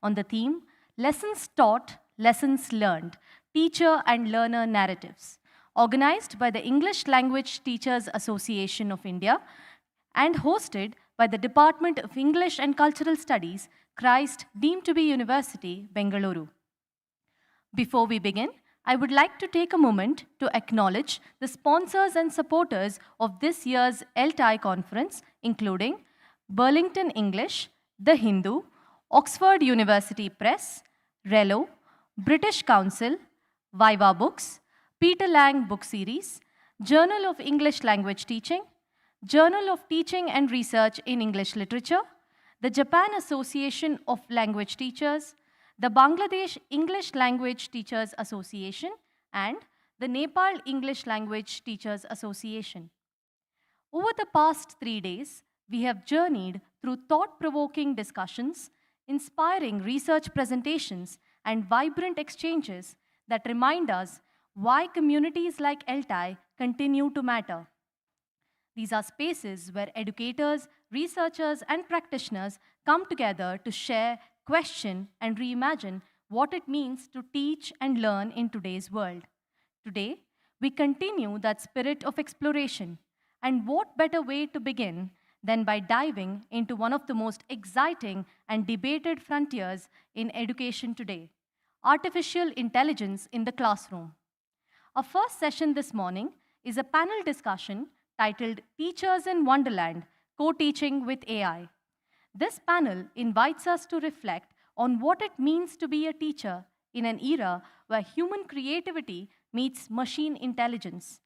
on the theme Lessons Taught, Lessons Learned Teacher and Learner Narratives, organized by the English Language Teachers Association of India and hosted by the Department of English and Cultural Studies, Christ deemed to be University, Bengaluru. Before we begin, I would like to take a moment to acknowledge the sponsors and supporters of this year's ELTAI conference, including Burlington English, The Hindu, Oxford University Press, Rello, British Council, Viva Books, Peter Lang Book Series, Journal of English Language Teaching, Journal of Teaching and Research in English Literature, the Japan Association of Language Teachers, the Bangladesh English Language Teachers Association, and the Nepal English Language Teachers Association. Over the past 3 days, we have journeyed through thought-provoking discussions, inspiring research presentations, and vibrant exchanges that remind us why communities like ELTAI continue to matter. These are spaces where educators, researchers, and practitioners come together to share, question, and reimagine what it means to teach and learn in today's world. Today, we continue that spirit of exploration. And what better way to begin than by diving into one of the most exciting and debated frontiers in education today: artificial intelligence in the classroom. Our first session this morning is a panel discussion titled Teachers in Wonderland, Co-Teaching with AI. This panel invites us to reflect on what it means to be a teacher in an era where human creativity meets machine intelligence.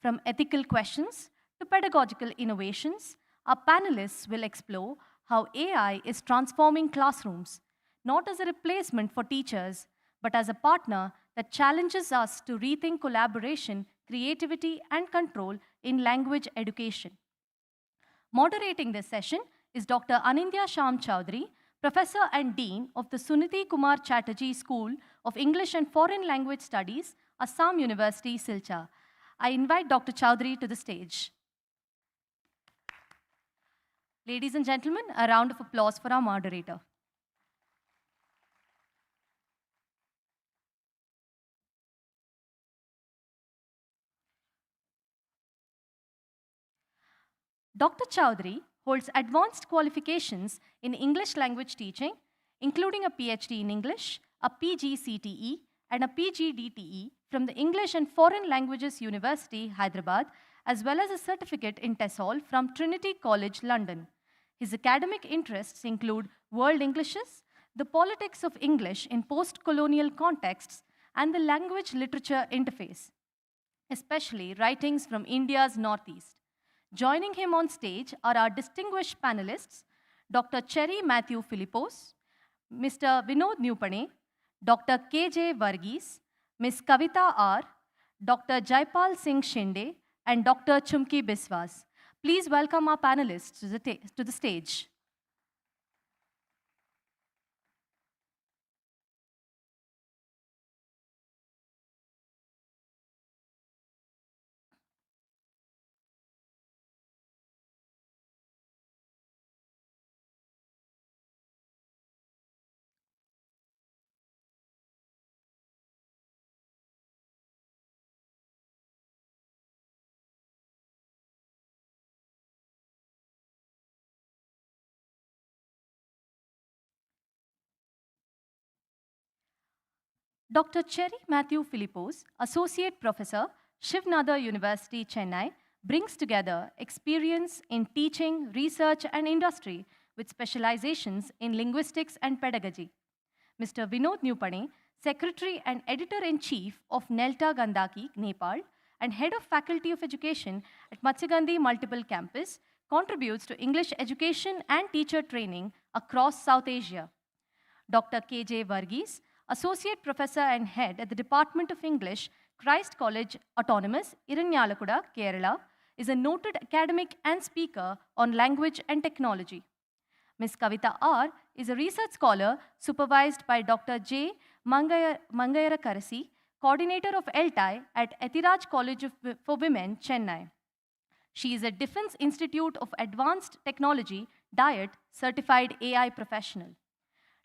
From ethical questions to pedagogical innovations, our panelists will explore how AI is transforming classrooms, not as a replacement for teachers, but as a partner that challenges us to rethink collaboration, creativity, and control in language education. Moderating this session is Dr. Anindya Sham Chowdhury, Professor and Dean of the Suniti Kumar Chatterjee School of English and Foreign Language Studies, Assam University, Silchar. I invite Dr. Chowdhury to the stage. Ladies and gentlemen, a round of applause for our moderator. Dr. Chowdhury holds advanced qualifications in English language teaching, including a PhD in English, a PGCTE, and a PGDTE from the English and Foreign Languages University, Hyderabad, as well as a certificate in TESOL from Trinity College, London. His academic interests include world Englishes, the politics of English in post-colonial contexts, and the language-literature interface, especially writings from India's Northeast. Joining him on stage are our distinguished panelists, Dr. Cherry Matthew Philippos, Mr. Vinod Nupane, Dr. K.J. Varghese, Ms. Kavita R., Dr. Jaipal Singh Shinde, and Dr. Chumki Biswas. Please welcome our panelists to the stage. Dr. Cherry Matthew Philippos, Associate Professor, Shivnadar University, Chennai, brings together experience in teaching, research, and industry with specializations in linguistics and pedagogy. Mr. Vinod Nupane, Secretary and Editor-in-Chief of Nelta Gandaki, Nepal, and Head of Faculty of Education at Matsugandhi Multiple Campus, contributes to English education and teacher training across South Asia. Dr. K.J. Varghese, Associate Professor and Head at the Department of English, Christ College Autonomous, Iranyalakuda, Kerala, is a noted academic and speaker on language and technology. Ms. Kavita R. is a research scholar supervised by Dr. J. Mangayara Karasi, Coordinator of ELTAI at Ethiraj College for Women, Chennai. She is a Defense Institute of Advanced Technology, DIET, certified AI professional.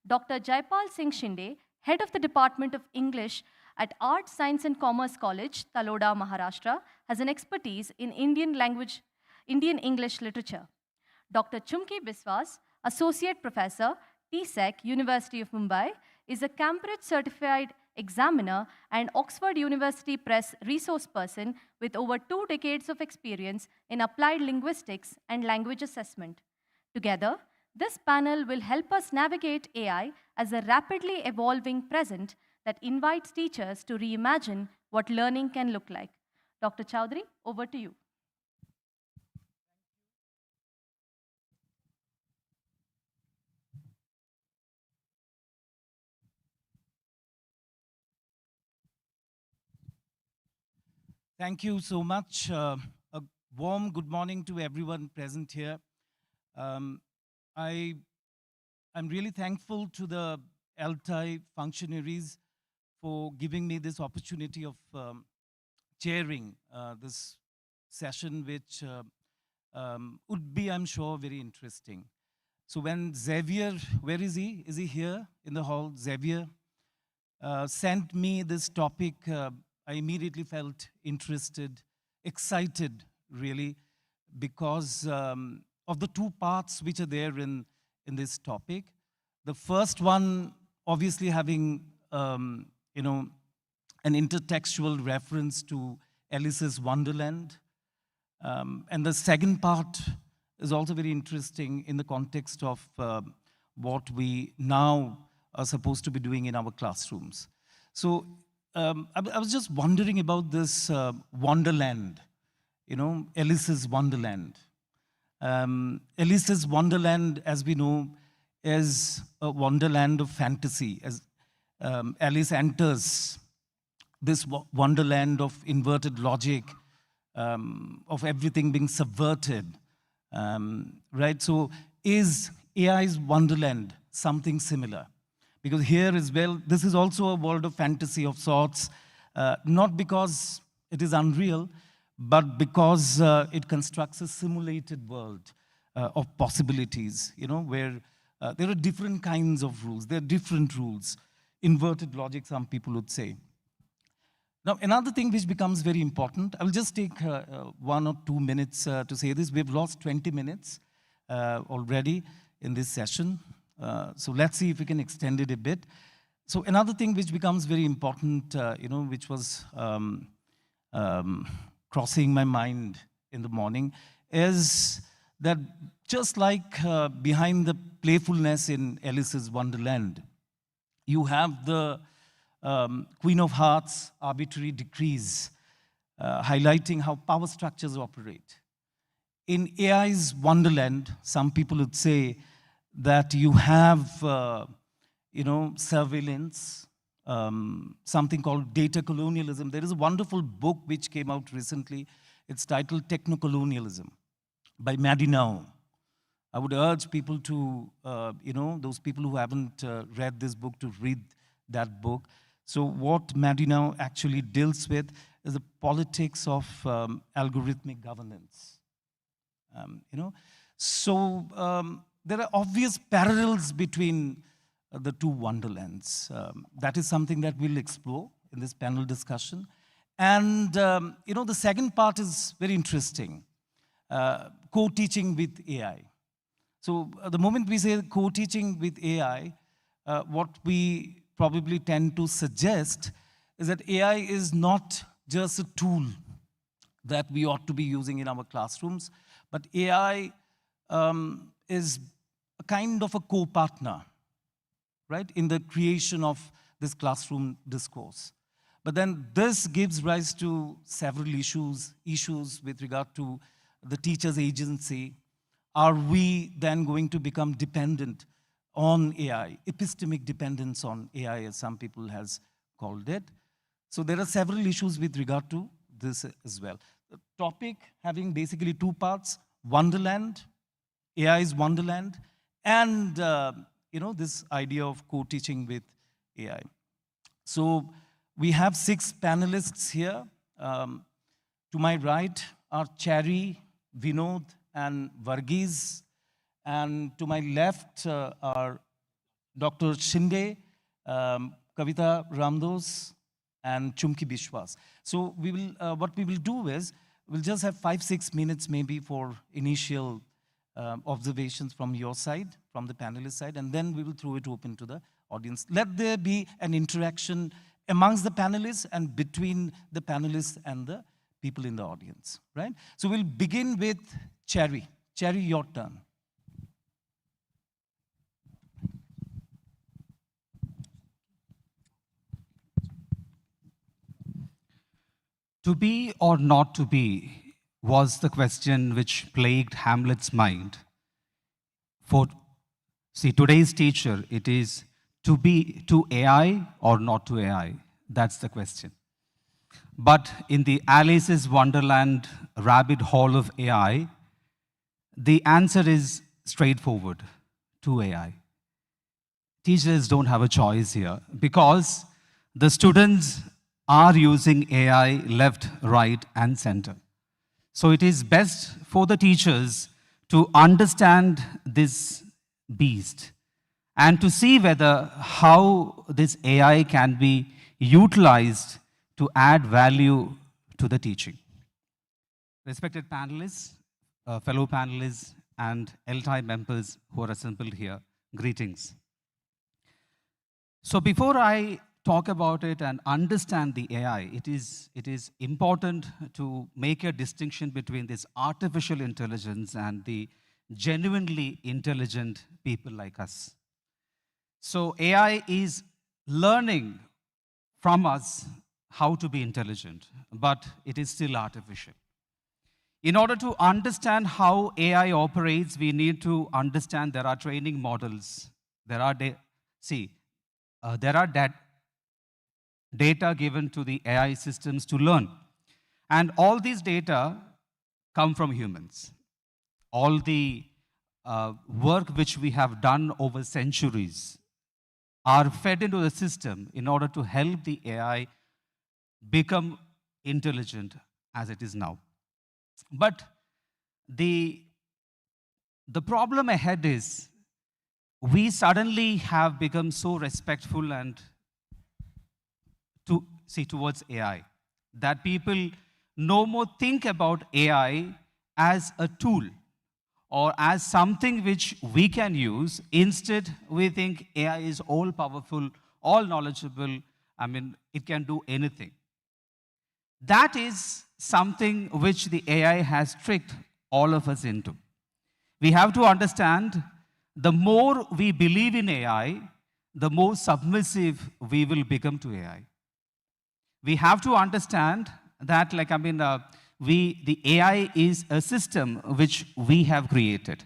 Dr. Jaipal Singh Shinde, Head of the Department of English at Arts, Science and Commerce College, Taloda, Maharashtra, has an expertise in Indian English literature. Dr. Chumki Biswas, Associate Professor, TSEC, University of Mumbai, is a Cambridge certified examiner and Oxford University Press resource person with over 2 decades of experience in applied linguistics and language assessment. Together, this panel will help us navigate AI as a rapidly evolving present that invites teachers to reimagine what learning can look like. Dr. Chowdhury, over to you. Thank you so much. A warm good morning to everyone present here. Um, I'm really thankful to the ELTAI functionaries for giving me this opportunity of chairing this session, which would be, I'm sure, very interesting. So when Xavier, where is he? Is he here in the hall? Xavier sent me this topic. I immediately felt interested, excited, really, because of the 2 parts which are there in this topic. The first one, obviously, having an intertextual reference to Alice's Wonderland. And the second part is also very interesting in the context of what we now are supposed to be doing in our classrooms. So I was just wondering about this Wonderland, Alice's Wonderland. Alice's Wonderland, as we know, is a wonderland of fantasy. As Alice enters this wonderland of inverted logic, of everything being subverted, right? So is AI's Wonderland something similar? Because here as well, this is also a world of fantasy of sorts, not because it is unreal, but because it constructs a simulated world of possibilities, where there are different kinds of rules. There are different rules. Inverted logic, some people would say. Now, another thing which becomes very important, I'll just take 1 or 2 minutes to say this. We've lost 20 minutes already in this session. So let's see if we can extend it a bit. So another thing which becomes very important, which was crossing my mind in the morning, is that just like behind the playfulness in Alice's Wonderland, you have the Queen of Hearts arbitrary decrees highlighting how power structures operate. In AI's Wonderland, some people would say that you have, surveillance, something called data colonialism. There is a wonderful book which came out recently. It's titled Techno-Colonialism by Madinau. I would urge people to, those people who haven't read this book to read that book. So what Madinau actually deals with is the politics of algorithmic governance. So there are obvious parallels between the 2 wonderlands. That is something that we'll explore in this panel discussion. And, the second part is very interesting, co-teaching with AI. So the moment we say co-teaching with AI, what we probably tend to suggest is that AI is not just a tool that we ought to be using in our classrooms, but AI is a kind of a co-partner, right, in the creation of this classroom discourse. But then this gives rise to several issues with regard to the teacher's agency. Are we then going to become dependent on AI, epistemic dependence on AI, as some people has called it? So there are several issues with regard to this as well. The topic having basically 2 parts: Wonderland, AI's Wonderland, and this idea of co-teaching with AI. So we have 6 panelists here. To my right are Chari, Vinod, and Varghese. And to my left are Dr. Shinde, Kavita Ramdos, and Chumki Bishwas. So we will, what we will do is, we'll just have 5-6 minutes maybe for initial observations from your side, from the panelist side, and then we will throw it open to the audience. Let there be an interaction amongst the panelists and between the panelists and the people in the audience, right? So we'll begin with Cherry. Cherry, your turn. To be or not to be was the question which plagued Hamlet's mind. For, see, today's teacher, it is to be to AI or not to AI. That's the question. But in the Alice's Wonderland rabbit hole of AI, the answer is straightforward, to AI. Teachers don't have a choice here because the students are using AI left, right, and center. So it is best for the teachers to understand this beast and to see whether how this AI can be utilized to add value to the teaching. Respected panelists, fellow panelists, and ELTAI members who are assembled here, greetings. So before I talk about it and understand the AI, it is important to make a distinction between this artificial intelligence and the genuinely intelligent people like us. So AI is learning from us how to be intelligent, but it is still artificial. In order to understand how AI operates, we need to understand there are training models. There are data given to the AI systems to learn. And all these data come from humans. All the work which we have done over centuries are fed into the system in order to help the AI become intelligent as it is now. But the problem ahead is we suddenly have become so respectful and towards AI that people no more think about AI as a tool or as something which we can use. Instead, we think AI is all powerful, all knowledgeable. I mean, it can do anything. That is something which the AI has tricked all of us into. We have to understand the more we believe in AI, the more submissive we will become to AI. We have to understand that, the AI is a system which we have created.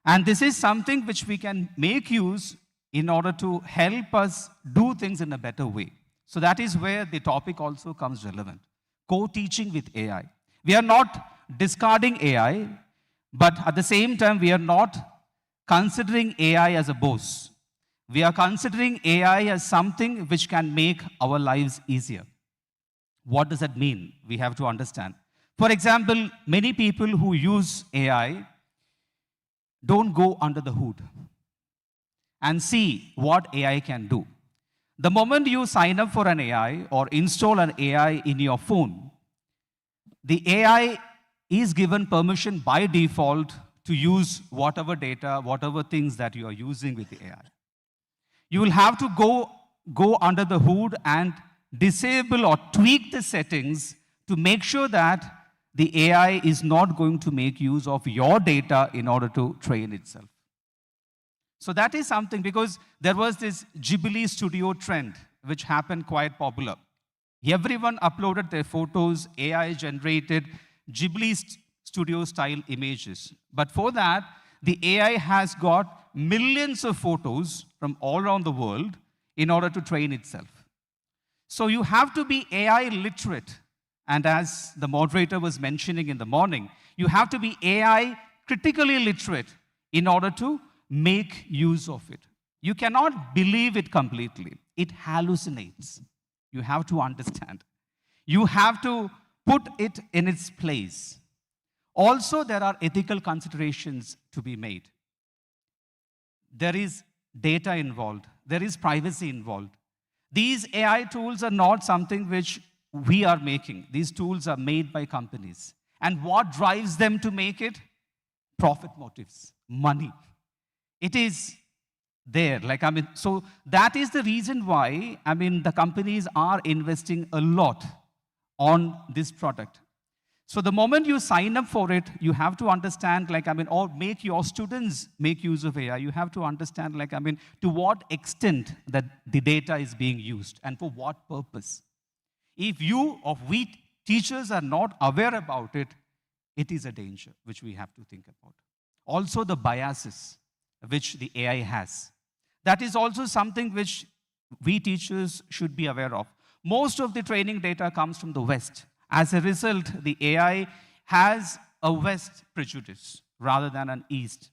And this is something which we can make use in order to help us do things in a better way. So that is where the topic also comes relevant. Co-teaching with AI. We are not discarding AI, but at the same time, we are not considering AI as a boss. We are considering AI as something which can make our lives easier. What does that mean? We have to understand. For example, many people who use AI don't go under the hood and see what AI can do. The moment you sign up for an AI or install an AI in your phone, the AI is given permission by default to use whatever data, whatever things that you are using with the AI. You will have to go under the hood and disable or tweak the settings to make sure that the AI is not going to make use of your data in order to train itself. So that is something, because there was this Ghibli studio trend which happened quite popular. Everyone uploaded their photos, AI generated Ghibli studio style images. But for that, the AI has got millions of photos from all around the world in order to train itself. So you have to be AI literate. And as the moderator was mentioning in the morning, you have to be AI critically literate in order to make use of it. You cannot believe it completely. It hallucinates. You have to understand. You have to put it in its place. Also, there are ethical considerations to be made. There is data involved, there is privacy involved. These AI tools are not something which we are making. These tools are made by companies. And what drives them to make it? Profit motives, money. It is there. So that is the reason why, the companies are investing a lot on this product. So the moment you sign up for it, you have to understand, or make your students make use of AI. You have to understand, to what extent that the data is being used and for what purpose. If you or we teachers are not aware about it, it is a danger which we have to think about. Also the biases which the AI has. That is also something which we teachers should be aware of. Most of the training data comes from the West. As a result, the AI has a West prejudice rather than an East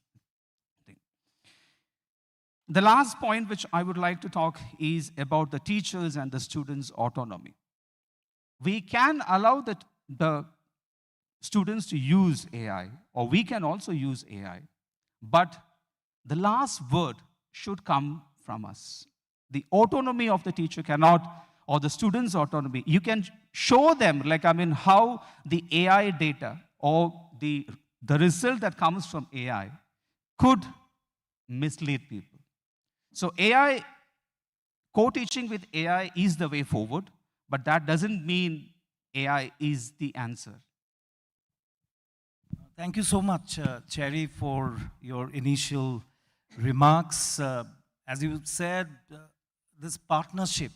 thing. The last point which I would like to talk is about the teachers and the students' autonomy. We can allow the students to use AI, or we can also use AI, but the last word should come from us. The autonomy of the teacher cannot, or the students' autonomy, you can show them, how the AI data or the result that comes from AI could mislead people. So AI, co-teaching with AI is the way forward, but that doesn't mean AI is the answer. Thank you so much, Cherry, for your initial remarks. As you said, this partnership,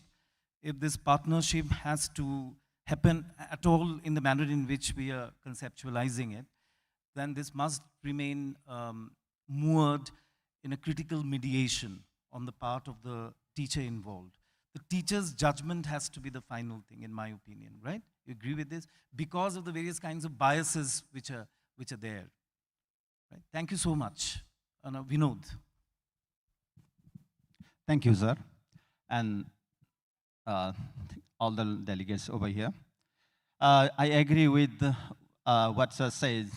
if this partnership has to happen at all in the manner in which we are conceptualizing it, then this must remain moored in a critical mediation on the part of the teacher involved. The teacher's judgment has to be the final thing, in my opinion, right? You agree with this? Because of the various kinds of biases which are there. Right? Thank you so much. Vinod. Thank you, sir. And all the delegates over here. I agree with what sir says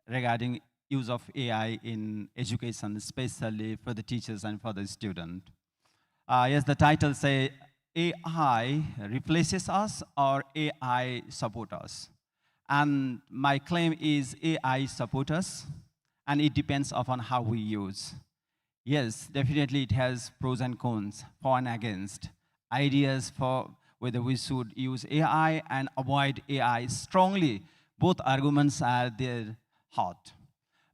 regarding use of AI in education, especially for the teachers and for the student. Yes, the title say AI replaces us or AI support us. And my claim is AI support us, and it depends upon how we use. Yes, definitely it has pros and cons, for and against. Ideas for whether we should use AI and avoid AI strongly. Both arguments are there hot.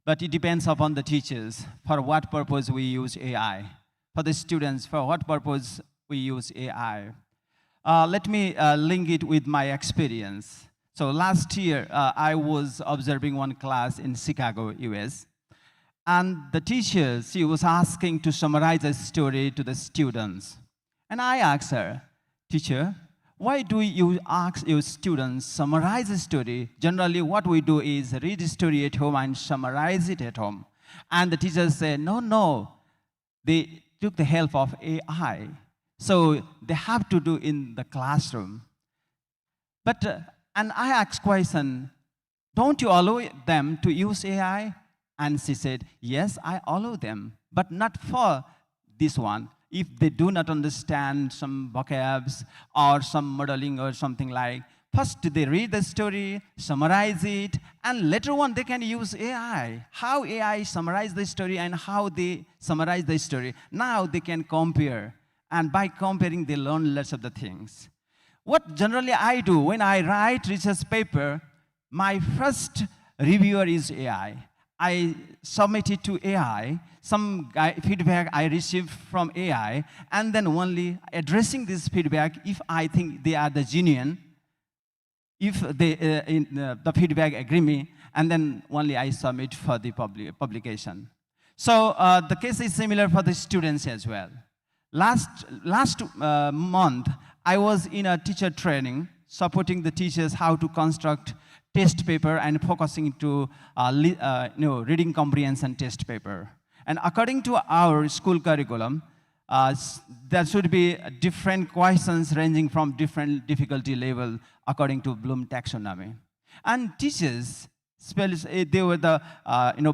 But it depends upon the teachers, for what purpose we use AI. For the students, for what purpose we use AI. Let me link it with my experience. So last year, I was observing one class in Chicago, US. And the teacher, she was asking to summarize a story to the students. And I asked her, teacher, why do you ask your students summarize a story? Generally, what we do is read the story at home and summarize it at home. And the teacher said, no. They took the help of AI. So they have to do in the classroom. But, and I asked question, don't you allow them to use AI? And she said, yes, I allow them, but not for this one. If they do not understand some vocabs or some modeling or something like, first they read the story, summarize it, and later on they can use AI. How AI summarize the story and how they summarize the story. Now they can compare, and by comparing they learn lots of the things. What generally I do when I write research paper, my first reviewer is AI. I submit it to AI, some feedback I received from AI, and then only addressing this feedback if I think they are the genuine, if they, the feedback agree me, and then only I submit for the publication. So the case is similar for the students as well. Last month, I was in a teacher training, supporting the teachers how to construct test paper and focusing to reading comprehension test paper. And according to our school curriculum, there should be different questions ranging from different difficulty level according to Bloom taxonomy. And teachers they were the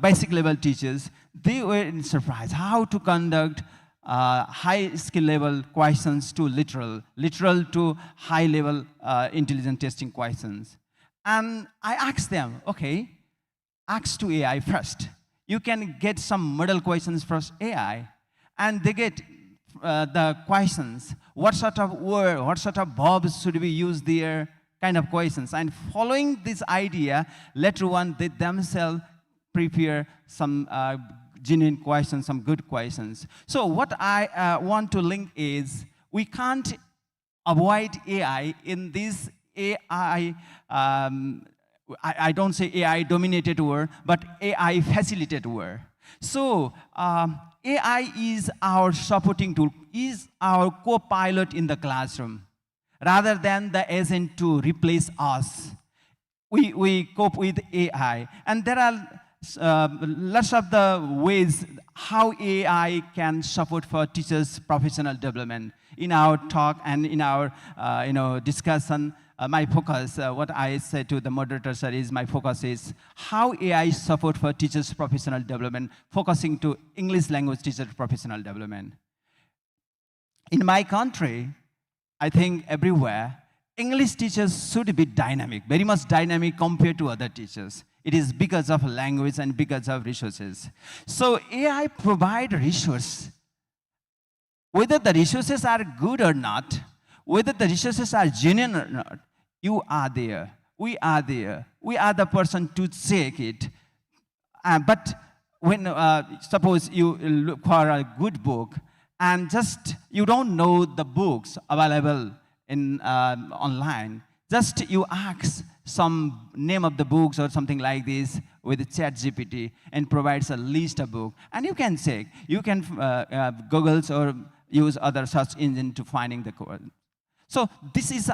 basic level teachers. They were in surprise how to conduct high skill level questions to literal to high level intelligent testing questions. And I asked them, okay, ask to AI first. You can get some model questions from AI, and they get the questions. What sort of word, what sort of verbs should we use there? Kind of questions. And following this idea, later on, they themselves prepare some genuine questions, some good questions. So what I want to link is, we can't avoid AI in this AI, I don't say AI dominated world, but AI facilitated world. So AI is our supporting tool, is our co-pilot in the classroom, rather than the agent to replace us. We cope with AI. And there are lots of the ways how AI can support for teachers' professional development. In our talk and in our discussion, my focus, what I said to the moderator, sir, is my focus is how AI support for teachers' professional development, focusing to English language teachers' professional development. In my country, I think everywhere, English teachers should be dynamic, very much dynamic compared to other teachers. It is because of language and because of resources. So AI provide resource. Whether the resources are good or not, whether the resources are genuine or not, you are there. We are there. We are the person to check it. But when, suppose you look for a good book, and just you don't know the books available in online, just you ask some name of the books or something like this with ChatGPT, and provides a list of books, and you can check. You can Google or use other search engine to finding the code. So this is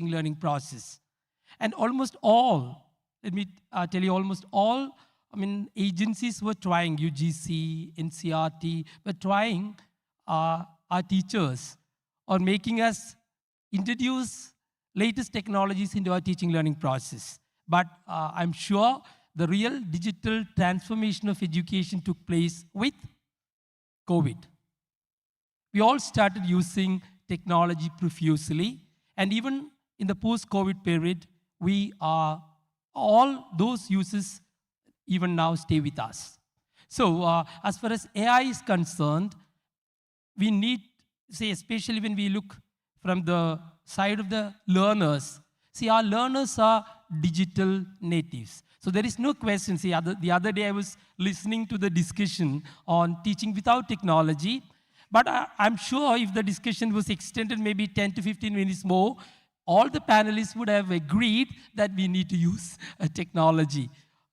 learning process. And almost all, let me tell you, almost all, agencies were trying, UGC, NCRT, were trying our teachers or making us introduce latest technologies into our teaching learning process. But I'm sure the real digital transformation of education took place with COVID. We all started using technology profusely, and even in the post-COVID period, we are all those uses even now stay with us. So as far as AI is concerned, we need, say, especially when we look from the side of the learners, see, our learners are digital natives. So there is no question. See, the other day I was listening to the discussion on teaching without technology, but I'm sure if the discussion was extended maybe 10 to 15 minutes more, all the panelists would have agreed that we need to use technology.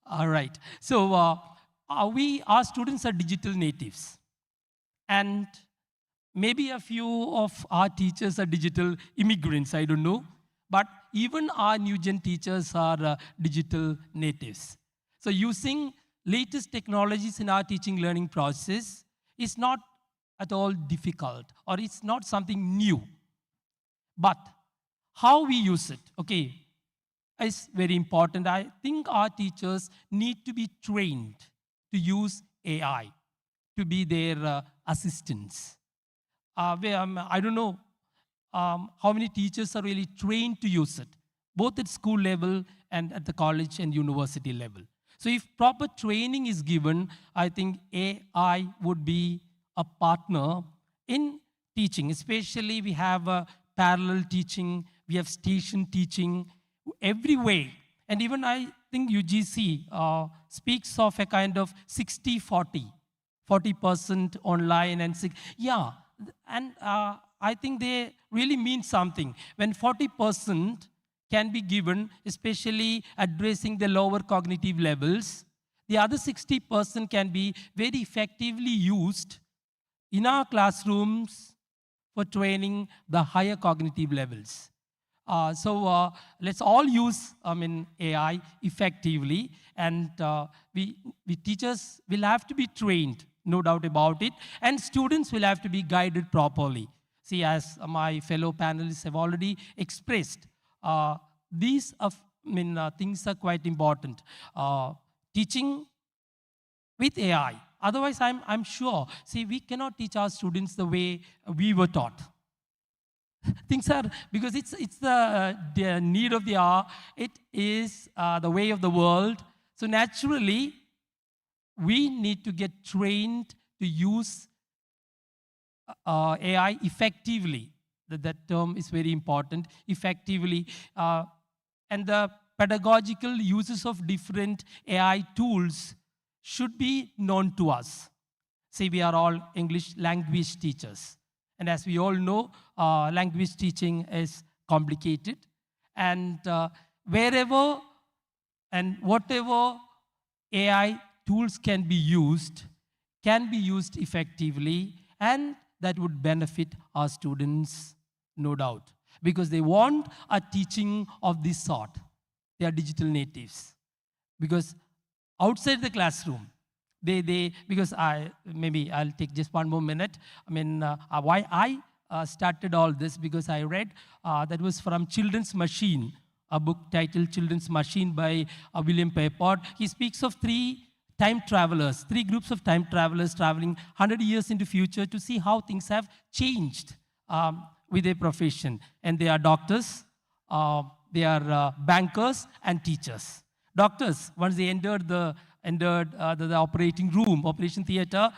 All right. So our students are digital natives. And maybe a few of our teachers are digital immigrants, I don't know. But even our new gen teachers are digital natives. So using latest technologies in our teaching learning process is not at all difficult, or it's not something new. But how we use it, okay, is very important. I think our teachers need to be trained to use AI, to be their assistants. I don't know how many teachers are really trained to use it, both at school level and at the college and university level. So if proper training is given, I think AI would be a partner in teaching. Especially we have parallel teaching, we have station teaching, every way. And even I think UGC speaks of a kind of 60-40, 40% online and yeah. And I think they really mean something. When 40% can be given, especially addressing the lower cognitive levels, the other 60% can be very effectively used in our classrooms for training the higher cognitive levels. So let's all use AI effectively, and we teachers will have to be trained, no doubt about it, and students will have to be guided properly. See, as my fellow panelists have already expressed, these things are quite important. Teaching with AI. Otherwise, I'm sure, see, we cannot teach our students the way we were taught. Things are, because it's the need of the hour. It is the way of the world. So naturally, we need to get trained to use AI effectively. That term is very important, effectively. And the pedagogical uses of different AI tools should be known to us. Say we are all English language teachers. And as we all know, language teaching is complicated. And wherever and whatever AI tools can be used effectively, and that would benefit our students, no doubt, because they want a teaching of this sort. They are digital natives. Because outside the classroom, because I'll take just one more minute. Why I started all this, because I read that was from Children's Machine, a book titled Children's Machine by William Peppard. He speaks of three groups of time travelers traveling 100 years into future to see how things have changed with their profession. And they are doctors, they are bankers, and teachers. Doctors, once they entered the operating room, operation theater,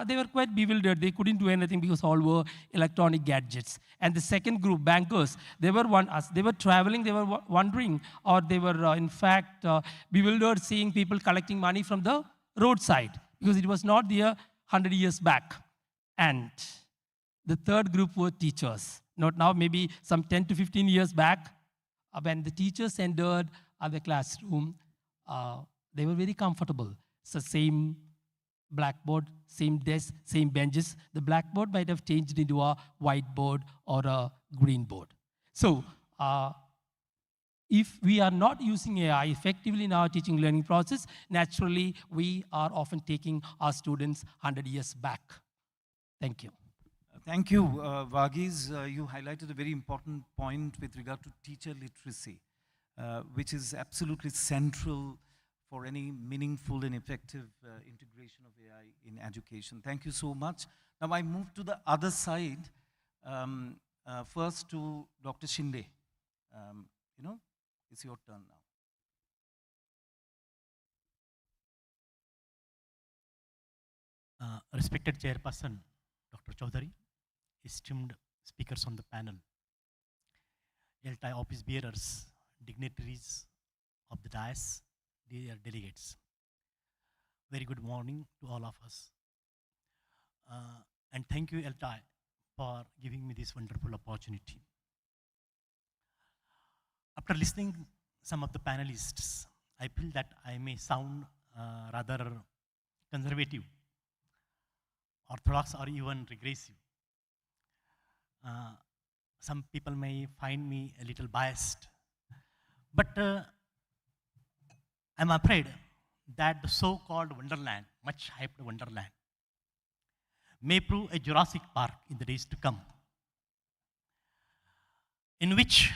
they were quite bewildered. They couldn't do anything because all were electronic gadgets. And the second group, bankers, they were traveling, they were wondering, or they were in fact bewildered seeing people collecting money from the roadside, because it was not there 100 years back. And the third group were teachers. Not now, maybe some 10 to 15 years back, when the teachers entered the classroom, they were very comfortable. It's the same blackboard, same desk, same benches. The blackboard might have changed into a whiteboard or a green board. So if we are not using AI effectively in our teaching learning process, naturally, we are often taking our students 100 years back. Thank you. Thank you, Varghese. You highlighted a very important point with regard to teacher literacy, which is absolutely central for any meaningful and effective integration of AI in education. Thank you so much. Now I move to the other side, first to Dr. Shinde. It's your turn now. Respected Chairperson, Dr. Chaudhary, esteemed speakers on the panel, ELTAI office bearers, dignitaries of the dais, dear delegates. Very good morning to all of us. And thank you, ELTAI, for giving me this wonderful opportunity. After listening some of the panelists, I feel that I may sound rather conservative, orthodox, or even regressive. Some people may find me a little biased, but I'm afraid that the so-called wonderland, much hyped wonderland, may prove a Jurassic Park in the days to come, in which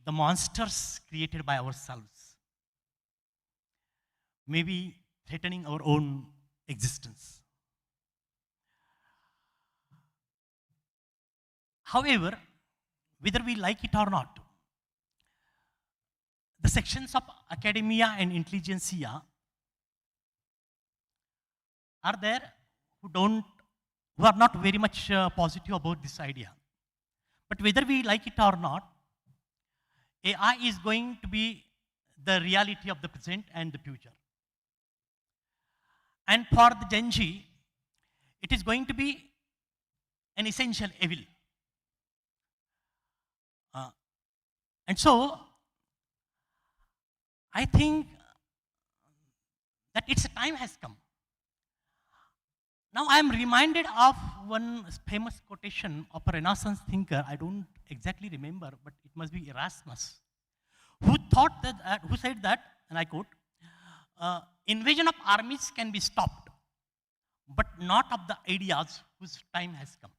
the monsters created by ourselves may be threatening our own existence. However, whether we like it or not, the sections of academia and intelligentsia are there who are not very much positive about this idea. But whether we like it or not, AI is going to be the reality of the present and the future. And for the Gen Z, it is going to be an essential evil. And so, I think that its time has come. Now I am reminded of one famous quotation of a Renaissance thinker. I don't exactly remember, but it must be Erasmus, who said that, and I quote, invasion of armies can be stopped, but not of the ideas whose time has come.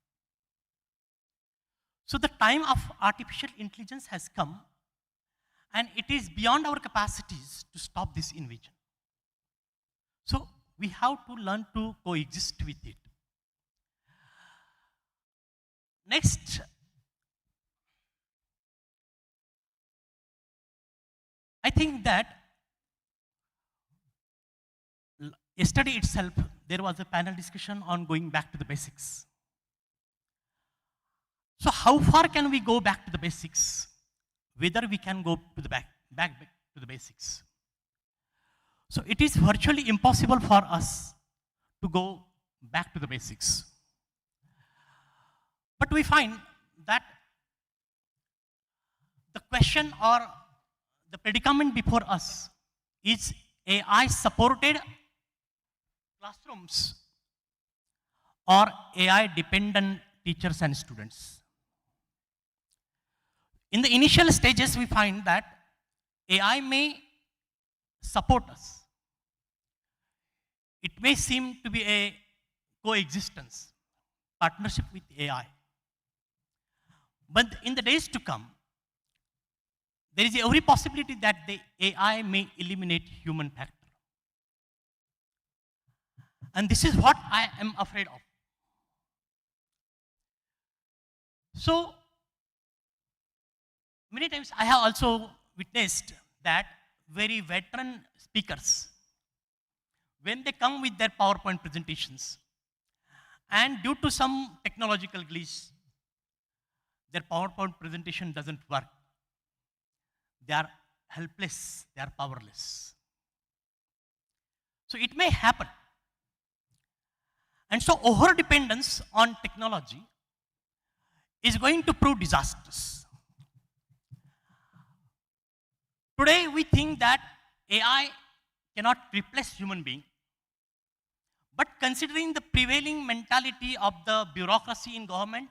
So the time of artificial intelligence has come, and it is beyond our capacities to stop this invasion. So we have to learn to coexist with it. Next, I think that yesterday itself, there was a panel discussion on going back to the basics. So how far can we go back to the basics? Whether we can go to the back to the basics. So it is virtually impossible for us to go back to the basics. But we find that the question or the predicament before us is AI supported classrooms or AI dependent teachers and students. In the initial stages, we find that AI may support us. It may seem to be a coexistence, partnership with AI. But in the days to come, there is every possibility that the AI may eliminate human factor. And this is what I am afraid of. So, many times I have also witnessed that very veteran speakers, when they come with their PowerPoint presentations, and due to some technological glitch, their PowerPoint presentation doesn't work. They are helpless, they are powerless. So it may happen. And so over-dependence on technology is going to prove disastrous. Today we think that AI cannot replace human being, but considering the prevailing mentality of the bureaucracy in government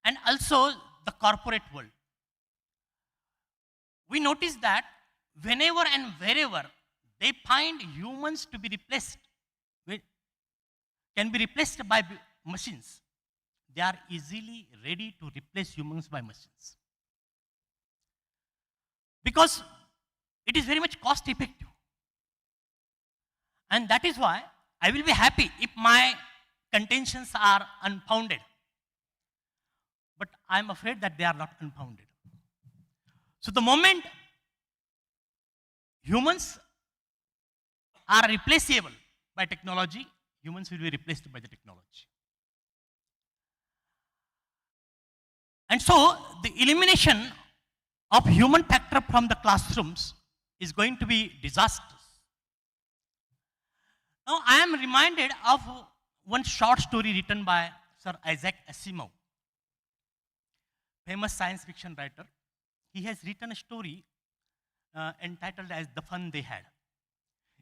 and also the corporate world, we notice that whenever and wherever they find humans to be replaced, can be replaced by machines, they are easily ready to replace humans by machines. Because it is very much cost effective. And that is why I will be happy if my contentions are unfounded. But I am afraid that they are not unfounded. So the moment humans are replaceable by technology, humans will be replaced by the technology. And so the elimination of human factor from the classrooms is going to be disastrous. Now I am reminded of one short story written by Sir Isaac Asimov, famous science fiction writer. He has written a story entitled as The Fun They Had,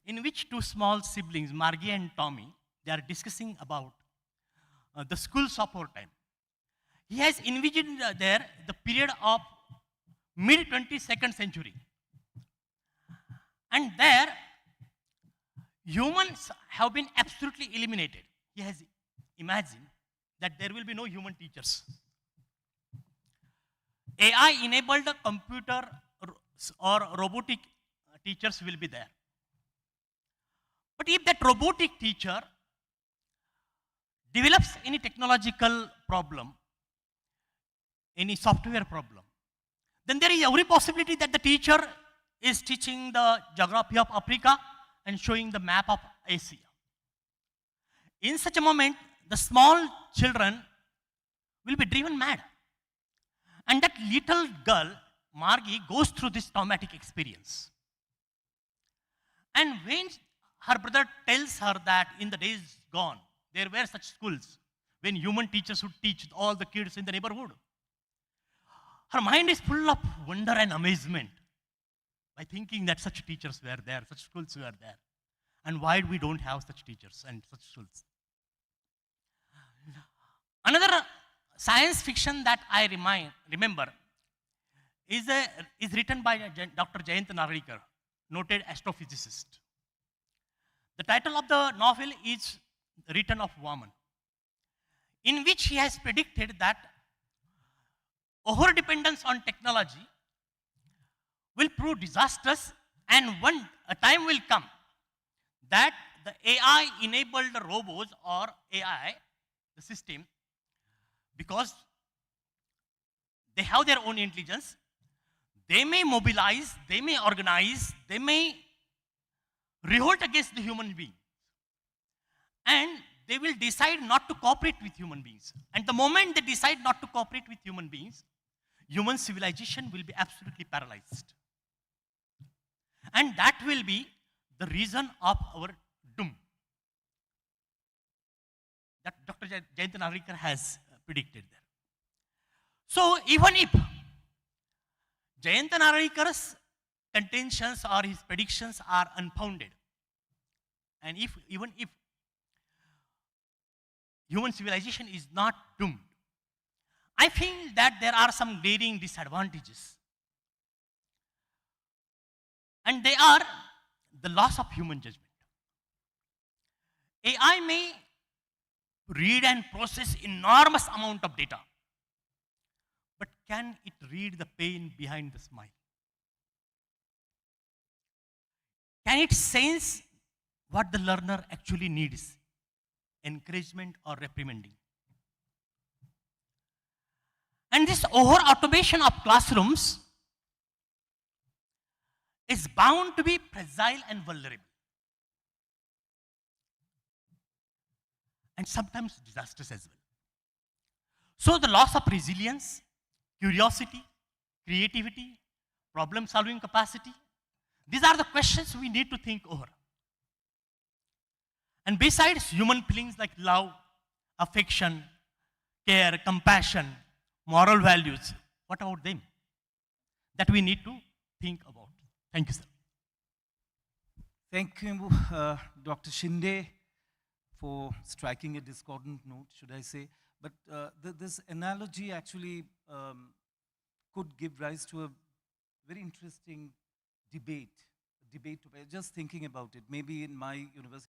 in which two small siblings, Margie and Tommy, they are discussing about the schools of our time. He has envisioned there the period of mid-22nd century. And there, humans have been absolutely eliminated. He has imagined that there will be no human teachers. AI-enabled computer or robotic teachers will be there. But if that robotic teacher develops any technological problem, any software problem, then there is every possibility that the teacher is teaching the geography of Africa and showing the map of Asia. In such a moment, the small children will be driven mad. And that little girl, Margie, goes through this traumatic experience. And when her brother tells her that in the days gone, there were such schools when human teachers would teach all the kids in the neighborhood, her mind is full of wonder and amazement by thinking that such teachers were there, such schools were there. And why we don't have such teachers and such schools? Another science fiction that I remember is written by Dr. Jayant Narlikar, noted astrophysicist. The title of the novel is Return of Woman, in which he has predicted that over-dependence on technology will prove disastrous, and a time will come that the AI-enabled robots or AI, the system, because they have their own intelligence, they may mobilize, they may organize, they may revolt against the human being. And they will decide not to cooperate with human beings. And the moment they decide not to cooperate with human beings, human civilization will be absolutely paralyzed. And that will be the reason of our doom that Dr. Jayant Narlikar has predicted there. So even if Jayant Narlikar's contentions or his predictions are unfounded, and even if human civilization is not doomed, I feel that there are some glaring disadvantages. And they are the loss of human judgment. AI may read and process enormous amount of data, but can it read the pain behind the smile? Can it sense what the learner actually needs, encouragement or reprimanding? And this over-automation of classrooms is bound to be fragile and vulnerable, and sometimes disastrous as well. So the loss of resilience, curiosity, creativity, problem-solving capacity, these are the questions we need to think over. And besides human feelings like love, affection, care, compassion, moral values, what about them? That we need to think about. Thank you, sir. Thank you, Dr. Shinde, for striking a discordant note, should I say. But this analogy actually could give rise to a very interesting debate. Just thinking about it, maybe in my university.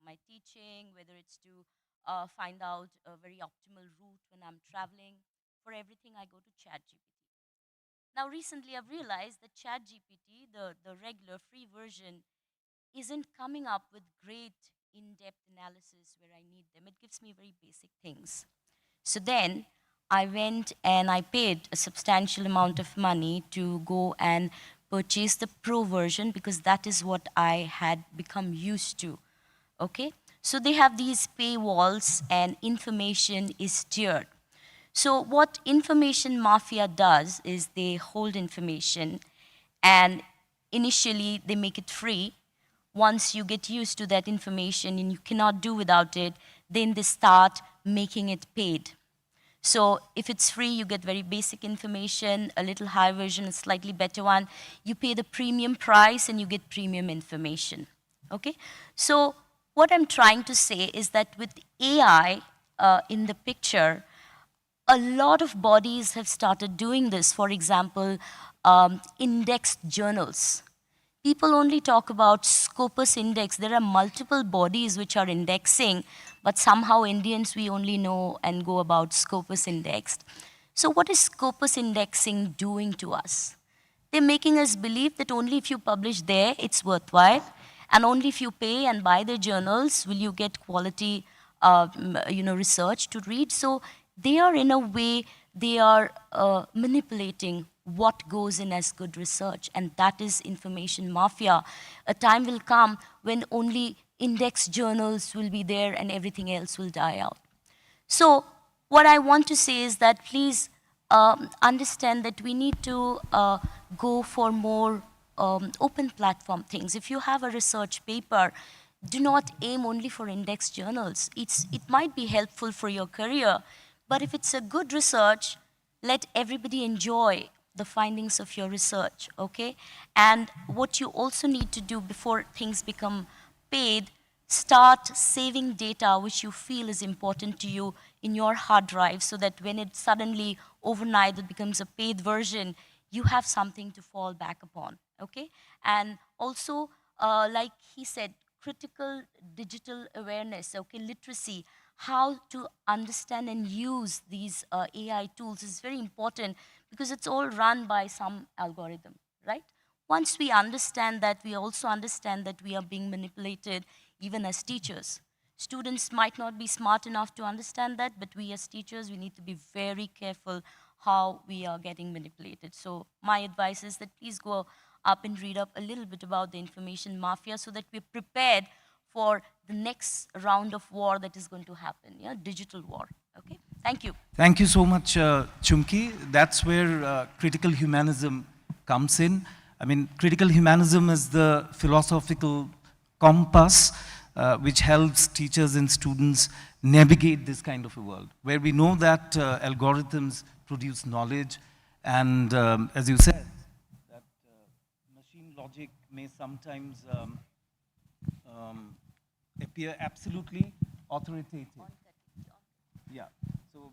my teaching, whether it's to find out a very optimal route when I'm traveling. For everything, I go to ChatGPT. Now, recently, I've realized that ChatGPT, the regular free version, isn't coming up with great in-depth analysis where I need them. It gives me very basic things. So then I went and I paid a substantial amount of money to go and purchase the pro version because that is what I had become used to. Okay? So they have these paywalls and information is tiered. So what information mafia does is they hold information and initially they make it free. Once you get used to that information and you cannot do without it, then they start making it paid. So if it's free, you get very basic information, a little high version, a slightly better one. You pay the premium price and you get premium information. Okay? So what I'm trying to say is that with AI in the picture, a lot of bodies have started doing this. For example, indexed journals. People only talk about Scopus index. There are multiple bodies which are indexing, but somehow Indians, we only know and go about Scopus indexed. So what is Scopus indexing doing to us? They're making us believe that only if you publish there, it's worthwhile, and only if you pay and buy the journals will you get quality research to read. So they are, in a way, they are manipulating what goes in as good research, and that is information mafia. A time will come when only index journals will be there and everything else will die out. So what I want to say is that please understand that we need to go for more open platform things. If you have a research paper, do not aim only for index journals. It might be helpful for your career, but if it's a good research, let everybody enjoy the findings of your research, okay? And what you also need to do before things become paid, start saving data which you feel is important to you in your hard drive so that when it suddenly overnight it becomes a paid version, you have something to fall back upon, okay? And also, like he said, critical digital awareness, okay, literacy, how to understand and use these AI tools is very important because it's all run by some algorithm, right? Once we understand that, we also understand that we are being manipulated even as teachers. Students might not be smart enough to understand that, but we as teachers, we need to be very careful how we are getting manipulated. So my advice is that please go up and read up a little bit about the information mafia so that we're prepared for the next round of war that is going to happen, yeah, digital war, okay? Thank you. Thank you so much, Chumki. That's where critical humanism comes in. I mean, critical humanism is the philosophical compass which helps teachers and students navigate this kind of a world, where we know that algorithms produce knowledge, and as you said, that machine logic may sometimes appear absolutely authoritative. Yeah. So.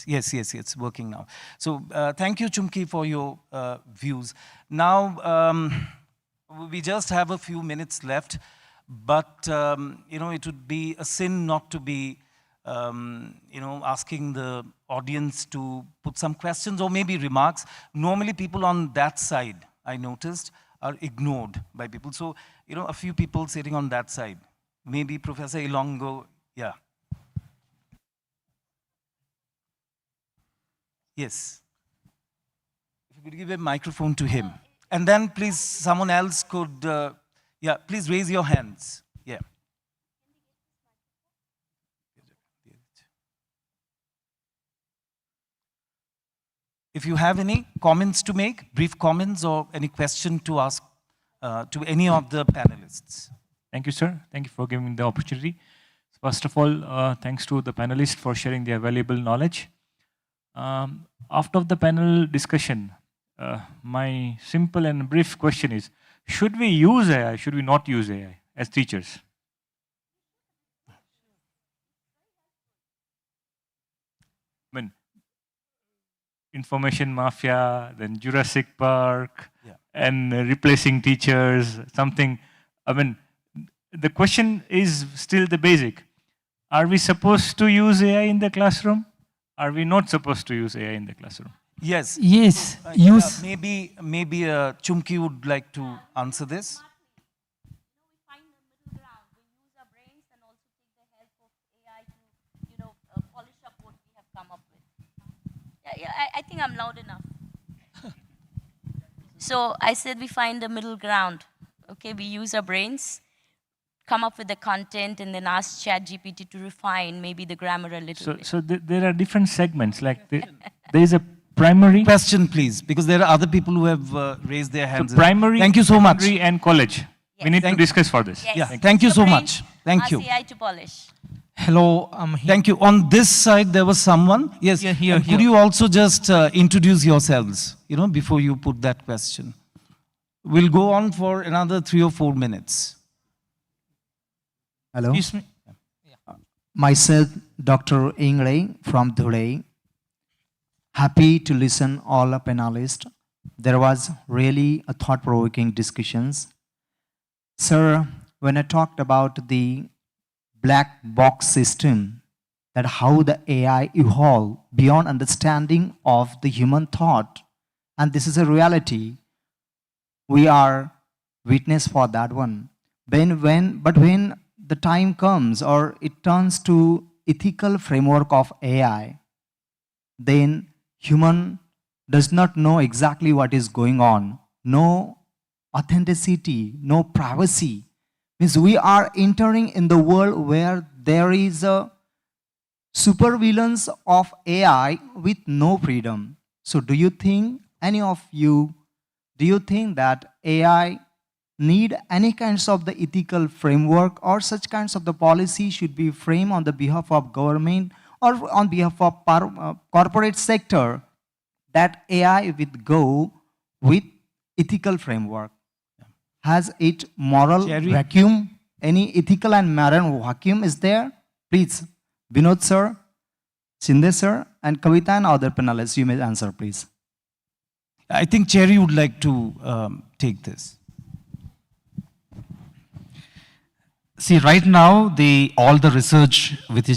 Yes, working now. So thank you, Chumki, for your views. Now, we just have a few minutes left, but it would be a sin not to be, asking the audience to put some questions or maybe remarks. Normally, people on that side, I noticed, are ignored by people. So, a few people sitting on that side. Maybe Professor Ilongo, yeah. Yes. If you could give a microphone to him. And then please, someone else could, please raise your hands. Yeah. If you have any comments to make, brief comments or any question to ask to any of the panelists. Thank you, sir. Thank you for giving me the opportunity. First of all, thanks to the panelists for sharing their valuable knowledge. After the panel discussion, my simple and brief question is, should we use AI, should we not use AI as teachers? I mean, information mafia, then Jurassic Park, Yeah. and replacing teachers, something. I mean, the question is still the basic. Are we supposed to use AI in the classroom? Are we not supposed to use AI in the classroom? Yes. Yes, Yeah, use. maybe Chumki would like to answer this. We find a middle ground. We use our brains and also take the help of AI to, polish up what we have come up with. I think I'm loud enough. So I said we find a middle ground. Okay, we use our brains, come up with the content, and then ask ChatGPT to refine maybe the grammar a little bit. So there are different segments. Like there is a primary, Question, please, because there are other people who have raised their hands. primary, Thank you so much. secondary, and college. We Yes. need to discuss for this. Yes. Yeah, thank you Use so your much. brains, Thank you. ask AI to polish. Hello, I'm here. Thank you. On this side, there was someone. Yes. Yeah, here, and could here. you also just introduce yourselves, before you put that question? We'll go on for another 3 or 4 minutes. Hello, Excuse me. myself Dr. Ingray from Dhule. Happy to listen all the panelists. There was really a thought-provoking discussions. Sir, when I talked about the black box system, that how the AI evolved beyond understanding of the human thought, and this is a reality, we are witness for that one. But when the time comes or it turns to ethical framework of AI, then human does not know exactly what is going on. No authenticity, no privacy. Means we are entering in the world where there is a supervillains of AI with no freedom. So do you think, any of you, do you think that AI need any kinds of the ethical framework or such kinds of the policy should be framed on the behalf of government or on behalf of corporate sector, that AI would go with ethical framework? Has it moral Jerry? vacuum? Any ethical and moral vacuum is there? Please, Vinod sir, Shinde sir, and Kavita and other panelists, you may answer, please. I think Cherry would like to take this. See, right now, all the research which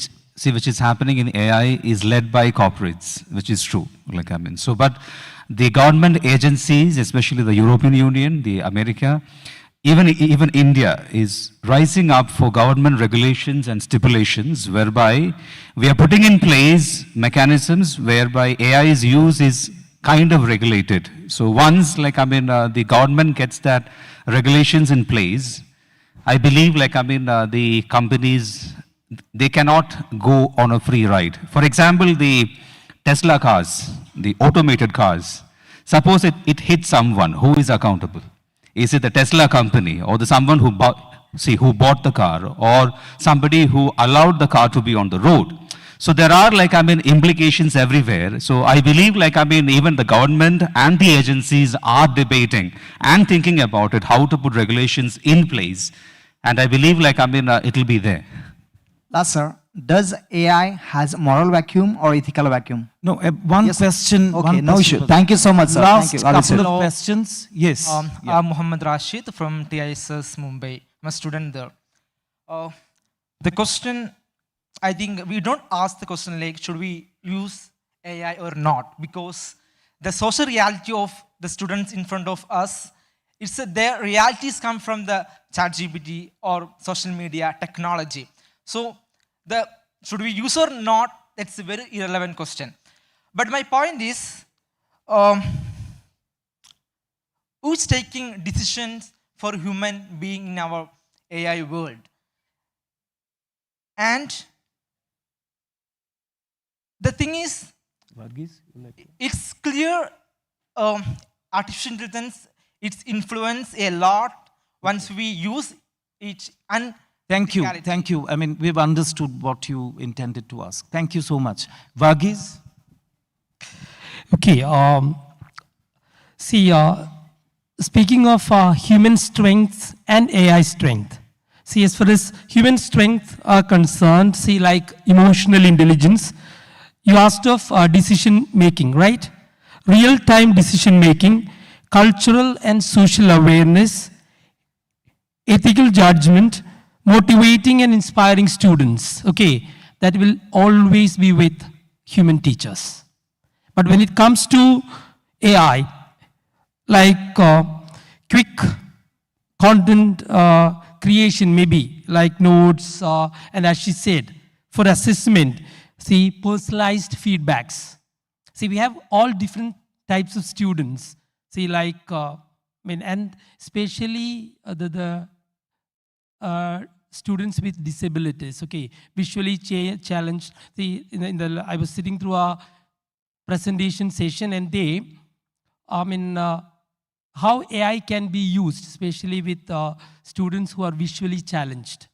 is happening in AI is led by corporates, which is true. But the government agencies, especially the European Union, the America, even India is rising up for government regulations and stipulations whereby we are putting in place mechanisms whereby AI's use is kind of regulated. So once, the government gets that regulations in place, I believe, the companies, they cannot go on a free ride. For example, the Tesla cars, the automated cars, suppose it hits someone, who is accountable? Is it the Tesla company or someone who bought the car, or somebody who allowed the car to be on the road? So there are implications everywhere. So I believe even the government and the agencies are debating and thinking about it, how to put regulations in place. And I believe it will be there. Last sir, does AI has moral vacuum or ethical vacuum? No, one Yes. question. Okay, one no question. issue. Thank you so much, sir. Last Thank you. Well said. couple of questions. Yes. Yeah. I'm Muhammad Rashid from TISS Mumbai. I'm a student there. The question, I think we don't ask the question like, should we use AI or not? Because the social reality of the students in front of us, their realities come from the ChatGPT or social media technology. So should we use or not? That's a very irrelevant question. But my point is, who's taking decisions for human being in our AI world? And the thing is, it's clear artificial intelligence, its influence a lot once we use it. And Thank you. I mean, we've understood what you intended to ask. Thank you so much. Varghese? Okay. Speaking of human strength and AI strength. See, as far as human strength are concerned, like emotional intelligence, you asked of decision making, right? real-time decision making, cultural and social awareness, ethical judgment, motivating and inspiring students. Okay, that will always be with human teachers. But when it comes to AI, like quick content creation, maybe like notes, and as she said, for assessment, see, personalized feedbacks. See, we have all different types of students. See, like, and especially the students with disabilities, okay, visually challenged. See, I was sitting through a presentation session, and they, how AI can be used, especially with students who are visually challenged.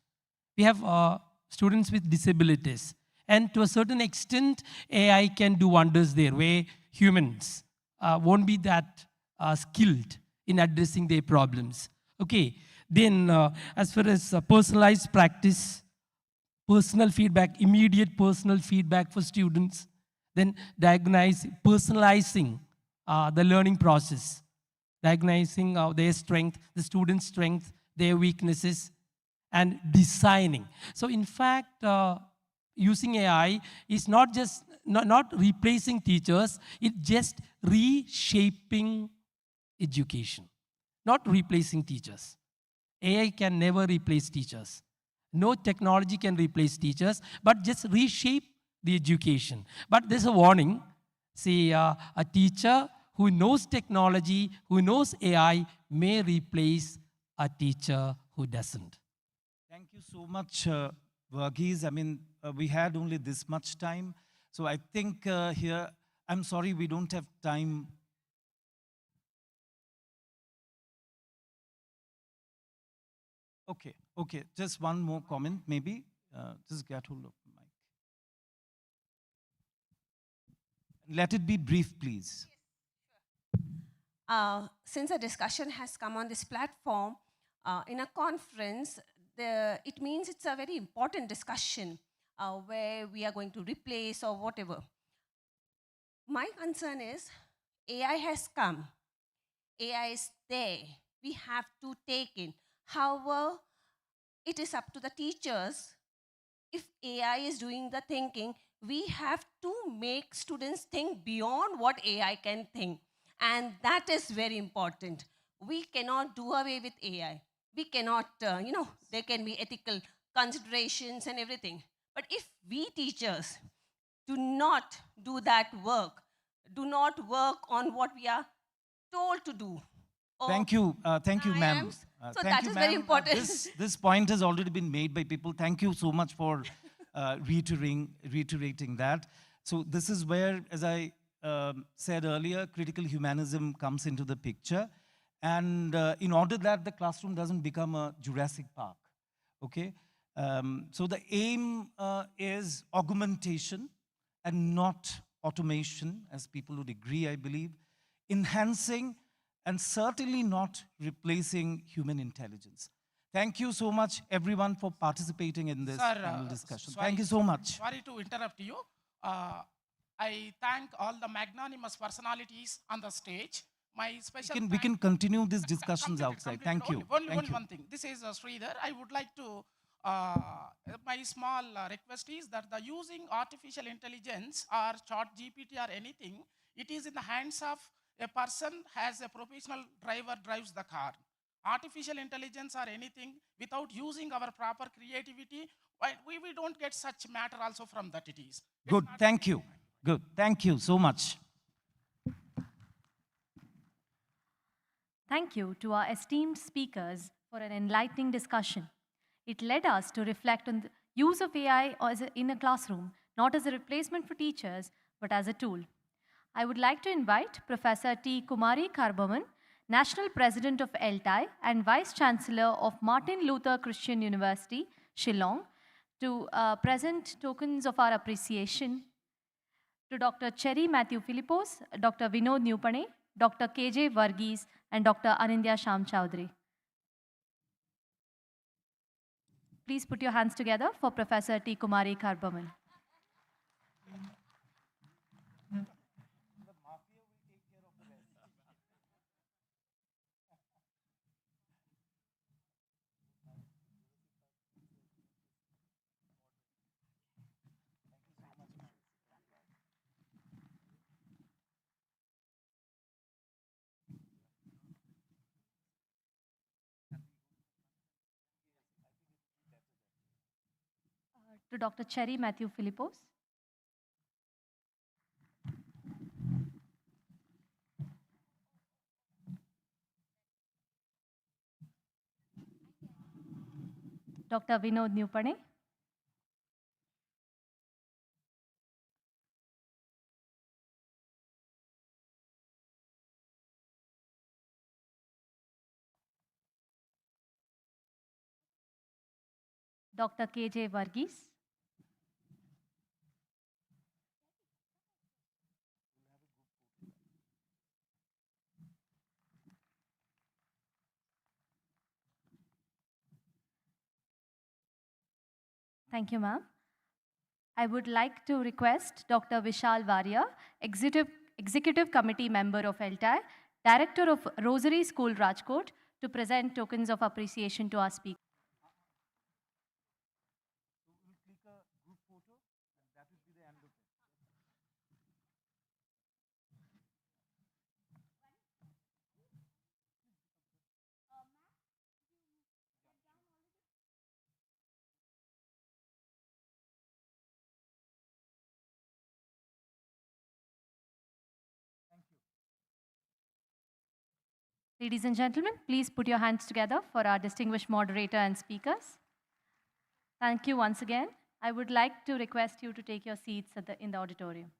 We have students with disabilities, and to a certain extent, AI can do wonders there, where humans won't be that skilled in addressing their problems. Okay, then as far as personalized practice, personal feedback, immediate personal feedback for students, then personalizing the learning process, diagnosing their strength, the student's strength, their weaknesses, and designing. So in fact, using AI is not just not replacing teachers, it's just reshaping education, not replacing teachers. AI can never replace teachers. No technology can replace teachers, but just reshape the education. But there's a warning. See, a teacher who knows technology, who knows AI, may replace a teacher who doesn't. Thank you so much, Varghese. I mean, we had only this much time. So I think here, I'm sorry we don't have time. Okay, okay, just one more comment, maybe. Just get hold of the mic. Let it be brief, please. Since a discussion has come on this platform, in a conference, it means it's a very important discussion where we are going to replace or whatever. My concern is AI has come. AI is there. We have to take it. However, it is up to the teachers. If AI is doing the thinking, we have to make students think beyond what AI can think. And that is very important. We cannot do away with AI. We cannot, there can be ethical considerations and everything. But if we teachers do not do that work, do not work on what we are told to do. Thank you, ma'am. So that is very important. This point has already been made by people. Thank you so much for reiterating that. So this is where, as I said earlier, critical humanism comes into the picture. And in order that the classroom doesn't become a Jurassic Park, okay? So the aim is augmentation and not automation, as people would agree, I believe, enhancing and certainly not replacing human intelligence. Thank you so much, everyone, for participating in this panel discussion. Thank you so much. Sorry to interrupt you. I thank all the magnanimous personalities on the stage. My special we can continue these discussions outside. Thank you. Only one thing. This is Sridhar. I would like to, my small request is that the using artificial intelligence or chat GPT or anything, it is in the hands of a person has a professional driver drives the car. Artificial intelligence or anything, without using our proper creativity, we don't get such matter also from that it is. Good, thank you. Good, thank you so much. Thank you to our esteemed speakers for an enlightening discussion. It led us to reflect on the use of AI in a classroom, not as a replacement for teachers, but as a tool. I would like to invite Professor T. Kumari Karbaman, National President of ELTAI and Vice Chancellor of Martin Luther Christian University, Shillong, to present tokens of our appreciation to Dr. Cherry Matthew Philippos, Dr. Vinod Nupane, Dr. K.J. Varghese, and Dr. Anindya Sham Chowdhury. Please put your hands together for Professor T. Kumari Karbaman. to Dr. Cherry Matthew Philippos. Dr. Vinod Newpane. Dr. KJ Varghese. Thank you, ma'am. I would like to request Dr. Vishal Varia, Executive Committee Member of ELTAI, Director of Rosary School, Rajkot, to present tokens of appreciation to our speaker. Ladies and gentlemen, please put your hands together for our distinguished moderator and speakers. Thank you once again. I would like to request you to take your seats in the auditorium.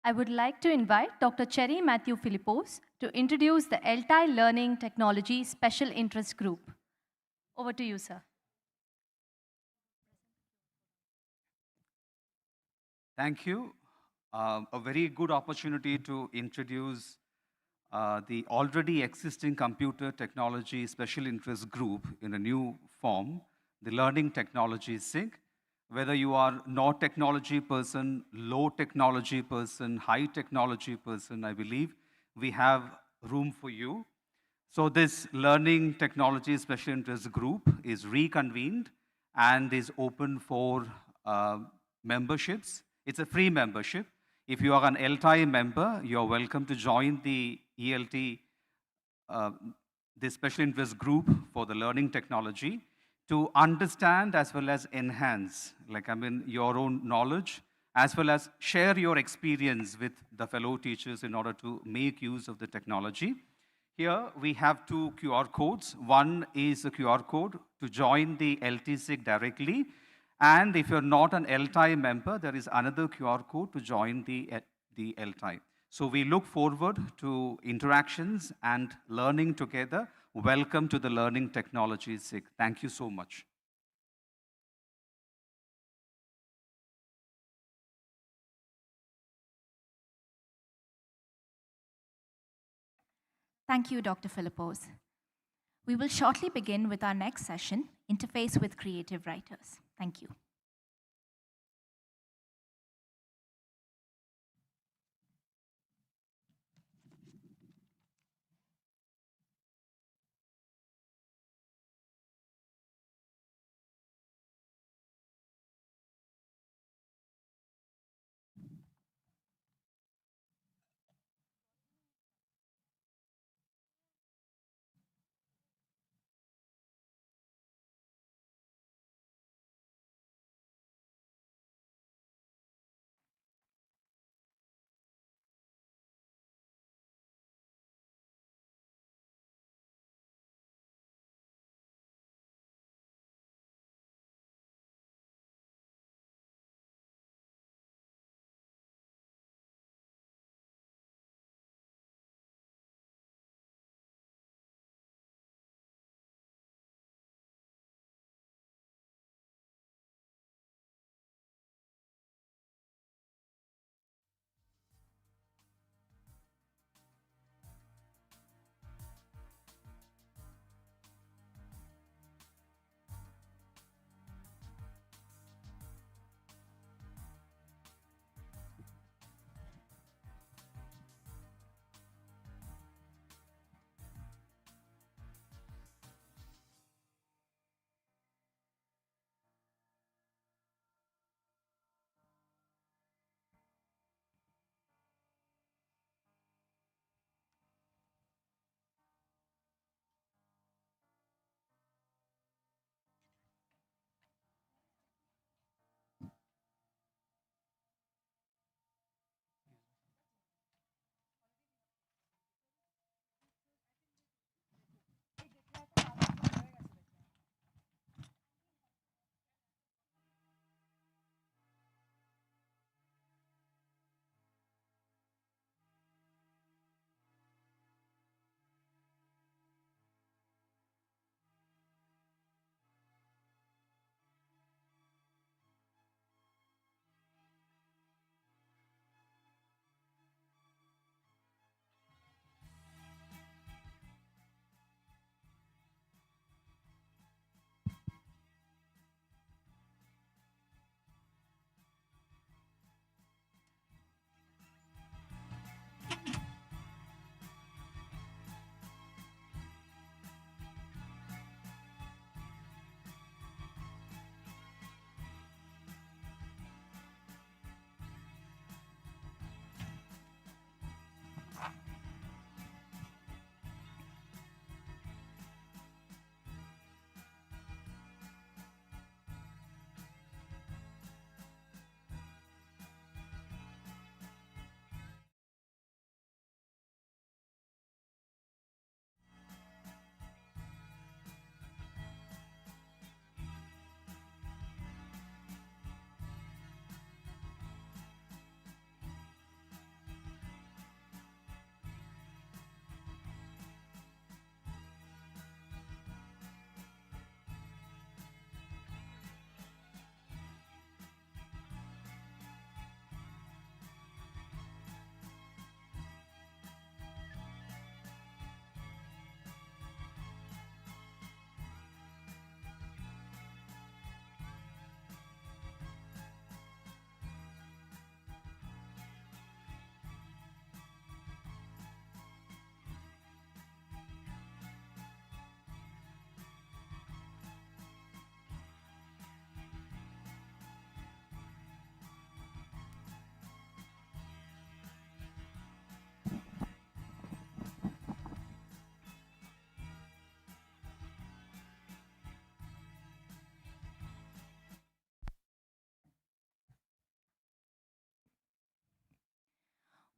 I would like to invite Dr. Cherry Matthew Philippos to introduce the ELTAI Learning Technology Special Interest Group. Over to you, sir. Thank you. A very good opportunity to introduce the already existing computer technology special interest group in a new form, the Learning Technology SIG. Whether you are no technology person, low technology person, high technology person, I believe we have room for you. So this Learning Technology Special Interest Group is reconvened and is open for memberships. It's a free membership. If you are an ELTAI member, you're welcome to join the ELT, the Special Interest Group for the Learning Technology, to understand as well as enhance, your own knowledge, as well as share your experience with the fellow teachers in order to make use of the technology. Here we have two QR codes. One is a QR code to join the LTSIG directly. And if you're not an ELTAI member, there is another QR code to join the ELTAI. So we look forward to interactions and learning together. Welcome to the Learning Technology SIG. Thank you so much. Thank you, Dr. Philippos. We will shortly begin with our next session, Interface with Creative Writers. Thank you.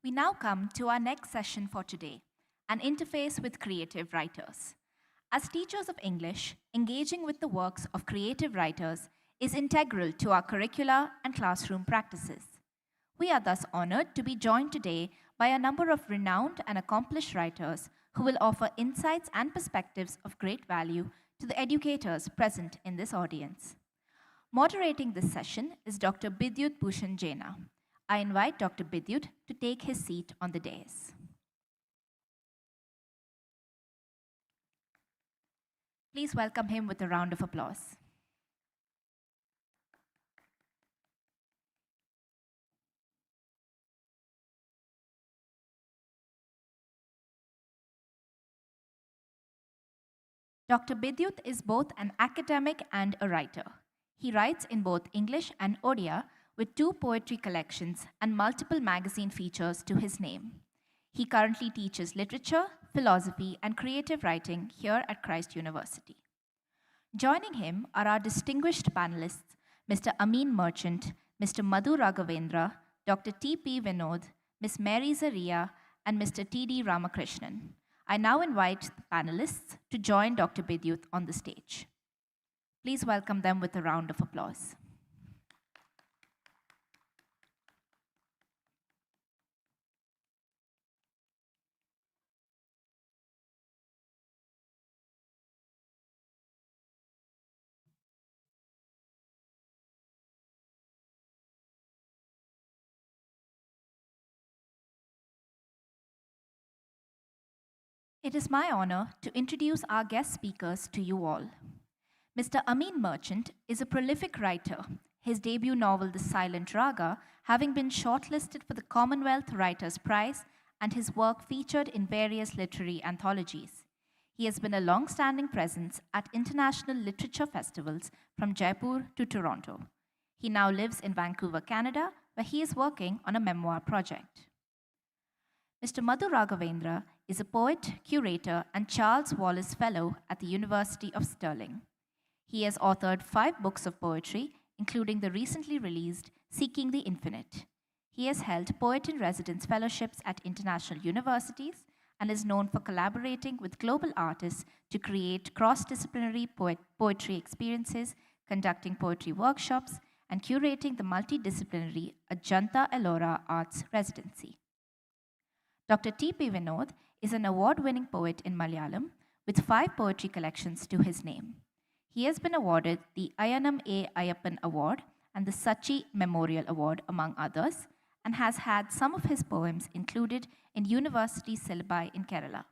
We now come to our next session for today, an interface with creative writers. As teachers of English, engaging with the works of creative writers is integral to our curricula and classroom practices. We are thus honored to be joined today by a number of renowned and accomplished writers who will offer insights and perspectives of great value to the educators present in this audience. Moderating this session is Dr. Bidyut Bhushan Jaina. I invite Dr. Bidyut to take his seat on the dais. Please welcome him with a round of applause. Dr. Bidyut is both an academic and a writer. He writes in both English and Odia with 2 poetry collections and multiple magazine features to his name. He currently teaches literature, philosophy, and creative writing here at Christ University. Joining him are our distinguished panelists, Mr. Amin Merchant, Mr. Madhu Raghavendra, Dr. T.P. Vinod, Ms. Mary Zaria, and Mr. T.D. Ramakrishnan. I now invite the panelists to join Dr. Bidyut on the stage. Please welcome them with a round of applause. It is my honor to introduce our guest speakers to you all. Mr. Amin Merchant is a prolific writer, his debut novel, The Silent Raga, having been shortlisted for the Commonwealth Writers' Prize and his work featured in various literary anthologies. He has been a long-standing presence at international literature festivals from Jaipur to Toronto. He now lives in Vancouver, Canada, where he is working on a memoir project. Mr. Madhu Raghavendra is a poet, curator, and Charles Wallace Fellow at the University of Stirling. He has authored 5 books of poetry, including the recently released Seeking the Infinite. He has held Poet-in-Residence fellowships at international universities and is known for collaborating with global artists to create cross-disciplinary poetry experiences, conducting poetry workshops, and curating the multidisciplinary Ajanta Ellora Arts Residency. Dr. T.P. Vinod is an award-winning poet in Malayalam with 5 poetry collections to his name. He has been awarded the Ayanam A. Ayappan Award and the Sachi Memorial Award, among others, and has had some of his poems included in university syllabi in Kerala.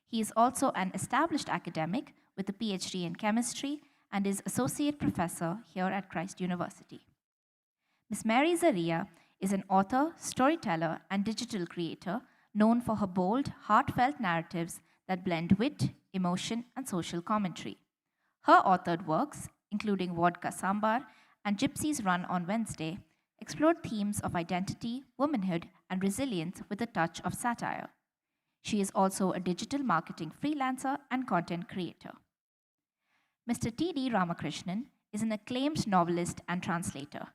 He is also an established academic with a PhD in chemistry and is associate professor here at Christ University. Ms. Mary Zaria is an author, storyteller, and digital creator known for her bold, heartfelt narratives that blend wit, emotion, and social commentary. Her authored works, including Vodka Sambar and Gypsies Run on Wednesday, explored themes of identity, womanhood, and resilience with a touch of satire. She is also a digital marketing freelancer and content creator. Mr. T.D. Ramakrishnan is an acclaimed novelist and translator.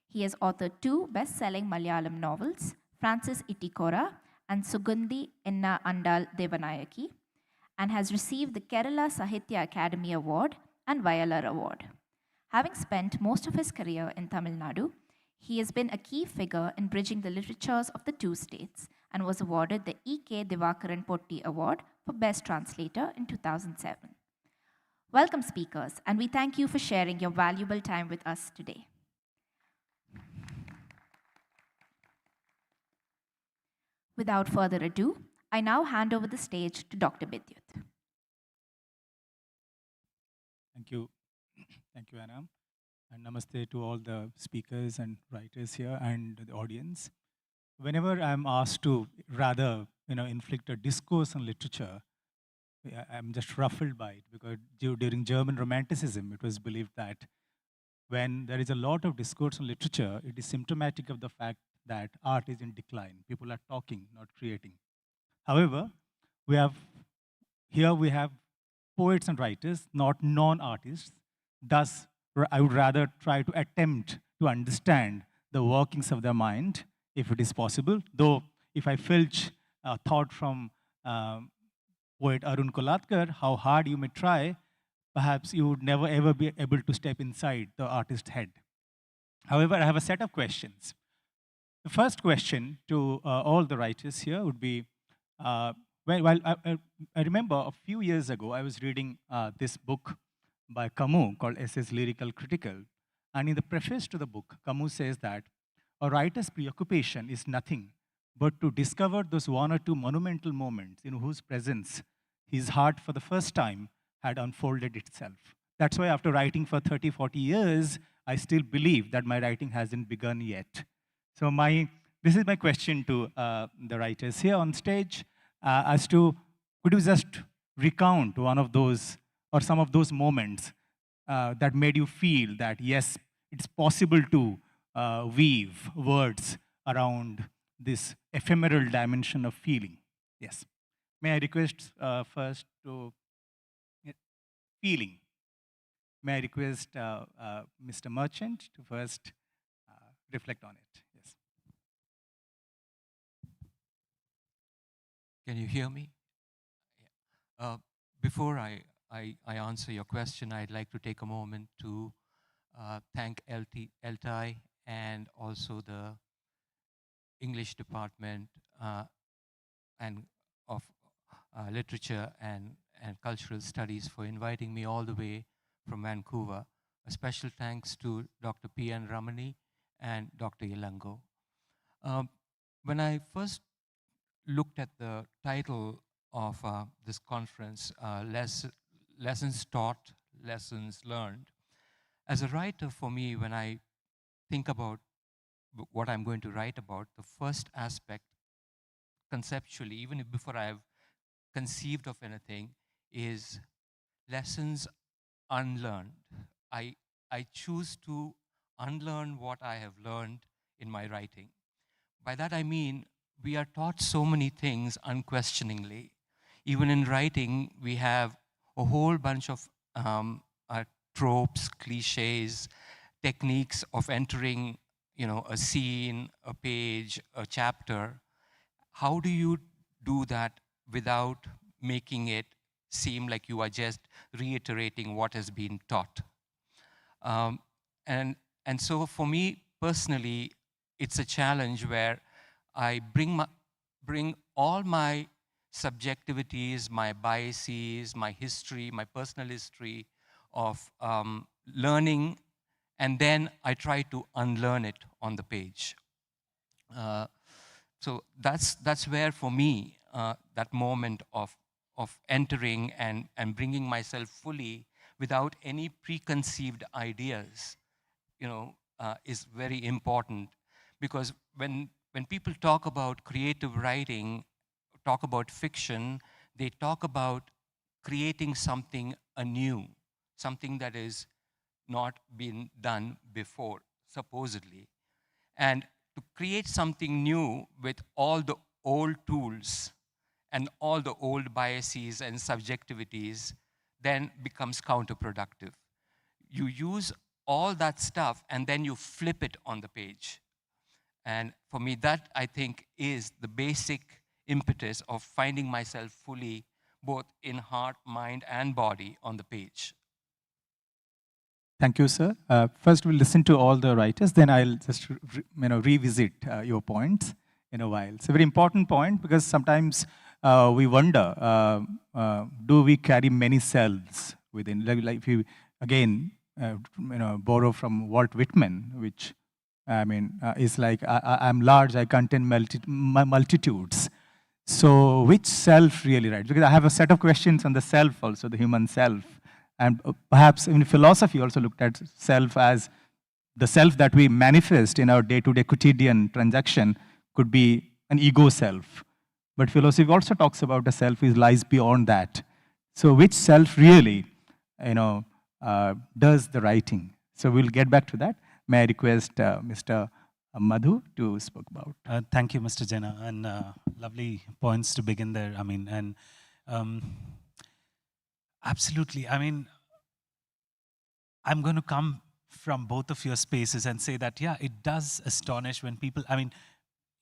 He has authored 2 best-selling Malayalam novels, Francis Itikora and Sugandhi Enna Andal Devanayaki, and has received the Kerala Sahitya Academy Award and Vayalar Award. Having spent most of his career in Tamil Nadu, he has been a key figure in bridging the literatures of the 2 states and was awarded the E.K. Divakaran Potti Award for Best Translator in 2007. Welcome, speakers, and we thank you for sharing your valuable time with us today. Without further ado, I now hand over the stage to Dr. Bidyut. Thank you. Thank you, Anna. And namaste to all the speakers and writers here and the audience. Whenever I'm asked to rather, inflict a discourse on literature, I'm just ruffled by it because during German Romanticism, it was believed that when there is a lot of discourse on literature, it is symptomatic of the fact that art is in decline. People are talking, not creating. However, we have poets and writers, not non-artists. Thus, I would rather try to attempt to understand the workings of their mind, if it is possible. Though, if I filch a thought from poet Arun Kolatkar, how hard you may try, perhaps you would never ever be able to step inside the artist's head. However, I have a set of questions. The first question to all the writers here would be, I remember a few years ago, I was reading this book by Camus called Essays Lyrical Critical. And in the preface to the book, Camus says that a writer's preoccupation is nothing but to discover those one or two monumental moments in whose presence his heart for the first time had unfolded itself. That's why after writing for 30, 40 years, I still believe that my writing hasn't begun yet. So this is my question to the writers here on stage as to, could you just recount one of those or some of those moments that made you feel that, yes, it's possible to weave words around this ephemeral dimension of feeling? Yes. May I request first to feeling. May I request Mr. Merchant to first reflect on it? Yes. Can you hear me? Before I answer your question, I'd like to take a moment to thank ELTAI and also the English department and of literature and cultural studies for inviting me all the way from Vancouver. A special thanks to Dr. P.N. Ramani and Dr. Ilango. When I first looked at the title of this conference, Lessons Taught, Lessons Learned, as a writer, for me, when I think about what I'm going to write about, the first aspect, conceptually, even before I have conceived of anything, is lessons unlearned. I choose to unlearn what I have learned in my writing. By that I mean, we are taught so many things unquestioningly. Even in writing, we have a whole bunch of tropes, cliches, techniques of entering, a scene, a page, a chapter. How do you do that without making it seem like you are just reiterating what has been taught? And so for me personally, it's a challenge where I bring all my subjectivities, my biases, my history, my personal history of learning, and then I try to unlearn it on the page. So that's where, for me, that moment of entering and bringing myself fully without any preconceived ideas, is very important. Because when people talk about creative writing, talk about fiction, they talk about creating something anew, something that is not been done before, supposedly. And to create something new with all the old tools and all the old biases and subjectivities then becomes counterproductive. You use all that stuff and then you flip it on the page. And for me, that, I think, is the basic impetus of finding myself fully, both in heart, mind, and body on the page. Thank you, sir. First, we'll listen to all the writers, then I'll just revisit your points in a while. It's a very important point because sometimes we wonder, do we carry many selves within? Like if you, again, borrow from Walt Whitman, which is like, I'm large, I contain multitudes. So which self really, right? Because I have a set of questions on the self also, the human self. And perhaps in philosophy also looked at self as the self that we manifest in our day-to-day quotidian transaction could be an ego self. But philosophy also talks about a self which lies beyond that. So which self really, does the writing? So we'll get back to that. May I request Mr. Madhu to speak about? Thank you, Mr. Jena, and lovely points to begin there. Absolutely. I'm going to come from both of your spaces and say that, yeah, it does astonish when people,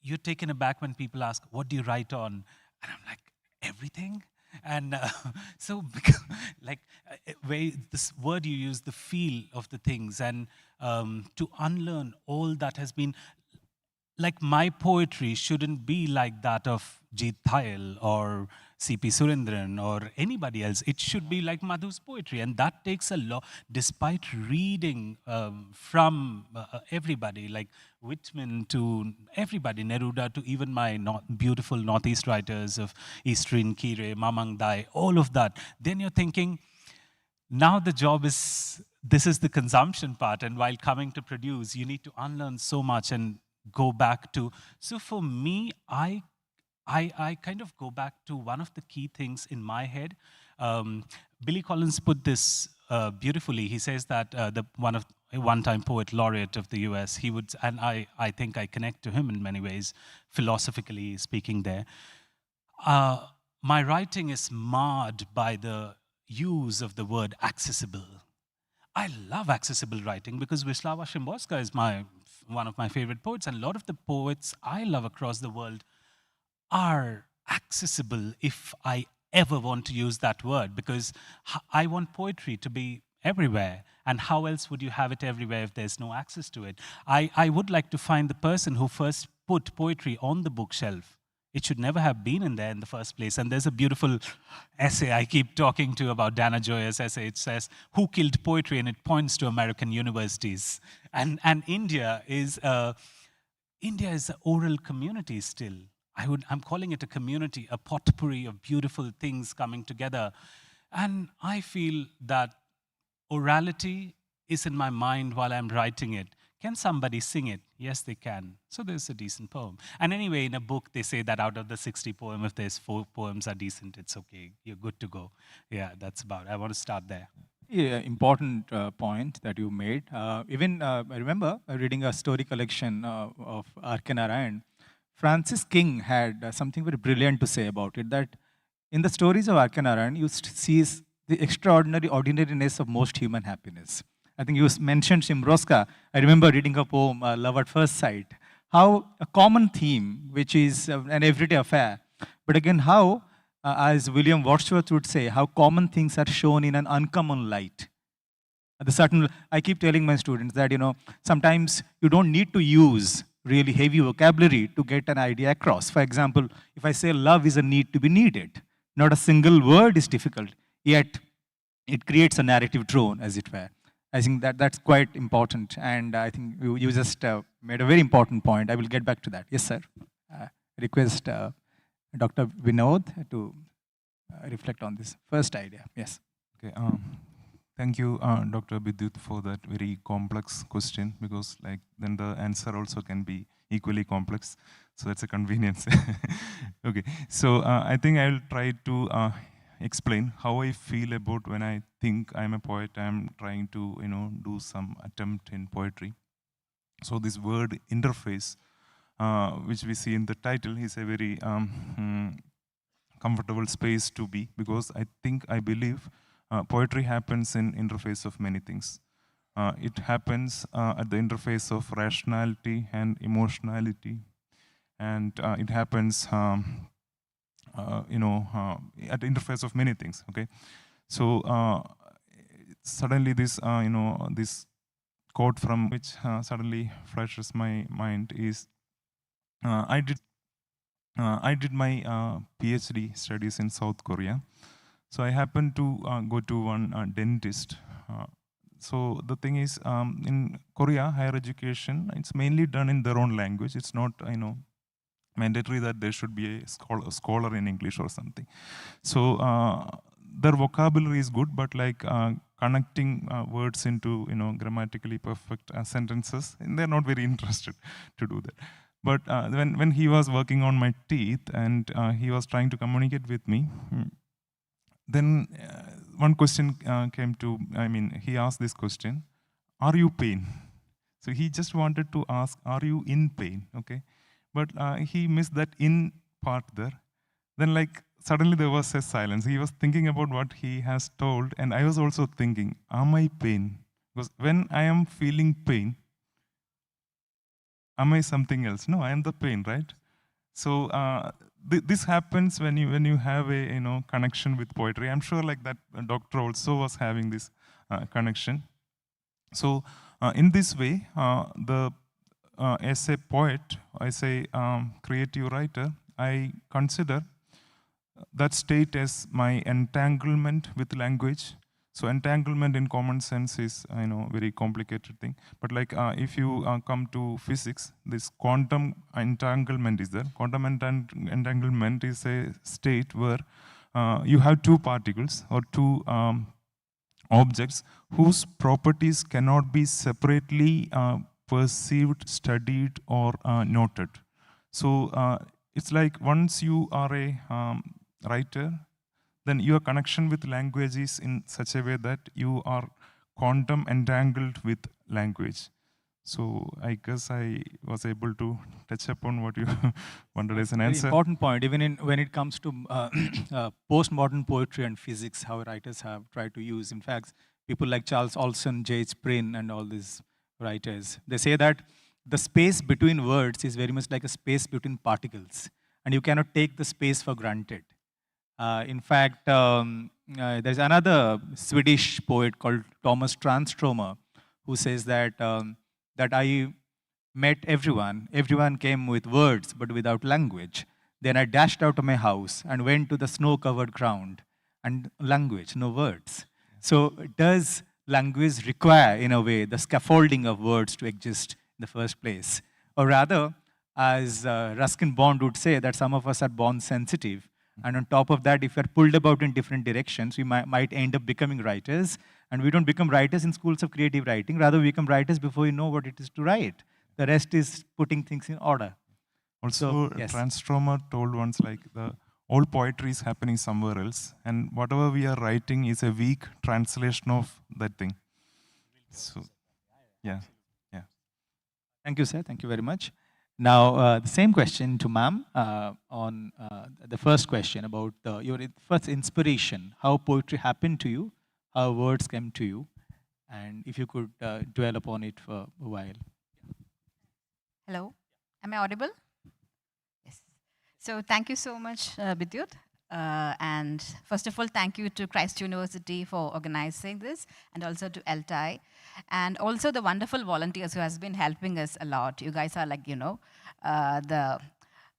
you're taken aback when people ask, what do you write on? And I'm like, everything? And so, like, this word you use, the feel of the things, and to unlearn all that has been, like, my poetry shouldn't be like that of Jeet Thayil or C.P. Surendran or anybody else. It should be like Madhu's poetry. And that takes a lot, despite reading from everybody, like Whitman to everybody, Neruda to even my beautiful Northeast writers of Eastern Kire, Mamang Dai, all of that. Then you're thinking, now the job is, this is the consumption part. And while coming to produce, you need to unlearn so much and go back to, so for me, I kind of go back to one of the key things in my head. Billy Collins put this beautifully. He says that one-time poet laureate of the US, he would, and I think I connect to him in many ways, philosophically speaking there. My writing is marred by the use of the word accessible. I love accessible writing because Wisława Szymborska is one of my favorite poets, and a lot of the poets I love across the world are accessible, if I ever want to use that word, because I want poetry to be everywhere. And how else would you have it everywhere if there's no access to it? I would like to find the person who first put poetry on the bookshelf. It should never have been in there in the first place. And there's a beautiful essay I keep talking to about Dana Joya's essay. It says, who killed poetry? And it points to American universities. And India is an oral community still. I'm calling it a community, a potpourri of beautiful things coming together. And I feel that orality is in my mind while I'm writing it. Can somebody sing it? Yes, they can. So there's a decent poem. And anyway, in a book, they say that out of the 60 poems, if there's 4 poems are decent, it's okay. You're good to go. Yeah, that's about it. I want to start there. Yeah, important point that you made. I remember reading a story collection of R.K. Narayan. Francis King had something very brilliant to say about it, that in the stories of R.K. Narayan, you see the extraordinary ordinariness of most human happiness. I think you mentioned Szymborska. I remember reading a poem, Love at First Sight, how a common theme, which is an everyday affair, but again how, as William Wordsworth would say, how common things are shown in an uncommon light. I keep telling my students that, sometimes you don't need to use really heavy vocabulary to get an idea across. For example, if I say love is a need to be needed, not a single word is difficult, yet it creates a narrative drone, as it were. I think that's quite important, and I think you just made a very important point. I will get back to that. Yes, sir. Request Dr. Vinod to reflect on this first idea. Yes. Okay. Thank you, Dr. Bidyut, for that very complex question, because then the answer also can be equally complex. So that's a convenience. Okay. So I think I'll try to explain how I feel about when I think I'm a poet. I'm trying to do some attempt in poetry. So this word interface, which we see in the title, is a very comfortable space to be, because I believe poetry happens in interface of many things. It happens at the interface of rationality and emotionality, and it happens at the interface of many things. Okay, so suddenly this this quote from which suddenly flashes my mind is I did my PhD studies in South Korea. So I happened to go to one dentist. So the thing is, in Korea, higher education, it's mainly done in their own language. It's not, mandatory that there should be a scholar in English or something. So their vocabulary is good, but connecting words into, grammatically perfect sentences, and they're not very interested to do that. But when he was working on my teeth and he was trying to communicate with me, then one question came to, he asked this question, are you pain? So he just wanted to ask, are you in pain? Okay, but he missed that in part there. Then suddenly there was a silence. He was thinking about what he has told, and I was also thinking, am I pain? Because when I am feeling pain, am I something else? No, I am the pain, right? So this happens when you have a connection with poetry. I'm sure like that doctor also was having this connection. So in this way, as a poet, as a creative writer, I consider that state as my entanglement with language. So entanglement in common sense is, very complicated thing. But like if you come to physics, this quantum entanglement is there. Quantum entanglement is a state where you have two particles or two objects whose properties cannot be separately perceived, studied, or noted. So it's like once you are a writer, then your connection with language is in such a way that you are quantum entangled with language. So I guess I was able to touch upon what you wanted as an Very answer. important point, even when it comes to postmodern poetry and physics, how writers have tried to use. In fact, people like Charles Olson, J.H. Prynne, and all these writers, they say that the space between words is very much like a space between particles, and you cannot take the space for granted. In fact, there's another Swedish poet called Thomas Tranströmer who says that that I met everyone. Everyone came with words, but without language. Then I dashed out of my house and went to the snow-covered ground. And language, no words. So does language require, in a way, the scaffolding of words to exist in the first place? Or rather, as Ruskin Bond would say, that some of us are born sensitive. And on top of that, if we're pulled about in different directions, we might end up becoming writers. And we don't become writers in schools of creative writing. Rather, we become writers before we know what it is to write. The rest is putting things in order. Also, So, yes. Tranströmer told once like all poetry is happening somewhere else, and whatever we are writing is a weak translation of that thing. So, yeah. Thank you, sir. Thank you very much. Now, the same question to ma'am on the first question about your first inspiration, how poetry happened to you, how words came to you, and if you could dwell upon it for a while. Hello, am I audible? Yes. So thank you so much, Bidyut. And first of all, thank you to Christ University for organizing this, and also to ELTAI, and also the wonderful volunteers who has been helping us a lot. You guys are like, the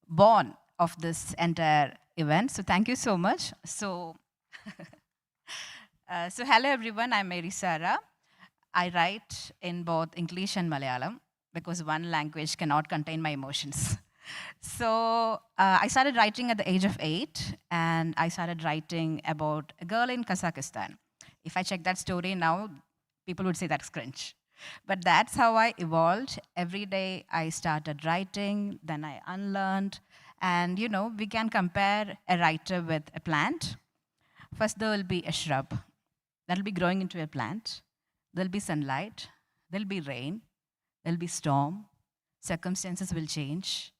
bone of this entire event. So thank you so much. So, so hello everyone, I'm Mary Sarah. I write in both English and Malayalam because one language cannot contain my emotions. So I started writing at the age of 8, and I started writing about a girl in Kazakhstan. If I check that story now, people would say that's cringe. But that's how I evolved. Every day I started writing, then I unlearned. And we can compare a writer with a plant. First, there will be a shrub that will be growing into a plant. There'll be sunlight, there'll be rain, there'll be storm, circumstances will change.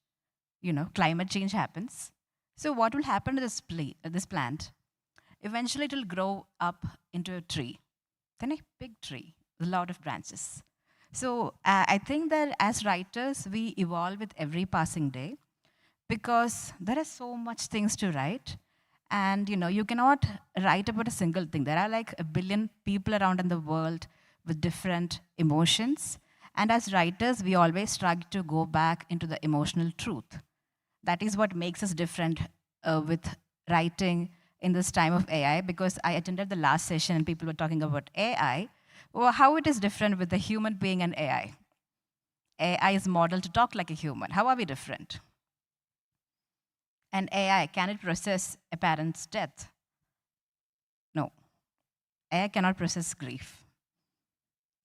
Climate change happens. So what will happen to this plant? Eventually, it will grow up into a tree, then a big tree with a lot of branches. So I think that as writers, we evolve with every passing day because there are so much things to write. And you cannot write about a single thing. There are like 1 billion people around in the world with different emotions. And as writers, we always try to go back into the emotional truth. That is what makes us different with writing in this time of AI, because I attended the last session and people were talking about AI. Well, how it is different with a human being and AI. AI is modeled to talk like a human. How are we different? And AI, can it process a parent's death? No. AI cannot process grief.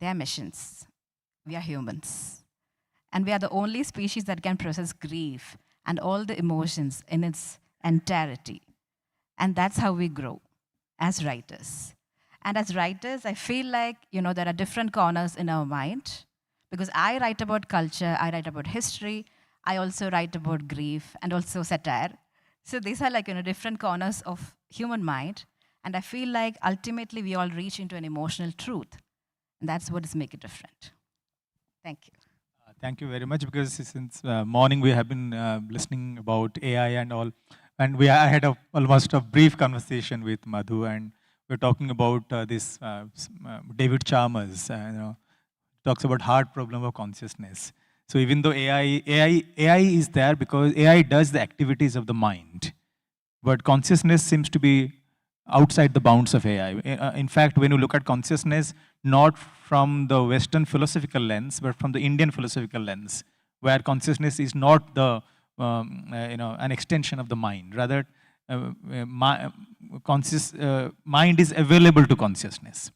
They are machines. We are humans. And we are the only species that can process grief and all the emotions in its entirety. And that's how we grow as writers. And as writers, I feel like, there are different corners in our mind, because I write about culture, I write about history, I also write about grief and also satire. So these are like, different corners of human mind. And I feel like ultimately we all reach into an emotional truth. And that's what is make it different. Thank you. Thank you very much, because since morning we have been listening about AI and all, and I had almost a brief conversation with Madhu, and we're talking about David Chalmers, talks about hard problem of consciousness. So even though AI is there because AI does the activities of the mind, but consciousness seems to be outside the bounds of AI. In fact, when you look at consciousness, not from the Western philosophical lens, but from the Indian philosophical lens, where consciousness is not the an extension of the mind. Rather, mind is available to consciousness.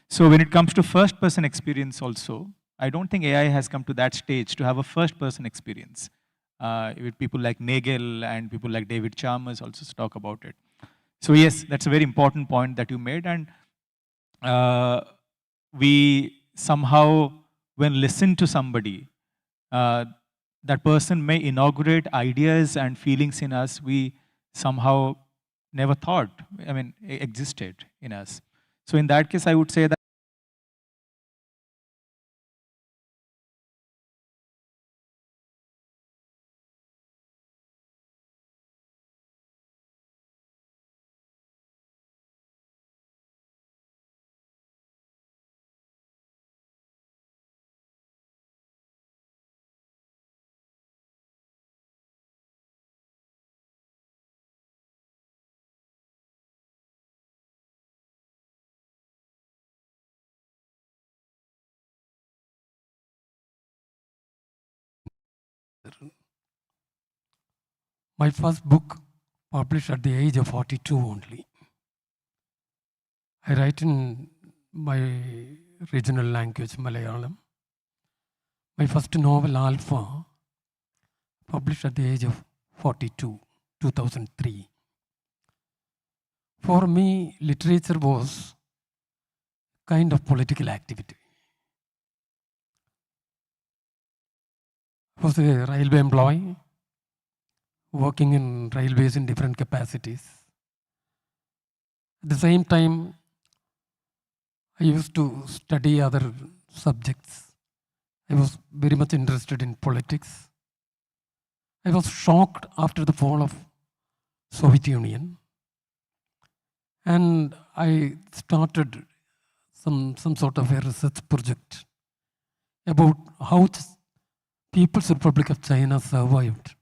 So when it comes to first-person experience also, I don't think AI has come to that stage to have a first-person experience. With people like Nagel and people like David Chalmers also talk about it. So yes, that's a very important point that you made. And we somehow, when listen to somebody, that person may inaugurate ideas and feelings in us we somehow never thought, existed in us. So in that case, I would say that My first book published at the age of 42 only. I write in my regional language, Malayalam. My first novel, Alpha, published at the age of 42, 2003. For me, literature was kind of political activity. I was a railway employee, working in railways in different capacities. At the same time, I used to study other subjects. I was very much interested in politics. I was shocked after the fall of Soviet Union. And I started some sort of a research project about how People's Republic of China survived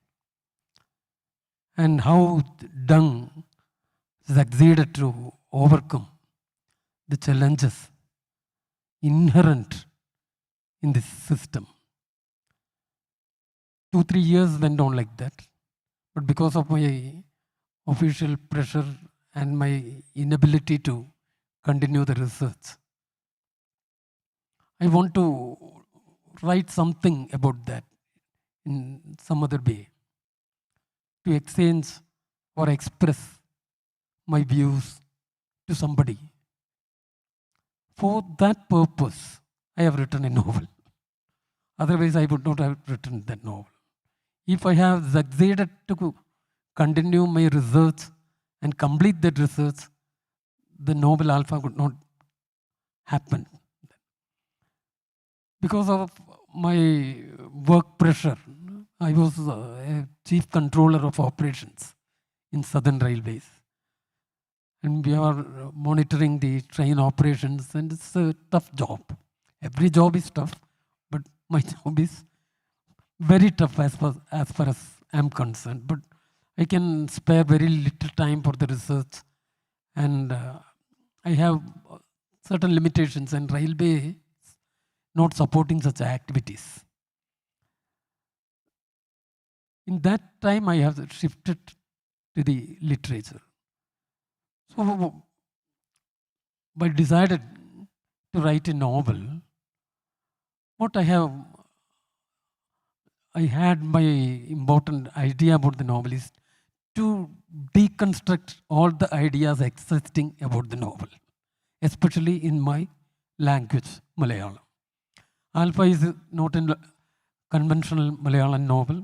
and how Deng succeeded to overcome the challenges inherent in this system. 2-3 years went on like that, but because of my official pressure and my inability to continue the research, I want to write something about that in some other way, to exchange or express my views to somebody. For that purpose, I have written a novel. Otherwise, I would not have written that novel. If I have succeeded to continue my research and complete that research, the novel Alpha would not happen. Because of my work pressure, I was a chief controller of operations in Southern Railways. And we are monitoring the train operations, and it's a tough job. Every job is tough, but my job is very tough as far as I'm concerned. But I can spare very little time for the research, and I have certain limitations, and railway not supporting such activities. In that time, I have shifted to the literature. So I decided to write a novel. What I had my important idea about the novel is to deconstruct all the ideas existing about the novel, especially in my language, Malayalam. Alpha is not a conventional Malayalam novel.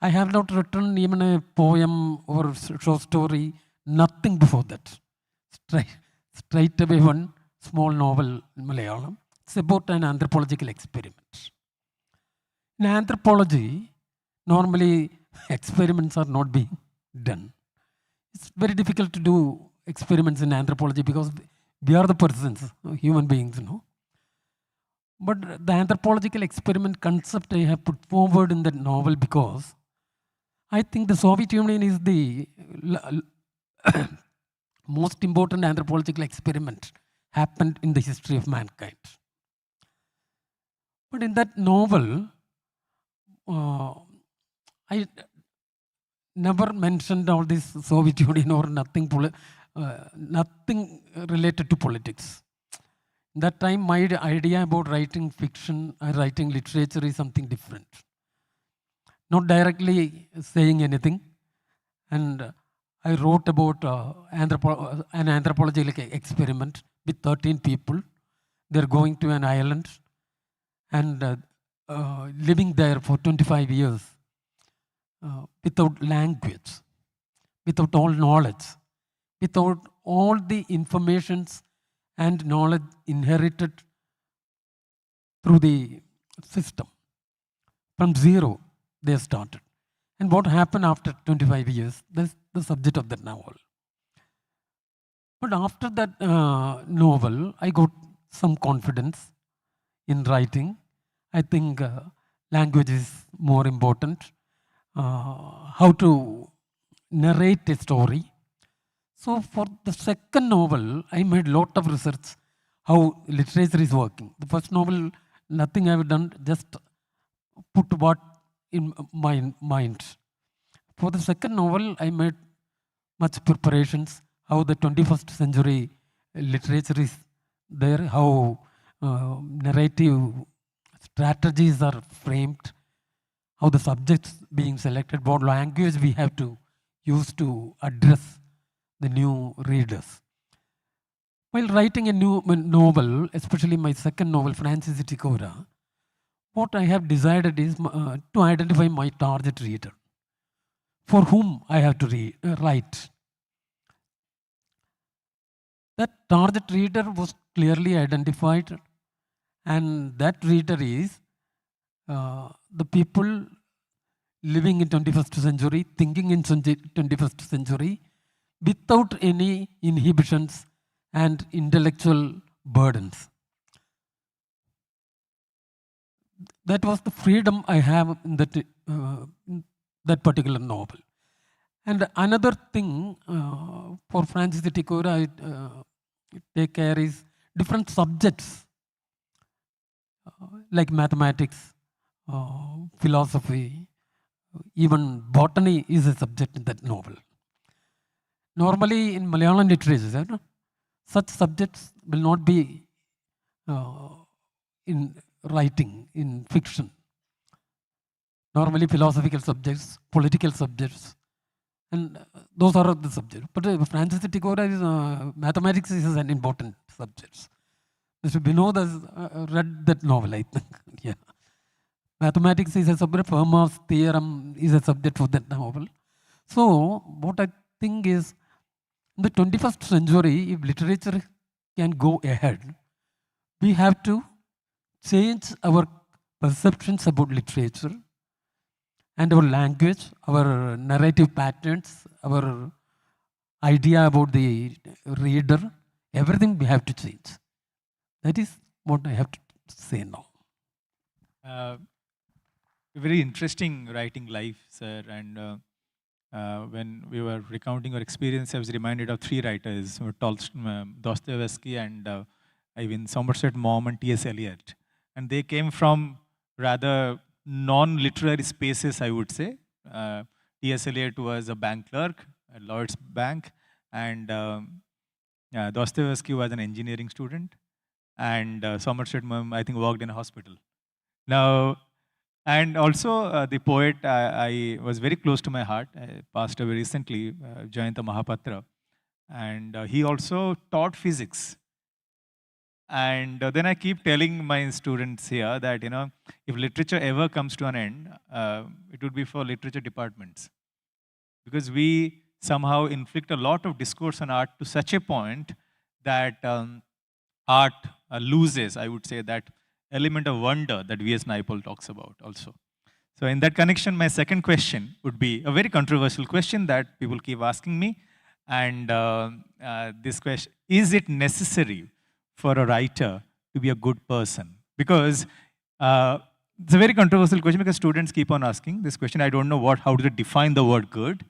I have not written even a poem or short story, nothing before that. Straight away one small novel in Malayalam, It's about an anthropological experiment. In anthropology, normally experiments are not being done. It's very difficult to do experiments in anthropology because we are the persons, human beings, But the anthropological experiment concept I have put forward in that novel because I think the Soviet Union is the most important anthropological experiment happened in the history of mankind. But in that novel, I never mentioned all this Soviet Union or nothing, nothing related to politics. That time, my idea about writing fiction and writing literature is something different. Not directly saying anything. And I wrote about an anthropological experiment with 13 people. They're going to an island and living there for 25 years without language, without all knowledge, without all the informations and knowledge inherited through the system. From zero, they started. And what happened after 25 years? That's the subject of that novel. But after that novel, I got some confidence in writing. I think language is more important. How to narrate a story. So for the second novel, I made a lot of research how literature is working. The first novel, nothing I've done, just put what in my mind. For the second novel, I made much preparations, how the 21st century literature is there, how narrative strategies are framed, how the subjects being selected, what language we have to use to address the new readers. While writing a new novel, especially my second novel, Francis Tikora, what I have decided is to identify my target reader, for whom I have to write. That target reader was clearly identified, and that reader is the people living in 21st century, thinking in 21st century, without any inhibitions and intellectual burdens. That was the freedom I have in that particular novel. And another thing for Francis Tikora, I take care is different subjects like mathematics, philosophy, even botany is a subject in that novel. Normally in Malayalam literature, such subjects will not be in writing, in fiction. Normally philosophical subjects, political subjects, and those are the subjects. But Francis Tikora is, mathematics is an important subject. Mr. Binod has read that novel, I think. Yeah. Mathematics is a subject, Fermat's theorem is a subject for that novel. So what I think is, in the 21st century, if literature can go ahead, we have to change our perceptions about literature and our language, our narrative patterns, our idea about the reader, everything we have to change. That is what I have to say now. Very interesting writing life, sir. And when we were recounting our experience, I was reminded of three writers, Dostoevsky and even Somerset Maugham and T.S. Eliot. And they came from rather non-literary spaces, I would say. T.S. Eliot was a bank clerk at Lloyd's Bank, and Dostoevsky was an engineering student, and Somerset Maugham, I think, worked in a hospital. Now, and also the poet I was very close to my heart, passed away recently, Jayanta Mahapatra, and he also taught physics. And then I keep telling my students here that, if literature ever comes to an end, it would be for literature departments. Because we somehow inflict a lot of discourse on art to such a point that art loses, I would say, that element of wonder that V.S. Naipaul talks about also. So in that connection, my second question would be a very controversial question that people keep asking me. And this question, is it necessary for a writer to be a good person? Because it's a very controversial question because students keep on asking this question. I don't know how do they define the word good.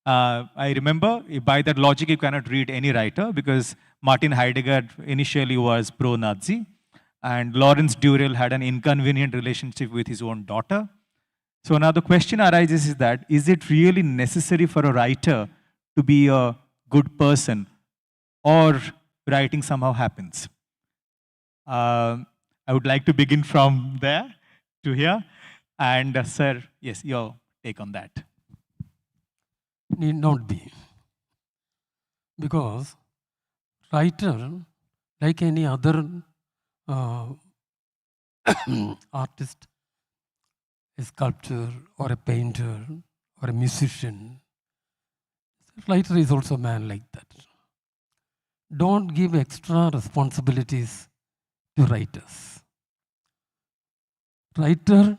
I remember by that logic, you cannot read any writer because Martin Heidegger initially was pro-Nazi and Lawrence Durrell had an inconvenient relationship with his own daughter. So now the question arises is that, is it really necessary for a writer to be a good person, or writing somehow happens? I would like to begin from there to here. And sir, yes, your take on that. Need not be. Because writer, like any other artist, a sculptor or a painter or a musician, writer is also a man like that. Don't give extra responsibilities to writers. Writer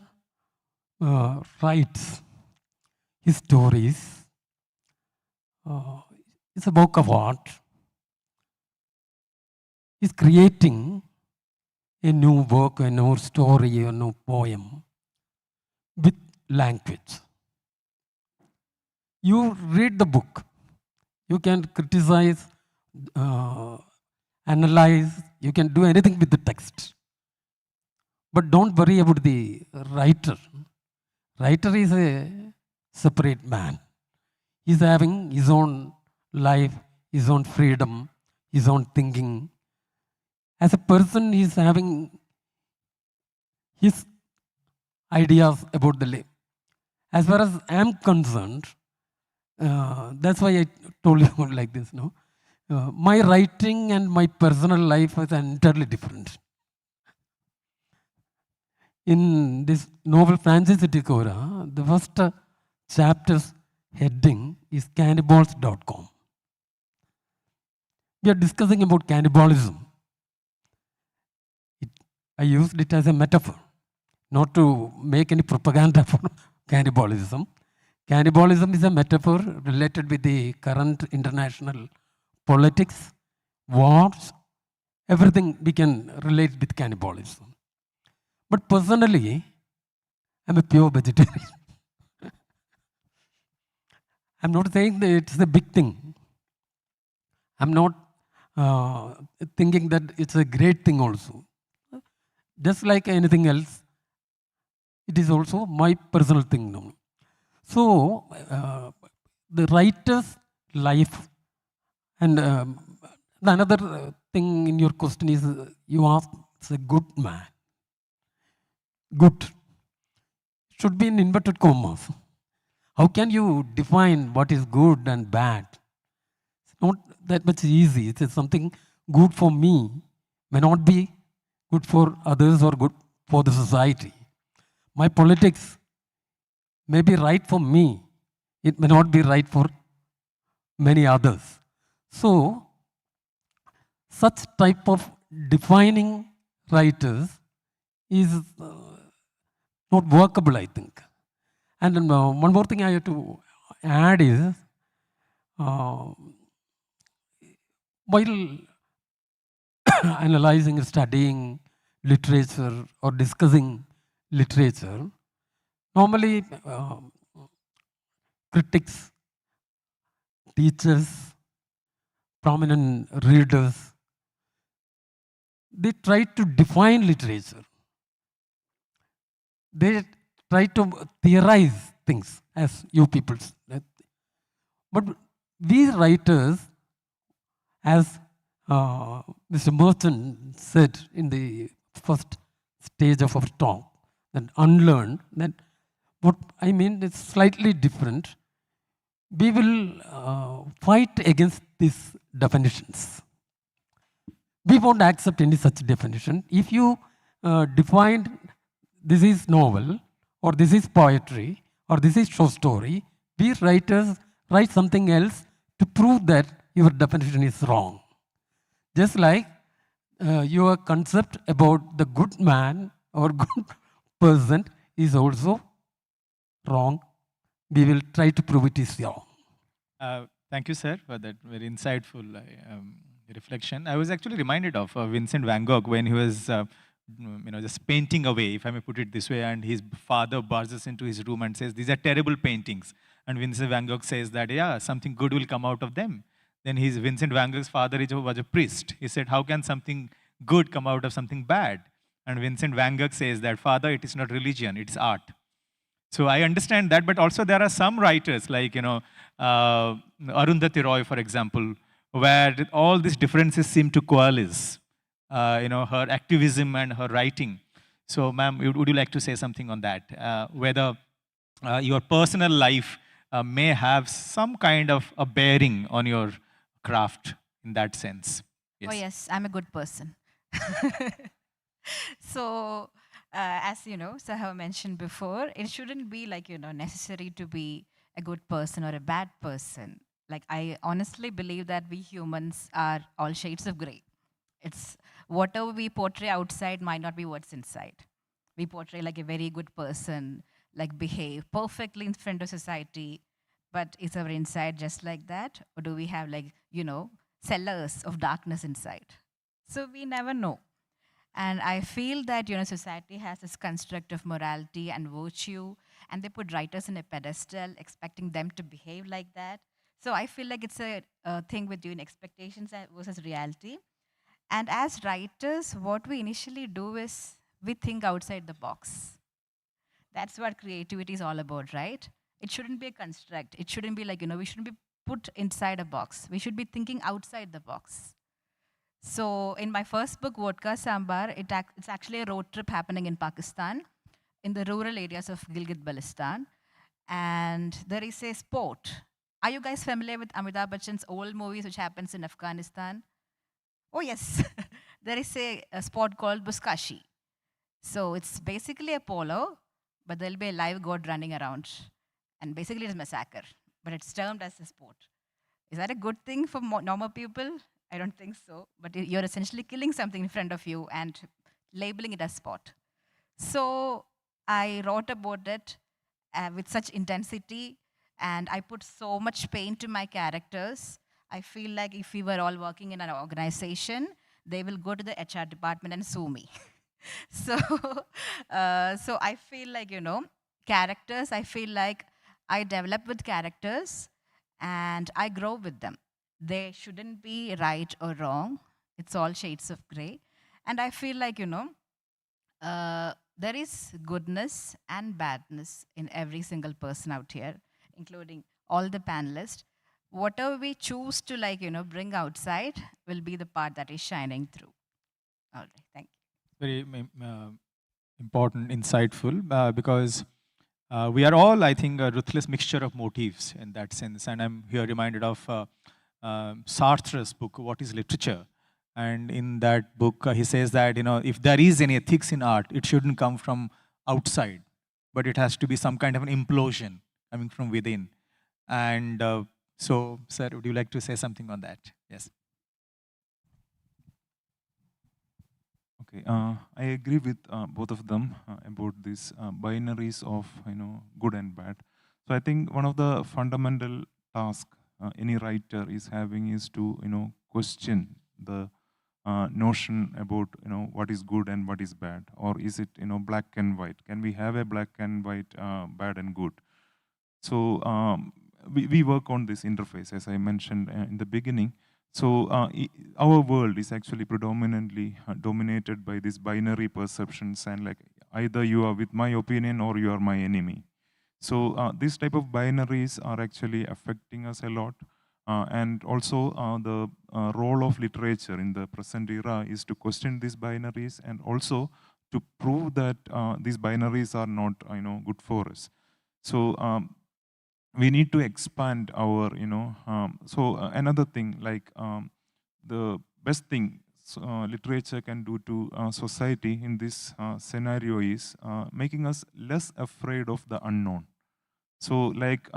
writes his stories. It's a work of art. He's creating a new work, a new story, a new poem with language. You read the book. You can criticize, analyze, you can do anything with the text. But don't worry about the writer. Writer is a separate man. He's having his own life, his own freedom, his own thinking. As a person, he's having his ideas about the life. As far as I'm concerned, that's why I told you like this. No, my writing and my personal life is entirely different. In this novel, Francis Tikora, the first chapter's heading is cannibals.com. We are discussing about cannibalism. I used it as a metaphor, not to make any propaganda for cannibalism. Cannibalism is a metaphor related with the current international politics, wars, everything we can relate with cannibalism. But personally, I'm a pure vegetarian. I'm not saying that it's a big thing. I'm not thinking that it's a great thing also. Just like anything else, it is also my personal thing now. So, the writer's life, and another thing in your question is, you asked, it's a good man. Good should be in inverted commas. How can you define what is good and bad? It's not that much easy. It's something good for me may not be good for others or good for the society. My politics may be right for me. It may not be right for many others. So, such type of defining writers is not workable, I think. And one more thing I have to add is, while analyzing, studying literature or discussing literature, normally critics, teachers, prominent readers, they try to define literature. They try to theorize things, as you people. But we writers, as Mr. Merchant said in the first stage of our talk, that unlearned, that what I mean is slightly different. We will fight against these definitions. We won't accept any such definition. If you define this is novel, or this is poetry, or this is short story, we writers write something else to prove that your definition is wrong. Just like your concept about the good man or good person is also wrong. We will try to prove it is wrong. Thank you, sir, for that very insightful reflection. I was actually reminded of Vincent van Gogh when he was, just painting away, if I may put it this way, and his father barges into his room and says, "These are terrible paintings." And Vincent van Gogh says that, yeah, something good will come out of them. Then Vincent van Gogh's father was a priest. He said, how can something good come out of something bad? And Vincent van Gogh says that, Father, it is not religion, it's art. So I understand that, but also there are some writers like, Arundhati Roy, for example, where all these differences seem to coalesce, her activism and her writing. So ma'am, would you like to say something on that? Whether your personal life may have some kind of a bearing on your craft in that sense. Yes. Oh yes, I'm a good person. So, as you know, Saha mentioned before, it shouldn't be like, necessary to be a good person or a bad person. Like, I honestly believe that we humans are all shades of gray. It's whatever we portray outside might not be what's inside. We portray like a very good person, like behave perfectly in front of society, but is our inside just like that? Or do we have like, cellars of darkness inside? So we never know. And I feel that, society has this construct of morality and virtue, and they put writers in a pedestal, expecting them to behave like that. So I feel like it's a thing with expectations versus reality. And as writers, what we initially do is we think outside the box. That's what creativity is all about, right? It shouldn't be a construct. It shouldn't be like, we shouldn't be put inside a box. We should be thinking outside the box. So in my first book, Vodka Sambar, it's actually a road trip happening in Pakistan, in the rural areas of Gilgit-Baltistan. And there is a sport. Are you guys familiar with Amitabh Bachchan's old movies which happens in Afghanistan? Oh yes, there is a sport called Buskashi. So it's basically a polo, but there'll be a live goat running around. And basically it's massacre, but it's termed as a sport. Is that a good thing for normal people? I don't think so, but you're essentially killing something in front of you and labeling it as sport. So I wrote about it with such intensity, and I put so much pain to my characters. I feel like if we were all working in an organization, they will go to the HR department and sue me. So I feel like, characters, I feel like I develop with characters and I grow with them. They shouldn't be right or wrong. It's all shades of gray. And I feel like, there is goodness and badness in every single person out here, including all the panelists. Whatever we choose to bring outside will be the part that is shining through. All right, thank you. Very important, insightful, because we are all, I think, a ruthless mixture of motives in that sense. And I'm here reminded of Sartre's book, What is Literature? And in that book, he says that, if there is any ethics in art, it shouldn't come from outside, but it has to be some kind of an implosion coming from within. And so, sir, would you like to say something on that? Yes. Okay, I agree with both of them about these binaries of good and bad. So I think one of the fundamental tasks any writer is having is to question the notion about what is good and what is bad, or is it black and white? Can we have a black and white bad and good? So we work on this interface, as I mentioned in the beginning. So our world is actually predominantly dominated by these binary perceptions, and like either you are with my opinion or you are my enemy. So these type of binaries are actually affecting us a lot. And also the role of literature in the present era is to question these binaries and also to prove that these binaries are not good for us. So we need to expand our, another thing, like the best thing literature can do to society in this scenario is making us less afraid of the unknown. So like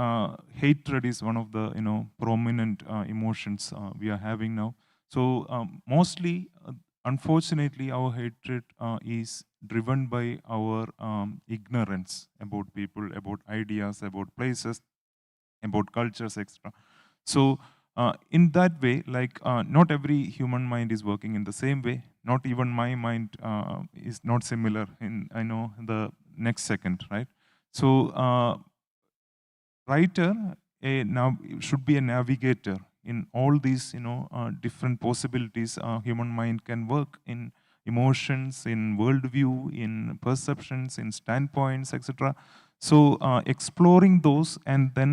hatred is one of the prominent emotions we are having now. So mostly unfortunately, our hatred is driven by our ignorance about people, about ideas, about places, about cultures, etc. So in that way, like not every human mind is working in the same way. Not even my mind is not similar in, I know, the next second, right? So writer now should be a navigator in all these, different possibilities human mind can work in: emotions, in worldview, in perceptions, in standpoints, etc. So exploring those and then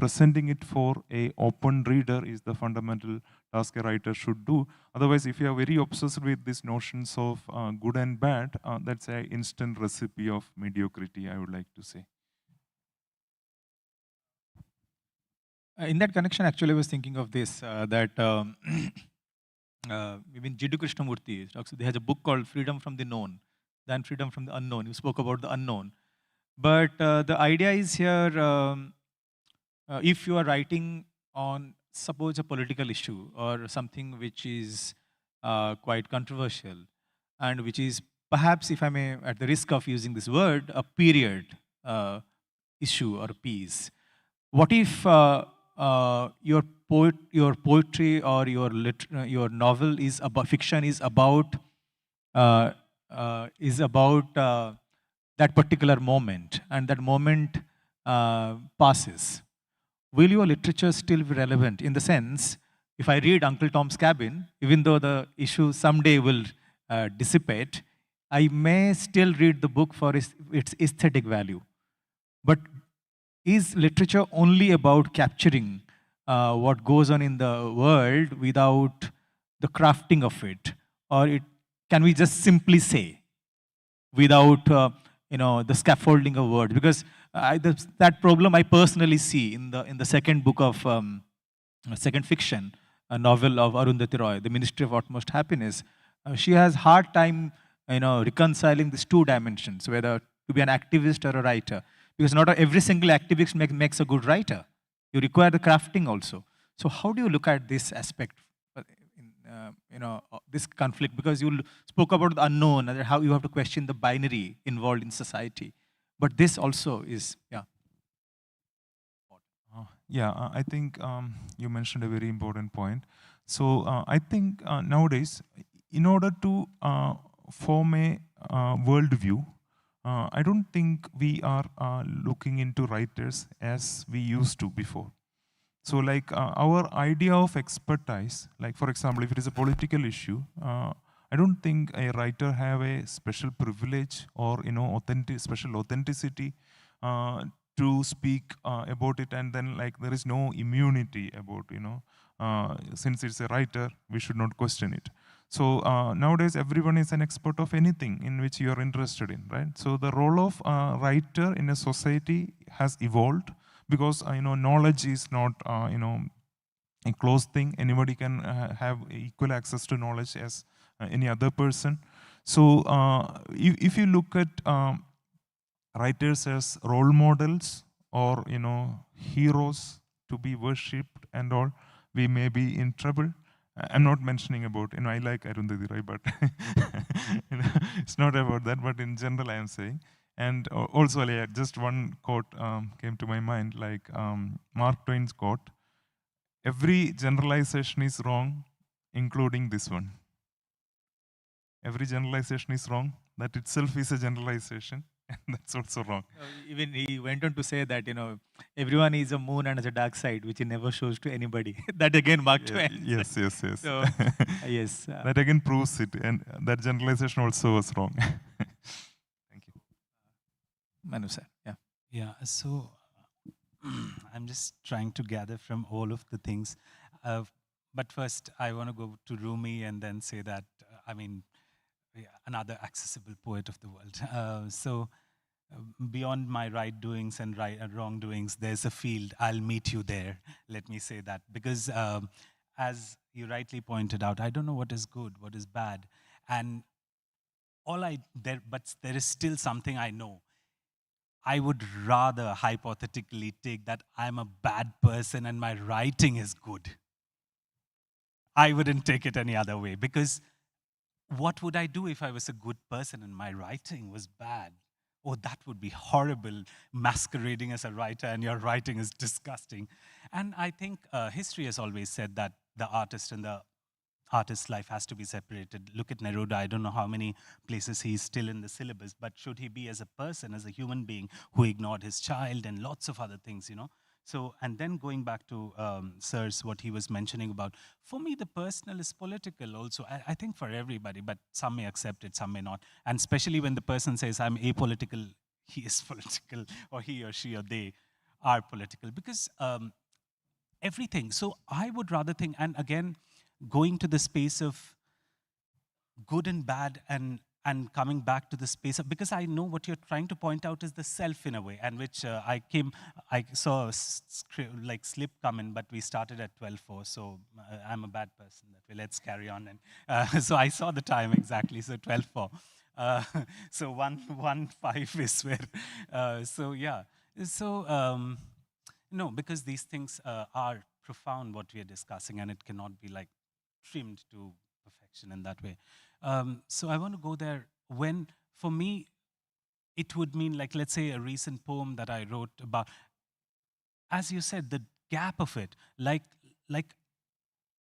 presenting it for a open reader is the fundamental task a writer should do. Otherwise, if you are very obsessed with these notions of good and bad, that's an instant recipe of mediocrity, I would like to say. In that connection, actually, I was thinking of this, that even Jiddu Krishnamurti talks, he has a book called Freedom from the Known, then Freedom from the Unknown. You spoke about the unknown. But the idea is here, if you are writing on, suppose, a political issue or something which is quite controversial, and which is perhaps, if I may, at the risk of using this word, a period issue or piece. What if your poetry or your novel is about, fiction is about that particular moment, and that moment passes? Will your literature still be relevant? In the sense, if I read Uncle Tom's Cabin, even though the issue someday will dissipate, I may still read the book for its aesthetic value. But is literature only about capturing what goes on in the world without the crafting of it? Or can we just simply say, without the scaffolding of words? Because that problem I personally see in the second book of second fiction, a novel of Arundhati Roy, The Ministry of Utmost Happiness. She has hard time reconciling these two dimensions, whether to be an activist or a writer. Because not every single activist makes a good writer. You require the crafting also. So how do you look at this aspect, this conflict? Because you spoke about the unknown, and how you have to question the binary involved in society. But this also is, yeah. I think you mentioned a very important point. So I think nowadays, in order to form a worldview, I don't think we are looking into writers as we used to before. So like our idea of expertise, like for example, if it is a political issue, I don't think a writer have a special privilege or special authenticity to speak about it, and then like there is no immunity about since it's a writer, we should not question it. So nowadays everyone is an expert of anything in which you are interested in, right? So the role of writer in a society has evolved, because knowledge is not a closed thing. Anybody can have equal access to knowledge as any other person. So if you look at writers as role models or heroes to be worshipped and all, we may be in trouble. I'm not mentioning about, I like Arundhati Roy, but it's not about that, but in general I am saying. And also, just one quote came to my mind, like Mark Twain's quote: "Every generalization is wrong, including this one." Every generalization is wrong. That itself is a generalization, and that's also wrong. Even he went on to say that, everyone is a moon and has a dark side, which he never shows to anybody. That again, Mark Twain. Yes. So, yes. That again proves it, and that generalization also was wrong. Thank you. Manu sir, yeah. Yeah, so I'm just trying to gather from all of the things. But first, I want to go to Rumi and then say that, another accessible poet of the world. So beyond my right doings and wrong doings, there's a field. I'll meet you there. Let me say that. Because as you rightly pointed out, I don't know what is good, what is bad. And but there is still something I know. I would rather hypothetically take that I'm a bad person and my writing is good. I wouldn't take it any other way, because what would I do if I was a good person and my writing was bad? Oh, that would be horrible, masquerading as a writer and your writing is disgusting. And I think history has always said that the artist and the artist's life has to be separated. Look at Neruda. I don't know how many places he's still in the syllabus, but should he be as a person, as a human being who ignored his child and lots of other things, you know? So, and then going back to Sir's, what he was mentioning about, for me, the personal is political also. I think for everybody, but some may accept it, some may not. And especially when the person says, I'm apolitical, he is political, or he or she or they are political, because everything. So I would rather think, and again, going to the space of good and bad, and coming back to the space of, because I know what you're trying to point out is the self in a way, and which I saw a like slip come in, but we started at 12:04, so I'm a bad person that way. Let's carry on. And so I saw the time exactly, so 12:04. So 1:15 is where, so yeah. So no, because these things are profound, what we are discussing, and it cannot be like trimmed to perfection in that way. So I want to go there when, for me, it would mean, like, let's say a recent poem that I wrote about, as you said, the gap of it, like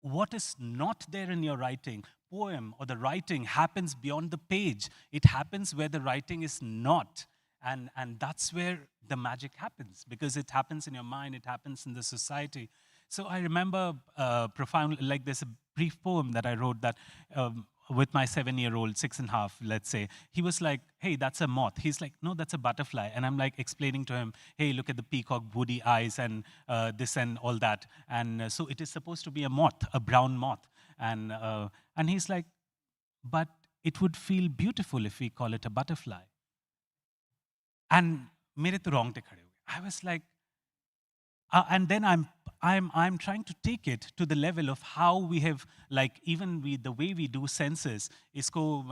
what is not there in your writing, poem or the writing happens beyond the page. It happens where the writing is not. And that's where the magic happens, because it happens in your mind, it happens in the society. So I remember profoundly, like there's a brief poem that I wrote that with my 7-year-old, 6.5, let's say, he was like, hey, that's a moth. He's like, no, that's a butterfly. And I'm like explaining to him, hey, look at the peacock woody eyes and this and all that. And so it is supposed to be a moth, a brown moth. And he's like, but it would feel beautiful if we call it a butterfly. And mere to wrongte khade ho gaye. I was like, and then I'm trying to take it to the level of how we have, like, even the way we do census, isko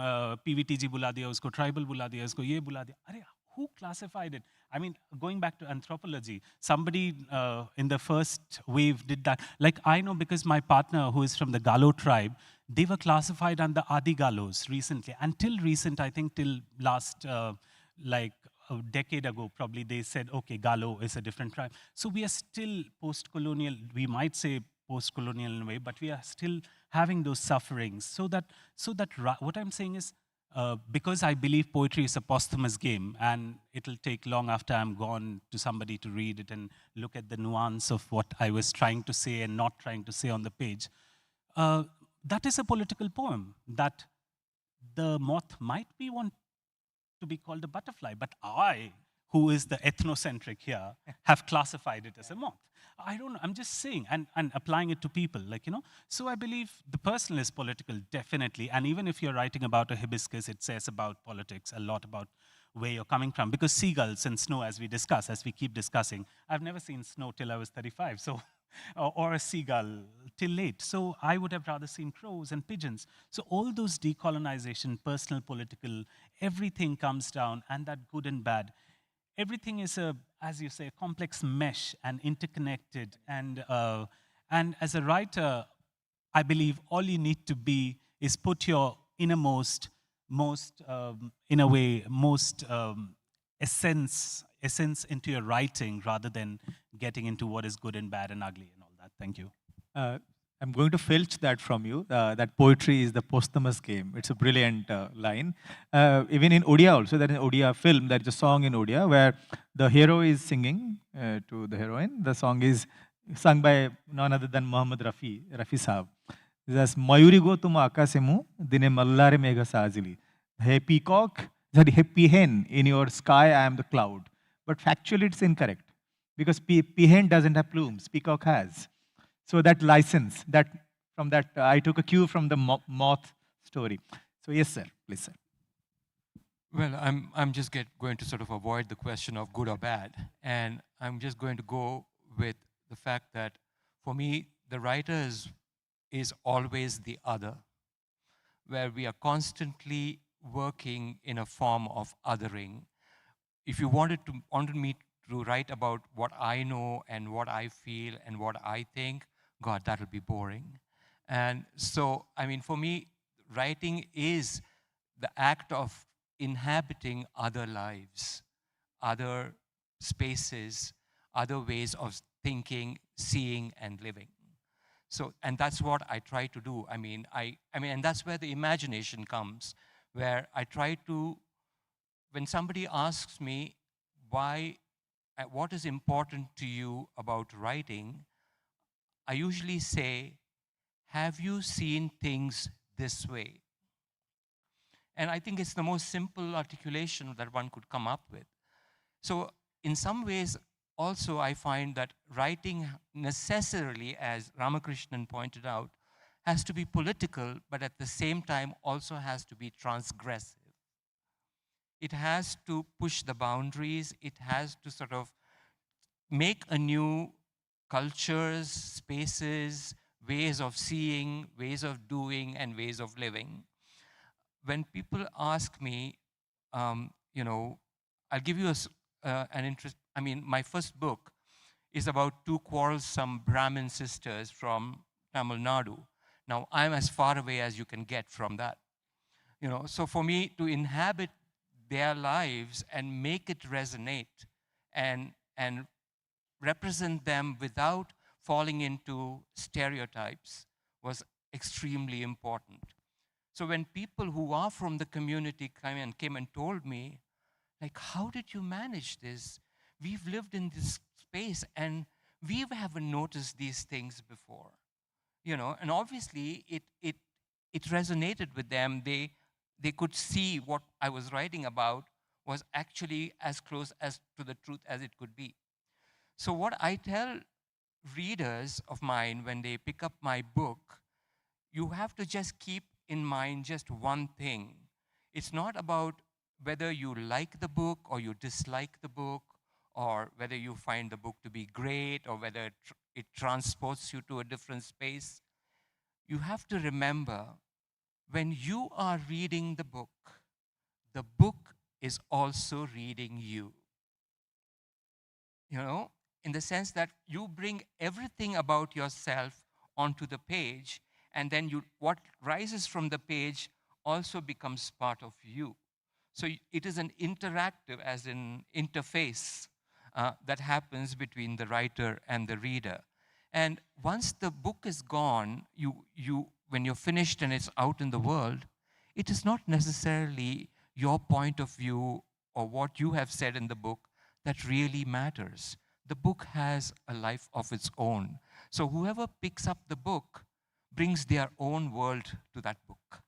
PVTG bula diya, usko tribal bula diya, usko ye bula diya. Arey, who classified it? I mean, going back to anthropology, somebody in the first wave did that. Like, I know because my partner, who is from the Galo tribe, they were classified under Adi Galos recently. Until recent, I think till last, like, a decade ago, probably they said, okay, Galo is a different tribe. So we are still post-colonial, we might say post-colonial in a way, but we are still having those sufferings. So that what I'm saying is, because I believe poetry is a posthumous game, and it'll take long after I'm gone to somebody to read it and look at the nuance of what I was trying to say and not trying to say on the page. That is a political poem, that the moth might be one to be called a butterfly, but I, who is the ethnocentric here, have classified it as a moth. I don't know, I'm just saying, and applying it to people, like, you know. So I believe the personal is political, definitely, and even if you're writing about a hibiscus, it says about politics, a lot about where you're coming from, because seagulls and snow, as we discuss, as we keep discussing, I've never seen snow till I was 35, so or a seagull till late. So I would have rather seen crows and pigeons. So all those decolonization, personal, political, everything comes down, and that good and bad. Everything is as you say, a complex mesh and interconnected. And as a writer, I believe all you need to be is put your innermost, most, in a way, most essence into your writing, rather than getting into what is good and bad and ugly and all that. Thank you. I'm going to filch that from you, that poetry is the posthumous game. It's a brilliant line. Even in Odia also, there is an Odia film, there is a song in Odia where the hero is singing to the heroine. The song is sung by none other than Muhammad Rafi Saab. It says, Mayuri go tum akasemu, dine mallare mega sajili. Hey peacock, hey peahen, in your sky I am the cloud. But factually it's incorrect, because peahen doesn't have plumes, peacock has. So that license, from that, I took a cue from the moth story. So yes, sir, please, sir. Well, I'm just going to sort of avoid the question of good or bad, and I'm just going to go with the fact that, for me, the writer is always the other, where we are constantly working in a form of othering. If you wanted me to write about what I know and what I feel and what I think, God, that would be boring. And so, I mean, for me, writing is the act of inhabiting other lives, other spaces, other ways of thinking, seeing, and living. So, and that's what I try to do. I mean, and that's where the imagination comes, where I try to, when somebody asks me what is important to you about writing, I usually say, have you seen things this way? And I think it's the most simple articulation that one could come up with. So in some ways, also I find that writing necessarily, as Ramakrishnan pointed out, has to be political, but at the same time also has to be transgressive. It has to push the boundaries. It has to sort of make anew cultures, spaces, ways of seeing, ways of doing, and ways of living. When people ask me, you know, I'll give you an interest. I mean, my first book is about two quarrelsome Brahmin sisters from Tamil Nadu. Now, I'm as far away as you can get from that. You know, so for me to inhabit their lives and make it resonate and represent them without falling into stereotypes was extremely important. So when people who are from the community came and told me, like, how did you manage this? We've lived in this space and we haven't noticed these things before. You know, and obviously it resonated with them. They could see what I was writing about was actually as close as to the truth as it could be. So what I tell readers of mine when they pick up my book, you have to just keep in mind just one thing. It's not about whether you like the book or you dislike the book, or whether you find the book to be great, or whether it transports you to a different space. You have to remember, when you are reading the book is also reading you. You know, in the sense that you bring everything about yourself onto the page, and then what rises from the page also becomes part of you. So it is an interactive, as in interface, that happens between the writer and the reader. And once the book is gone, when you're finished and it's out in the world, it is not necessarily your point of view or what you have said in the book that really matters. The book has a life of its own. So whoever picks up the book brings their own world to that book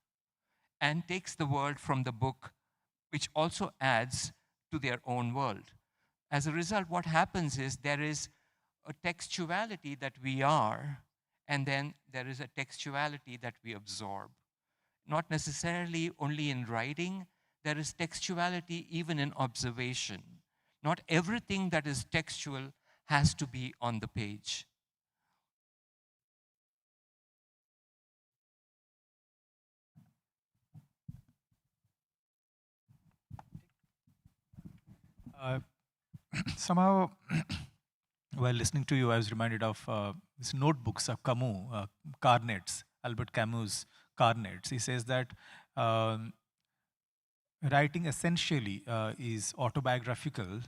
and takes the world from the book, which also adds to their own world. As a result, what happens is there is a textuality that we are, and then there is a textuality that we absorb. Not necessarily only in writing, there is textuality even in observation. Not everything that is textual has to be on the page. Somehow, while listening to you, I was reminded of these notebooks of Camus, Carnets, Albert Camus' Carnets. He says that writing essentially is autobiographical,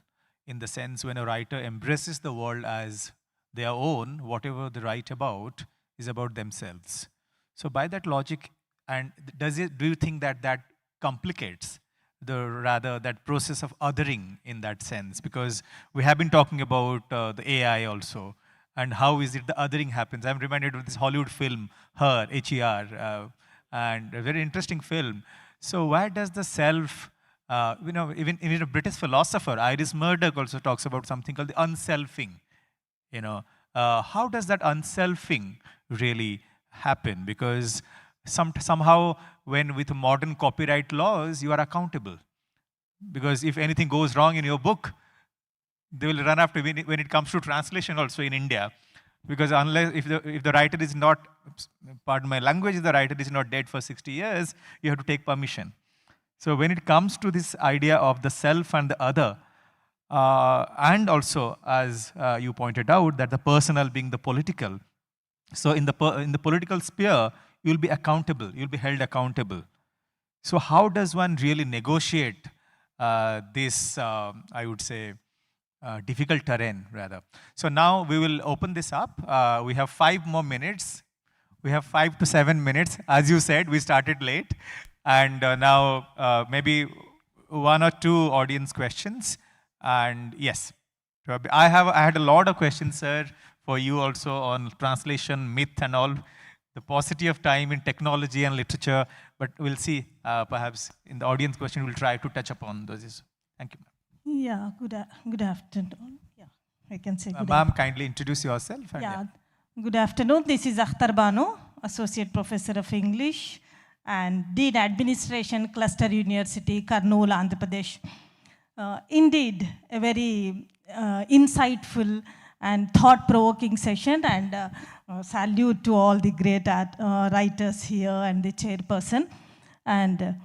in the sense when a writer embraces the world as their own, whatever they write about is about themselves. So by that logic, and do you think that that complicates that process of othering in that sense? Because we have been talking about the AI also, and how is it the othering happens. I'm reminded of this Hollywood film, Her, H-E-R, and a very interesting film. So where does the self, even a British philosopher, Iris Murdoch, also talks about something called the unselfing. How does that unselfing really happen? Because somehow, when with modern copyright laws, you are accountable. Because if anything goes wrong in your book, they will run after when it comes to translation also in India. Because unless, if the writer is not, pardon my language, if the writer is not dead for 60 years, you have to take permission. So when it comes to this idea of the self and the other, and also, as you pointed out, that the personal being the political. So in the political sphere, you'll be accountable, you'll be held accountable. So how does one really negotiate this, I would say, difficult terrain rather? So now we will open this up. We have 5 more minutes. We have 5 to 7 minutes. As you said, we started late. And now maybe 1 or 2 audience questions. And yes, I had a lot of questions, sir, for you also on translation, myth and all, the paucity of time in technology and literature, but we'll see, perhaps in the audience question, we'll try to touch upon those. Thank you. Yeah, good afternoon. Yeah, I can say good Ma'am, kindly introduce yourself. And yeah, good afternoon. This is Akhtar Banu, Associate Professor of English and Dean Administration, Cluster University, Kurnool, Andhra Pradesh. Indeed, a very insightful and thought-provoking session, and salute to all the great writers here and the chairperson. And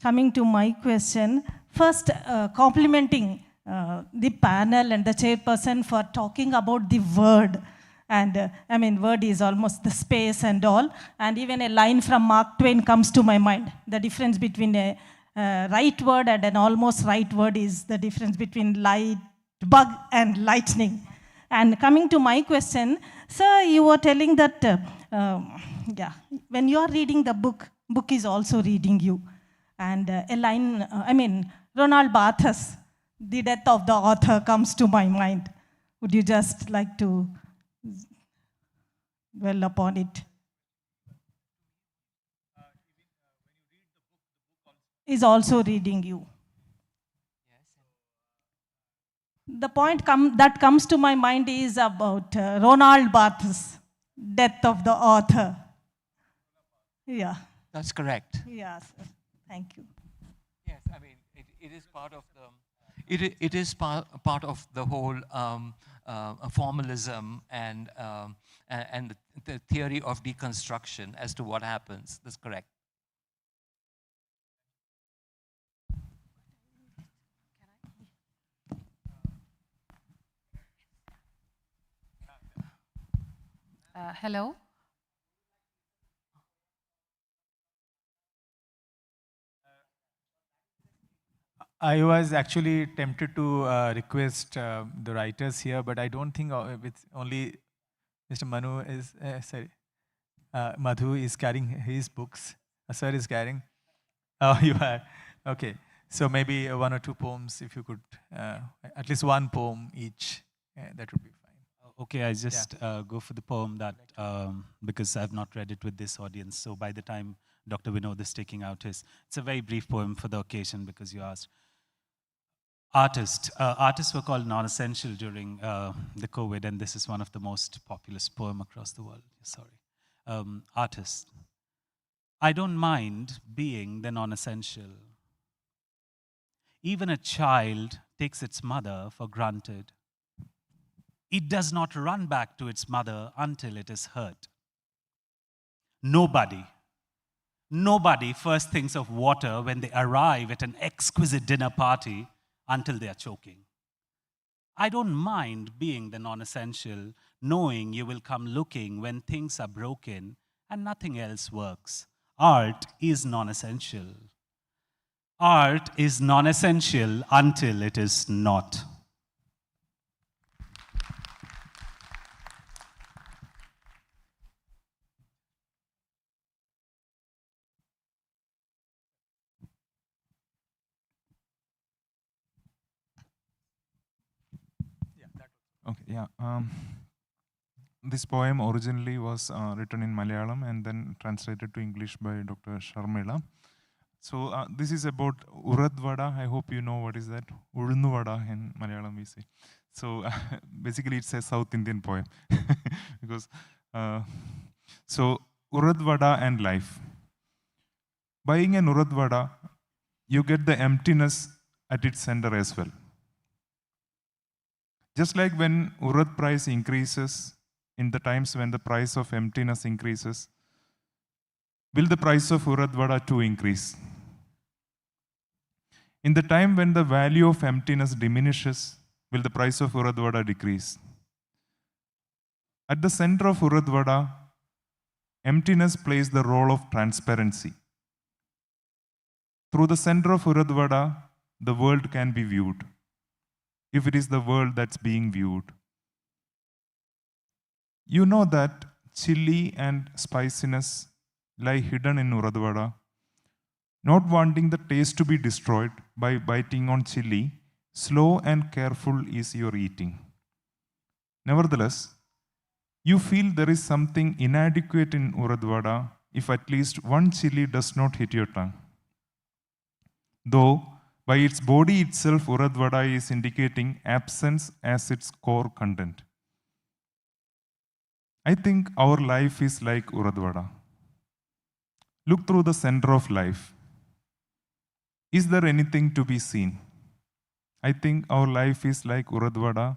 coming to my question, first complimenting the panel and the chairperson for talking about the word. And I mean, word is almost the space and all. And even a line from Mark Twain comes to my mind. The difference between a right word and an almost right word is the difference between light bug and lightning. And coming to my question, sir, you were telling that yeah, when you are reading the book is also reading you. And a line, I mean, Ronald Barthes, the death of the author comes to my mind. Would you just like to dwell upon it? Is also reading you. The point that comes to my mind is about Ronald Barthes, death of the author. Yeah. That's correct. Yes. Thank you. Yes, I mean, it is part of the, it is part of the whole formalism and the theory of deconstruction as to what happens. That's correct. Hello. I was actually tempted to request the writers here, but I don't think it's only Mr. Manu is, sorry, Madhu is carrying his books. Sir is carrying. Oh, you are. Okay. So maybe 1 or 2 poems, if you could, at least 1 poem each, that would be fine. Okay, I just go for the poem that, because I've not read it with this audience, so by the time Dr. Vinod is taking out his, it's a very brief poem for the occasion because you asked. Artists were called non-essential during the COVID, and this is one of the most populous poem across the world. Sorry. Artist. I don't mind being the non-essential. Even a child takes its mother for granted. It does not run back to its mother until it is hurt. Nobody first thinks of water when they arrive at an exquisite dinner party until they are choking. I don't mind being the non-essential, knowing you will come looking when things are broken and nothing else works. Art is non-essential. Art is non-essential until it is not. Okay, yeah. This poem originally was written in Malayalam and then translated to English by Dr. Sharmila. So this is about Urad Vada. I hope you know what is that. Ulunnu Vada in Malayalam we say. So basically it's a South Indian poem. Because, so Urad Vada and life. Buying an Urad Vada, you get the emptiness at its center as well. Just like when urad price increases, in the times when the price of emptiness increases, will the price of urad vada too increase? In the time when the value of emptiness diminishes, will the price of urad vada decrease? At the center of urad vada, emptiness plays the role of transparency. Through the center of Uradvada, the world can be viewed, if it is the world that's being viewed. You know that chili and spiciness lie hidden in Uradvada. Not wanting the taste to be destroyed by biting on chili, slow and careful is your eating. Nevertheless, you feel there is something inadequate in Uradvada if at least one chili does not hit your tongue. Though, by its body itself, Uradvada is indicating absence as its core content. I think our life is like Uradvada. Look through the center of life. Is there anything to be seen? I think our life is like Uradvada.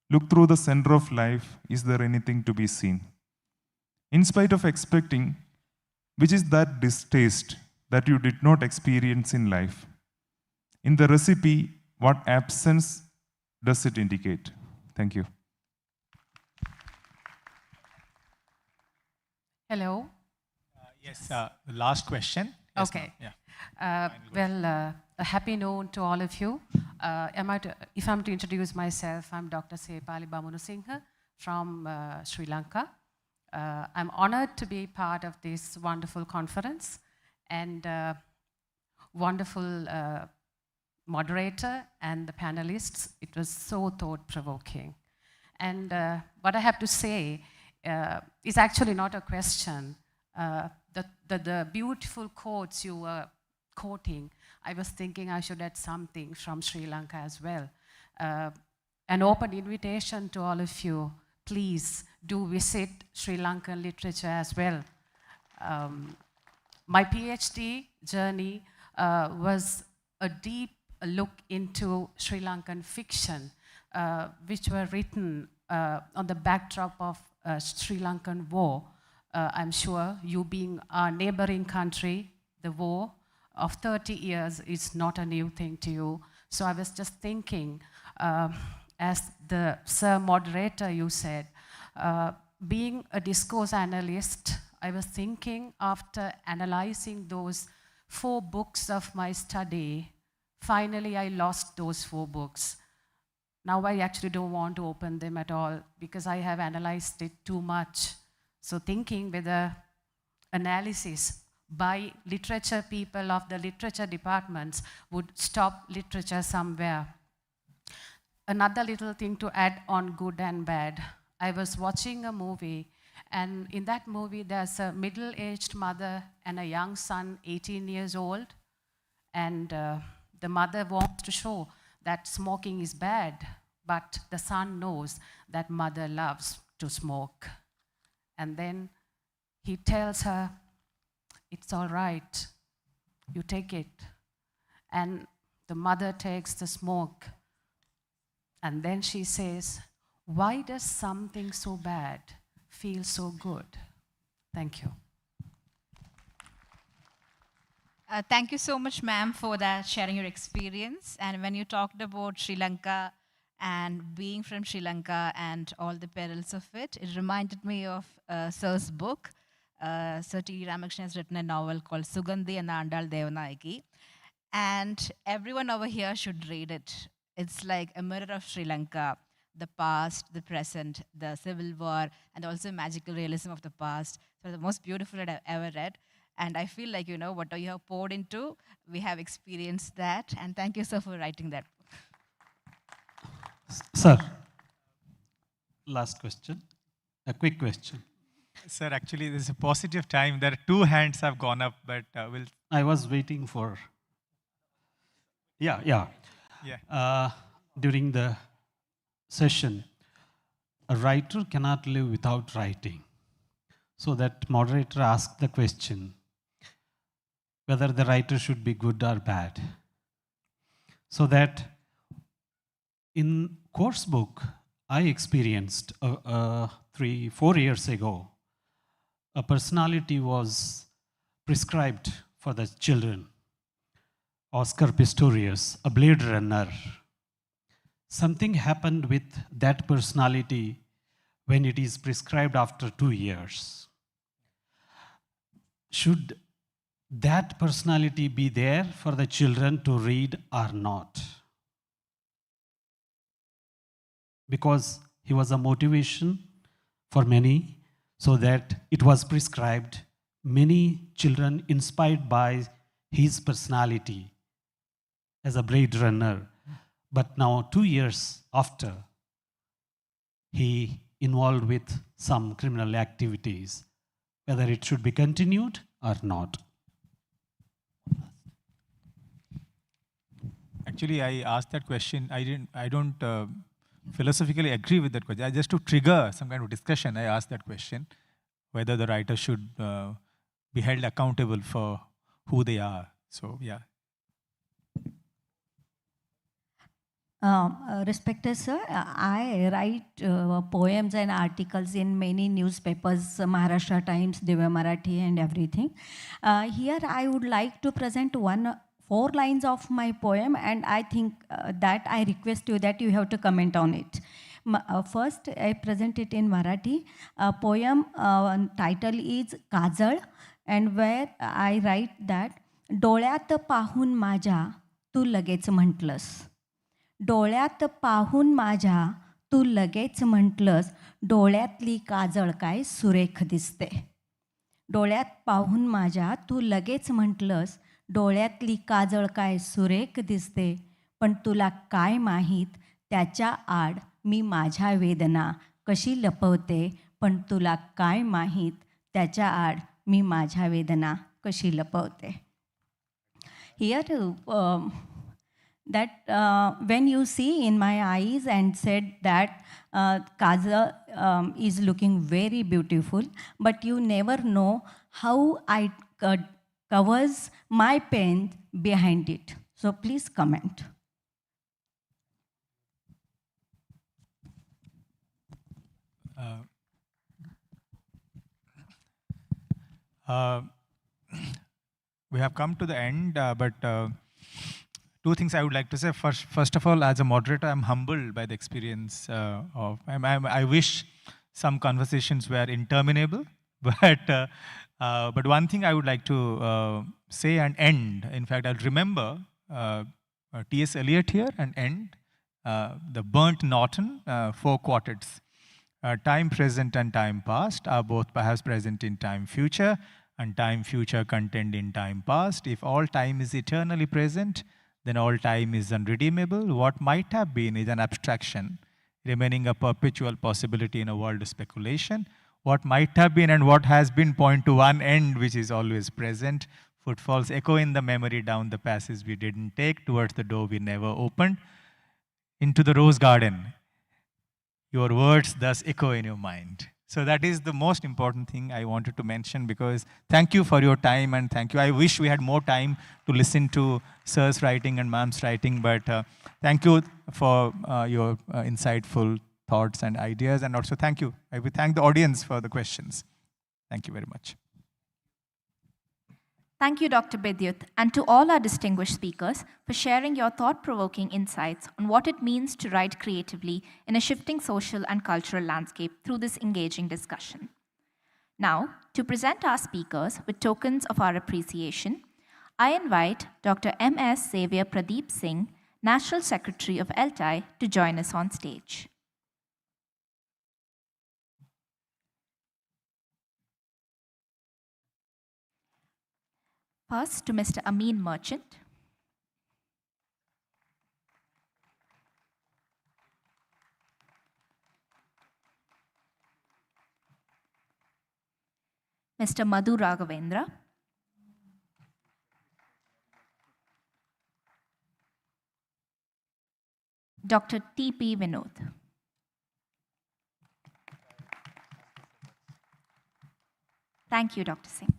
Look through the center of life. Is there anything to be seen? In spite of expecting, which is that distaste that you did not experience in life? In the recipe, what absence does it indicate? Thank you. Hello. Yes, the last question. Yes, Okay. ma'am. Yeah. Well, a happy noon to all of you. If I'm to introduce myself, I'm Dr. Sepali Bamunusinghe from Sri Lanka. I'm honored to be part of this wonderful conference and wonderful moderator and the panelists. It was so thought-provoking. And what I have to say is actually not a question. The beautiful quotes you were quoting, I was thinking I should add something from Sri Lanka as well. An open invitation to all of you, please do visit Sri Lankan literature as well. My PhD journey was a deep look into Sri Lankan fiction, which were written on the backdrop of Sri Lankan war. I'm sure you being our neighboring country, the war of 30 years is not a new thing to you. So I was just thinking, as the Sir Moderator you said, being a discourse analyst, I was thinking after analyzing those 4 books of my study, finally I lost those 4 books. Now I actually don't want to open them at all because I have analyzed it too much. So thinking whether analysis by literature people of the literature departments would stop literature somewhere. Another little thing to add on good and bad. I was watching a movie, and in that movie there's a middle-aged mother and a young son, 18 years old, and the mother wants to show that smoking is bad, but the son knows that mother loves to smoke. And then he tells her, it's all right, you take it. And the mother takes the smoke. And then she says, why does something so bad feel so good? Thank you. Thank you so much, ma'am, for that sharing your experience. And when you talked about Sri Lanka and being from Sri Lanka and all the perils of it, it reminded me of Sir's book. Sir T. Ramakrishnan has written a novel called Sugandhi and the Andal Devanayaki. And everyone over here should read it. It's like a mirror of Sri Lanka, the past, the present, the civil war, and also magical realism of the past. So the most beautiful that I've ever read. And I feel like, you know, what you have poured into, we have experienced that. And thank you, sir, for writing that book. Sir, last question, a quick question. Sir, actually, there's a positive time. There are 2 hands have gone up, but we'll... I was waiting for... Yeah. During the session, a writer cannot live without writing. So that moderator asked the question, whether the writer should be good or bad. So that in course book, I experienced 3-4 years ago, a personality was prescribed for the children. Oscar Pistorius, a Blade Runner. Something happened with that personality when it is prescribed after 2 years. should that personality be there for the children to read or not? Because he was a motivation for many, so that it was prescribed. Many children inspired by his personality as a Blade Runner. But now, 2 years after, he involved with some criminal activities, whether it should be continued or not. Actually, I asked that question. I don't philosophically agree with that question. Just to trigger some kind of discussion, I asked that question, whether the writer should be held accountable for who they are. So, yeah. Respected sir, I write poems and articles in many newspapers, Maharashtra Times, Divya Marathi and everything. Here I would like to present 4 lines of my poem, and I think that I request you that you have to comment on it. First, I present it in Marathi. Poem title is Kajal, and where I write that डोळ्यात पाहून माझ्या तू लगेच म्हटलंस. डोळ्यात पाहून माझ्या तू लगेच म्हटलंस, डोळ्यातली काजळ काय सुरेख दिसते. डोळ्यात पाहून माझ्या तू लगेच म्हटलंस, डोळ्यातली काजळ काय सुरेख दिसते. पण तुला काय माहीत त्याच्या आड मी माझ्या वेदना कशी लपवते. पण तुला काय माहीत त्याच्या आड मी माझ्या वेदना कशी लपवते. Here that when you see in my eyes and said that Kajal is looking very beautiful, but you never know how I covers my pain behind it. So please comment. We have come to the end, but 2 things I would like to say. First of all, as a moderator, I'm humbled by the experience of. I wish some conversations were interminable, but one thing I would like to say and end. In fact, I'll remember T.S. Eliot here and end the Burnt Norton 4 quartets. Time present and time past are both perhaps present in time future, and time future contained in time past. If all time is eternally present, then all time is unredeemable. What might have been is an abstraction, remaining a perpetual possibility in a world of speculation. What might have been and what has been point to one end, which is always present. Footfalls echo in the memory down the passage we didn't take, towards the door we never opened, into the rose garden. Your words thus echo in your mind. So that is the most important thing I wanted to mention, because thank you for your time, and thank you. I wish we had more time to listen to sir's writing and ma'am's writing, but thank you for your insightful thoughts and ideas, and also thank you. I will thank the audience for the questions. Thank you very much. Thank you, Dr. Bidyut, and to all our distinguished speakers for sharing your thought-provoking insights on what it means to write creatively in a shifting social and cultural landscape through this engaging discussion. Now, to present our speakers with tokens of our appreciation, I invite Dr. M.S. Xavier Pradeep Singh, National Secretary of ELTAI, to join us on stage. First, to Mr. Amin Merchant. Mr. Madhu Raghavendra. Dr. T.P. Vinod. Thank you, Dr. Singh.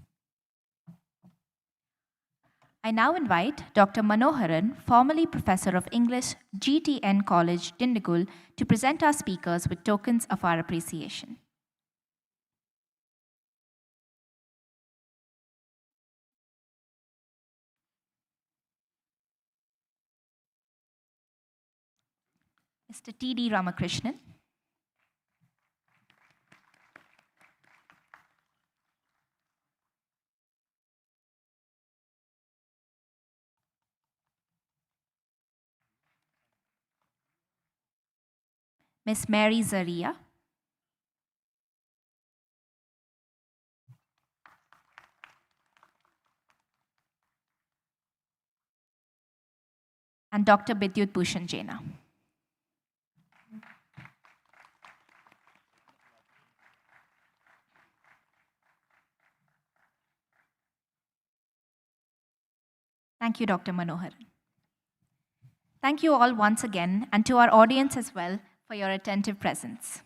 I now invite Dr. Manoharan, formerly Professor of English, GTN College, Dindigul, to present our speakers with tokens of our appreciation. Mr. T.D. Ramakrishnan. Miss Mary Zaria, and Dr. Bidyut Bhushan Jaina. Thank you, Dr. Manohar. Thank you all once again, and to our audience as well, for your attentive presence.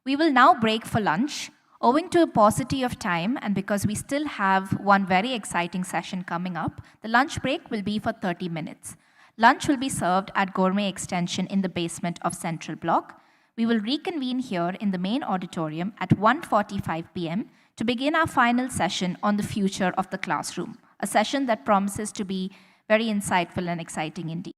We will now break for lunch. Owing to a paucity of time, and because we still have one very exciting session coming up, the lunch break will be for 30 minutes. Lunch will be served at Gourmet Extension in the basement of Central Block. We will reconvene here in the main auditorium at 1:45 p.m. to begin our final session on the future of the classroom, a session that promises to be very insightful and exciting indeed.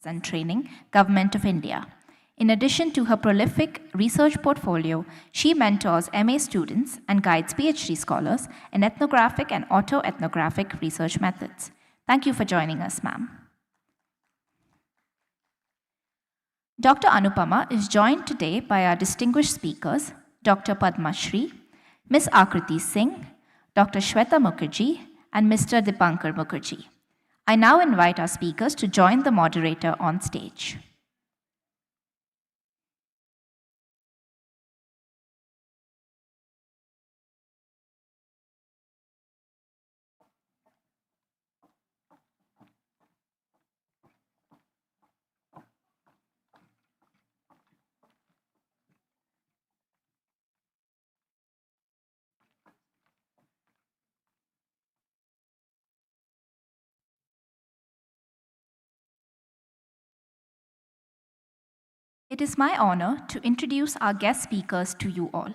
and Training, Government of India. In addition to her prolific research portfolio, she mentors MA students and guides PhD scholars in ethnographic and autoethnographic research methods. Thank you for joining us, ma'am. Dr. Anupama is joined today by our distinguished speakers, Dr. Padma Shri, Ms. Akriti Singh, Dr. Shweta Mukherjee, and Mr. Dipankar Mukherjee. I now invite our speakers to join the moderator on stage. It is my honor to introduce our guest speakers to you all.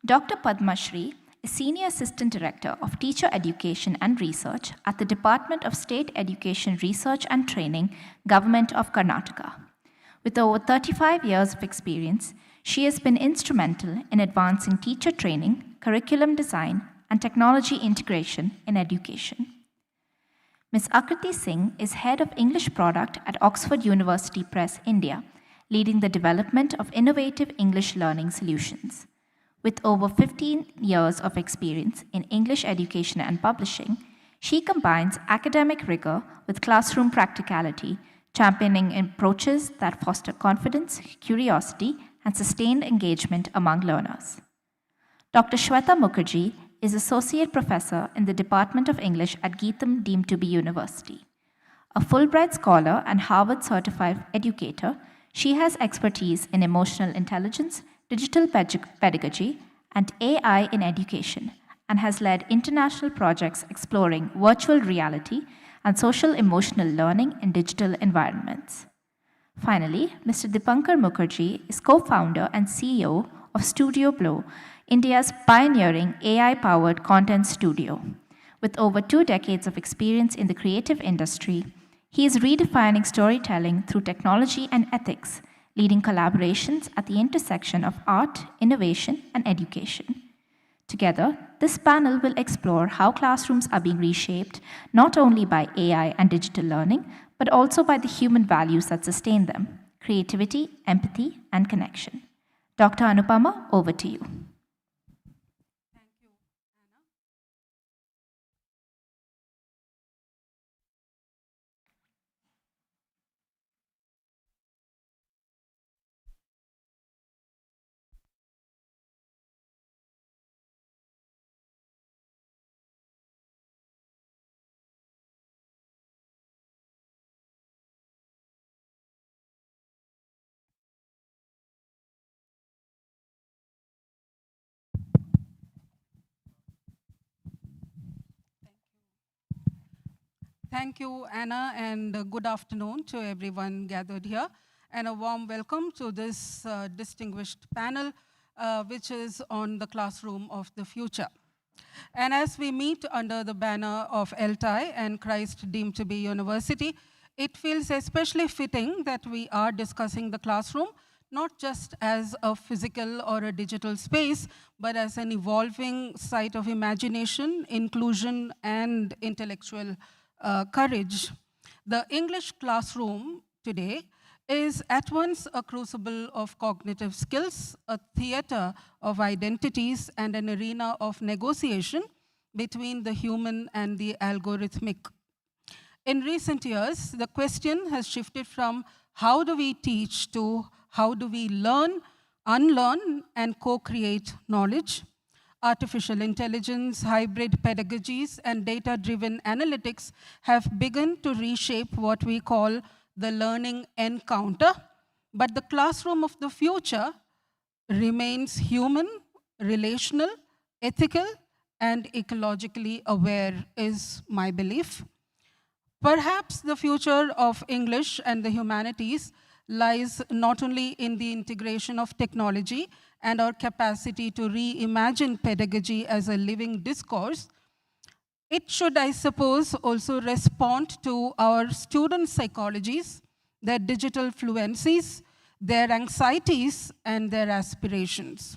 Dr. Padma Shri is Senior Assistant Director of Teacher Education and Research at the Department of State Education Research and Training, Government of Karnataka. With over 35 years of experience, she has been instrumental in advancing teacher training, curriculum design, and technology integration in education. Ms. Akriti Singh is Head of English Product at Oxford University Press, India, leading the development of innovative English learning solutions. With over 15 years of experience in English education and publishing, she combines academic rigor with classroom practicality, championing approaches that foster confidence, curiosity, and sustained engagement among learners. Dr. Shweta Mukherjee is Associate Professor in the Department of English at Geetham deemed to be University. A Fulbright Scholar and Harvard-certified educator, she has expertise in emotional intelligence, digital pedagogy, and AI in education, and has led international projects exploring virtual reality and social emotional learning in digital environments. Finally, Mr. Dipankar Mukherjee is co-founder and CEO of Studio Blow, India's pioneering AI-powered content studio. With over 2 decades of experience in the creative industry, he is redefining storytelling through technology and ethics, leading collaborations at the intersection of art, innovation, and education. Together, this panel will explore how classrooms are being reshaped not only by AI and digital learning, but also by the human values that sustain them: creativity, empathy, and connection. Dr. Anupama, over to you. Thank you, Anna, and good afternoon to everyone gathered here, and a warm welcome to this distinguished panel, which is on the classroom of the future. And as we meet under the banner of ELTAI and Christ deemed to be University, it feels especially fitting that we are discussing the classroom, not just as a physical or a digital space, but as an evolving site of imagination, inclusion, and intellectual courage. The English classroom today is at once a crucible of cognitive skills, a theater of identities, and an arena of negotiation between the human and the algorithmic. In recent years, the question has shifted from how do we teach to how do we learn, unlearn, and co-create knowledge. Artificial intelligence, hybrid pedagogies, and data-driven analytics have begun to reshape what we call the learning encounter, but the classroom of the future remains human, relational, ethical, and ecologically aware, is my belief. Perhaps the future of English and the humanities lies not only in the integration of technology and our capacity to reimagine pedagogy as a living discourse, it should, I suppose, also respond to our student psychologies, their digital fluencies, their anxieties, and their aspirations.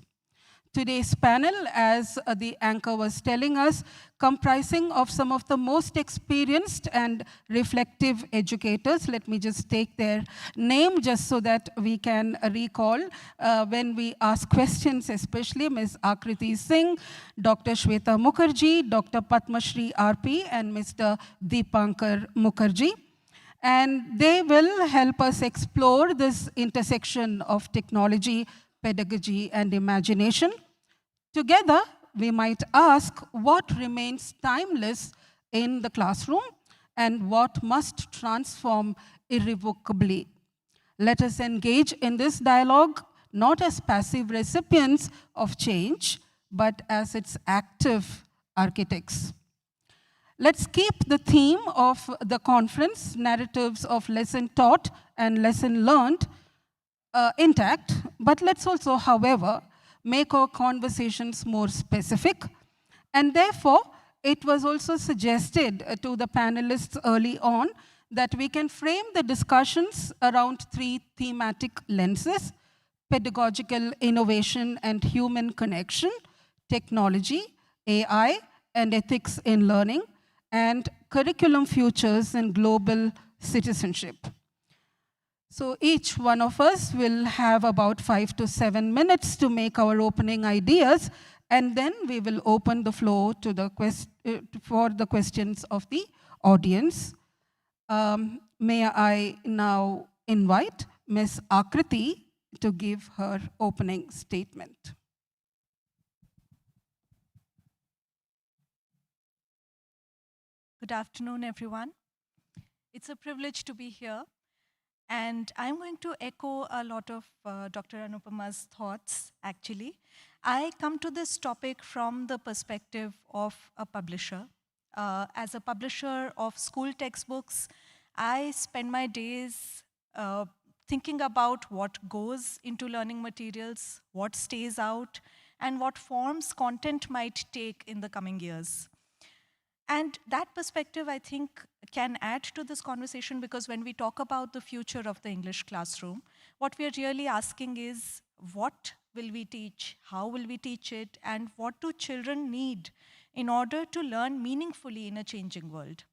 Today's panel, as the anchor was telling us, comprising of some of the most experienced and reflective educators. Let me just take their name just so that we can recall when we ask questions, especially Ms. Akriti Singh, Dr. Shweta Mukherjee, Dr. Padma Shri RP, and Mr. Deepankar Mukherjee. And they will help us explore this intersection of technology, pedagogy, and imagination. Together, we might ask what remains timeless in the classroom and what must transform irrevocably. Let us engage in this dialogue not as passive recipients of change, but as its active architects. Let's keep the theme of the conference, narratives of lesson taught and lesson learned, intact, but let's also, however, make our conversations more specific. And therefore, it was also suggested to the panelists early on that we can frame the discussions around 3 thematic lenses: pedagogical innovation and human connection, technology, AI, and ethics in learning, and curriculum futures and global citizenship. So each one of us will have about 5 to 7 minutes to make our opening ideas, and then we will open the floor to the for the questions of the audience. May I now invite Ms. Akriti to give her opening statement. Good afternoon, everyone. It's a privilege to be here. And I'm going to echo a lot of Dr. Anupama's thoughts, actually. I come to this topic from the perspective of a publisher. As a publisher of school textbooks, I spend my days thinking about what goes into learning materials, what stays out, and what forms content might take in the coming years. And that perspective, I think, can add to this conversation, because when we talk about the future of the English classroom, what we are really asking is, what will we teach, how will we teach it, and what do children need in order to learn meaningfully in a changing world?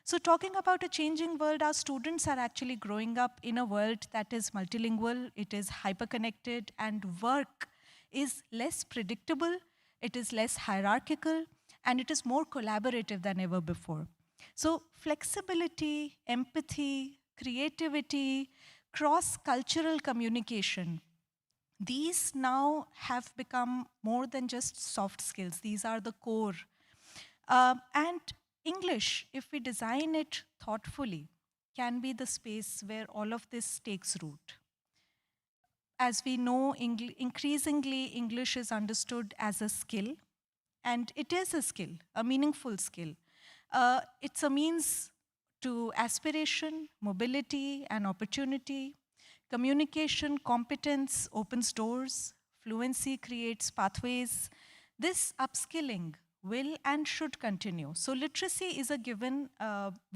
So talking about a changing world, our students are actually growing up in a world that is multilingual, it is hyperconnected, and work is less predictable, it is less hierarchical, and it is more collaborative than ever before. So flexibility, empathy, creativity, cross-cultural communication, these now have become more than just soft skills. These are the core. And English, if we design it thoughtfully, can be the space where all of this takes root. As we know, increasingly, English is understood as a skill. And it is a skill, a meaningful skill. It's a means to aspiration, mobility, and opportunity. Communication, competence opens doors. Fluency creates pathways. This upskilling will and should continue. So literacy is a given.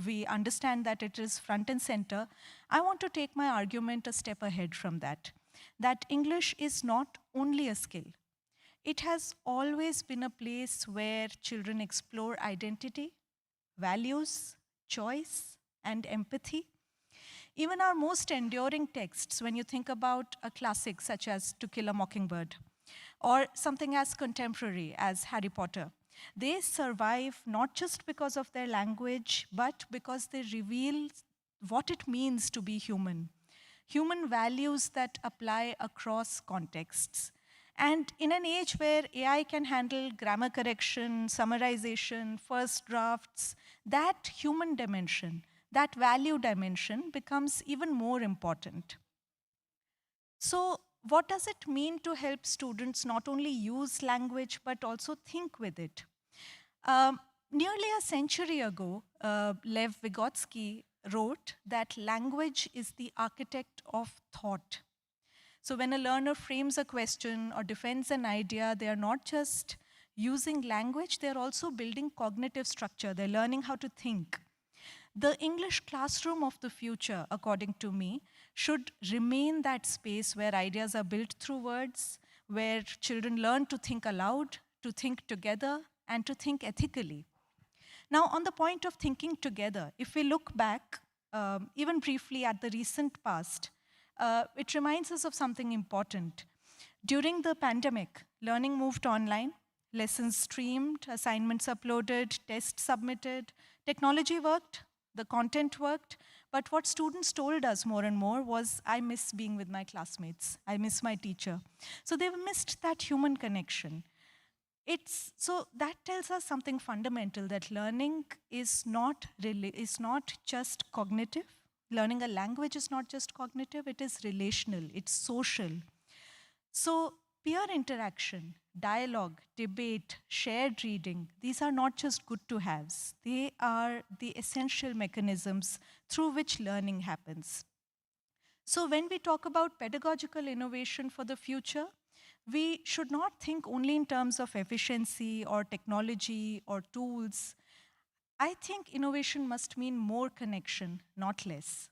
We understand that it is front and center. I want to take my argument a step ahead from that English is not only a skill. It has always been a place where children explore identity, values, choice, and empathy. Even our most enduring texts, when you think about a classic such as To Kill a Mockingbird, or something as contemporary as Harry Potter, they survive not just because of their language, but because they reveal what it means to be human. Human values that apply across contexts. And in an age where AI can handle grammar correction, summarization, first drafts, that human dimension, that value dimension becomes even more important. So what does it mean to help students not only use language, but also think with it? Nearly a century ago, Lev Vygotsky wrote that language is the architect of thought. So when a learner frames a question or defends an idea, they are not just using language, they're also building cognitive structure. They're learning how to think. The English classroom of the future, according to me, should remain that space where ideas are built through words, where children learn to think aloud, to think together, and to think ethically. Now, on the point of thinking together, if we look back, even briefly at the recent past, it reminds us of something important. During the pandemic, learning moved online, lessons streamed, assignments uploaded, tests submitted, technology worked, the content worked, but what students told us more and more was, I miss being with my classmates, I miss my teacher. So they missed that human connection. So that tells us something fundamental, that learning is not just cognitive. Learning a language is not just cognitive, it is relational, it's social. So peer interaction, dialogue, debate, shared reading, these are not just good to haves. They are the essential mechanisms through which learning happens. So when we talk about pedagogical innovation for the future, we should not think only in terms of efficiency or technology or tools. I think innovation must mean more connection, not less.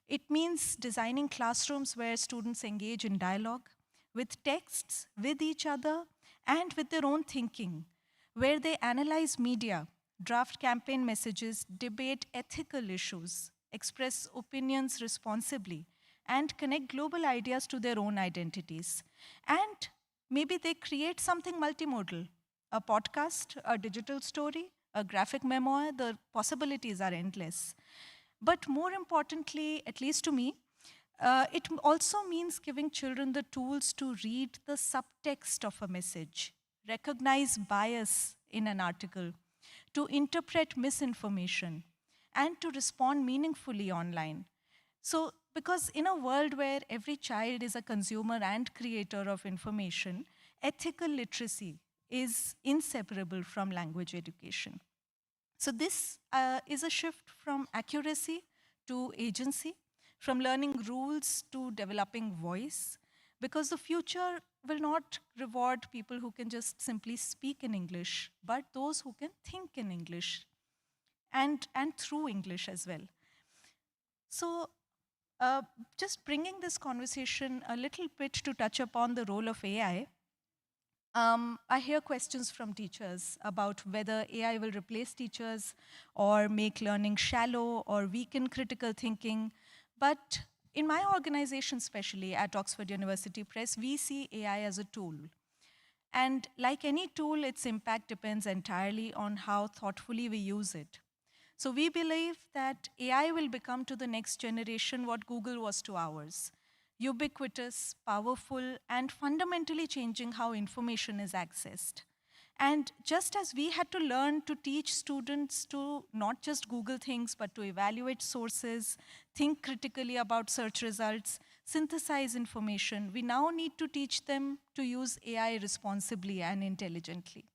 It means designing classrooms where students engage in dialogue, with texts, with each other, and with their own thinking, where they analyze media, draft campaign messages, debate ethical issues, express opinions responsibly, and connect global ideas to their own identities. And maybe they create something multimodal, a podcast, a digital story, a graphic memoir. The possibilities are endless. But more importantly, at least to me, it also means giving children the tools to read the subtext of a message, recognize bias in an article, to interpret misinformation, and to respond meaningfully online. So, because in a world where every child is a consumer and creator of information, ethical literacy is inseparable from language education. So this is a shift from accuracy to agency, from learning rules to developing voice, because the future will not reward people who can just simply speak in English, but those who can think in English and through English as well. So just bringing this conversation a little bit to touch upon the role of AI, I hear questions from teachers about whether AI will replace teachers or make learning shallow or weaken critical thinking. But in my organization, especially at Oxford University Press, we see AI as a tool. And like any tool, its impact depends entirely on how thoughtfully we use it. So we believe that AI will become to the next generation what Google was to ours: ubiquitous, powerful, and fundamentally changing how information is accessed. And just as we had to learn to teach students to not just Google things, but to evaluate sources, think critically about search results, synthesize information, we now need to teach them to use AI responsibly and intelligently.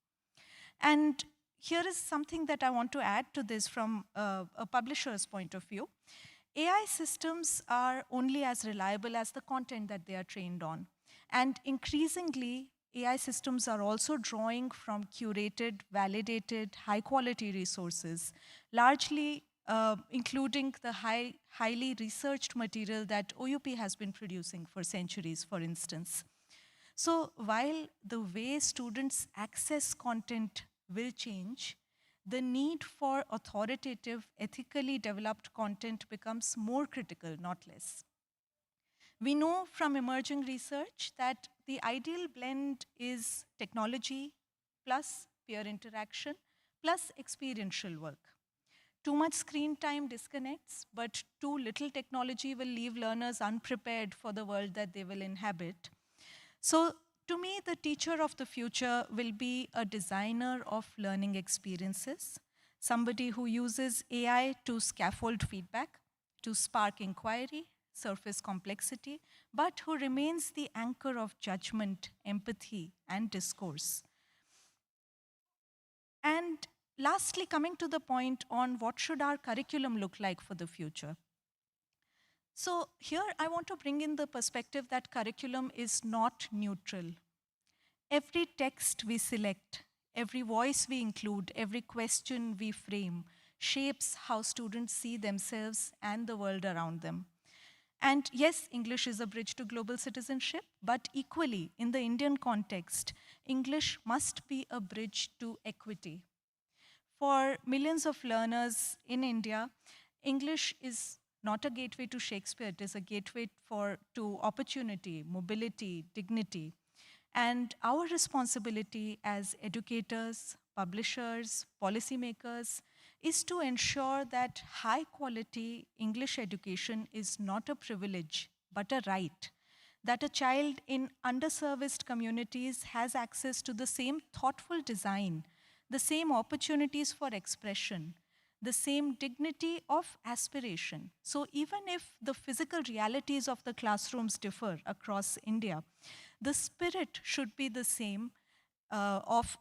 And here is something that I want to add to this from a publisher's point of view. AI systems are only as reliable as the content that they are trained on. And increasingly, AI systems are also drawing from curated, validated, high-quality resources, largely including the highly researched material that OUP has been producing for centuries, for instance. So while the way students access content will change, the need for authoritative, ethically developed content becomes more critical, not less. We know from emerging research that the ideal blend is technology plus peer interaction plus experiential work. Too much screen time disconnects, but too little technology will leave learners unprepared for the world that they will inhabit. So to me, the teacher of the future will be a designer of learning experiences, somebody who uses AI to scaffold feedback, to spark inquiry, surface complexity, but who remains the anchor of judgment, empathy, and discourse. And lastly, coming to the point on what should our curriculum look like for the future. So here I want to bring in the perspective that curriculum is not neutral. Every text we select, every voice we include, every question we frame shapes how students see themselves and the world around them. And yes, English is a bridge to global citizenship, but equally, in the Indian context, English must be a bridge to equity. For millions of learners in India, English is not a gateway to Shakespeare, it is a gateway to opportunity, mobility, dignity. And our responsibility as educators, publishers, policymakers is to ensure that high quality English education is not a privilege, but a right. That a child in underserviced communities has access to the same thoughtful design, the same opportunities for expression, the same dignity of aspiration. So even if the physical realities of the classrooms differ across India, the spirit should be the same of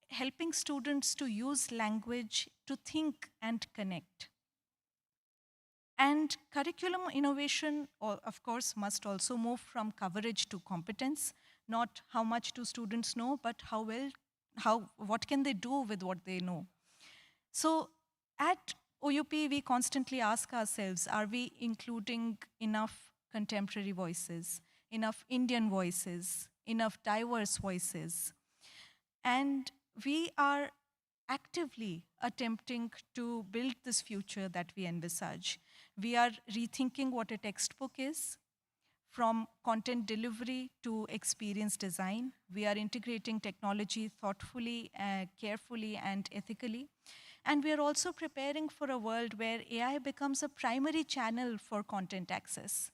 helping students to use language to think and connect. And curriculum innovation, of course, must also move from coverage to competence, not how much do students know, but what can they do with what they know. So at OUP, we constantly ask ourselves, are we including enough contemporary voices, enough Indian voices, enough diverse voices? And we are actively attempting to build this future that we envisage. We are rethinking what a textbook is, from content delivery to experience design. We are integrating technology thoughtfully, carefully, and ethically. And we are also preparing for a world where AI becomes a primary channel for content access.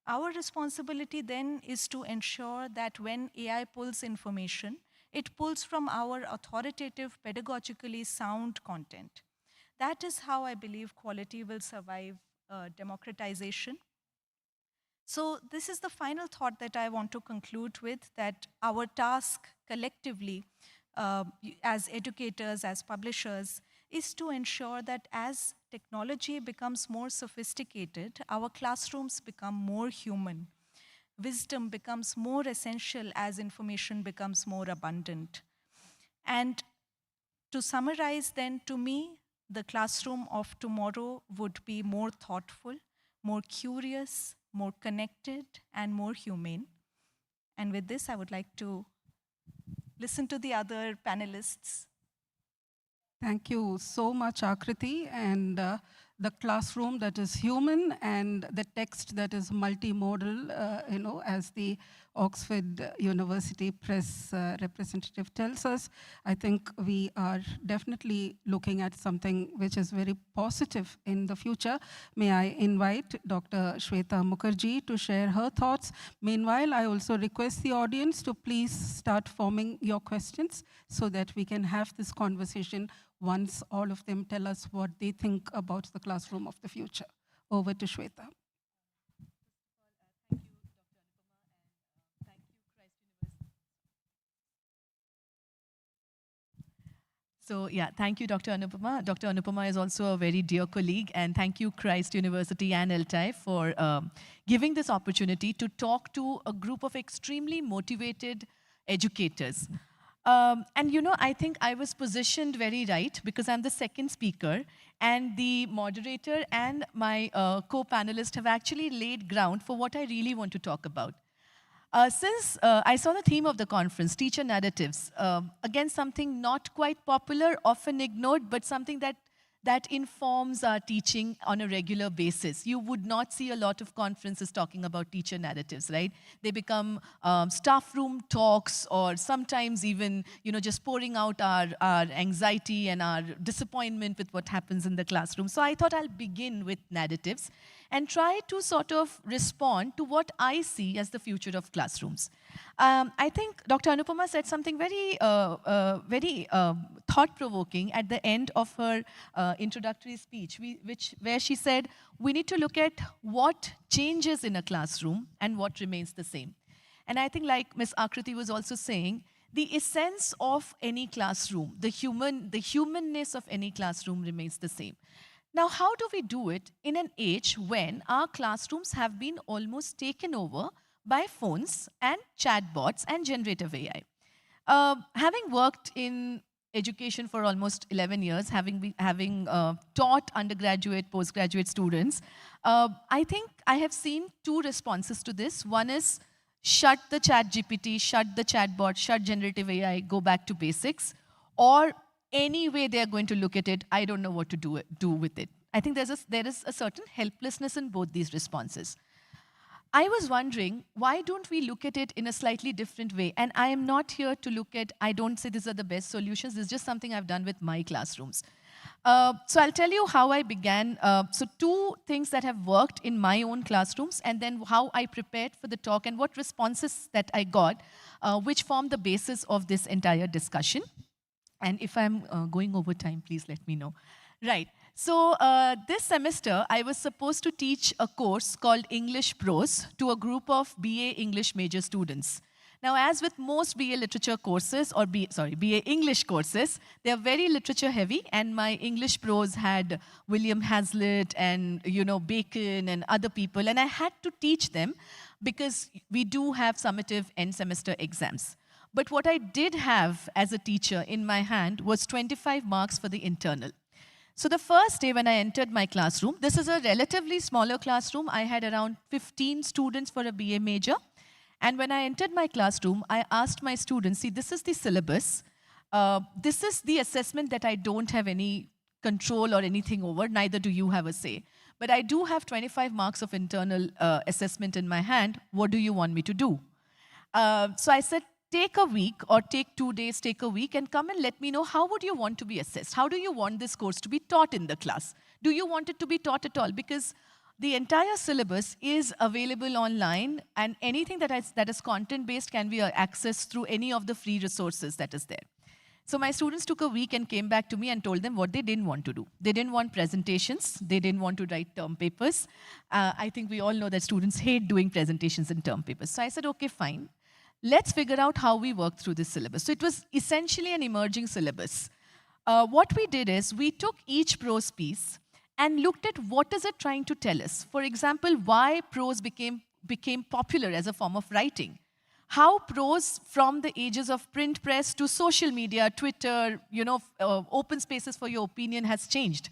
Our responsibility then is to ensure that when AI pulls information, it pulls from our authoritative, pedagogically sound content. That is how I believe quality will survive democratization. So this is the final thought that I want to conclude with, that our task collectively as educators, as publishers, is to ensure that as technology becomes more sophisticated, our classrooms become more human. Wisdom becomes more essential as information becomes more abundant. And to summarize then, to me, the classroom of tomorrow would be more thoughtful, more curious, more connected, and more humane. And with this, I would like to listen to the other panelists. Thank you so much, Akriti. And the classroom that is human and the text that is multimodal, as the Oxford University Press representative tells us, I think we are definitely looking at something which is very positive in the future. May I invite Dr. Shweta Mukherjee to share her thoughts. Meanwhile, I also request the audience to please start forming your questions so that we can have this conversation once all of them tell us what they think about the classroom of the future. Over to Shweta. So yeah, thank you, Dr. Anupama. Dr. Anupama is also a very dear colleague, and thank you, Christ University and ELTAI, for giving this opportunity to talk to a group of extremely motivated educators. And I think I was positioned very right because I'm the second speaker, and the moderator and my co-panelist have actually laid ground for what I really want to talk about. Since I saw the theme of the conference, teacher narratives, again, something not quite popular, often ignored, but something that informs our teaching on a regular basis. You would not see a lot of conferences talking about teacher narratives, right? They become staff room talks, or sometimes even, just pouring out our anxiety and our disappointment with what happens in the classroom. So I thought I'll begin with narratives and try to sort of respond to what I see as the future of classrooms. I think Dr. Anupama said something very, very thought-provoking at the end of her introductory speech, where she said, we need to look at what changes in a classroom and what remains the same. And I think, like Ms. Akriti was also saying, the essence of any classroom, the humanness of any classroom remains the same. Now, how do we do it in an age when our classrooms have been almost taken over by phones and chatbots and generative AI? Having worked in education for almost 11 years, having taught undergraduate, postgraduate students, I think I have seen two responses to this. One is shut the chat GPT, shut the chatbot, shut generative AI, go back to basics. Or any way they are going to look at it, I don't know what to do with it. I think there is a certain helplessness in both these responses. I was wondering, why don't we look at it in a slightly different way? And I am not here to look at, I don't say these are the best solutions. This is just something I've done with my classrooms. So I'll tell you how I began. So two things that have worked in my own classrooms, and then how I prepared for the talk and what responses that I got, which form the basis of this entire discussion. And if I'm going over time, please let me know. Right. So this semester, I was supposed to teach a course called English Prose to a group of BA English major students. Now, as with most BA literature courses, or BA English courses, they are very literature heavy, and my English prose had William Hazlitt and, Bacon and other people, and I had to teach them because we do have summative end semester exams. But what I did have as a teacher in my hand was 25 marks for the internal. So the first day when I entered my classroom, this is a relatively smaller classroom. I had around 15 students for a BA major. And when I entered my classroom, I asked my students, see, this is the syllabus. This is the assessment that I don't have any control or anything over, neither do you have a say. But I do have 25 marks of internal assessment in my hand. What do you want me to do? So I said, take a week or take 2 days, take a week and come and let me know how would you want to be assessed? How do you want this course to be taught in the class? Do you want it to be taught at all? Because the entire syllabus is available online, and anything that is content-based can be accessed through any of the free resources that is there. So my students took a week and came back to me and told them what they didn't want to do. They didn't want presentations. They didn't want to write term papers. I think we all know that students hate doing presentations and term papers. So I said, okay, fine. Let's figure out how we work through this syllabus. So it was essentially an emerging syllabus. What we did is we took each prose piece and looked at what is it trying to tell us. For example, why prose became popular as a form of writing. How prose from the ages of print press to social media, Twitter, open spaces for your opinion has changed.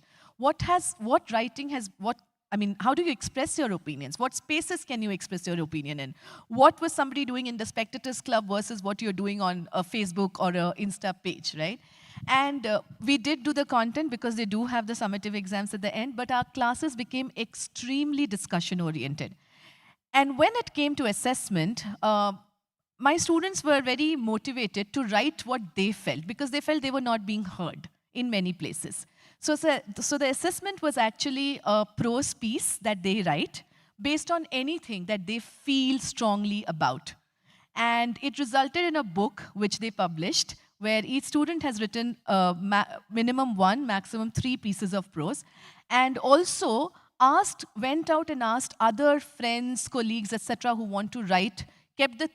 How do you express your opinions? What spaces can you express your opinion in? What was somebody doing in the Spectators Club versus what you're doing on a Facebook or a Insta page, right? And we did do the content because they do have the summative exams at the end, but our classes became extremely discussion-oriented. And when it came to assessment, my students were very motivated to write what they felt because they felt they were not being heard in many places. So the assessment was actually a prose piece that they write based on anything that they feel strongly about. And it resulted in a book which they published where each student has written minimum 1, maximum 3 pieces of prose, and also went out and asked other friends, colleagues, etc., who want to write,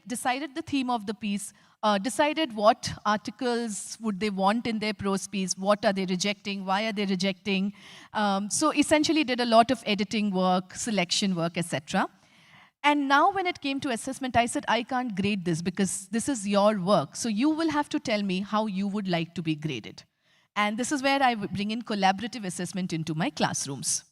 decided the theme of the piece, decided what articles would they want in their prose piece, what are they rejecting, why are they rejecting. So essentially did a lot of editing work, selection work, etc. And now when it came to assessment, I said, I can't grade this because this is your work. So you will have to tell me how you would like to be graded. And this is where I bring in collaborative assessment into my classrooms.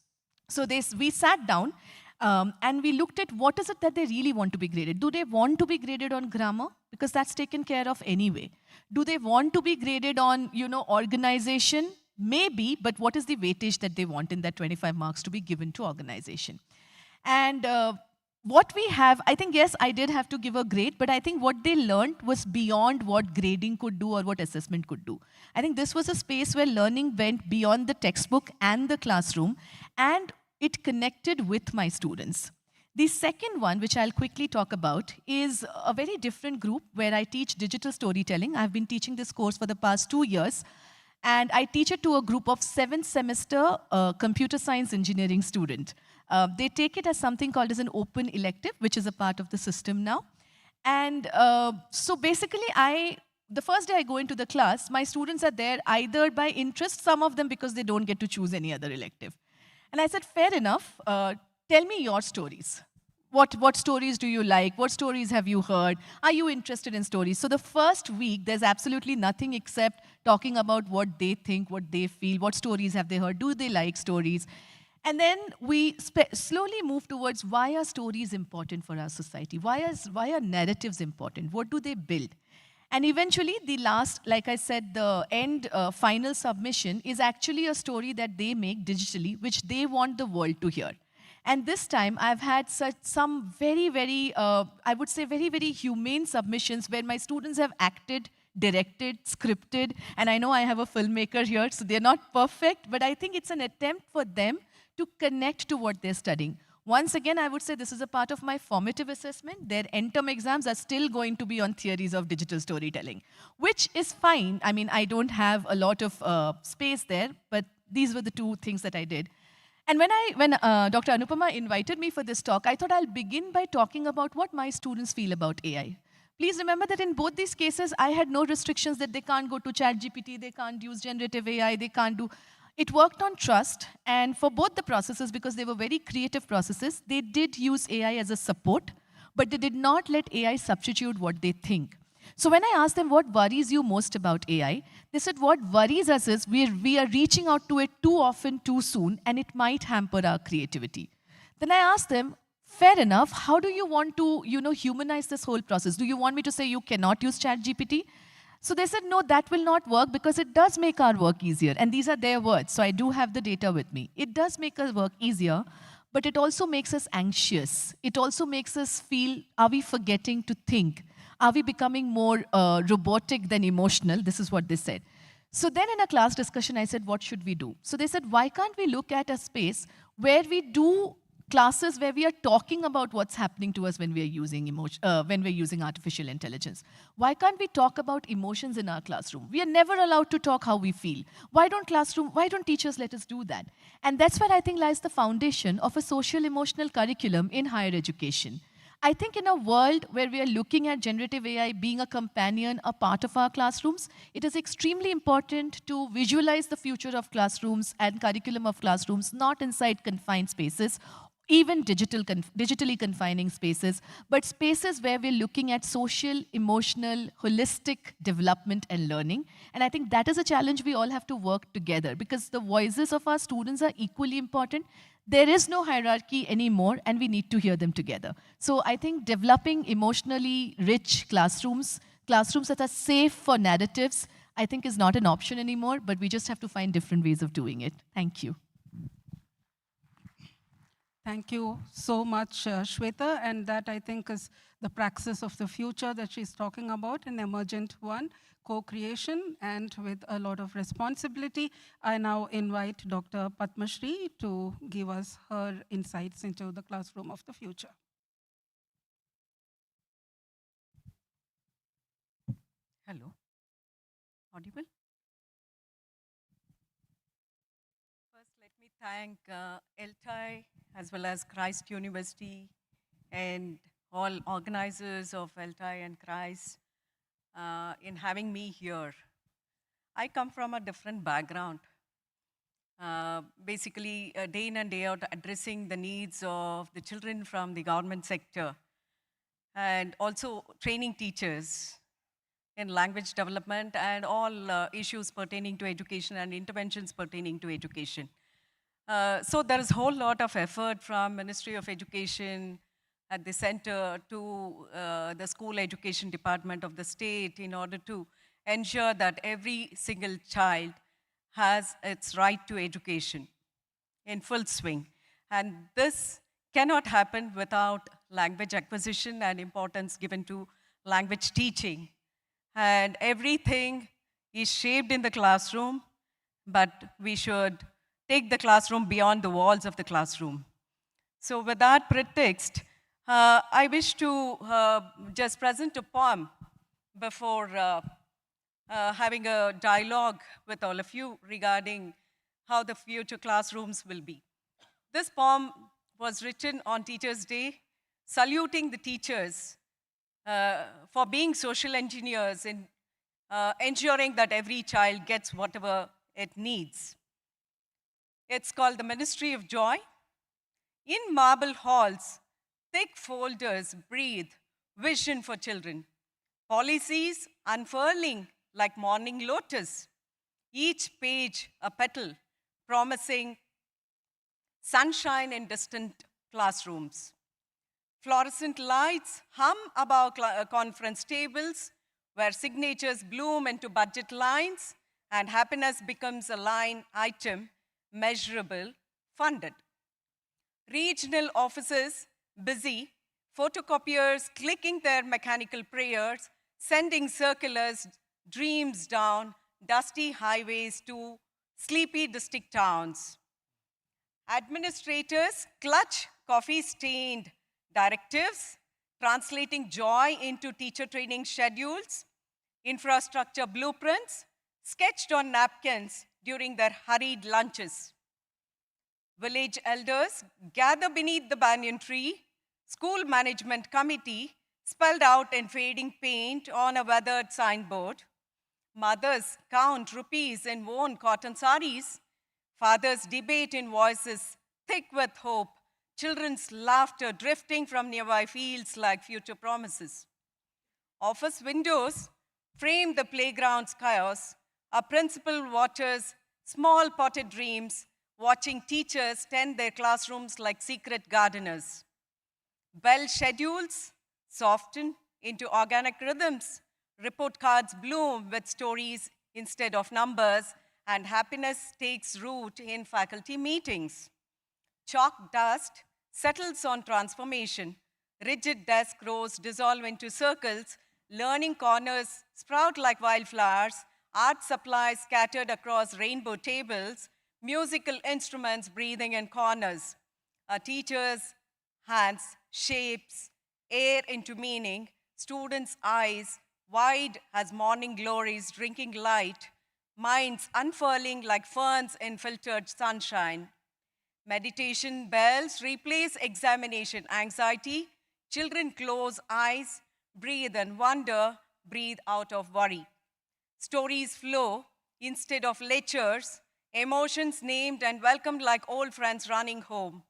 So we sat down and we looked at what is it that they really want to be graded. Do they want to be graded on grammar? Because that's taken care of anyway. Do they want to be graded on, organization? Maybe, but what is the weightage that they want in that 25 marks to be given to organization? And what we have, I think, yes, I did have to give a grade, but I think what they learned was beyond what grading could do or what assessment could do. I think this was a space where learning went beyond the textbook and the classroom, and it connected with my students. The second one, which I'll quickly talk about, is a very different group where I teach digital storytelling. I've been teaching this course for the past 2 years, and I teach it to a group of 7th semester computer science engineering student. They take it as something called as an open elective, which is a part of the system now. And so basically, the first day I go into the class, my students are there either by interest, some of them because they don't get to choose any other elective. And I said, fair enough, tell me your stories. What stories do you like? What stories have you heard? Are you interested in stories? So the first week, there's absolutely nothing except talking about what they think, what they feel, what stories have they heard, do they like stories? And then we slowly move towards why are stories important for our society? Why are narratives important? What do they build? And eventually, the last, like I said, the end final submission is actually a story that they make digitally, which they want the world to hear. And this time, I've had some very, very, I would say, very, very humane submissions where my students have acted, directed, scripted. And I know I have a filmmaker here, so they're not perfect, but I think it's an attempt for them to connect to what they're studying. Once again, I would say this is a part of my formative assessment. Their end-term exams are still going to be on theories of digital storytelling, which is fine. I mean, I don't have a lot of space there, but these were the two things that I did. And when Dr. Anupama invited me for this talk, I thought I'll begin by talking about what my students feel about AI. Please remember that in both these cases, I had no restrictions that they can't go to ChatGPT, they can't use generative AI, they can't do. It worked on trust, and for both the processes, because they were very creative processes, they did use AI as a support, but they did not let AI substitute what they think. So when I asked them what worries you most about AI, they said what worries us is we are reaching out to it too often, too soon, and it might hamper our creativity. Then I asked them, fair enough, how do you want to humanize this whole process? Do you want me to say you cannot use ChatGPT? So they said, no, that will not work because it does make our work easier. And these are their words, so I do have the data with me. It does make our work easier, but it also makes us anxious. It also makes us feel, are we forgetting to think? Are we becoming more robotic than emotional? This is what they said. So then in a class discussion, I said, what should we do? So they said, why can't we look at a space where we do classes where we are talking about what's happening to us when we are using artificial intelligence. Why can't we talk about emotions in our classroom? We are never allowed to talk how we feel. Why don't teachers let us do that? And that's where I think lies the foundation of a social emotional curriculum in higher education. I think in a world where we are looking at generative AI being a companion, a part of our classrooms, it is extremely important to visualize the future of classrooms and curriculum of classrooms, not inside confined spaces, even digitally confining spaces, but spaces where we're looking at social, emotional, holistic development and learning. And I think that is a challenge we all have to work together because the voices of our students are equally important. There is no hierarchy anymore, and we need to hear them together. So I think developing emotionally rich classrooms that are safe for narratives, I think is not an option anymore, but we just have to find different ways of doing it. Thank you. Thank you so much, Shweta. And that, I think, is the praxis of the future that she's talking about, an emergent one, co-creation, and with a lot of responsibility. I now invite Dr. Padma Shri to give us her insights into the classroom of the future. Hello. Audible? First, let me thank ELTAI as well as Christ University and all organizers of ELTAI and Christ in having me here. I come from a different background. Basically, day in and day out, addressing the needs of the children from the government sector and also training teachers in language development and all issues pertaining to education and interventions pertaining to education. So there is a whole lot of effort from Ministry of Education at the center to the school education department of the state in order to ensure that every single child has its right to education in full swing. And this cannot happen without language acquisition and importance given to language teaching. And everything is shaped in the classroom, but we should take the classroom beyond the walls of the classroom. So with that pretext, I wish to just present a poem before having a dialogue with all of you regarding how the future classrooms will be. This poem was written on Teachers' Day, saluting the teachers for being social engineers in ensuring that every child gets whatever it needs. It's called The Ministry of Joy. In marble halls, Thick folders breathe vision for children. Policies unfurling like morning lotus. Each page a petal promising sunshine in distant classrooms. Fluorescent lights hum above conference tables where signatures bloom into budget lines and happiness becomes a line item, measurable, funded. Regional offices busy, photocopiers clicking their mechanical prayers, sending circulars, dreams down dusty highways to sleepy district towns. Administrators clutch coffee-stained directives, translating joy into teacher training schedules, infrastructure blueprints sketched on napkins during their hurried lunches. Village elders gather beneath the banyan tree, school management committee spelled out in fading paint on a weathered signboard. Mothers count rupees in worn cotton saris. Fathers debate in voices thick with hope. Children's laughter drifting from nearby fields like future promises. Office windows frame the playground's chaos. A principal waters small potted dreams, watching teachers tend their classrooms like secret gardeners. Bell schedules soften into organic rhythms. Report cards bloom with stories instead of numbers, and happiness takes root in faculty meetings. Chalk dust settles on transformation. Rigid desk rows dissolve into circles. Learning corners sprout like wildflowers. Art supplies scattered across rainbow tables. Musical instruments breathing in corners. A teacher's hands shapes air into meaning. Students' eyes wide as morning glories drinking light. Minds unfurling like ferns in filtered sunshine. Meditation bells replace examination anxiety. Children close eyes, breathe and wonder, breathe out of worry. Stories flow instead of lectures, emotions named and welcomed like old friends running home.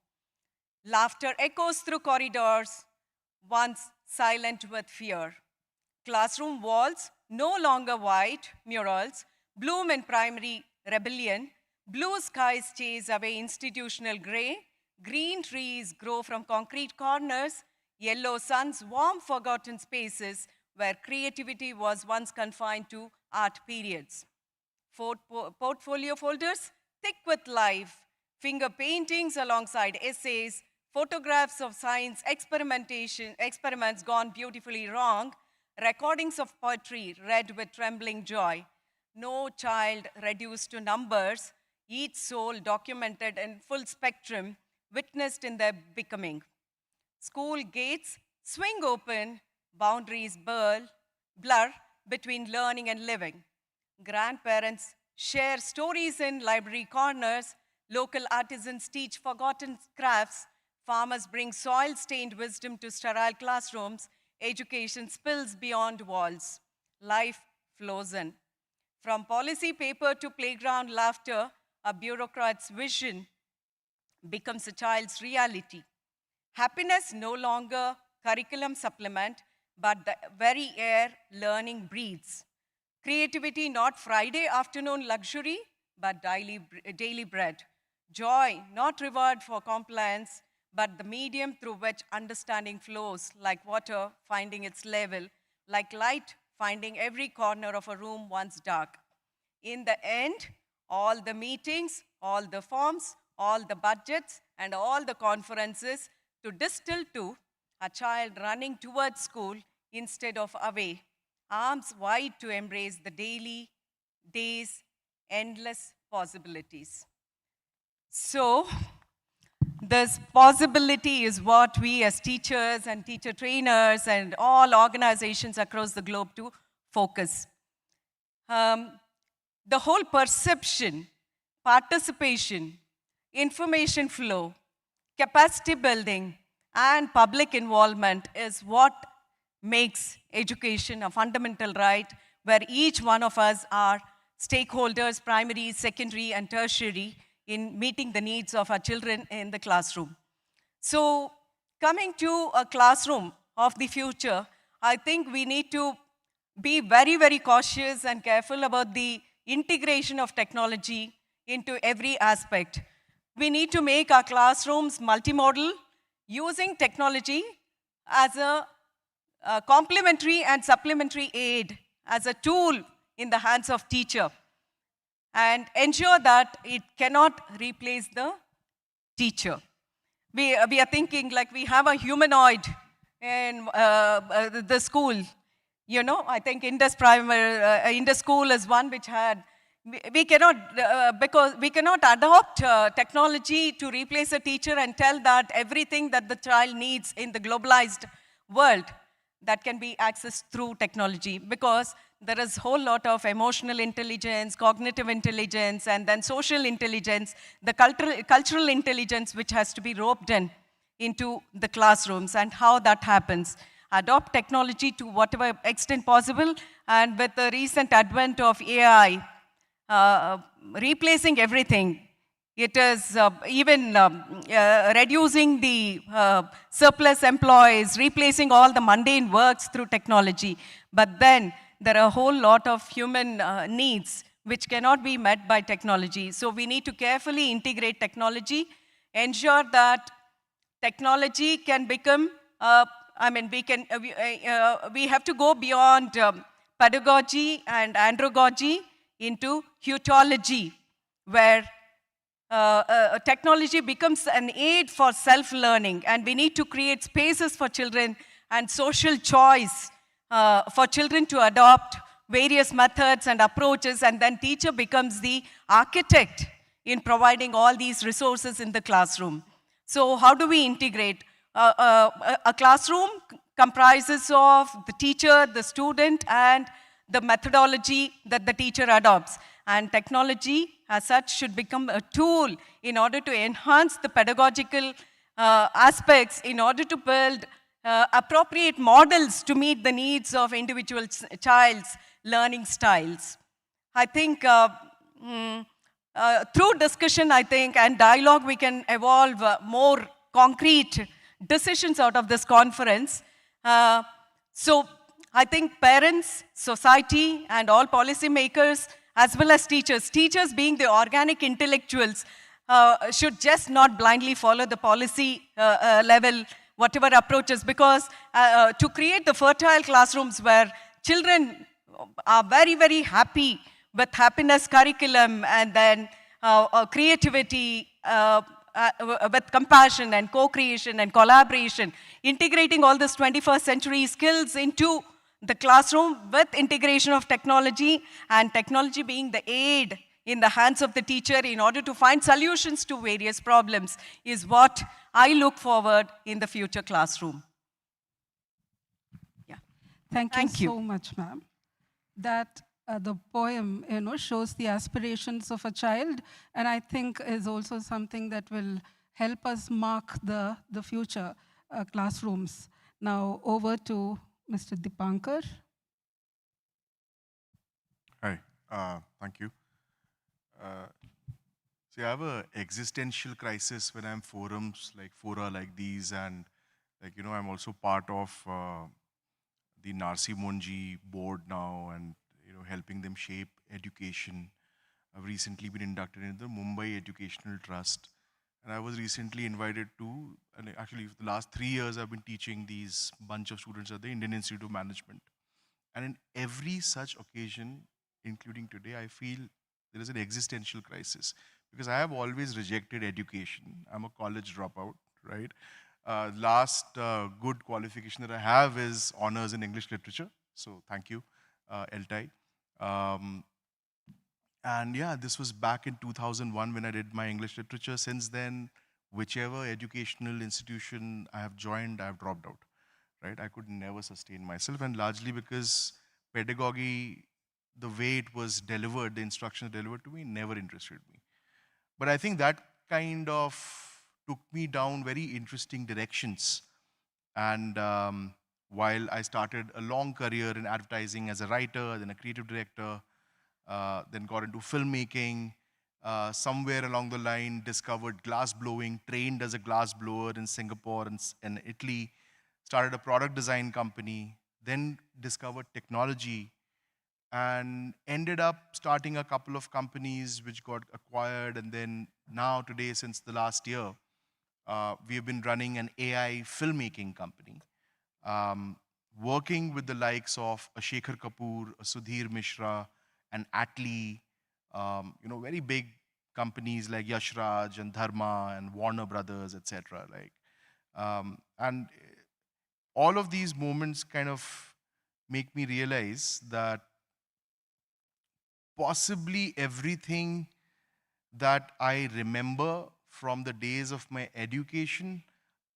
Laughter echoes through corridors, once silent with fear. Classroom walls, no longer white murals, bloom in primary rebellion. Blue skies chase away institutional gray. Green trees grow from concrete corners. Yellow suns warm forgotten spaces where creativity was once confined to art periods. Portfolio folders thick with life. Finger paintings alongside essays. Photographs of science experiments gone beautifully wrong. Recordings of poetry read with trembling joy. No child reduced to numbers, each soul documented in full spectrum, witnessed in their becoming. School gates swing open, boundaries blur between learning and living. Grandparents share stories in library corners, local artisans teach forgotten crafts, farmers bring soil-stained wisdom to sterile classrooms, education spills beyond walls. Life flows in. From policy paper to playground laughter, a bureaucrat's vision becomes a child's reality. Happiness no longer curriculum supplement, but the very air learning breathes. Creativity not Friday afternoon luxury, but daily bread. Joy not reward for compliance, but the medium through which understanding flows, like water finding its level, like light finding every corner of a room once dark. In the end, all the meetings, all the forms, all the budgets, and all the conferences to distill to a child running towards school instead of away, arms wide to embrace the daily, days, endless possibilities. So, this possibility is what we as teachers and teacher trainers and all organizations across the globe to focus. The whole perception, participation, information flow, capacity building, and public involvement is what makes education a fundamental right where each one of us are stakeholders, primary, secondary, and tertiary, in meeting the needs of our children in the classroom. So coming to a classroom of the future, I think we need to be very, very cautious and careful about the integration of technology into every aspect. We need to make our classrooms multimodal, using technology as a complementary and supplementary aid, as a tool in the hands of teacher, and ensure that it cannot replace the teacher. We are thinking like we have a humanoid in the school. You know, I think Indus School is one which had, we cannot, because we cannot adopt technology to replace a teacher and tell that everything that the child needs in the globalized world that can be accessed through technology, because there is a whole lot of emotional intelligence, cognitive intelligence, and then social intelligence, the cultural intelligence which has to be roped into the classrooms, and how that happens. Adopt technology to whatever extent possible, and with the recent advent of AI, replacing everything. It is even reducing the surplus employees, replacing all the mundane works through technology. But then there are a whole lot of human needs which cannot be met by technology. So we need to carefully integrate technology, ensure that technology can become, we have to go beyond pedagogy and andragogy into hutology, where technology becomes an aid for self-learning, and we need to create spaces for children and social choice for children to adopt various methods and approaches, and then teacher becomes the architect in providing all these resources in the classroom. So how do we integrate? A classroom comprises of the teacher, the student, and the methodology that the teacher adopts. And technology, as such, should become a tool in order to enhance the pedagogical aspects, in order to build appropriate models to meet the needs of individual child's learning styles. I think through discussion, I think, and dialogue, we can evolve more concrete decisions out of this conference. So I think parents, society, and all policymakers, as well as teachers being the organic intellectuals, should just not blindly follow the policy level, whatever approaches, because to create the fertile classrooms where children are very, very happy with happiness curriculum, and then creativity, with compassion and co-creation and collaboration, integrating all this 21st century skills into the classroom with integration of technology, and technology being the aid in the hands of the teacher in order to find solutions to various problems, is what I look forward in the future classroom. Yeah. Thank you so much, ma'am. That the poem, shows the aspirations of a child, and I think is also something that will help us mark the future classrooms. Now over to Mr. Dipankar. Hi, thank you. See, I have an existential crisis when I'm forums like fora like these, and I'm also part of the Narsi Monji board now, and helping them shape education. I've recently been inducted into the Mumbai Educational Trust, and I was recently invited to, and actually for the last 3 years I've been teaching these bunch of students at the Indian Institute of Management. And in every such occasion, including today, I feel there is an existential crisis, because I have always rejected education. I'm a college dropout, right? Last good qualification that I have is honors in English literature. So thank you, ELTAI. And yeah, this was back in 2001 when I did my English literature. Since then, whichever educational institution I have joined, I have dropped out, right? I could never sustain myself, and largely because pedagogy, the way it was delivered, the instructions delivered to me, never interested me. But I think that kind of took me down very interesting directions. And while I started a long career in advertising as a writer, then a creative director, then got into filmmaking, somewhere along the line discovered glass blowing, trained as a glass blower in Singapore and Italy, started a product design company, then discovered technology, and ended up starting a couple of companies which got acquired. And then now today, since the last year, we have been running an AI filmmaking company, working with the likes of a Shekhar Kapoor, a Sudhir Mishra, and Atlee, very big companies like Yash Raj and Dharma and Warner Brothers, etc. And all of these moments kind of make me realize that possibly everything that I remember from the days of my education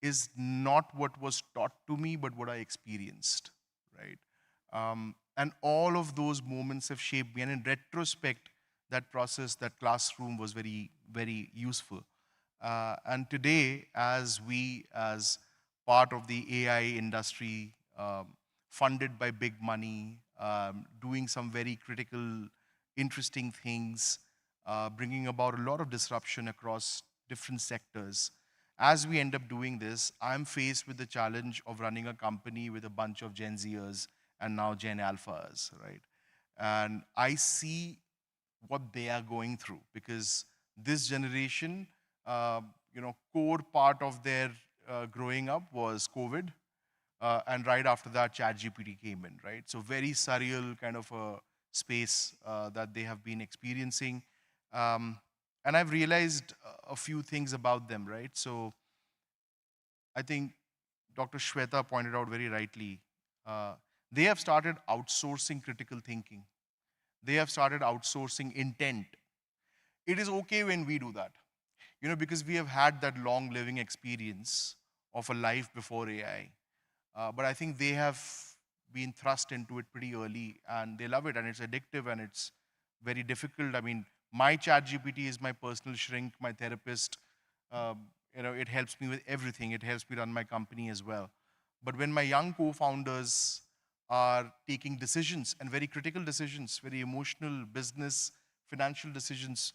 is not what was taught to me, but what I experienced, right? And all of those moments have shaped me. And in retrospect, that process, that classroom was very, very useful. And today, as part of the AI industry, funded by big money, doing some very critical, interesting things, bringing about a lot of disruption across different sectors. As we end up doing this, I'm faced with the challenge of running a company with a bunch of Gen Zers and now Gen Alphas, right? And I see what they are going through, because this generation, core part of their growing up was COVID, and right after that, ChatGPT came in, right? So very surreal kind of a space that they have been experiencing. And I've realized a few things about them, right? So I think Dr. Shweta pointed out very rightly, they have started outsourcing critical thinking. They have started outsourcing intent. It is okay when we do that, because we have had that long living experience of a life before AI. But I think they have been thrust into it pretty early, and they love it, and it's addictive, and it's very difficult. I mean, my ChatGPT is my personal shrink, my therapist. It helps me with everything. It helps me run my company as well. But when my young co-founders are taking decisions, and very critical decisions, very emotional, business, financial decisions,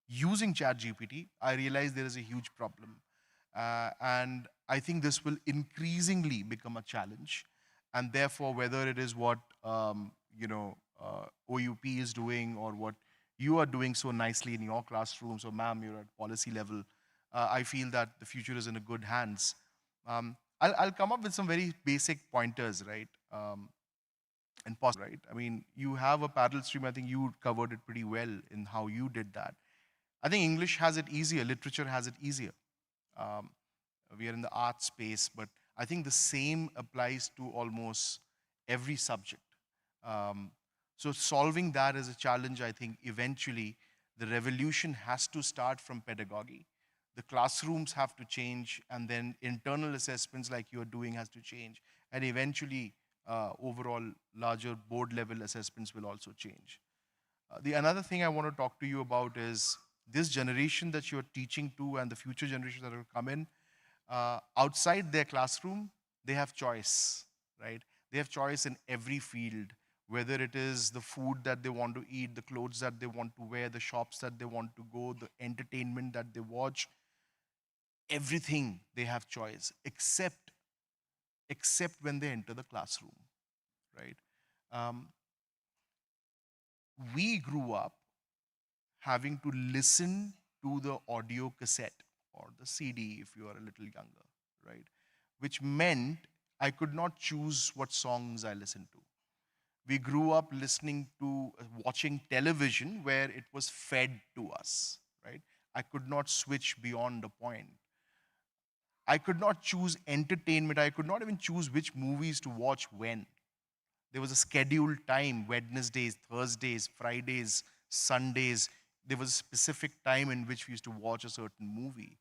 using ChatGPT, I realize there is a huge problem. And I think this will increasingly become a challenge. And therefore, whether it is what OUP is doing, or what you are doing so nicely in your classrooms, or ma'am, you're at policy level, I feel that the future is in a good hands. I'll come up with some very basic pointers, right? Right? I mean, you have a parallel stream. I think you covered it pretty well in how you did that. I think English has it easier. Literature has it easier. We are in the art space, but I think the same applies to almost every subject. So solving that is a challenge. I think eventually the revolution has to start from pedagogy. The classrooms have to change, and then internal assessments like you're doing has to change. And eventually, overall larger board level assessments will also change. The another thing I want to talk to you about is this generation that you're teaching to, and the future generation that will come in, outside their classroom, they have choice, right? They have choice in every field, whether it is the food that they want to eat, the clothes that they want to wear, the shops that they want to go, the entertainment that they watch. Everything they have choice, except when they enter the classroom, right? We grew up having to listen to the audio cassette or the CD if you are a little younger, right? Which meant I could not choose what songs I listened to. We grew up watching television where it was fed to us, right? I could not switch beyond a point. I could not choose entertainment. I could not even choose which movies to watch when. There was a scheduled time, Wednesdays, Thursdays, Fridays, Sundays. There was a specific time in which we used to watch a certain movie.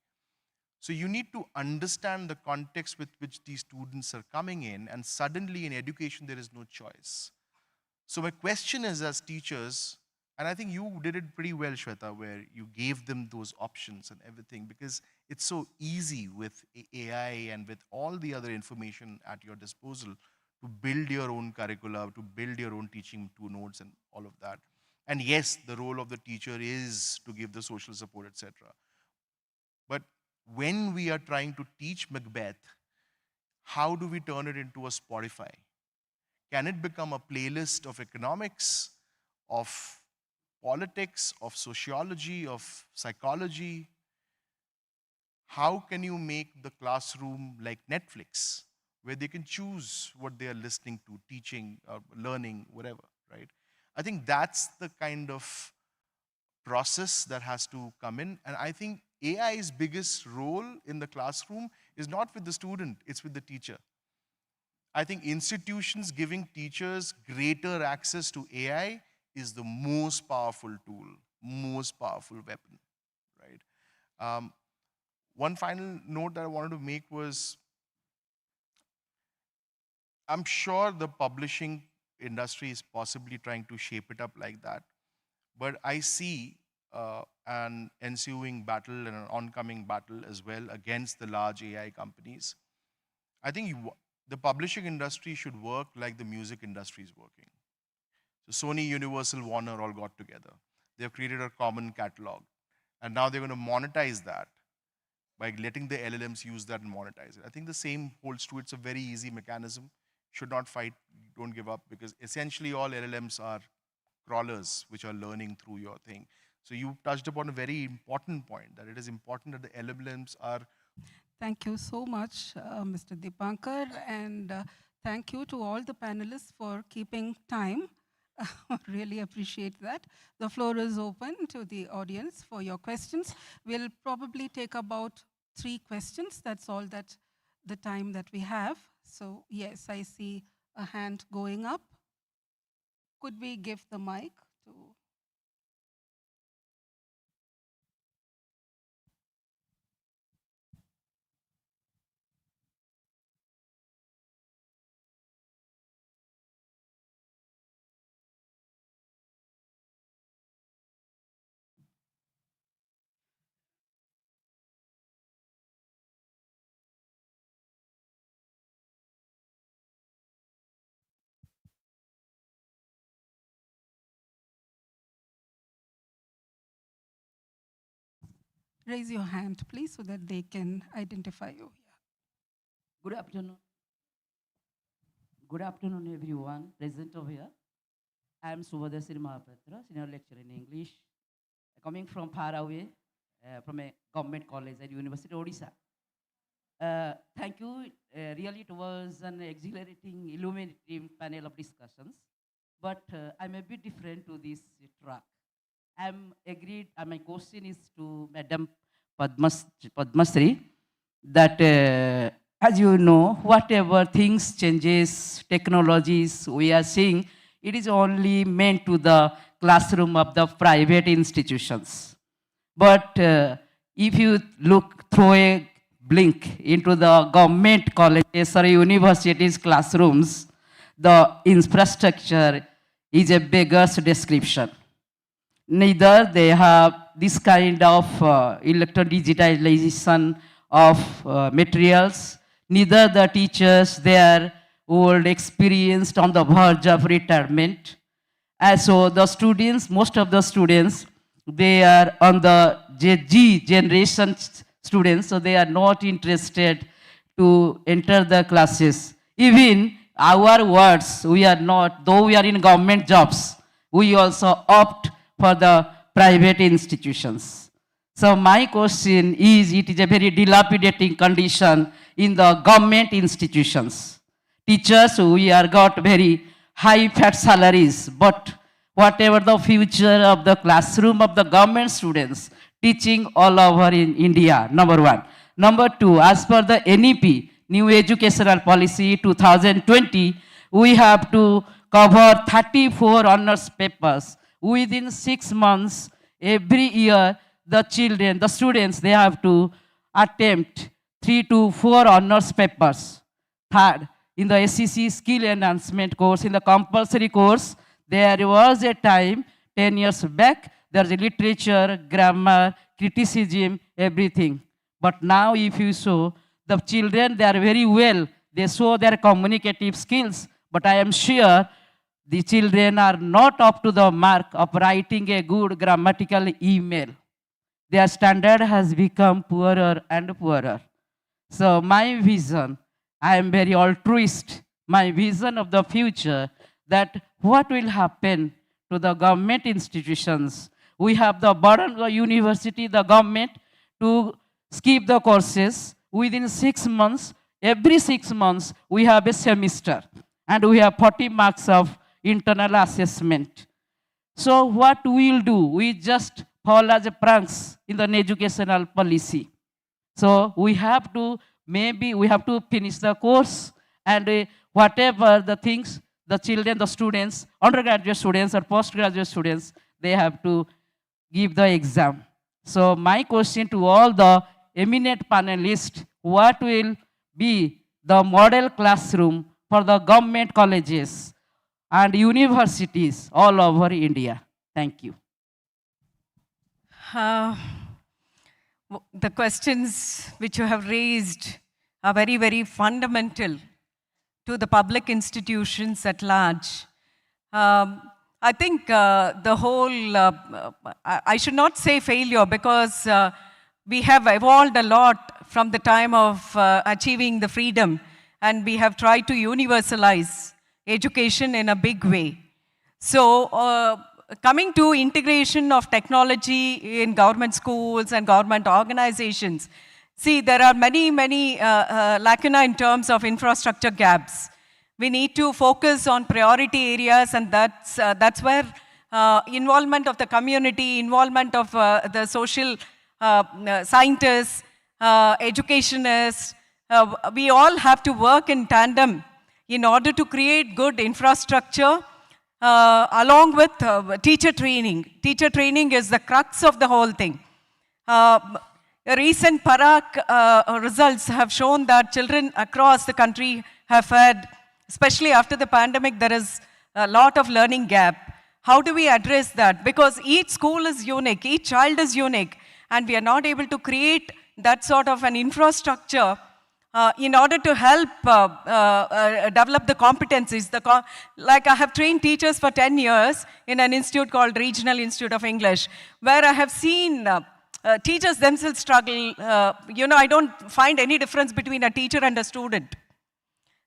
So you need to understand the context with which these students are coming in, and suddenly in education there is no choice. So my question is, as teachers, and I think you did it pretty well, Shweta, where you gave them those options and everything, because it's so easy with AI and with all the other information at your disposal to build your own curricula, to build your own teaching notes and all of that. And yes, the role of the teacher is to give the social support, etc. But when we are trying to teach Macbeth, how do we turn it into a Spotify? Can it become a playlist of economics, of politics, of sociology, of psychology? How can you make the classroom like Netflix, where they can choose what they are listening to, teaching, learning, whatever, right? I think that's the kind of process that has to come in. And I think AI's biggest role in the classroom is not with the student, it's with the teacher. I think institutions giving teachers greater access to AI is the most powerful tool, most powerful weapon, right? One final note that I wanted to make was, I'm sure the publishing industry is possibly trying to shape it up like that. But I see an ensuing battle and an oncoming battle as well against the large AI companies. I think the publishing industry should work like the music industry is working. So Sony, Universal, Warner all got together. They've created a common catalog. And now they're going to monetize that by letting the LLMs use that and monetize it. I think the same holds true. It's a very easy mechanism. Should not fight, don't give up, because essentially all LLMs are crawlers which are learning through your thing. So you touched upon a very important point, that it is important that the LLMs are. Thank you so much, Mr. Dipankar, and thank you to all the panelists for keeping time. Really appreciate that. The floor is open to the audience for your questions. We'll probably take about 3 questions. That's all that the time that we have. So yes, I see a hand going up. Could we give the mic to? Raise your hand, please, so that they can identify you. Good afternoon. Good afternoon, everyone present over here. I am Subhadasiri Mahapatra, senior lecturer in English, coming from far away, from a government college at University of Odisha. Thank you. Really, it was an exhilarating, illuminating panel of discussions. But I'm a bit different to this track. I'm agreed, my question is to Madam Padmasri, that as you know, whatever things changes, technologies we are seeing, it is only meant to the classroom of the private institutions. But if you look through a blink into the government colleges or universities classrooms, the infrastructure is a beggar's description. Neither they have this kind of electro-digitalization of materials, neither the teachers, they are old, experienced, on the verge of retirement. And so the students, most of the students, they are on the G generation students, so they are not interested to enter the classes. Even our words, we are not, though we are in government jobs, we also opt for the private institutions. So my question is, it is a very dilapidating condition in the government institutions. Teachers, we are got very high fat salaries, but whatever the future of the classroom of the government students, teaching all over in India, number one. Number two, as per the NEP, New Educational Policy 2020, we have to cover 34 honors papers. Within 6 months, every year, the children, the students, they have to attempt 3 to 4 honors papers. Third, in the SEC skill enhancement course, in the compulsory course, there was a time, 10 years back, there's a literature, grammar, criticism, everything. But now if you show, the children, they are very well, they show their communicative skills, but I am sure The children are not up to the mark of writing a good grammatical email. Their standard has become poorer and poorer. So my vision, I am very altruist, my vision of the future, that what will happen to the government institutions. We have the burden of the university, the government, to skip the courses within 6 months. Every 6 months, we have a semester, and we have 40 marks of internal assessment. So what we'll do, we just fall as a pranks in the educational policy. So we have to, maybe we have to finish the course, and whatever the things, the children, the students, undergraduate students or postgraduate students, they have to give the exam. So my question to all the eminent panelists, what will be the model classroom for the government colleges and universities all over India? Thank you. The questions which you have raised are very, very fundamental to the public institutions at large. I think the whole, I should not say failure, because we have evolved a lot from the time of achieving the freedom, and we have tried to universalize education in a big way. So coming to integration of technology in government schools and government organizations, see, there are many, many lacuna in terms of infrastructure gaps. We need to focus on priority areas, and that's where involvement of the community, involvement of the social scientists, educationists, we all have to work in tandem in order to create good infrastructure along with teacher training. Teacher training is the crux of the whole thing. Recent Parak results have shown that children across the country have had, especially after the pandemic, there is a lot of learning gap. How do we address that? Because each school is unique, each child is unique, and we are not able to create that sort of an infrastructure in order to help develop the competencies. Like I have trained teachers for 10 years in an institute called Regional Institute of English, where I have seen teachers themselves struggle. I don't find any difference between a teacher and a student.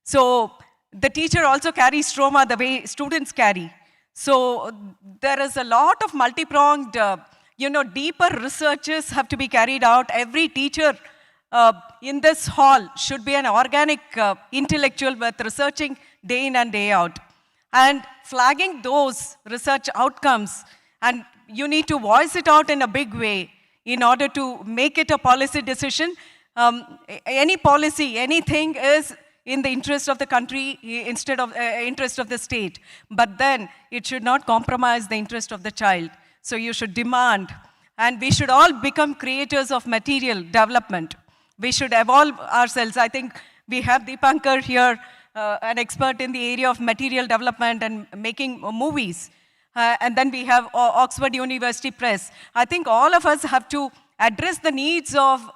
So the teacher also carries trauma the way students carry. So there is a lot of multi-pronged, deeper researches have to be carried out. Every teacher in this hall should be an organic intellectual with researching day in and day out. And flagging those research outcomes, and you need to voice it out in a big way in order to make it a policy decision. Any policy, anything is in the interest of the country instead of interest of the state. But then it should not compromise the interest of the child. So you should demand, and we should all become creators of material development. We should evolve ourselves. I think we have Deepankar here, an expert in the area of material development and making movies. And then we have Oxford University Press. I think all of us have to address the needs of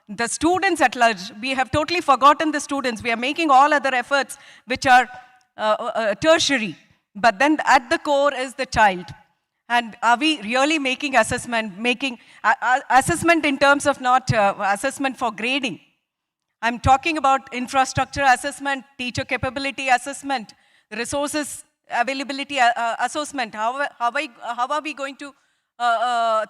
the students at large. We have totally forgotten the students. We are making all other efforts which are tertiary. But then at the core is the child. And are we really making assessment in terms of not assessment for grading? I'm talking about infrastructure assessment, teacher capability assessment, resources availability assessment. How are we going to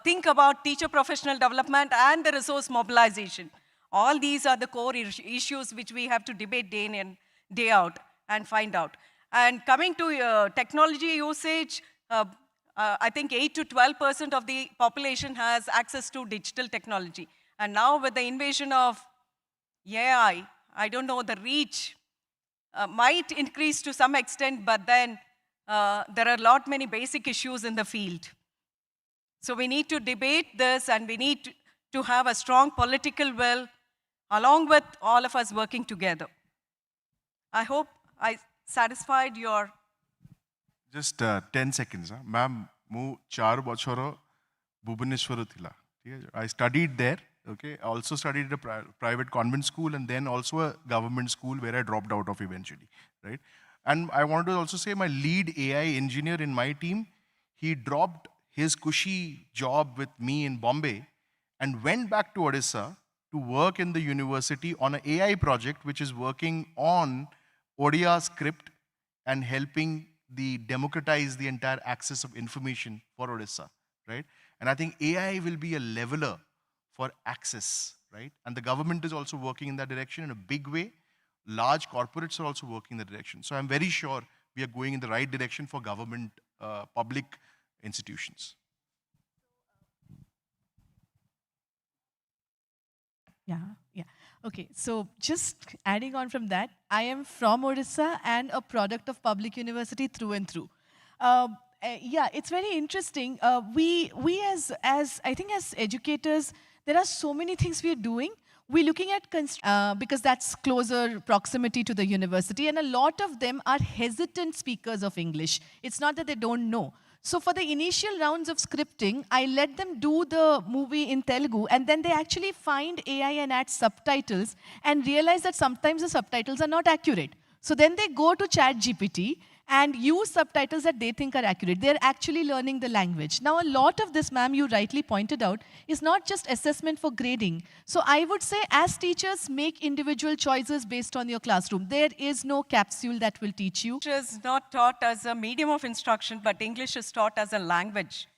think about teacher professional development and the resource mobilization? All these are the core issues which we have to debate day in and day out and find out. And coming to technology usage, I think 8 to 12% of the population has access to digital technology. And now with the invasion of AI, I don't know, the reach might increase to some extent, but then there are many basic issues in the field. So we need to debate this, and we need to have a strong political will along with all of us working together. I hope I satisfied your... Just 10 seconds. Ma'am, mu 4 bachara Bhubaneswar thila. I studied there. Okay, I also studied at a private convent school and then also a government school where I dropped out of eventually, right? And I want to also say my lead AI engineer in my team, he dropped his cushy job with me in Bombay and went back to Odisha to work in the university on an AI project which is working on Odia script and helping democratize the entire access of information for Odisha, right? And I think AI will be a leveler for access, right? And the government is also working in that direction in a big way. Large corporates are also working in that direction. So I'm very sure we are going in the right direction for government, public institutions. Yeah. Okay, so just adding on from that, I am from Odisha and a product of public university through and through. Yeah, it's very interesting. We as I think as educators, there are so many things we are doing. We're looking at because that's closer proximity to the university, and a lot of them are hesitant speakers of English. It's not that they don't know. So for the initial rounds of scripting, I let them do the movie in Telugu, and then they actually find AI and add subtitles and realize that sometimes the subtitles are not accurate. So then they go to ChatGPT and use subtitles that they think are accurate. They're actually learning the language. Now, a lot of this, ma'am, you rightly pointed out, is not just assessment for grading. So I would say, as teachers, make individual choices based on your classroom. There is no capsule that will teach you. English is not taught as a medium of instruction, but English is taught as a language.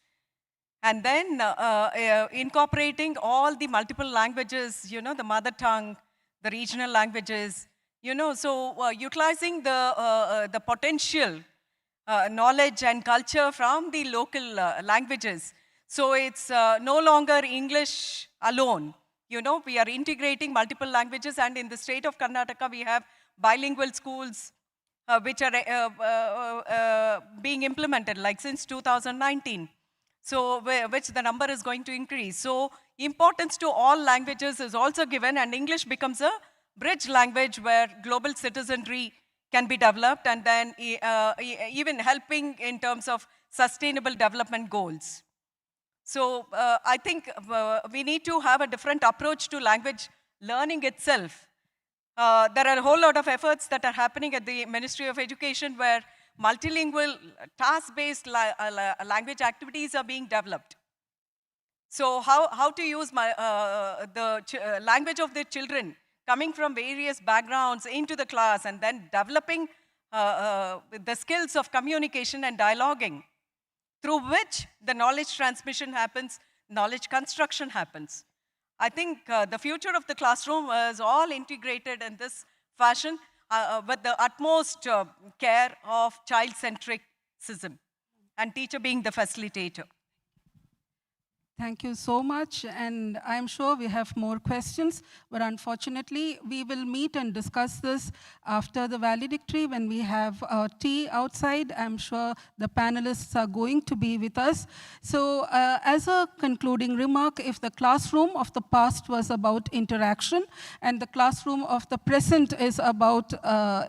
And then incorporating all the multiple languages, the mother tongue, the regional languages, so utilizing the potential knowledge and culture from the local languages. So it's no longer English alone. We are integrating multiple languages, and in the state of Karnataka, we have bilingual schools which are being implemented, like since 2019. So which the number is going to increase. So importance to all languages is also given, and English becomes a bridge language where global citizenry can be developed, and then even helping in terms of sustainable development goals. So I think we need to have a different approach to language learning itself. There are a whole lot of efforts that are happening at the Ministry of Education where multilingual, task-based language activities are being developed. So how to use the language of the children coming from various backgrounds into the class, and then developing the skills of communication and dialoguing, through which the knowledge transmission happens, knowledge construction happens. I think the future of the classroom is all integrated in this fashion with the utmost care of child-centricism, and teacher being the facilitator. Thank you so much, and I'm sure we have more questions, but unfortunately, we will meet and discuss this after the valedictory when we have tea outside. I'm sure the panelists are going to be with us. So as a concluding remark, if the classroom of the past was about interaction, and the classroom of the present is about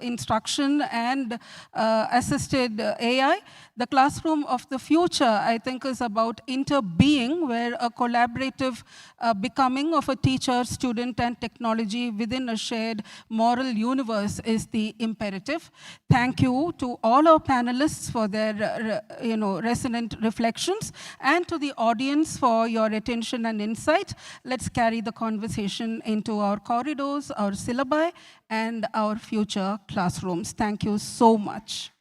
instruction and assisted AI, the classroom of the future, I think, is about interbeing, where a collaborative becoming of a teacher, student, and technology within a shared moral universe is the imperative. Thank you to all our panelists for their resonant reflections, and to the audience for your attention and insight. Let's carry the conversation into our corridors, our syllabi, and our future classrooms. Thank you so much.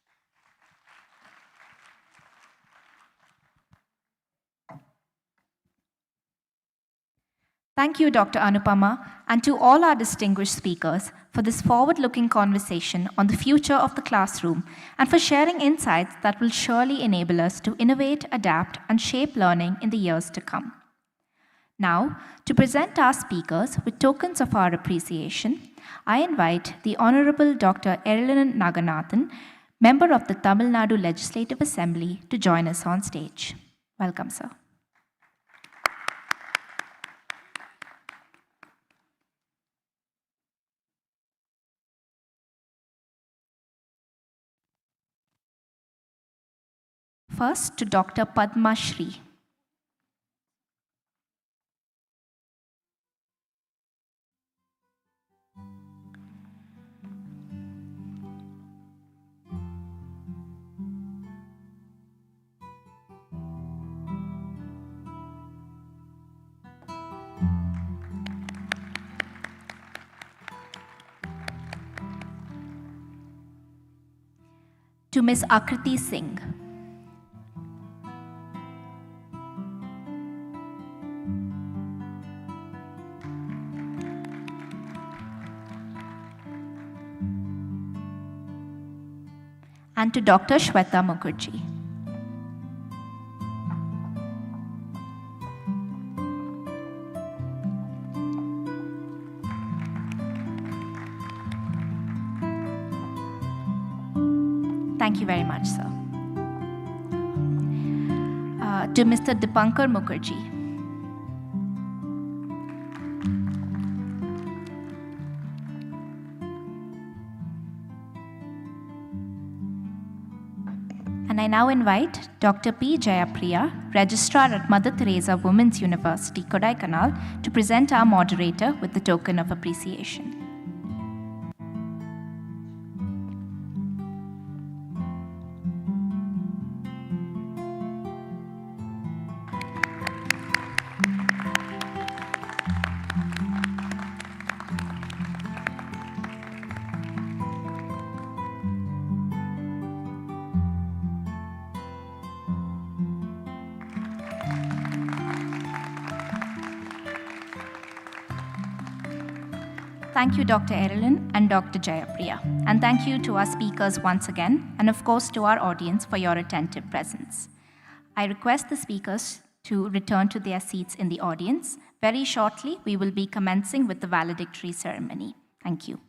Thank you, Dr. Anupama, and to all our distinguished speakers for this forward-looking conversation on the future of the classroom, and for sharing insights that will surely enable us to innovate, adapt, and shape learning in the years to come. Now, to present our speakers with tokens of our appreciation, I invite the Honorable Dr. Erilan Naganathan, member of the Tamil Nadu Legislative Assembly, to join us on stage. Welcome, sir. First, to Dr. Padma Shri. to Ms. Akriti Singh. And to Dr. Shweta Mukherjee. Thank you very much, sir. To Mr. Dipankar Mukherjee. And I now invite Dr. P. Jayapriya, Registrar at Mother Teresa Women's University, Kodaikanal, to present our moderator with the token of appreciation. Thank you, Dr. Erilyn and Dr. Jayapriya. And thank you to our speakers once again, and of course to our audience for your attentive presence. I request the speakers to return to their seats in the audience. Very shortly, we will be commencing with the valedictory ceremony. Thank you.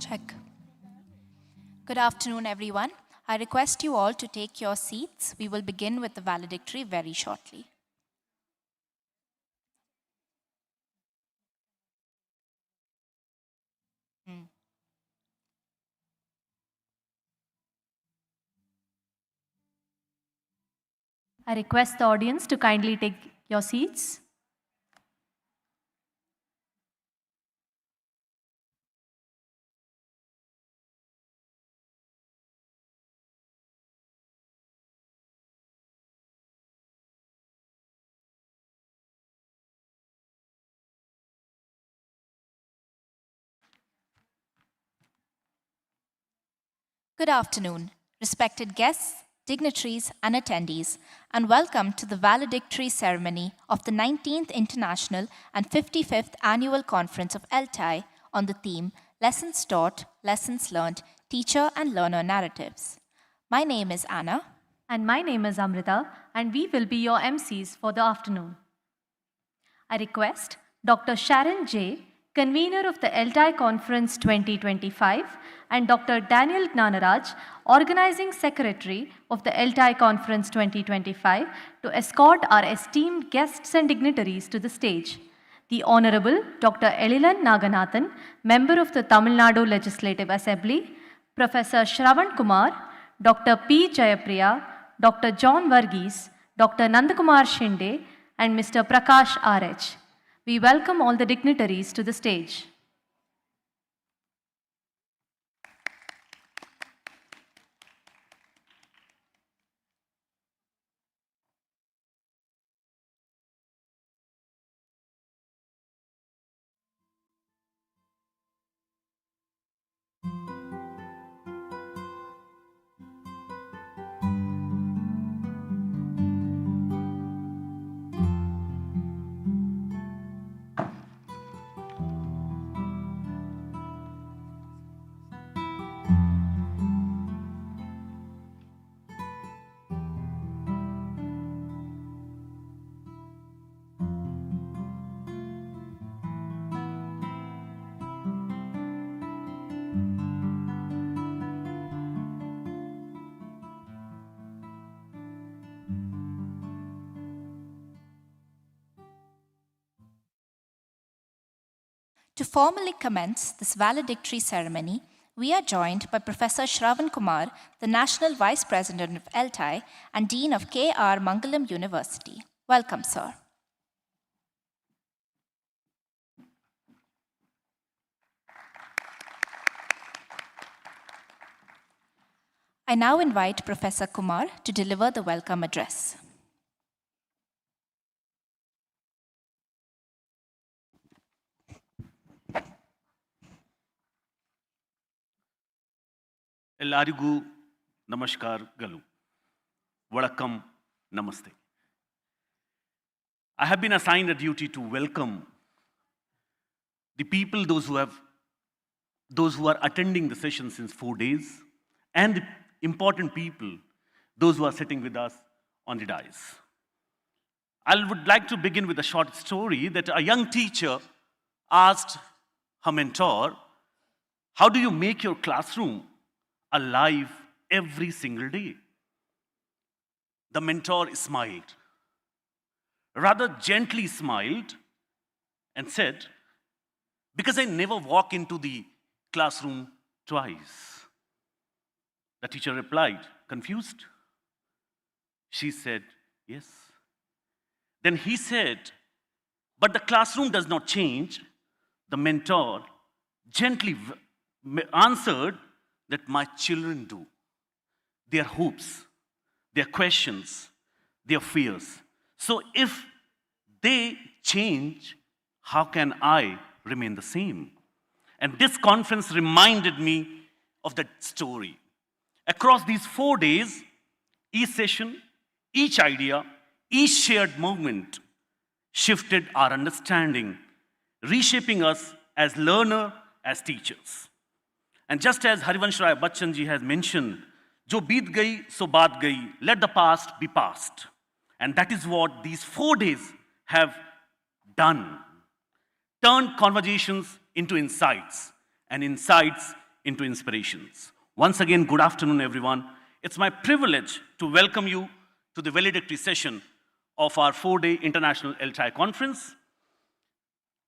Check. Good afternoon, everyone. I request you all to take your seats. We will begin with the valedictory very shortly. I request the audience to kindly take your seats. Good afternoon, respected guests, dignitaries, and attendees, and welcome to the valedictory ceremony of the 19th International and 55th Annual Conference of ELTAI on the theme Lessons Taught, Lessons Learned, Teacher and Learner Narratives. My name is Anna. And my name is Amrita, and we will be your MCs for the afternoon. I request Dr. Sharon J., convener of the ELTAI Conference 2025, and Dr. Daniel Gnanaraj, organizing secretary of the ELTAI Conference 2025, to escort our esteemed guests and dignitaries to the stage. The Honorable Dr. Elilan Naganathan, member of the Tamil Nadu Legislative Assembly, Professor Shravan Kumar, Dr. P. Jayapriya, Dr. John Varghese, Dr. Nandakumar Shinde, and Mr. Prakash R.H. We welcome all the dignitaries to the stage. To formally commence this valedictory ceremony, we are joined by Professor Shravan Kumar, the National Vice President of ELTAI and Dean of K.R. Mangalam University. Welcome, sir. I now invite Professor Kumar to deliver the welcome address. ಎಲ್ಲರಿಗೂ ನಮಸ್ಕಾರಗಳು. Vadakkam, namaste. I have been assigned a duty to welcome the people, those who are attending the session since 4 days, and the important people, those who are sitting with us on the dais. I would like to begin with a short story that a young teacher asked her mentor, "How do you make your classroom alive every single day?" The mentor smiled, rather gently smiled, and said, "Because I never walk into the classroom twice." The teacher replied, confused. She said, "Yes." Then he said, "But the classroom does not change." The mentor gently answered that my children do. Their hopes, their questions, their fears. So if they change, how can I remain the same? And this conference reminded me of that story. Across these 4 days, each session, each idea, each shared moment shifted our understanding, reshaping us as learners, as teachers. And just as Harivansh Rai Bachchan ji has mentioned, "Jo beet gayi, so baat gayi. Let the past be past." And that is what these 4 days have done. Turned conversations into insights, and insights into inspirations. Once again, good afternoon, everyone. It's my privilege to welcome you to the valedictory session of our 4-day International ELTAI Conference.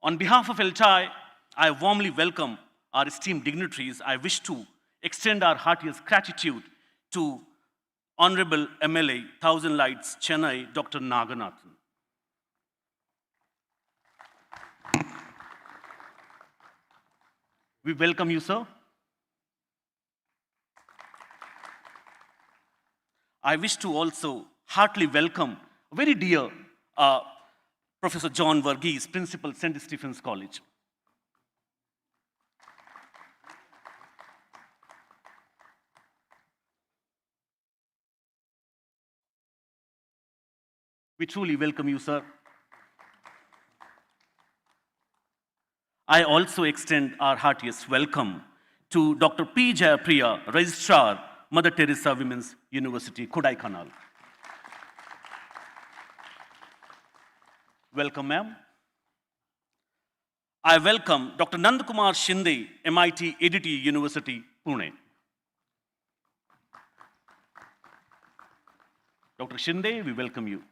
On behalf of ELTAI, I warmly welcome our esteemed dignitaries. I wish to extend our heartiest gratitude to Honorable MLA, Thousand Lights, Chennai, Dr. Naganathan. We welcome you, sir. I wish to also heartily welcome a very dear Professor John Verghese, Principal, St. Stephen's College. We truly welcome you, sir. I also extend our heartiest welcome to Dr. P. Jayapriya, Registrar, Mother Teresa Women's University, Kodaikanal. Welcome, ma'am. I welcome Dr. Nandakumar Shinde, MIT ADT University, Pune. Dr. Shinde, we welcome you.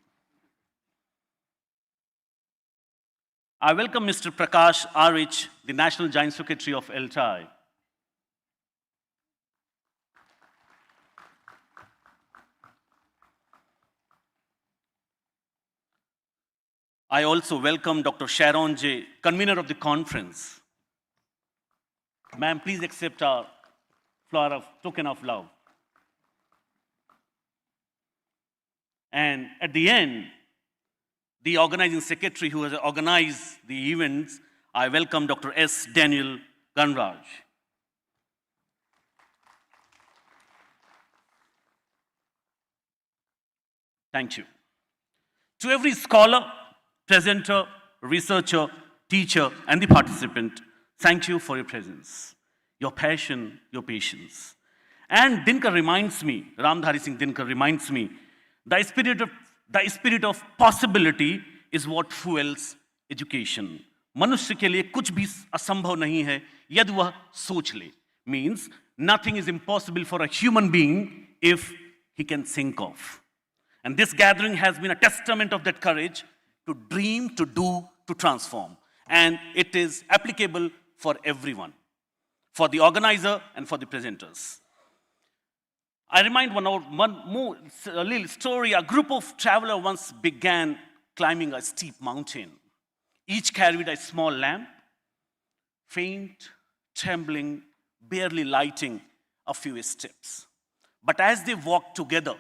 I welcome Mr. Prakash R.H., the National Joint Secretary of ELTAI. I also welcome Dr. Sharon J., convener of the conference. Ma'am, please accept our token of love. And at the end, the organizing secretary who has organized the events, I welcome Dr. S. Daniel Ganraj. Thank you. To every scholar, presenter, researcher, teacher, and the participant, thank you for your presence, your passion, your patience. And Dinkar reminds me, Ramdhari Singh Dinkar reminds me, the spirit of possibility is what fuels education. मनुष्य के लिए कुछ भी असंभव नहीं है यदि वह सोच ले. Means nothing is impossible for a human being if he can think of. And this gathering has been a testament of that courage to dream, to do, to transform. And it is applicable for everyone, for the organizer and for the presenters. I remind one more little story. A group of travelers once began climbing a steep mountain. Each carried a small lamp, faint, trembling, barely lighting a few steps. But as they walked together,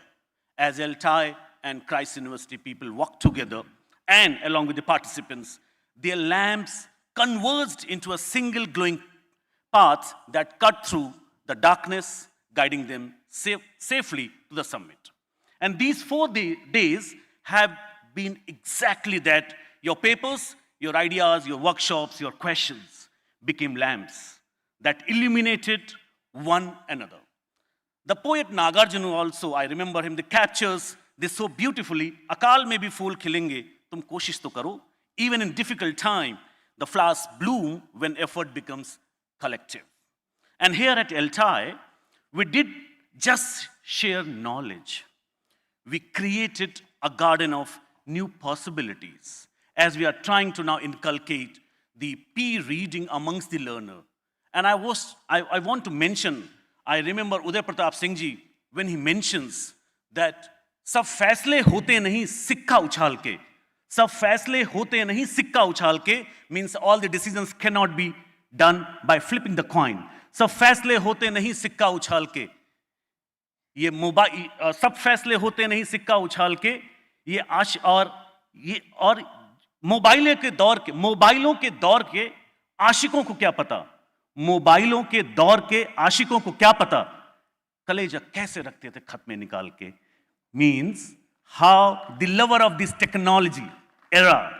as ELTAI and Christ University people walked together, and along with the participants, their lamps converged into a single glowing path that cut through the darkness, guiding them safely to the summit. And these 4 days have been exactly that. Your papers, your ideas, your workshops, your questions became lamps that illuminated one another. The poet Nagarjuna also, I remember him, that captures this so beautifully. Akal mein bhi phool khilenge, tum koshish to karo. Even in difficult time, the flowers bloom when effort becomes collective. And here at ELTAI, we did just share knowledge. We created a garden of new possibilities as we are trying to now inculcate the peer reading amongst the learner. And I want to mention, I remember Uday Pratap Singh ji, when he mentions that सब फैसले होते नहीं सिक्का उछाल के, सब फैसले होते नहीं सिक्का उछाल के, means all the decisions cannot be done by flipping the coin. सब फैसले होते नहीं सिक्का उछाल के, ये सब फैसले होते नहीं सिक्का उछाल के, ये और मोबाइलों के दौर के आशिकों को क्या पता, मोबाइलों के दौर के आशिकों को क्या पता, कलेजा कैसे रखते थे खत में निकाल के. Means how the lover of this technology era,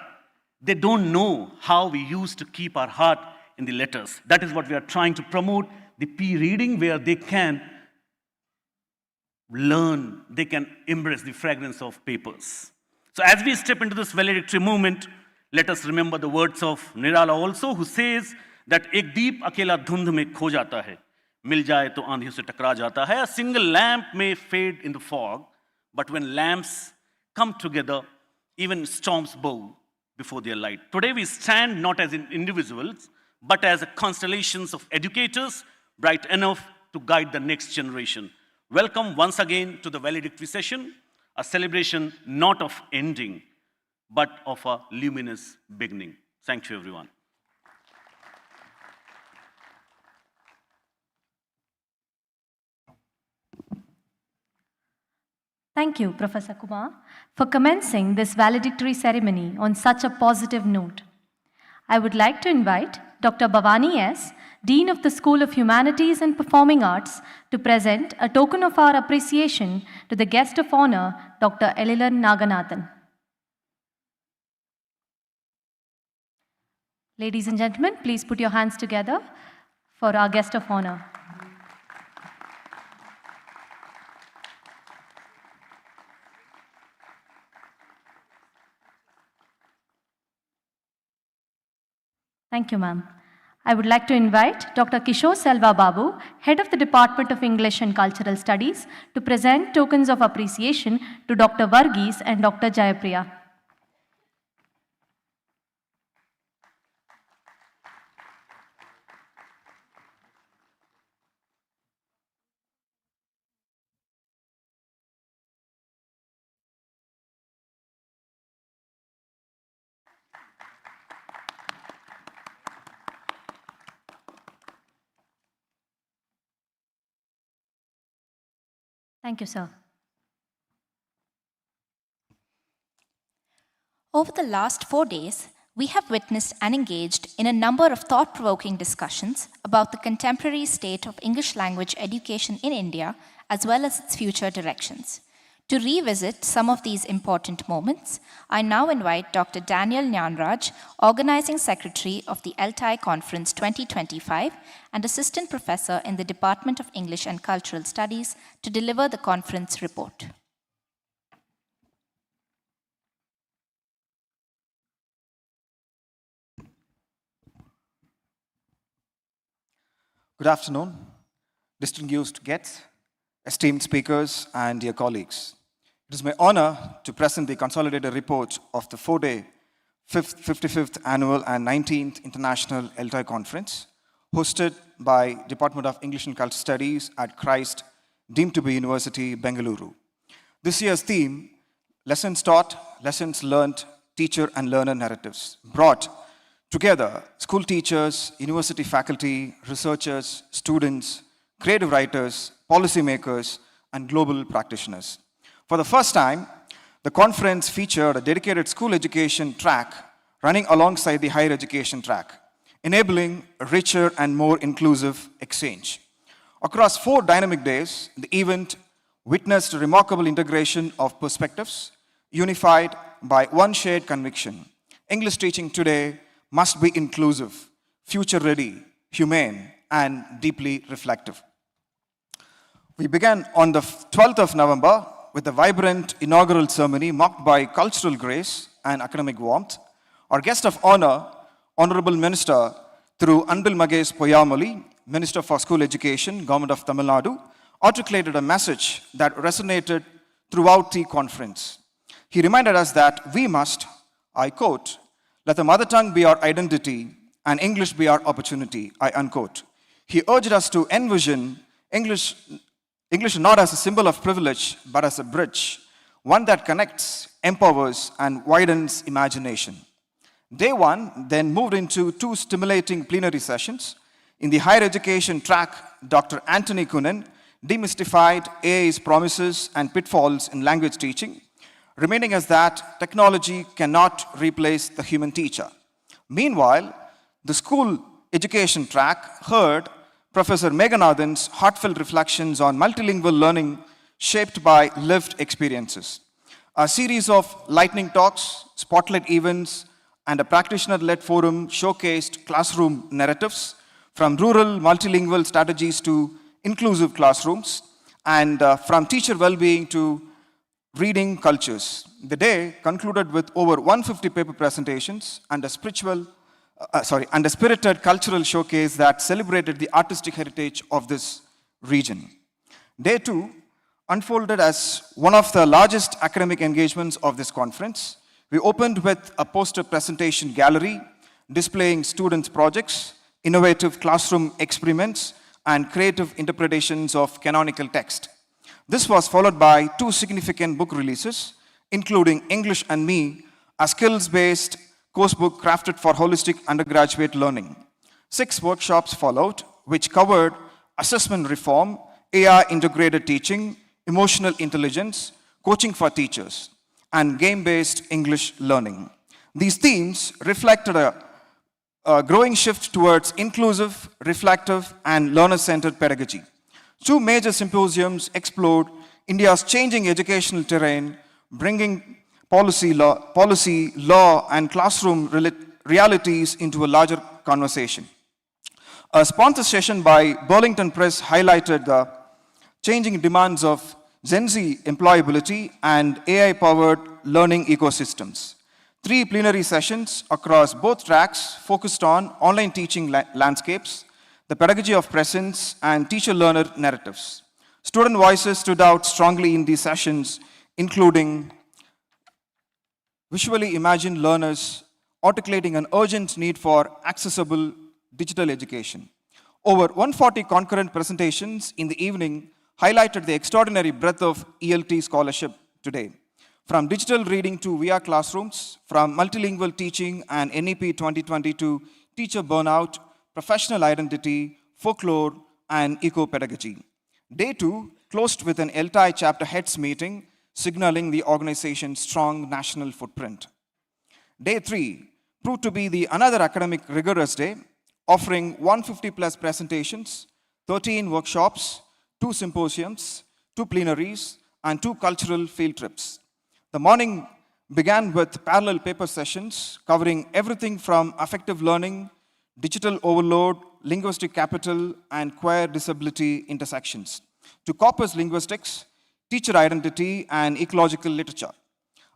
they don't know how we used to keep our heart in the letters. That is what we are trying to promote, the P-reading, where they can learn, they can embrace the fragrance of papers. So as we step into this valedictory movement, let us remember the words of Nirala also, who says that ek deep akela dhund mein kho jata hai, मिल जाए तो आंधियों से टकरा जाता है. A single lamp may fade in the fog, but when lamps come together, even storms bow before their light. Today we stand not as individuals, but as constellations of educators, bright enough to guide the next generation. Welcome once again to the valedictory session, a celebration not of ending, but of a luminous beginning. Thank you, everyone. Thank you, Professor Kumar, for commencing this valedictory ceremony on such a positive note. I would like to invite Dr. Bhavani S., Dean of the School of Humanities and Performing Arts, to present a token of our appreciation to the guest of honor, Dr. Elilan Naganathan. Ladies and gentlemen, please put your hands together for our guest of honor. Thank you, ma'am. I would like to invite Dr. Kishore Selva Babu, Head of the Department of English and Cultural Studies, to present tokens of appreciation to Dr. Varghese and Dr. Jayapriya. Thank you, sir. Over the last 4 days, we have witnessed and engaged in a number of thought-provoking discussions about the contemporary state of English language education in India, as well as its future directions. To revisit some of these important moments, I now invite Dr. Daniel Nyanraj, Organizing Secretary of the ELTAI Conference 2025 and Assistant Professor in the Department of English and Cultural Studies, to deliver the conference report. Good afternoon, distinguished guests, esteemed speakers, and dear colleagues. It is my honor to present the consolidated report of the 4-day 55th Annual and 19th International ELTAI Conference, hosted by Department of English and Cultural Studies at Christ, deemed to be University, Bengaluru. This year's theme, Lessons Taught, Lessons Learned, Teacher and Learner Narratives, brought together school teachers, university faculty, researchers, students, creative writers, policymakers, and global practitioners. For the first time, the conference featured a dedicated school education track running alongside the higher education track, enabling a richer and more inclusive exchange. Across 4 dynamic days, the event witnessed a remarkable integration of perspectives, unified by one shared conviction. English teaching today must be inclusive, future-ready, humane, and deeply reflective. We began on the 12th of November with a vibrant inaugural ceremony marked by cultural grace and academic warmth. Our guest of honor, Honorable Minister through Anbil Magesh Poyamali, Minister for School Education, Government of Tamil Nadu, articulated a message that resonated throughout the conference. He reminded us that we must, I quote, let the mother tongue be our identity and English be our opportunity, I unquote. He urged us to envision English not as a symbol of privilege, but as a bridge, one that connects, empowers, and widens imagination. Day 1 then moved into 2 stimulating plenary sessions. In the higher education track, Dr. Anthony Kunin demystified AI's promises and pitfalls in language teaching, reminding us that technology cannot replace the human teacher. Meanwhile, the school education track heard Professor Meghanathan's heartfelt reflections on multilingual learning shaped by lived experiences. A series of lightning talks, spotlight events, and a practitioner-led forum showcased classroom narratives, from rural multilingual strategies to inclusive classrooms, and from teacher well-being to reading cultures. The day concluded with over 150 paper presentations and a spiritual and a spirited cultural showcase that celebrated the artistic heritage of this region. Day 2 unfolded as one of the largest academic engagements of this conference. We opened with a poster presentation gallery displaying students' projects, innovative classroom experiments, and creative interpretations of canonical text. This was followed by 2 significant book releases, including English and Me, a skills-based course book crafted for holistic undergraduate learning. 6 workshops followed, which covered assessment reform, AI integrated teaching, emotional intelligence, coaching for teachers, and game-based English learning. These themes reflected a growing shift towards inclusive, reflective, and learner-centered pedagogy. 2 major symposiums explored India's changing educational terrain, bringing policy, law, and classroom realities into a larger conversation. A sponsor session by Burlington Press highlighted the changing demands of Gen Z employability and AI-powered learning ecosystems. 3 plenary sessions across both tracks focused on online teaching landscapes, the pedagogy of presence, and teacher-learner narratives. Student voices stood out strongly in these sessions, including visually imagined learners articulating an urgent need for accessible digital education. Over 140 concurrent presentations in the evening highlighted the extraordinary breadth of ELT scholarship today. From digital reading to VR classrooms, from multilingual teaching and NEP 2020 to teacher burnout, professional identity, folklore, and eco-pedagogy. Day 2 closed with an ELTAI chapter heads meeting, signaling the organization's strong national footprint. Day 3 proved to be another academic rigorous day, offering 150 plus presentations, 13 workshops, 2 symposiums, 2 plenaries, and 2 cultural field trips. The morning began with parallel paper sessions covering everything from affective learning, digital overload, linguistic capital, and queer disability intersections, to corpus linguistics, teacher identity, and ecological literature.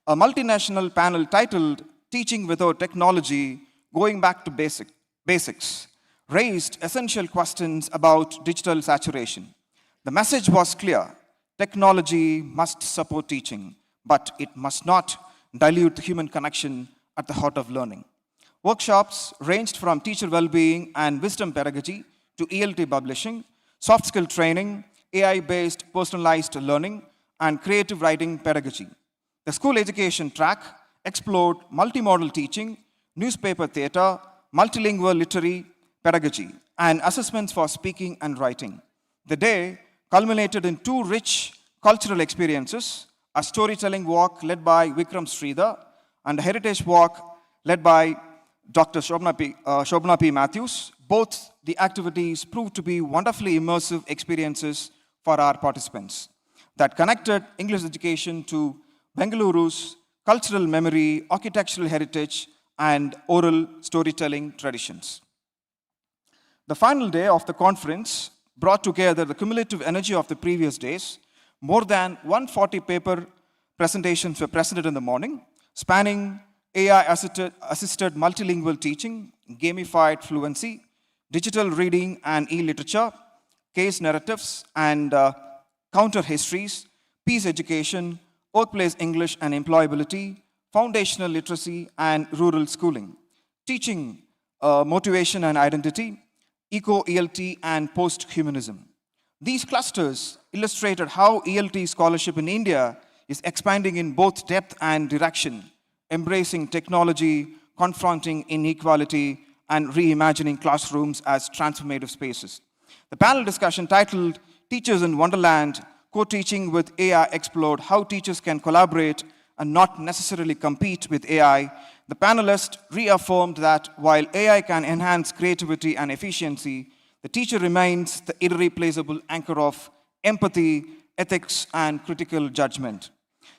A multinational panel titled Teaching Without Technology, Going Back to Basics, raised essential questions about digital saturation. The message was clear: technology must support teaching, but it must not dilute the human connection at the heart of learning. Workshops ranged from teacher well-being and wisdom pedagogy to ELT publishing, soft skill training, AI-based personalized learning, and creative writing pedagogy. The school education track explored multimodal teaching, newspaper theater, multilingual literary pedagogy, and assessments for speaking and writing. The day culminated in 2 rich cultural experiences: a storytelling walk led by Vikram Sridhar and a heritage walk led by Dr. Shobna P. Matthews. Both the activities proved to be wonderfully immersive experiences for our participants that connected English education to Bengaluru's cultural memory, architectural heritage, and oral storytelling traditions. The final day of the conference brought together the cumulative energy of the previous days. More than 140 paper presentations were presented in the morning, spanning AI-assisted multilingual teaching, gamified fluency, digital reading and e-literature, case narratives and counter histories, peace education, workplace English and employability, foundational literacy and rural schooling, teaching motivation and identity, eco-ELT and post-humanism. These clusters illustrated how ELT scholarship in India is expanding in both depth and direction, embracing technology, confronting inequality, and reimagining classrooms as transformative spaces. The panel discussion titled Teachers in Wonderland, Co-Teaching with AI explored how teachers can collaborate and not necessarily compete with AI. The panelists reaffirmed that while AI can enhance creativity and efficiency, the teacher remains the irreplaceable anchor of empathy, ethics, and critical judgment.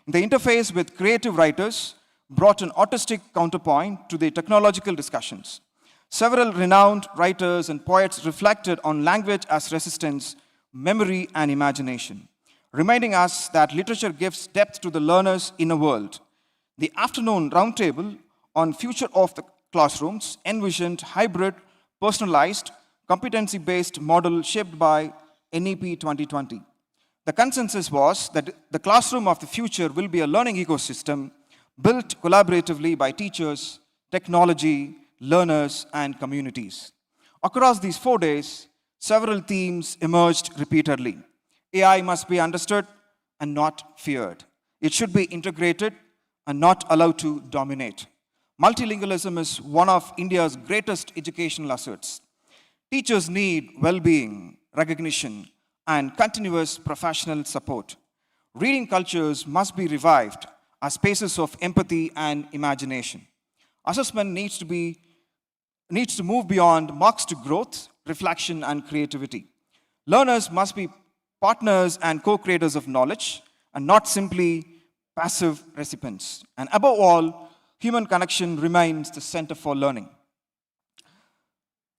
The interface with creative writers brought an artistic counterpoint to the technological discussions. Several renowned writers and poets reflected on language as resistance, memory, and imagination, reminding us that literature gives depth to the learner's inner world. The afternoon roundtable on future of the classrooms envisioned hybrid, personalized, competency-based model shaped by NEP 2020. The consensus was that the classroom of the future will be a learning ecosystem built collaboratively by teachers, technology, learners, and communities. Across these 4 days, several themes emerged repeatedly. AI must be understood and not feared. It should be integrated and not allowed to dominate. Multilingualism is one of India's greatest educational assets. Teachers need well-being, recognition, and continuous professional support. Reading cultures must be revived as spaces of empathy and imagination. Assessment needs to move beyond marks to growth, reflection, and creativity. Learners must be partners and co-creators of knowledge and not simply passive recipients. And above all, human connection remains the center for learning.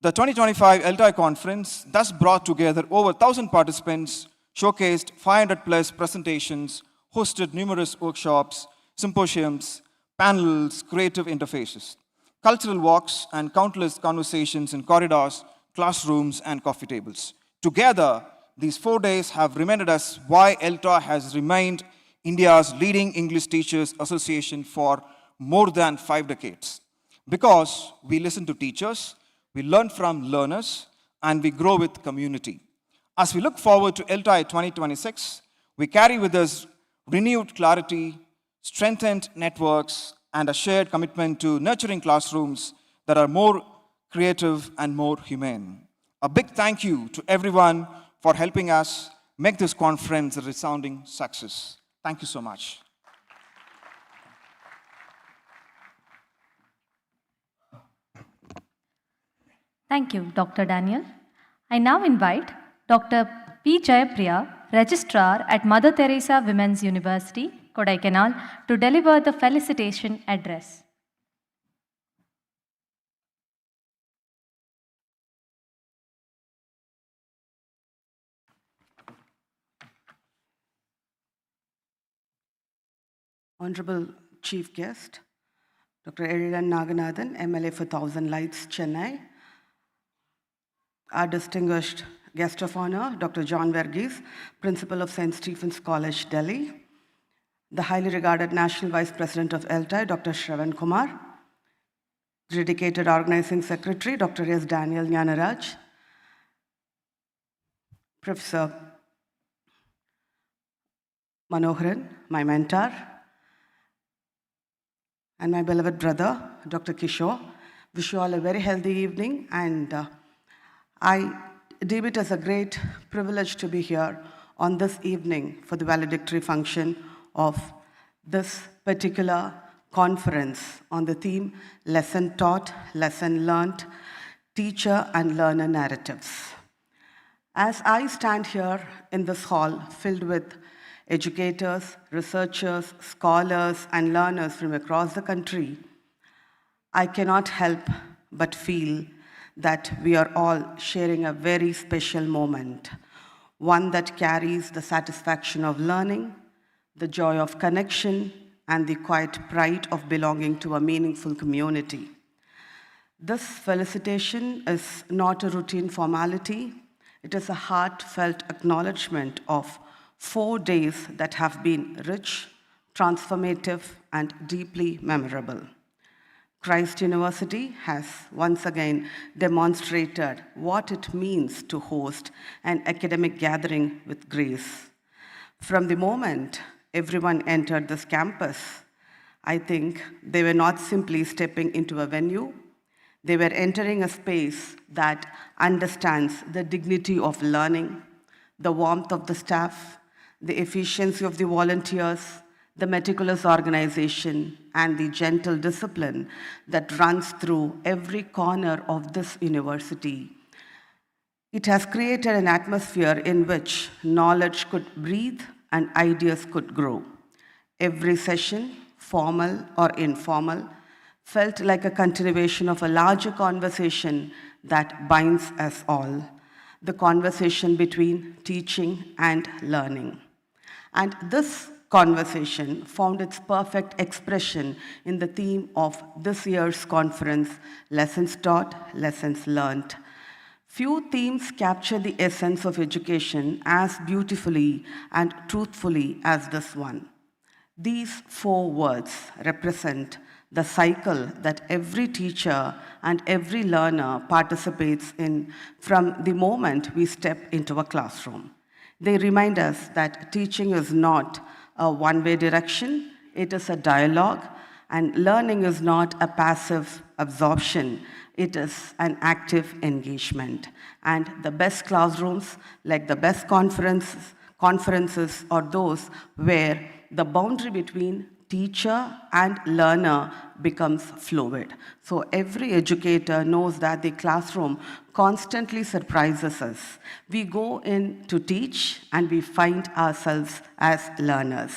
The 2025 ELTAI conference thus brought together over 1,000 participants, showcased 500 plus presentations, hosted numerous workshops, symposiums, panels, creative interfaces, cultural walks, and countless conversations in corridors, classrooms, and coffee tables. Together, these 4 days have reminded us why ELTAI has remained India's leading English Teachers Association for more than 5 decades. Because we listen to teachers, we learn from learners, and we grow with community. As we look forward to ELTAI 2026, we carry with us renewed clarity, strengthened networks, and a shared commitment to nurturing classrooms that are more creative and more humane. A big thank you to everyone for helping us make this conference a resounding success. Thank you so much. Thank you, Dr. Daniel. I now invite Dr. P. Jayapriya, Registrar at Mother Teresa Women's University, Kodaikanal, to deliver the felicitation address. Honorable Chief Guest, Dr. Erilan Naganathan, MLA for Thousand Lights, Chennai. Our distinguished guest of honor, Dr. John Verghese, Principal of St. Stephen's College, Delhi. The highly regarded National Vice President of ELTAI, Dr. Shravan Kumar. Dedicated Organizing Secretary, Dr. S. Daniel Nyanaraj. Professor Manoharan, my mentor. And my beloved brother, Dr. Kishore. Wish you all a very healthy evening, and I deem it as a great privilege to be here on this evening for the valedictory function of this particular conference on the theme Lesson Taught, Lesson Learned, Teacher and Learner Narratives. As I stand here in this hall filled with educators, researchers, scholars, and learners from across the country, I cannot help but feel that we are all sharing a very special moment, one that carries the satisfaction of learning, the joy of connection, and the quiet pride of belonging to a meaningful community. This felicitation is not a routine formality. It is a heartfelt acknowledgement of 4 days that have been rich, transformative, and deeply memorable. Christ University has once again demonstrated what it means to host an academic gathering with grace. From the moment everyone entered this campus, I think they were not simply stepping into a venue, they were entering a space that understands the dignity of learning, the warmth of the staff, the efficiency of the volunteers, the meticulous organization, and the gentle discipline that runs through every corner of this university. It has created an atmosphere in which knowledge could breathe and ideas could grow. Every session, formal or informal, felt like a continuation of a larger conversation that binds us all, the conversation between teaching and learning. And this conversation found its perfect expression in the theme of this year's conference, Lessons Taught, Lessons Learned. Few themes capture the essence of education as beautifully and truthfully as this one. These 4 words represent the cycle that every teacher and every learner participates in from the moment we step into a classroom. They remind us that teaching is not a one-way direction, it is a dialogue, and learning is not a passive absorption, it is an active engagement. And the best classrooms, like the best conferences are those where the boundary between teacher and learner becomes fluid. So every educator knows that the classroom constantly surprises us. We go in to teach and we find ourselves as learners.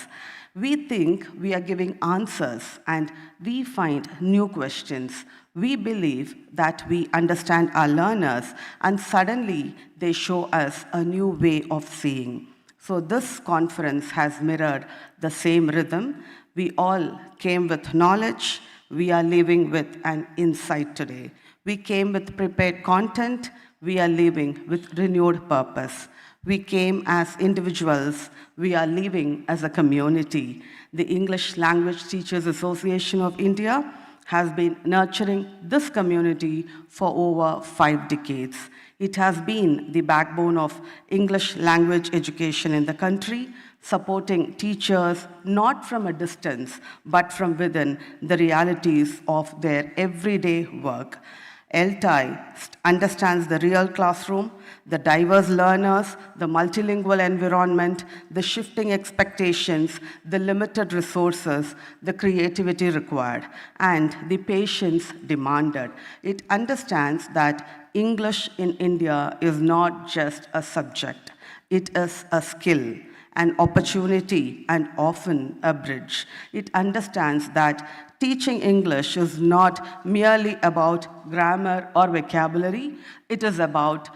We think we are giving answers and we find new questions. We believe that we understand our learners and suddenly they show us a new way of seeing. So this conference has mirrored the same rhythm. We all came with knowledge. We are leaving with an insight today. We came with prepared content. We are leaving with renewed purpose. We came as individuals. We are leaving as a community. The English Language Teachers Association of India has been nurturing this community for over 5 decades. It has been the backbone of English language education in the country, supporting teachers not from a distance, but from within the realities of their everyday work. ELTAI understands the real classroom, the diverse learners, the multilingual environment, the shifting expectations, the limited resources, the creativity required, and the patience demanded. It understands that English in India is not just a subject, it is a skill, an opportunity, and often a bridge. It understands that teaching English is not merely about grammar or vocabulary, it is about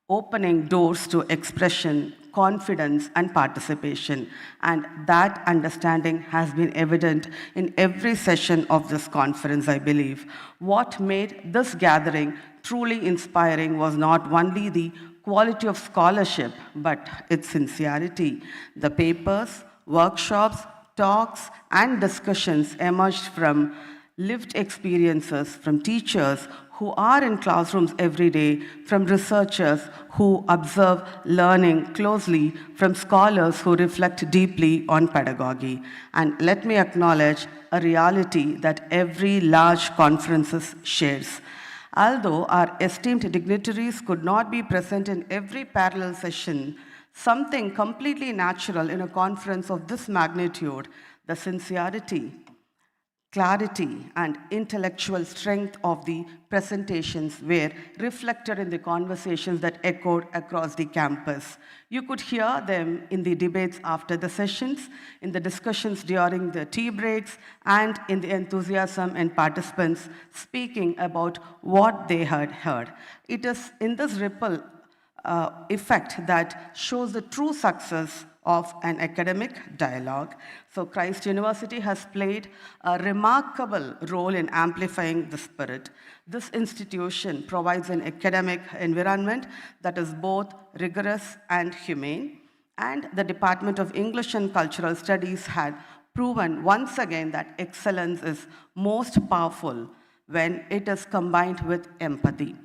opening doors to expression, confidence, and participation. And that understanding has been evident in every session of this conference, I believe. What made this gathering truly inspiring was not only the quality of scholarship, but its sincerity. The papers, workshops, talks, and discussions emerged from lived experiences, from teachers who are in classrooms every day, from researchers who observe learning closely, from scholars who reflect deeply on pedagogy. And let me acknowledge a reality that every large conference shares. Although our esteemed dignitaries could not be present in every parallel session, something completely natural in a conference of this magnitude, the sincerity, clarity, and intellectual strength of the presentations were reflected in the conversations that echoed across the campus. You could hear them in the debates after the sessions, in the discussions during the tea breaks, and in the enthusiasm and participants speaking about what they had heard. It is in this ripple effect that shows the true success of an academic dialogue. So Christ University has played a remarkable role in amplifying the spirit. This institution provides an academic environment that is both rigorous and humane, and the Department of English and Cultural Studies had proven once again that excellence is most powerful when it is combined with empathy.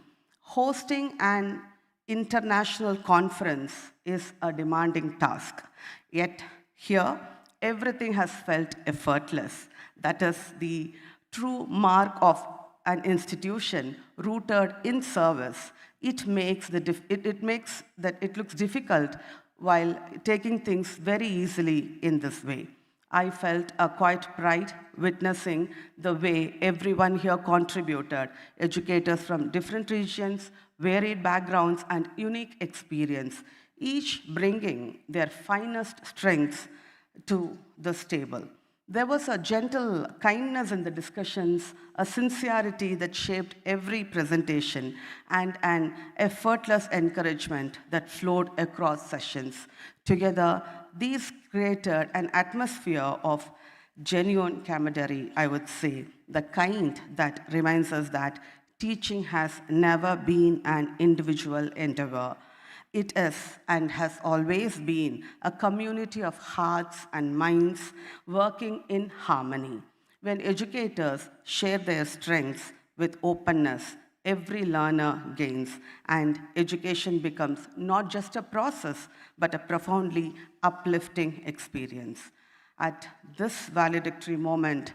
Hosting an international conference is a demanding task. Yet here, everything has felt effortless. That is the true mark of an institution rooted in service. It makes that it looks difficult while taking things very easily in this way. I felt a quiet pride witnessing the way everyone here contributed, educators from different regions, varied backgrounds, and unique experience, each bringing their finest strengths to this table. There was a gentle kindness in the discussions, a sincerity that shaped every presentation, and an effortless encouragement that flowed across sessions. Together, these created an atmosphere of genuine camaraderie, I would say, the kind that reminds us that teaching has never been an individual endeavor. It is and has always been a community of hearts and minds working in harmony. When educators share their strengths with openness, every learner gains, and education becomes not just a process, but a profoundly uplifting experience. At this valedictory moment,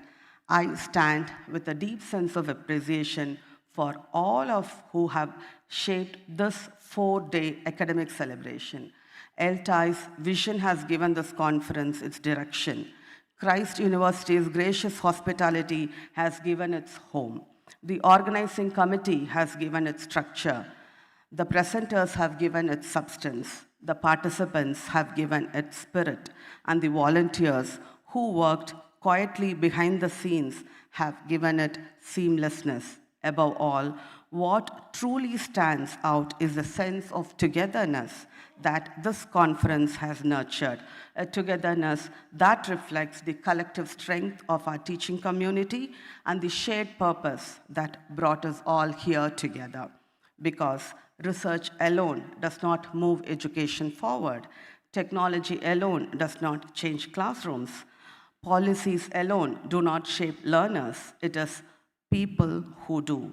I stand with a deep sense of appreciation for all of who have shaped this 4-day academic celebration. ELTAI's vision has given this conference its direction. Christ University's gracious hospitality has given its home. The organizing committee has given its structure. The presenters have given its substance. The participants have given its spirit. And the volunteers who worked quietly behind the scenes have given it seamlessness. Above all, what truly stands out is the sense of togetherness that this conference has nurtured, a togetherness that reflects the collective strength of our teaching community and the shared purpose that brought us all here together. Because research alone does not move education forward, technology alone does not change classrooms, policies alone do not shape learners. It is people who do,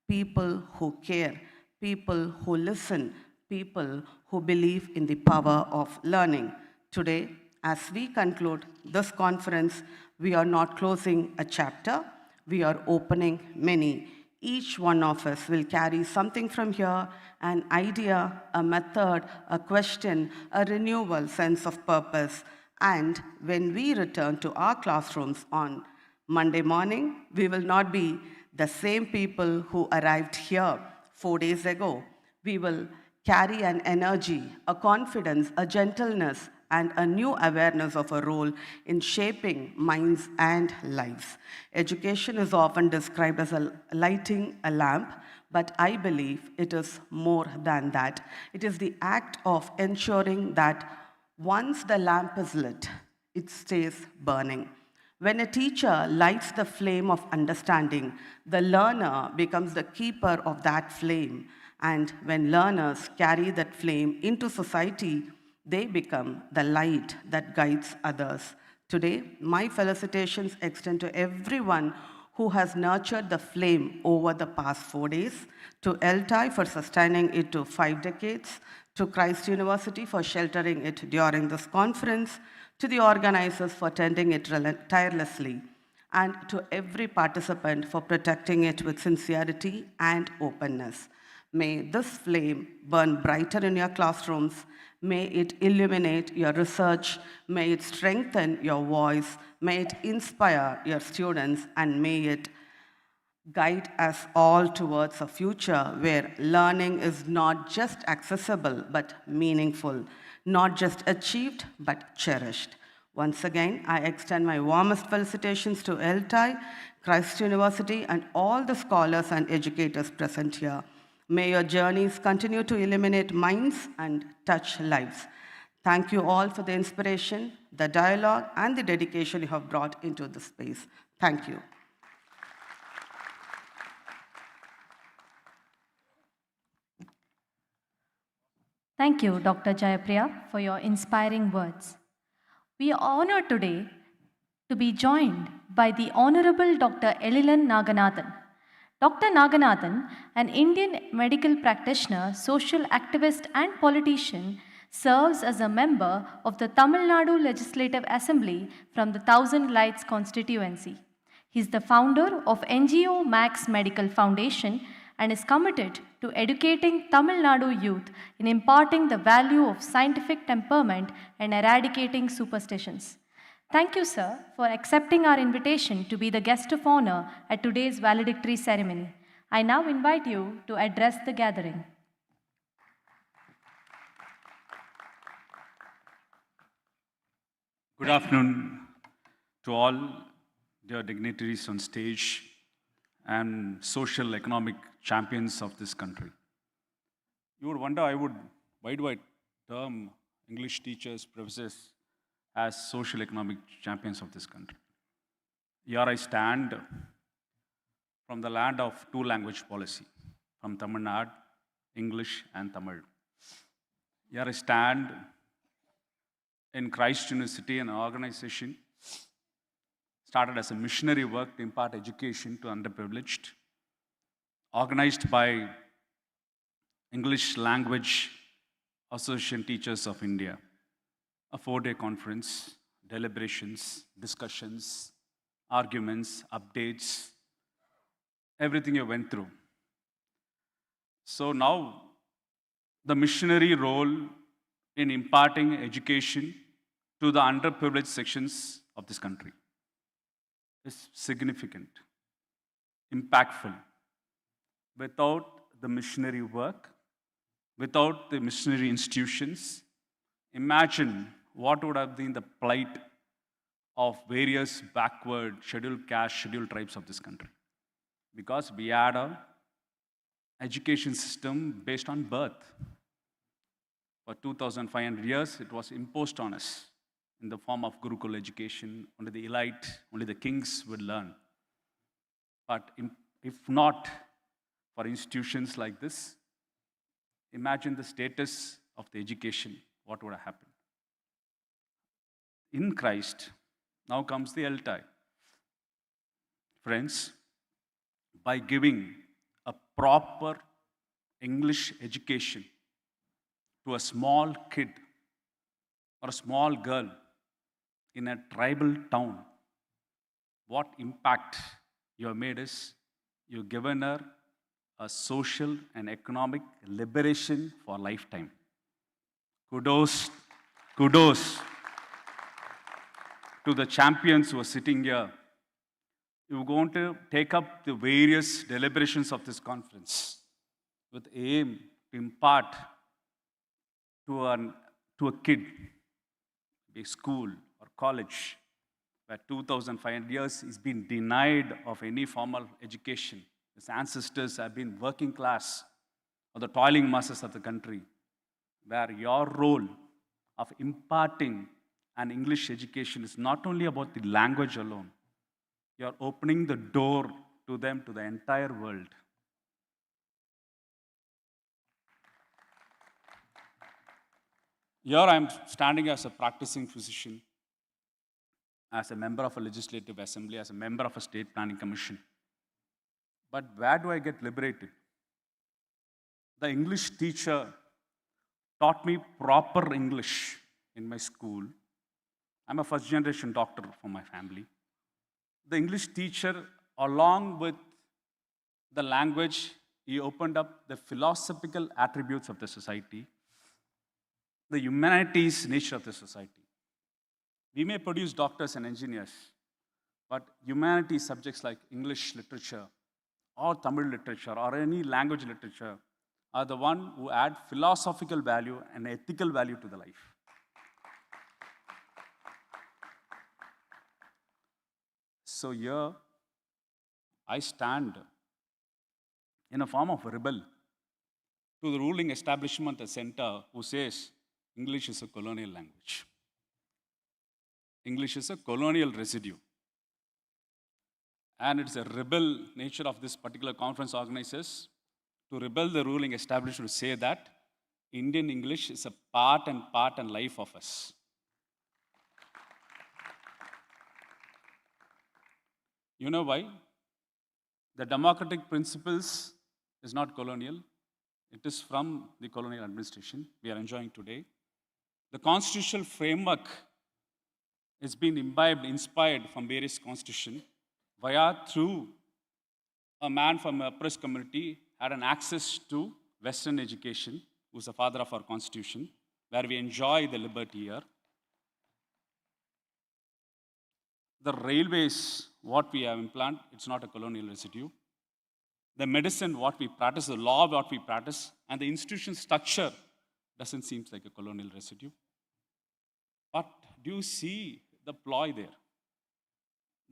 people who care, people who listen, people who believe in the power of learning. Today, as we conclude this conference, we are not closing a chapter, we are opening many. Each one of us will carry something from here, an idea, a method, a question, a renewal sense of purpose. And when we return to our classrooms on Monday morning, we will not be the same people who arrived here 4 days ago. We will carry an energy, a confidence, a gentleness, and a new awareness of a role in shaping minds and lives. Education is often described as lighting a lamp, but I believe it is more than that. It is the act of ensuring that once the lamp is lit, it stays burning. When a teacher lights the flame of understanding, the learner becomes the keeper of that flame. And when learners carry that flame into society, they become the light that guides others. Today, my felicitations extend to everyone who has nurtured the flame over the past 4 days, to ELTAI for sustaining it to 5 decades, to Christ University for sheltering it during this conference, to the organizers for tending it tirelessly, and to every participant for protecting it with sincerity and openness. May this flame burn brighter in your classrooms. May it illuminate your research. May it strengthen your voice. May it inspire your students, and may it guide us all towards a future where learning is not just accessible but meaningful, not just achieved but cherished. Once again, I extend my warmest felicitations to ELTAI, Christ University, and all the scholars and educators present here. May your journeys continue to illuminate minds and touch lives. Thank you all for the inspiration, the dialogue, and the dedication you have brought into this space. Thank you. Thank you, Dr. Jayapriya, for your inspiring words. We are honored today to be joined by the Honorable Dr. Elilan Naganathan. Dr. Naganathan, an Indian medical practitioner, social activist, and politician, serves as a member of the Tamil Nadu Legislative Assembly from the Thousand Lights constituency. He is the founder of NGO Max Medical Foundation and is committed to educating Tamil Nadu youth in imparting the value of scientific temperament and eradicating superstitions. Thank you, sir, for accepting our invitation to be the guest of honor at today's valedictory ceremony. I now invite you to address the gathering. Good afternoon to all dear dignitaries on stage and social economic champions of this country. You would wonder, why do I term English teachers, professors as social economic champions of this country? Here I stand from the land of two-language policy, from Tamil Nadu, English and Tamil. Here I stand in Christ University, an organization started as a missionary work to impart education to underprivileged, organized by English Language Association Teachers of India. A 4-day conference, deliberations, discussions, arguments, updates, everything you went through. So now, the missionary role in imparting education to the underprivileged sections of this country is significant, impactful. Without the missionary work, without the missionary institutions, imagine what would have been the plight of various backward, scheduled caste, scheduled tribes of this country. Because we had a education system based on birth. For 2,500 years, it was imposed on us in the form of Gurukul education. Only the elite, only the kings would learn. But if not for institutions like this, imagine the status of the education, what would have happened. In Christ, now comes the ELTAI. Friends, by giving a proper English education to a small kid or a small girl in a tribal town, what impact you have made is you've given her a social and economic liberation for a lifetime. Kudos to the champions who are sitting here. You're going to take up the various deliberations of this conference with aim to impart to a kid, be school or college, where 2,500 years he's been denied of any formal education. His ancestors have been working class or the toiling masses of the country, where your role of imparting an English education is not only about the language alone, you're opening the door to them to the entire world. Here I'm standing as a practicing physician, as a member of a legislative assembly, as a member of a state planning commission. But where do I get liberated? The English teacher taught me proper English in my school. I'm a first-generation doctor for my family. The English teacher, along with the language, he opened up the philosophical attributes of the society, the humanities nature of the society. We may produce doctors and engineers, but humanity subjects like English literature or Tamil literature or any language literature are the one who add philosophical value and ethical value to the life. So here, I stand in a form of a rebel to the ruling establishment at center who says English is a colonial language. English is a colonial residue. And it's a rebel nature of this particular conference organizers to rebel the ruling establishment to say that Indian English is a part and life of us. You know why? The democratic principles is not colonial. It is from the colonial administration we are enjoying today. The constitutional framework has been inspired from various constitutions through a man from a oppressed community had an access to Western education, who's the father of our constitution, where we enjoy the liberty here. The railways, what we have implanted, it's not a colonial residue. The medicine, what we practice, the law, what we practice, and the institution structure doesn't seem like a colonial residue. But do you see the ploy there?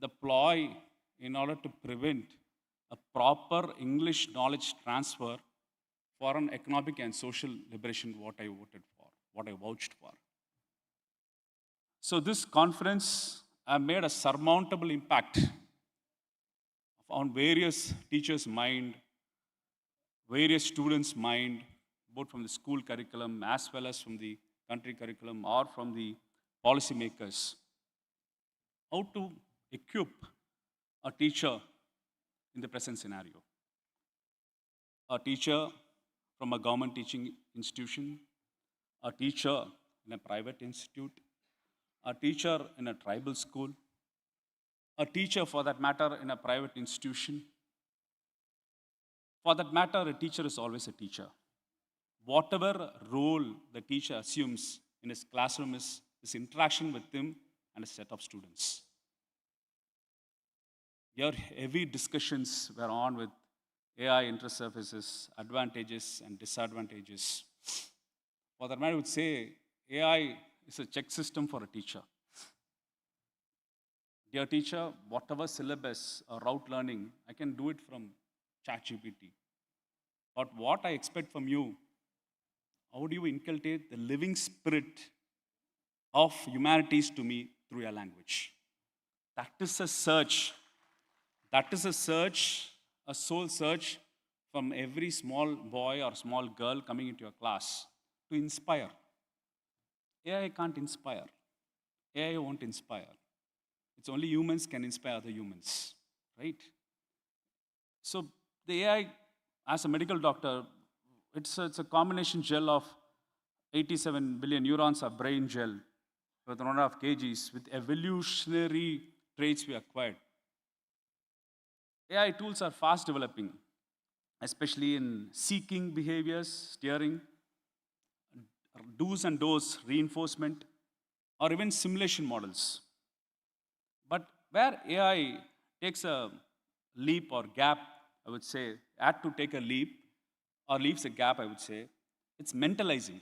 the ploy in order to prevent a proper English knowledge transfer for an economic and social liberation, what I voted for, what I vouched for. So this conference made a surmountable impact on various teachers' mind, various students' mind, both from the school curriculum as well as from the country curriculum or from the policymakers, how to equip a teacher in the present scenario. A teacher from a government teaching institution, a teacher in a private institute, a teacher in a tribal school, a teacher for that matter in a private institution. For that matter, a teacher is always a teacher. Whatever role the teacher assumes in his classroom is his interaction with him and a set of students. Your heavy discussions were on with AI intersurfaces, advantages and disadvantages. For that matter, I would say AI is a check system for a teacher. Dear teacher, whatever syllabus or route learning, I can do it from ChatGPT. But what I expect from you, how do you inculcate the living spirit of humanities to me through your language? That is a search. That is a search, a soul search from every small boy or small girl coming into your class to inspire. AI can't inspire. AI won't inspire. It's only humans can inspire other humans, right? So the AI, as a medical doctor, it's a combination gel of 87 billion neurons of brain gel with 1.5 kgs with evolutionary traits we acquired. AI tools are fast developing, especially in seeking behaviors, steering, do's and don'ts, reinforcement, or even simulation models. But where AI takes a leap or gap, I would say, had to take a leap or leaves a gap, I would say, it's mentalizing,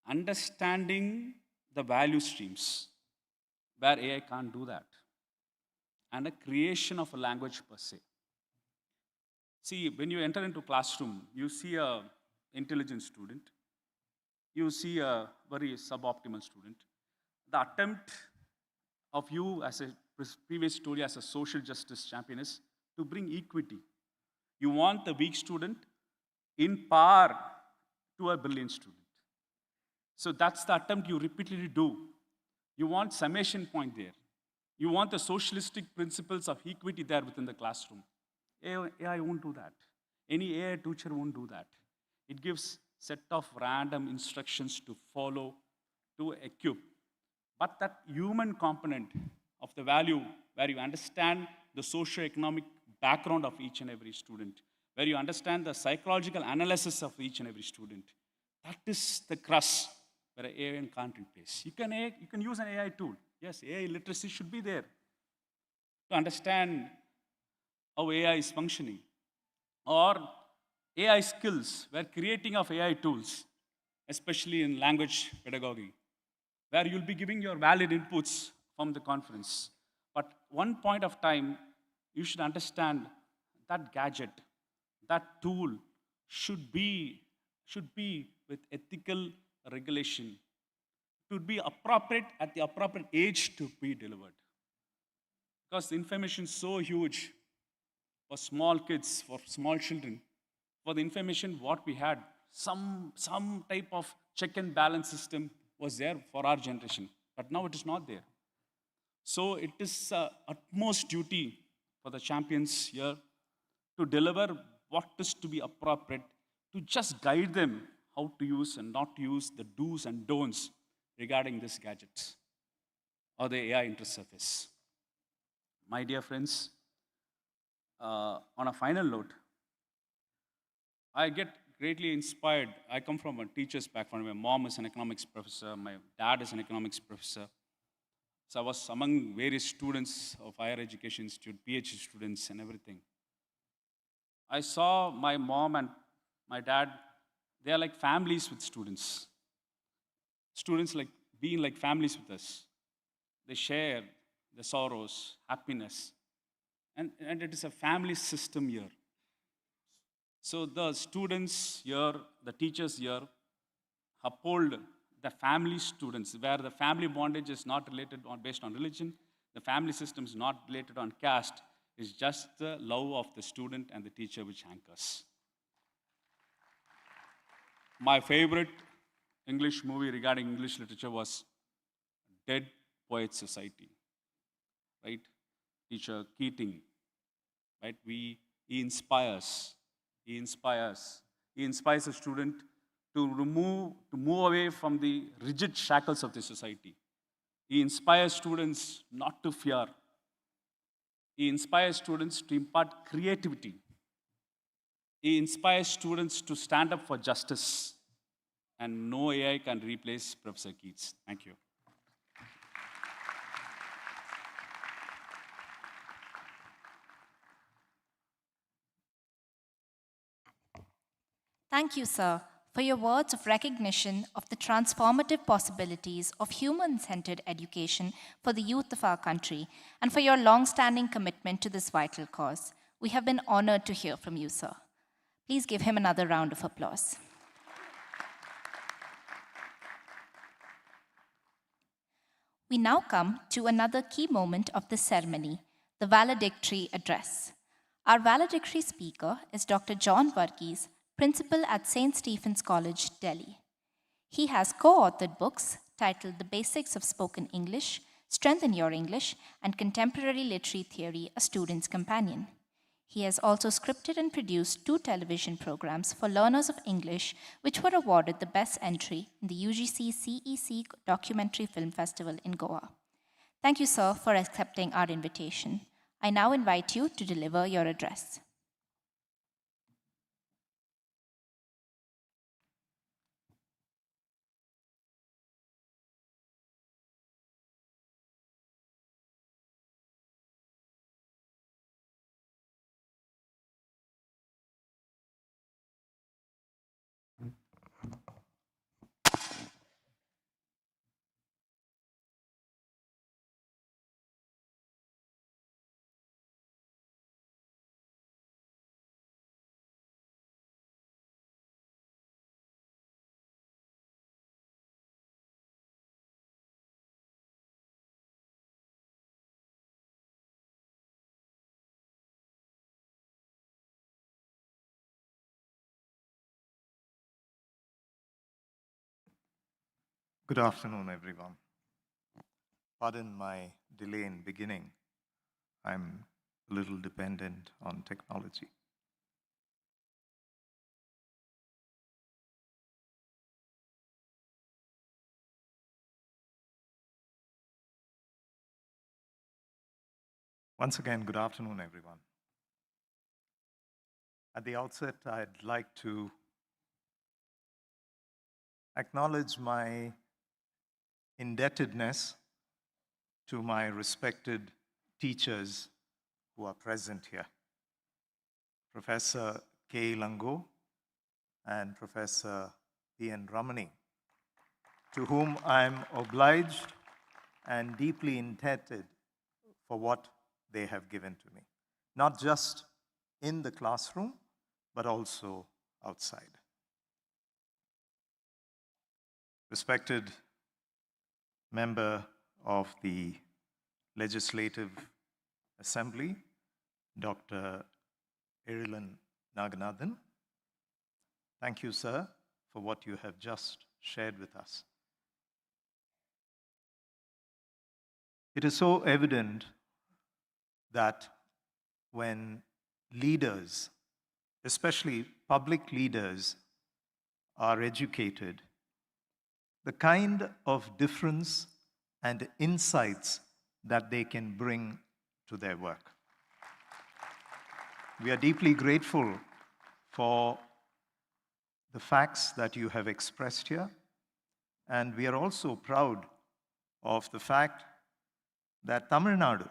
understanding the value streams, where AI can't do that, and a creation of a language per se. See, when you enter into classroom, you see a intelligent student, you see a very suboptimal student. The attempt of you as a previous story as a social justice champion is to bring equity. You want the weak student in par to a brilliant student. So that's the attempt you repeatedly do. You want summation point there. You want the socialistic principles of equity there within the classroom. AI won't do that. Any AI teacher won't do that. It gives set of random instructions to follow, to equip. But that human component of the value, where you understand the socio-economic background of each and every student, where you understand the psychological analysis of each and every student, that is the crux where AI can't replace. You can use an AI tool. Yes, AI literacy should be there to understand how AI is functioning. Or AI skills, where creating of AI tools, especially in language pedagogy, where you'll be giving your valid inputs from the conference. But one point of time, you should understand that gadget, that tool should be with ethical regulation, to be appropriate at the appropriate age to be delivered. Because the information is so huge for small kids, for small children. For the information, what we had, some type of check and balance system was there for our generation. But now it is not there. So it is utmost duty for the champions here to deliver what is to be appropriate, to just guide them how to use and not to use, the do's and don'ts regarding this gadget or the AI intersurface. My dear friends, on a final note, I get greatly inspired. I come from a teacher's background. My mom is an economics professor. My dad is an economics professor. So I was among various students of higher education institute, PhD students and everything. I saw my mom and my dad, they are like families with students. Students like being like families with us. They share, the sorrows, happiness. And it is a family system here. So the students here, the teachers here, uphold the family students, where the family bondage is not related on based on religion, the family system is not related on caste, it's just the love of the student and the teacher which anchors. My favorite English movie regarding English literature was Dead Poets Society, right? Teacher Keating, right? He inspires a student to move away from the rigid shackles of the society. He inspires students not to fear. He inspires students to impart creativity. He inspires students to stand up for justice. And no AI can replace Professor Keats. Thank you. Thank you, sir, for your words of recognition of the transformative possibilities of human-centered education for the youth of our country, and for your long-standing commitment to this vital cause. We have been honored to hear from you, sir. Please give him another round of applause. We now come to another key moment of this ceremony, the valedictory address. Our valedictory speaker is Dr. John Varghese, Principal at St. Stephen's College, Delhi. He has co-authored books titled The Basics of Spoken English, Strengthen Your English, and Contemporary Literary Theory, A Student's Companion. He has also scripted and produced 2 television programs for learners of English, which were awarded the best entry in the UGC CEC Documentary Film Festival in Goa. Thank you, sir, for accepting our invitation. I now invite you to deliver your address. Good afternoon, everyone. Pardon my delay in beginning. I'm a little dependent on technology. Once again, good afternoon, everyone. At the outset, I'd like to acknowledge my indebtedness to my respected teachers who are present here. Professor K. Lango and Professor P.N. Ramani, to whom I'm obliged and deeply indebted for what they have given to me, not just in the classroom, but also outside. Respected member of the Legislative Assembly, Dr. Irilan Naganathan, thank you, sir, for what you have just shared with us. It is so evident that when leaders, especially public leaders, are educated, the kind of difference and insights that they can bring to their work. We are deeply grateful for the facts that you have expressed here, and we are also proud of the fact that Tamil Nadu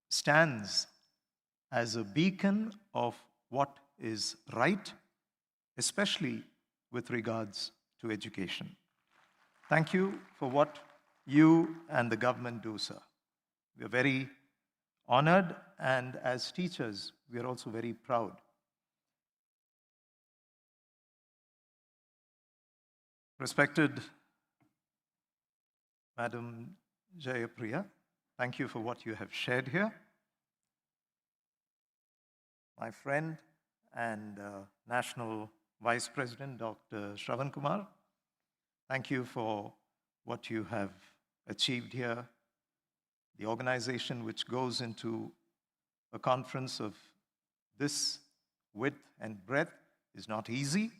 stands as a beacon of what is right, especially with regards to education. Thank you for what you and the government do, sir. We are very honored, and as teachers, we are also very proud. Respected Madam Jayapriya, thank you for what you have shared here. My friend and National Vice President, Dr. Shravan Kumar, thank you for what you have achieved here. The organization which goes into a conference of this width and breadth is not easy.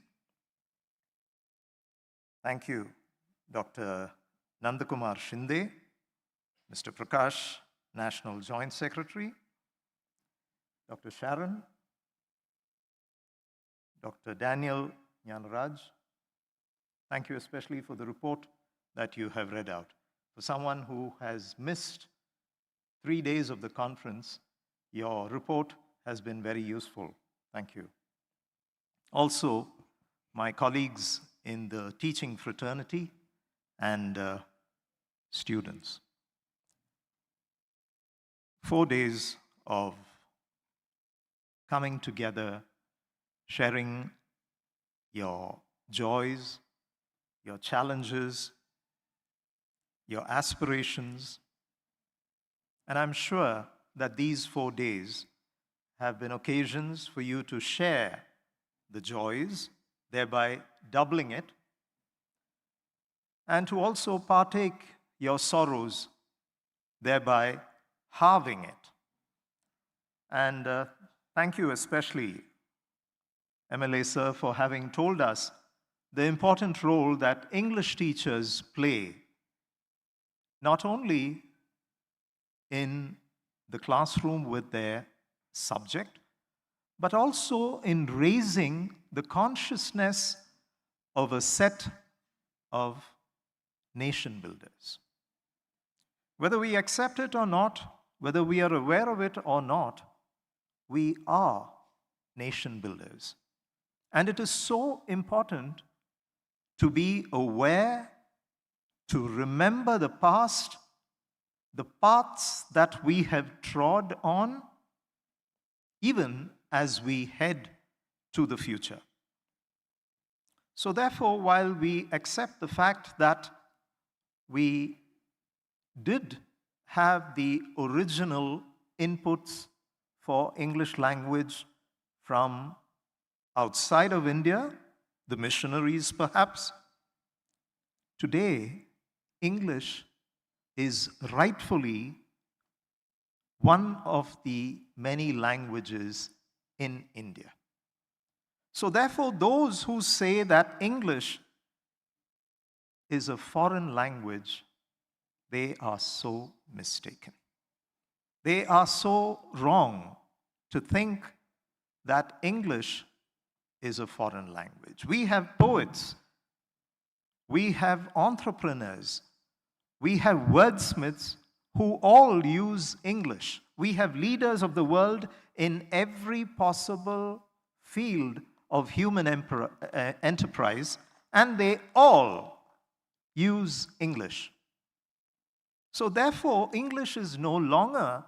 Thank you, Dr. Nandakumar Shinde, Mr. Prakash, National Joint Secretary, Dr. Sharon, Dr. Daniel Nyanraj. Thank you especially for the report that you have read out. For someone who has missed 3 days of the conference, your report has been very useful. Thank you. Also, my colleagues in the teaching fraternity and students. 4 days of coming together, sharing your joys, your challenges, your aspirations. And I'm sure that these 4 days have been occasions for you to share the joys, thereby doubling it, and to also partake your sorrows, thereby halving it. And thank you especially, MLA sir, for having told us the important role that English teachers play, not only in the classroom with their subject, but also in raising the consciousness of a set of nation builders. Whether we accept it or not, whether we are aware of it or not, we are nation builders. And it is so important to be aware, to remember the past, the paths that we have trod on, even as we head to the future. So therefore, while we accept the fact that we did have the original inputs for English language from outside of India, the missionaries perhaps, today English is rightfully one of the many languages in India. So therefore, those who say that English is a foreign language, they are so mistaken. They are so wrong to think that English is a foreign language. We have poets, we have entrepreneurs, we have wordsmiths who all use English. We have leaders of the world in every possible field of human enterprise, and they all use English. So therefore, English is no longer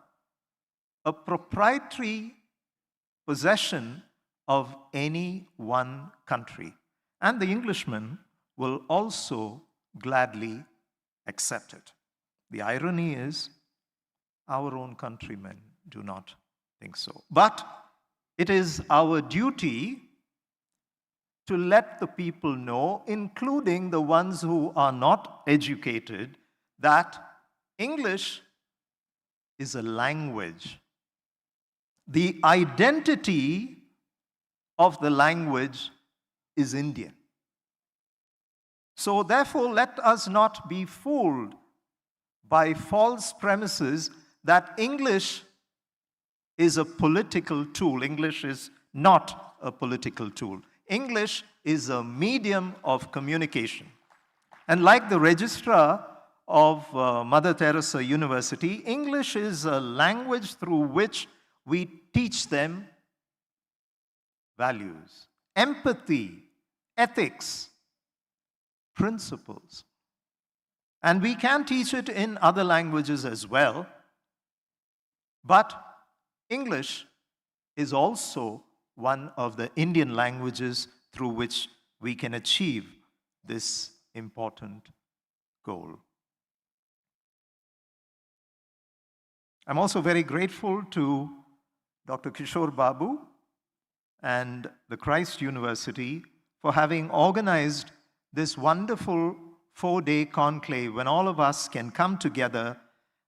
a proprietary possession of any one country. And the Englishman will also gladly accept it. The irony is, our own countrymen do not think so. But it is our duty to let the people know, including the ones who are not educated, that English is a language. The identity of the language is Indian. So therefore, let us not be fooled by false premises that English is a political tool. English is not a political tool. English is a medium of communication. And like the registrar of Mother Teresa University, English is a language through which we teach them values, empathy, ethics, principles. And we can teach it in other languages as well, But English is also one of the Indian languages through which we can achieve this important goal. I'm also very grateful to Dr. Kishore Babu and the Christ University for having organized this wonderful 4-day conclave when all of us can come together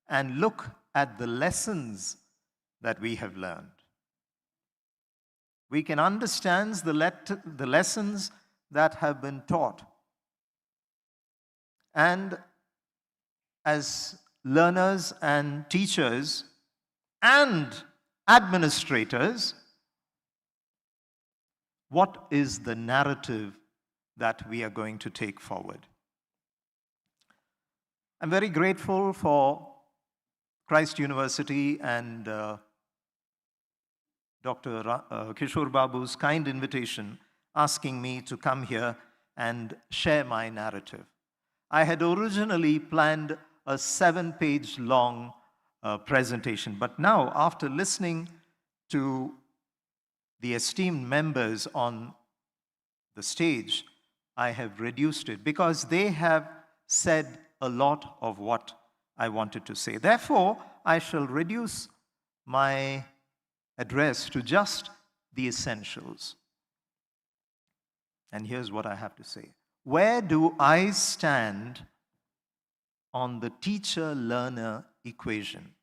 and look at the lessons that we have learned. We can understand the lessons that have been taught. And as learners and teachers and administrators, what is the narrative that we are going to take forward? I'm very grateful for Christ University and Dr. Kishore Babu's kind invitation asking me to come here and share my narrative. I had originally planned a 7-page long presentation, but now, after listening to the esteemed members on the stage, I have reduced it because they have said a lot of what I wanted to say. Therefore, I shall reduce my address to just the essentials. And here's what I have to say. Where do I stand on the teacher-learner equation?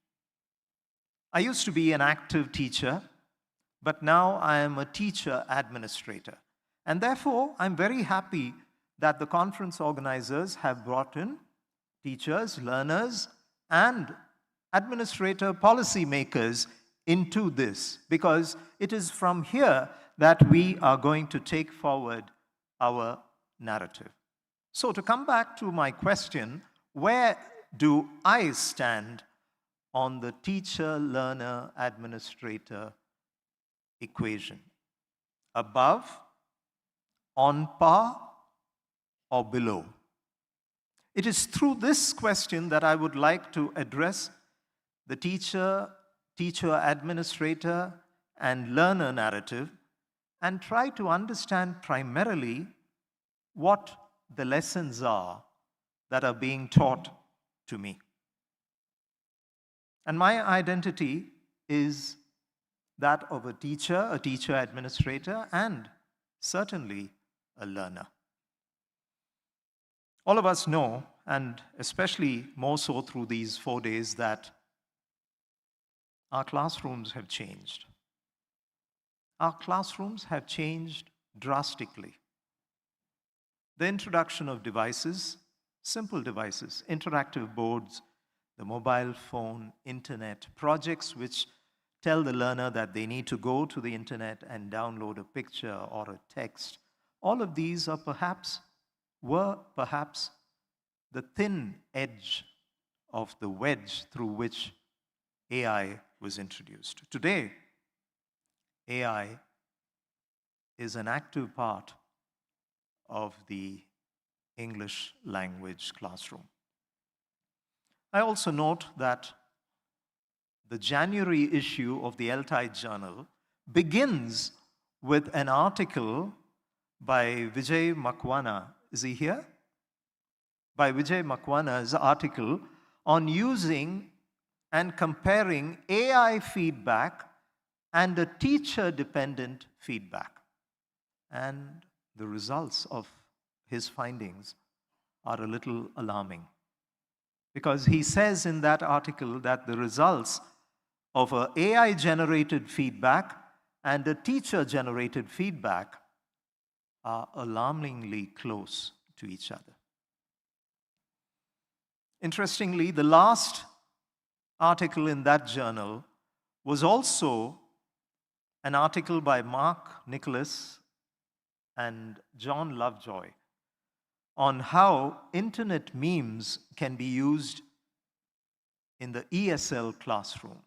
I used to be an active teacher, but now I am a teacher administrator. And therefore, I'm very happy that the conference organizers have brought in teachers, learners, and administrator policy makers into this, because it is from here that we are going to take forward our narrative. So to come back to my question, where do I stand on the teacher-learner-administrator equation? Above, on par, or below? It is through this question that I would like to address the teacher, administrator, and learner narrative and try to understand primarily what the lessons are that are being taught to me. And my identity is that of a teacher administrator, and certainly a learner. All of us know, and especially more so through these 4 days, that our classrooms have changed. Our classrooms have changed drastically. The introduction of devices, simple devices, interactive boards, the mobile phone, internet, projects which tell the learner that they need to go to the internet and download a picture or a text. All of these were perhaps the thin edge of the wedge through which AI was introduced. Today, AI is an active part of the English language classroom. I also note that the January issue of the ELTAI journal begins with an article by Vijay Makwana. Is he here? By Vijay Makwana's article on using and comparing AI feedback and a teacher-dependent feedback. And the results of his findings are a little alarming, because he says in that article that the results of an AI-generated feedback and a teacher-generated feedback are alarmingly close to each other. Interestingly, the last article in that journal was also an article by Mark Nicholas and John Lovejoy on how internet memes can be used in the ESL classroom.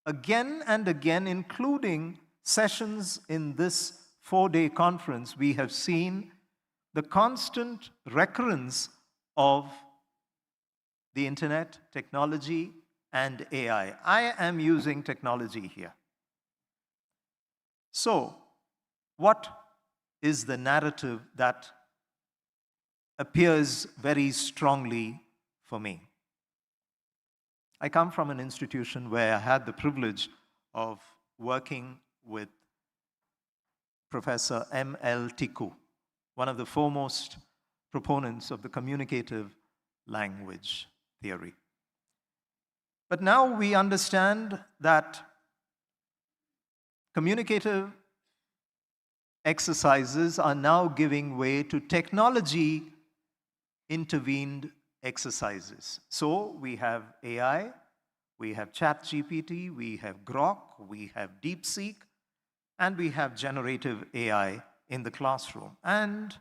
Again and again, including sessions in this 4-day conference, we have seen the constant recurrence of the internet, technology, and AI. I am using technology here. So, what is the narrative that appears very strongly for me? I come from an institution where I had the privilege of working with Professor M.L. Tiku, one of the foremost proponents of the communicative language theory. But now we understand that communicative exercises are now giving way to technology intervened exercises. So we have AI, we have ChatGPT, we have Grok, we have DeepSeek, and we have generative AI in the classroom. And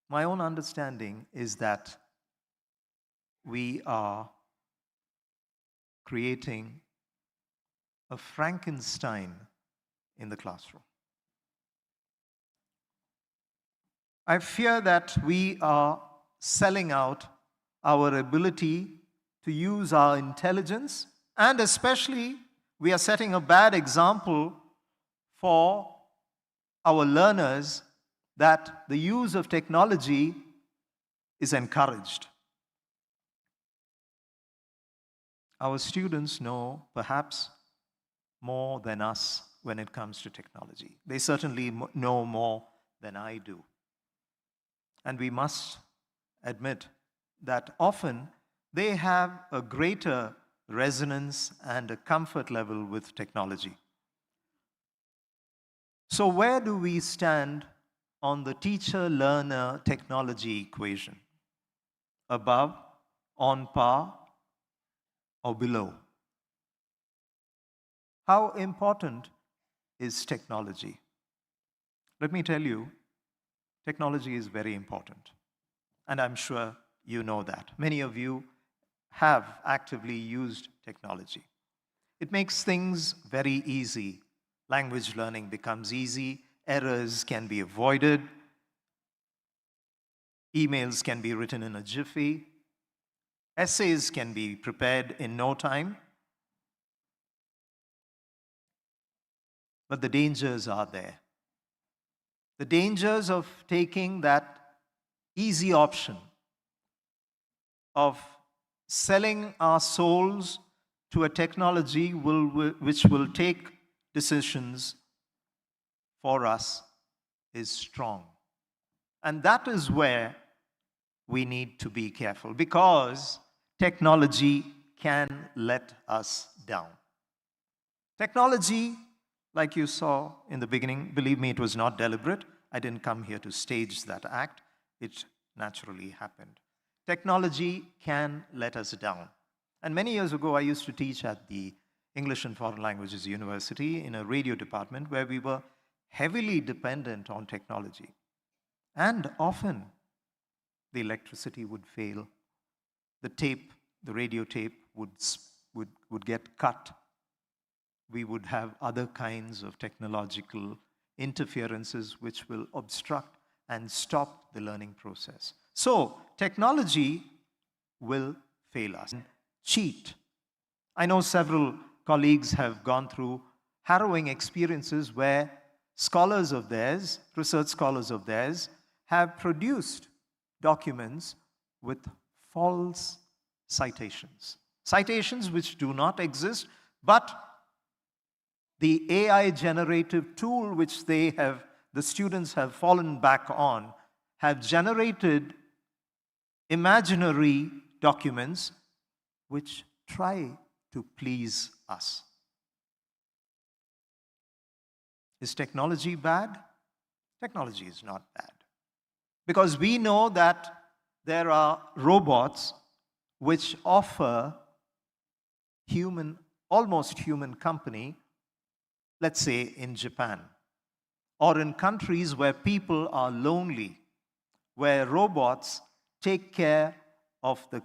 my own understanding is that we are creating a Frankenstein in the classroom. I fear that we are selling out our ability to use our intelligence, and especially we are setting a bad example for our learners that the use of technology is encouraged. Our students know perhaps more than us when it comes to technology. They certainly know more than I do. And we must admit that often they have a greater resonance and a comfort level with technology. So where do we stand on the teacher-learner technology equation? Above, on par, or below? How important is technology? Let me tell you, technology is very important. And I'm sure you know that. Many of you have actively used technology. It makes things very easy. Language learning becomes easy. Errors can be avoided. Emails can be written in a jiffy. Essays can be prepared in no time. But the dangers are there. The dangers of taking that easy option of selling our souls to a technology which will take decisions for us is strong. And that is where we need to be careful, because technology can let us down. Technology, like you saw in the beginning, believe me, it was not deliberate. I didn't come here to stage that act. It naturally happened. Technology can let us down. And many years ago, I used to teach at the English and Foreign Languages University in a radio department where we were heavily dependent on technology. And often, the electricity would fail. The tape, the radio tape would get cut. We would have other kinds of technological interferences which will obstruct and stop the learning process. So, technology will fail us. Cheat. I know several colleagues have gone through harrowing experiences where scholars of theirs, research scholars of theirs, have produced documents with false citations. Citations which do not exist, but the AI generative tool which the students have fallen back on have generated imaginary documents which try to please us. Is technology bad? Technology is not bad. Because we know that there are robots which offer almost human company, let's say in Japan, or in countries where people are lonely, where robots take care of the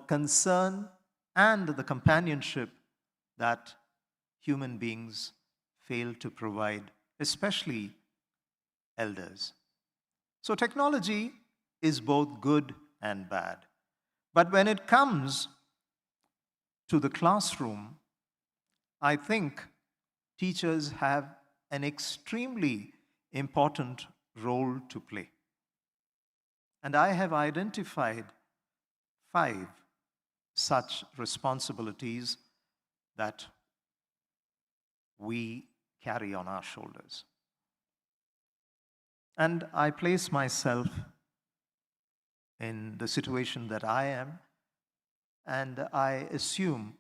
concern, and the companionship that human beings fail to provide, especially elders. So technology is both good and bad. But when it comes to the classroom, I think teachers have an extremely important role to play. And I have identified 5 such responsibilities that we carry on our shoulders. And I place myself in the situation that I am, and I assume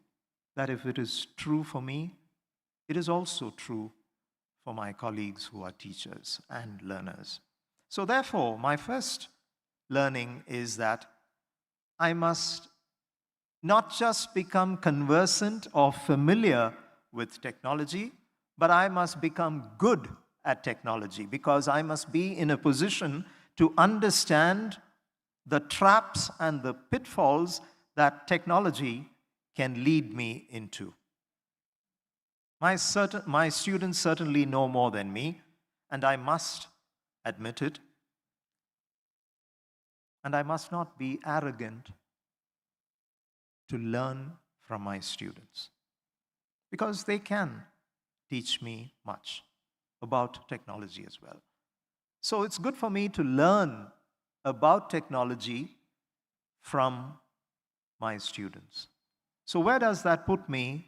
that if it is true for me, it is also true for my colleagues who are teachers and learners. So therefore, my first learning is that I must not just become conversant or familiar with technology, but I must become good at technology, because I must be in a position to understand the traps and the pitfalls that technology can lead me into. My students certainly know more than me, and I must admit it. And I must not be arrogant to learn from my students, because they can teach me much about technology as well. So it's good for me to learn about technology from my students. So where does that put me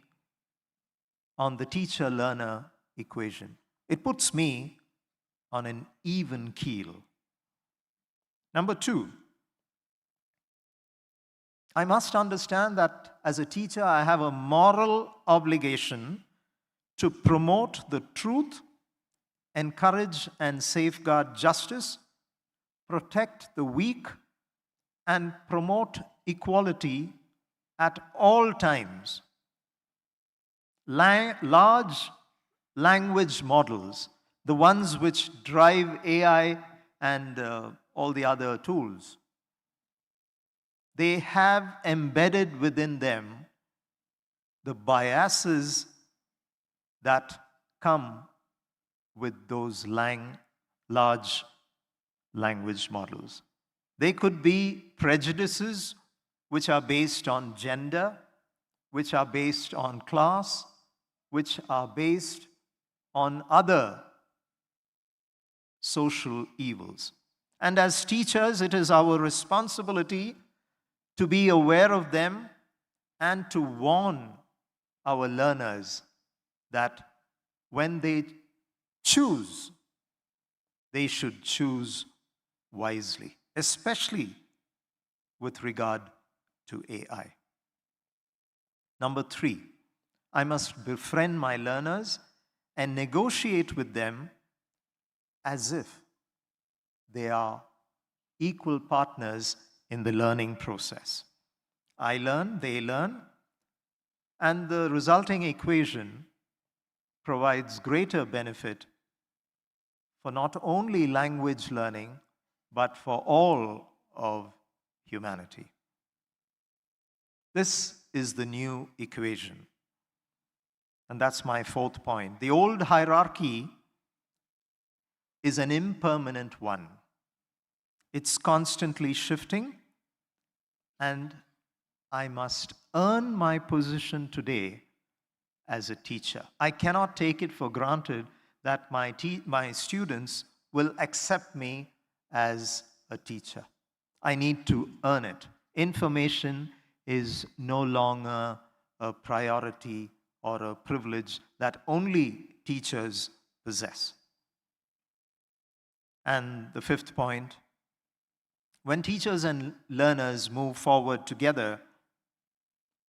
on the teacher-learner equation? It puts me on an even keel. Number 2, I must understand that as a teacher, I have a moral obligation to promote the truth, encourage and safeguard justice, protect the weak, and promote equality at all times. Large language models, the ones which drive AI and all the other tools, they have embedded within them the biases that come with those large language models. They could be prejudices which are based on gender, which are based on class, which are based on other social evils. And as teachers, it is our responsibility to be aware of them and to warn our learners that when they choose, they should choose wisely, especially with regard to AI. Number 3, I must befriend my learners and negotiate with them as if they are equal partners in the learning process. I learn, they learn, and the resulting equation provides greater benefit for not only language learning, but for all of humanity. This is the new equation. And that's my 4th point. The old hierarchy is an impermanent one. It's constantly shifting, and I must earn my position today as a teacher. I cannot take it for granted that my students will accept me as a teacher. I need to earn it. Information is no longer a priority or a privilege that only teachers possess. And the 5th point, when teachers and learners move forward together,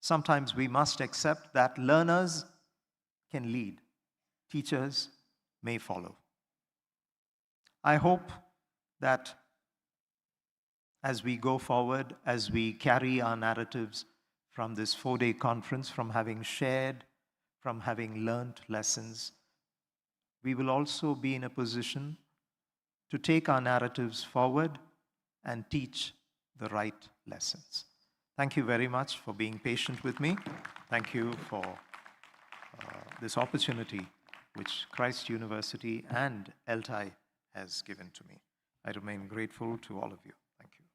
sometimes we must accept that learners can lead, teachers may follow. I hope that as we go forward, as we carry our narratives from this 4-day conference, from having shared, from having learned lessons, we will also be in a position to take our narratives forward and teach the right lessons. Thank you very much for being patient with me. Thank you for this opportunity which Christ University and ELTAI has given to me. I remain grateful to all of you. Thank you.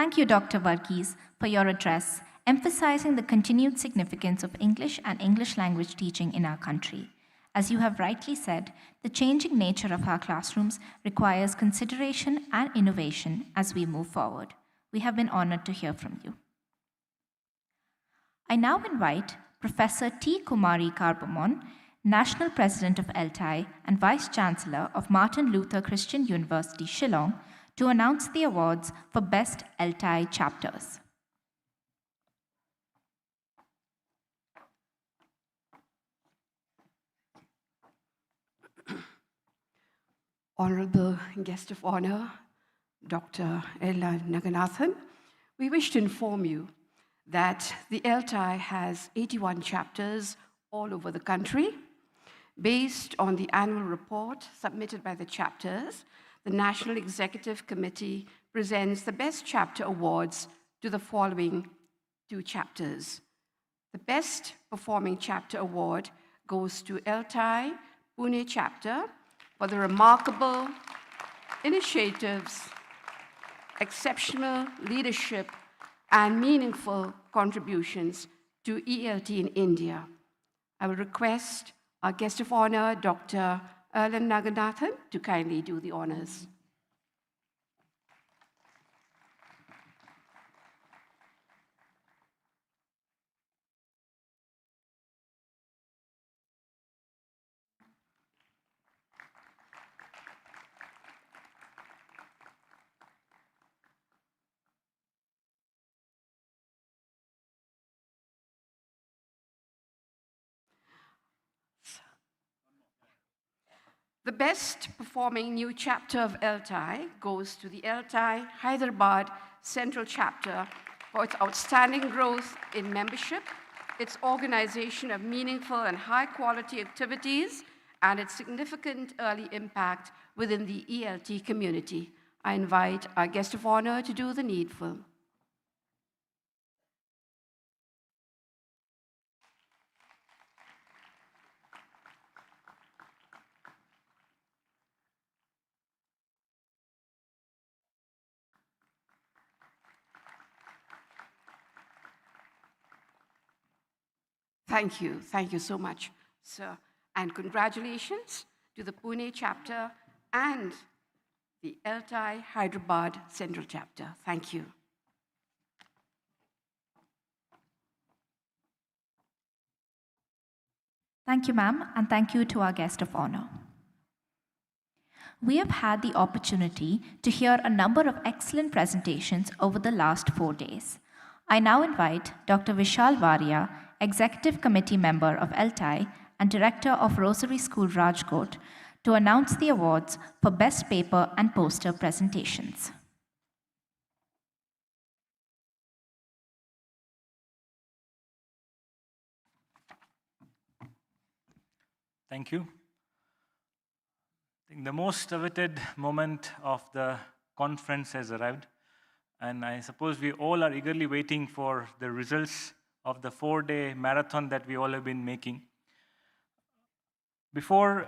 Thank you, Dr. Varghese, for your address, emphasizing the continued significance of English and English language teaching in our country. As you have rightly said, the changing nature of our classrooms requires consideration and innovation as we move forward. We have been honored to hear from you. I now invite Professor T. Kumari Karbamon, National President of ELTAI and Vice Chancellor of Martin Luther Christian University, Shillong, to announce the awards for Best ELTAI Chapters. Honorable Guest of Honor, Dr. Ella Naganathan, we wish to inform you that the ELTAI has 81 chapters all over the country. Based on the annual report submitted by the chapters, the National Executive Committee presents the Best Chapter Awards to the following 2 chapters. The Best Performing Chapter Award goes to ELTAI Pune Chapter for the remarkable initiatives, exceptional leadership, and meaningful contributions to ELT in India. I will request our guest of honor, Dr. Erlan Naganathan, to kindly do the honors. The best performing new chapter of ELTAI goes to the ELTAI Hyderabad Central Chapter for its outstanding growth in membership, its organization of meaningful and high-quality activities, and its significant early impact within the ELT community. I invite our guest of honor to do the needful. Thank you so much, sir. And congratulations to the Pune chapter and the ELTAI Hyderabad Central Chapter. Thank you. Thank you, ma'am, and thank you to our guest of honor. We have had the opportunity to hear a number of excellent presentations over the last 4 days. I now invite Dr. Vishal Varia, Executive Committee member of ELTAI and Director of Rosary School Rajkot, to announce the awards for Best Paper and Poster presentations. Thank you. I think the most awaited moment of the conference has arrived, and I suppose we all are eagerly waiting for the results of the 4-day marathon that we all have been making. Before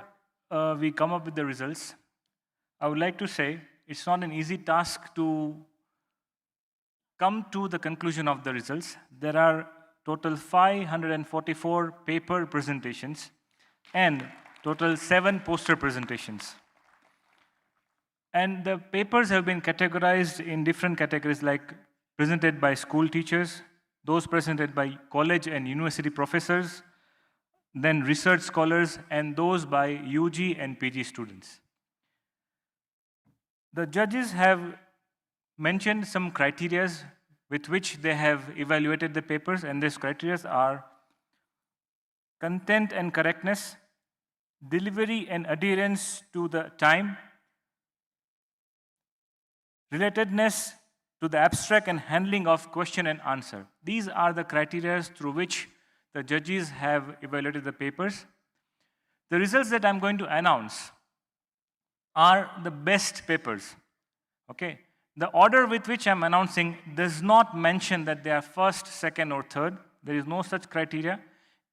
we come up with the results, I would like to say it's not an easy task to come to the conclusion of the results. There are total 544 paper presentations and total 7 poster presentations. And the papers have been categorized in different categories, like presented by school teachers, those presented by college and university professors, then research scholars, and those by UG and PG students. The judges have mentioned some criteria with which they have evaluated the papers, and these criteria are content and correctness, delivery and adherence to the time, relatedness to the abstract and handling of question and answer. These are the criteria through which the judges have evaluated the papers. The results that I'm going to announce are the best papers. Okay? The order with which I'm announcing does not mention that they are first, second, or third. There is no such criteria.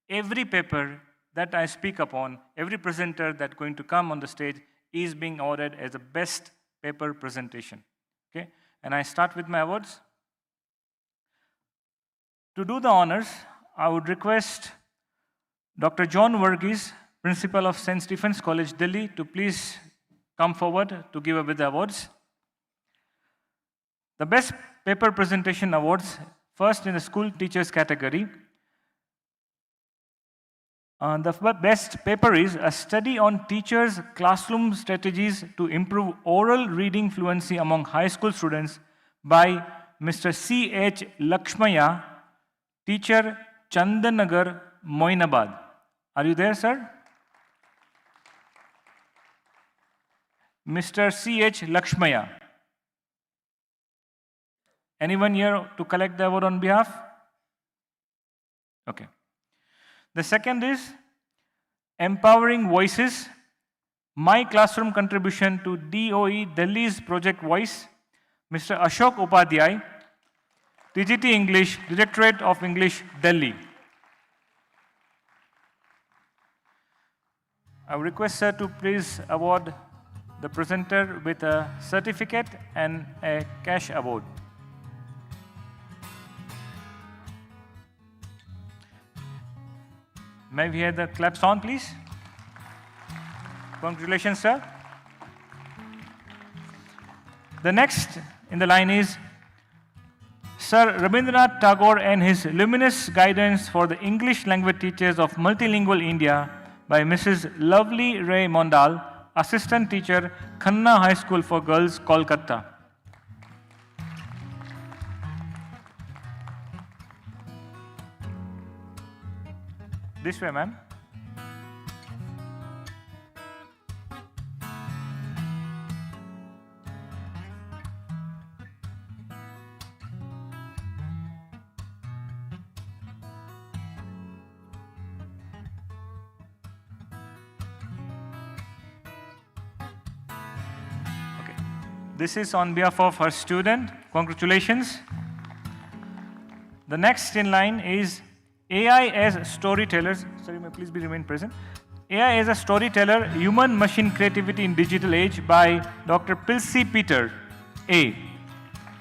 Every paper that I speak upon, every presenter that's going to come on the stage is being awarded as the best paper presentation. Okay? And I start with my awards. To do the honors, I would request Dr. John Verghese, Principal of St. Stephen's College, Delhi, to please come forward to give away the awards. The Best Paper Presentation Awards, first in the School Teachers category. The best paper is a study on teachers' classroom strategies to improve oral reading fluency among high school students by Mr. C.H. Lakshmaya, teacher, Chandanagar, Moinabad. Are you there, sir? Mr. C.H. Lakshmaya. Anyone here to collect the award on behalf? Okay. The second is Empowering Voices, My Classroom Contribution to DOE Delhi's Project Voice, Mr. Ashok Upadhyay, TGT English, Directorate of English, Delhi. I would request sir to please award the presenter with a certificate and a cash award. May we hear the claps on, please? Congratulations, sir. The next in the line is Sir Rabindranath Tagore and his luminous guidance for the English language teachers of multilingual India by Mrs. Lovely Ray Mondal, Assistant Teacher, Khanna High School for Girls, Kolkata. This way, ma'am. Okay. This is on behalf of her student. Congratulations. The next in line is AI as storytellers. Sorry, may please be remain present. AI as a storyteller, human machine creativity in digital age by Dr. Pilsi Peter, A.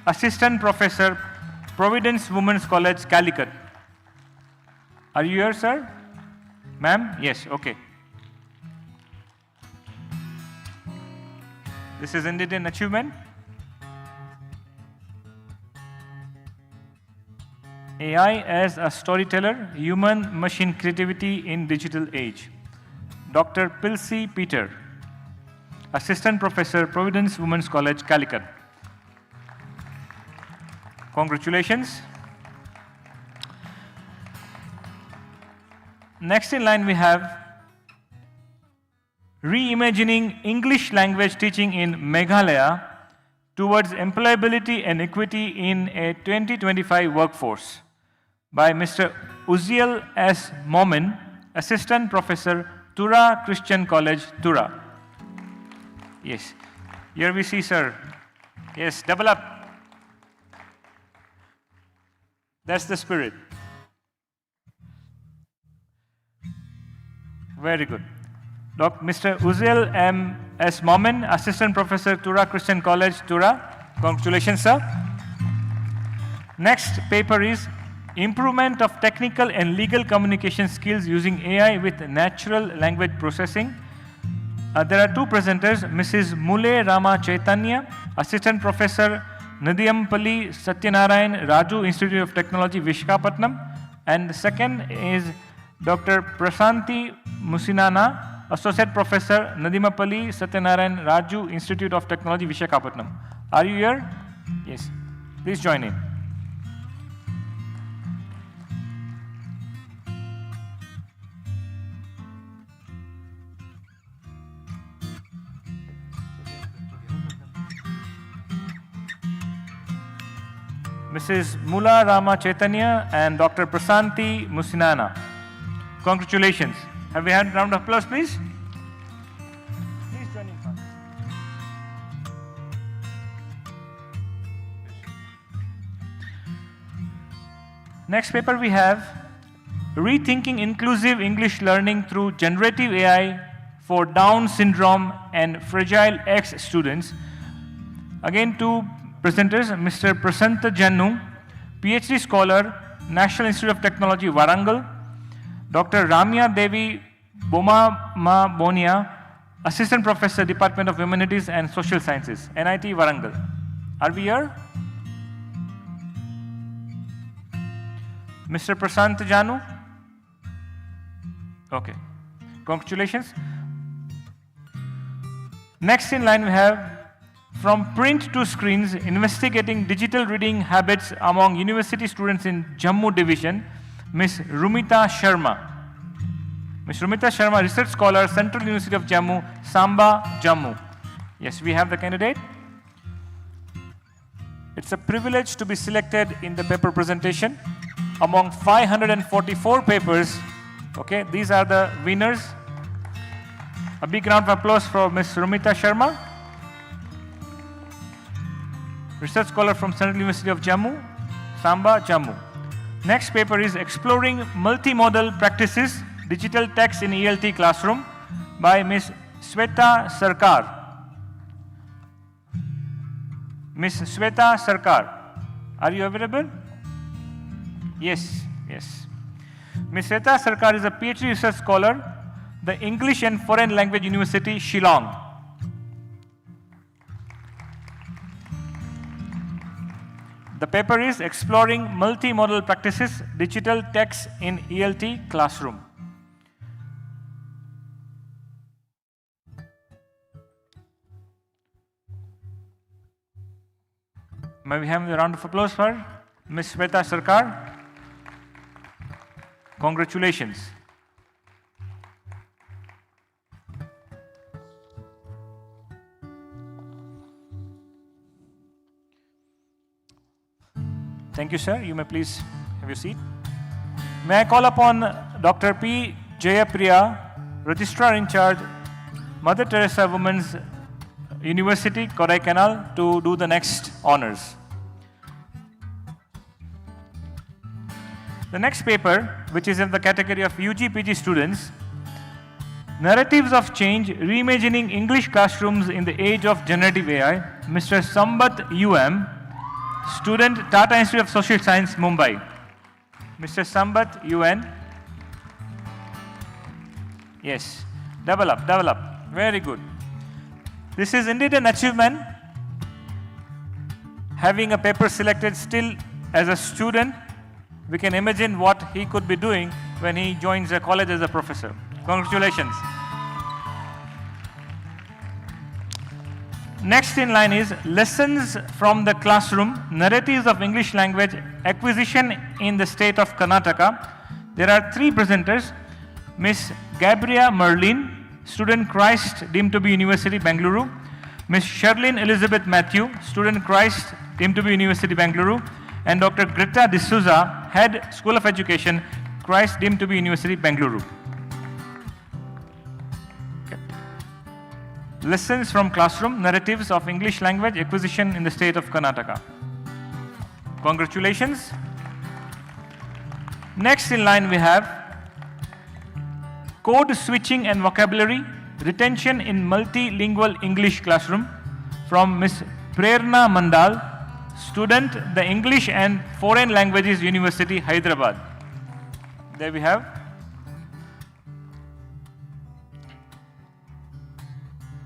Assistant Professor, Providence Women's College, Calicut. Are you here, sir? Ma'am? Yes, okay. This is indeed an achievement. AI as a storyteller, human-machine creativity in digital age. Dr. Pilsi Peter, Assistant Professor, Providence Women's College, Calicut. Congratulations. Next in line we have Reimagining English Language Teaching in Meghalaya Towards Employability and Equity in a 2025 Workforce by Mr. Uziel S. Momin, Assistant Professor, Tura Christian College, Tura. Yes. Here we see, sir. Yes, double up. That's the spirit. Very good. Mr. Uziel M. S. Momin, Assistant Professor, Tura Christian College, Tura. Congratulations, sir. Next paper is Improvement of Technical and Legal Communication Skills Using AI with Natural Language Processing. There are two presenters, Mrs. Mule Rama Chaitanya, Assistant Professor, Nadiyampalli Satyanarayan Raju Institute of Technology, Visakhapatnam. And the second is Dr. Prasanthi Musinana, Associate Professor, Nadiyampalli Satyanarayan Raju Institute of Technology, Visakhapatnam. Are you here? Yes. Please join in. Mrs. Mula Rama Chaitanya and Dr. Prasanthi Musinana. Congratulations. Have we had a round of applause, please? Please join in. Next paper we have Rethinking Inclusive English Learning Through Generative AI for Down Syndrome and Fragile X Students. Again, two presenters, Mr. Prasanta Jannu, PhD scholar, National Institute of Technology, Warangal. Dr. Ramya Devi Bomama Bonia, Assistant Professor, Department of Humanities and Social Sciences, NIT Warangal. Are we here? Mr. Prasant Janu? Okay. Congratulations. Next in line we have from print to screens, investigating digital reading habits among university students in Jammu division, Ms. Rumita Sharma. Ms. Rumita Sharma, research scholar, Central University of Jammu, Samba, Jammu. Yes, we have the candidate. It's a privilege to be selected in the paper presentation among 544 papers. Okay, these are the winners. A big round of applause for Ms. Rumita Sharma, research scholar from Central University of Jammu, Samba, Jammu. Next paper is Exploring Multimodal Practices, Digital Text in ELT Classroom by Ms. Sweta Sarkar. Ms. Sweta Sarkar, are you available? Yes, yes. Ms. Sweta Sarkar is a PhD research scholar, the English and Foreign Language University, Shillong. The paper is Exploring Multimodal Practices, Digital Text in ELT Classroom. May we have a round of applause for Ms. Sweta Sarkar? Congratulations. Thank you, sir. You may please have your seat. May I call upon Dr. P. Jayapriya, Registrar in Charge, Mother Teresa Women's University, Kodaikanal, to do the next honors. The next paper, which is in the category of UG/PG students, Narratives of Change, Reimagining English Classrooms in the Age of Generative AI, Mr. Sambat UM, student, Tata Institute of Social Science, Mumbai. Mr. Sambat UN. Yes, develop. Very good. This is indeed an achievement, having a paper selected still as a student. We can imagine what he could be doing when he joins a college as a professor. Congratulations. Next in line is Lessons from the Classroom, Narratives of English Language Acquisition in the State of Karnataka. There are three presenters. Ms. Gabriella Merlin, student Christ, deemed to be University, Bengaluru. Ms. Sherlyn Elizabeth Matthew, student Christ, deemed to be University, Bengaluru. And Dr. Greta D'Souza, head School of Education, Christ, deemed to be University, Bengaluru. Lessons from Classroom, Narratives of English Language Acquisition in the State of Karnataka. Congratulations. Next in line we have Code Switching and Vocabulary, Retention in Multilingual English Classroom from Ms. Prerna Mandal, student, the English and Foreign Languages University, Hyderabad. There we have.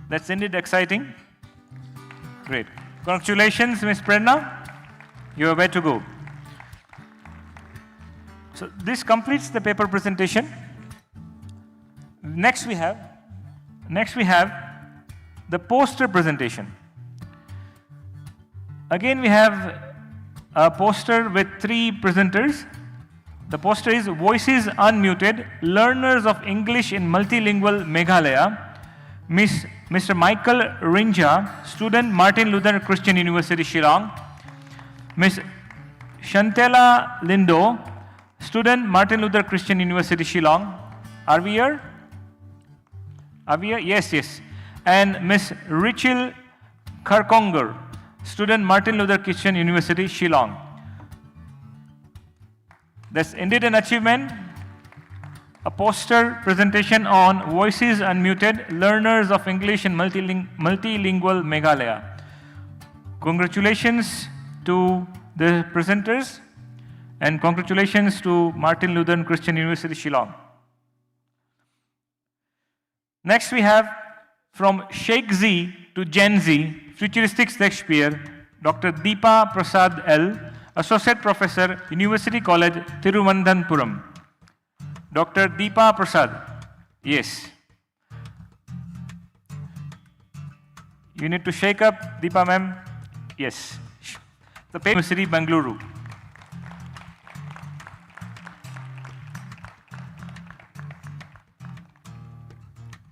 That's indeed exciting. Great. Congratulations, Ms. Prerna. You are way to go. So this completes the paper presentation. Next we have the poster presentation. Again, we have a poster with three presenters. The poster is Voices Unmuted, Learners of English in Multilingual Meghalaya. Mr. Michael Rinja, student, Martin Luther Christian University, Shillong. Ms. Shantella Lindo, student, Martin Luther Christian University, Shillong. Are we here? Yes. And Ms. Richel Karkonger, student, Martin Luther Christian University, Shillong. That's indeed an achievement. A poster presentation on Voices Unmuted, Learners of English in Multilingual Meghalaya. Congratulations to the presenters. And congratulations to Martin Luther Christian University, Shillong. Next we have from Sheikh Z to Gen Z, Futuristic Shakespeare, Dr. Deepa Prasad L., Associate Professor, University College, Thiruvananthapuram. Dr. Deepa Prasad. Yes. You need to shake up, Deepa ma'am. Yes. The University, Bangalore.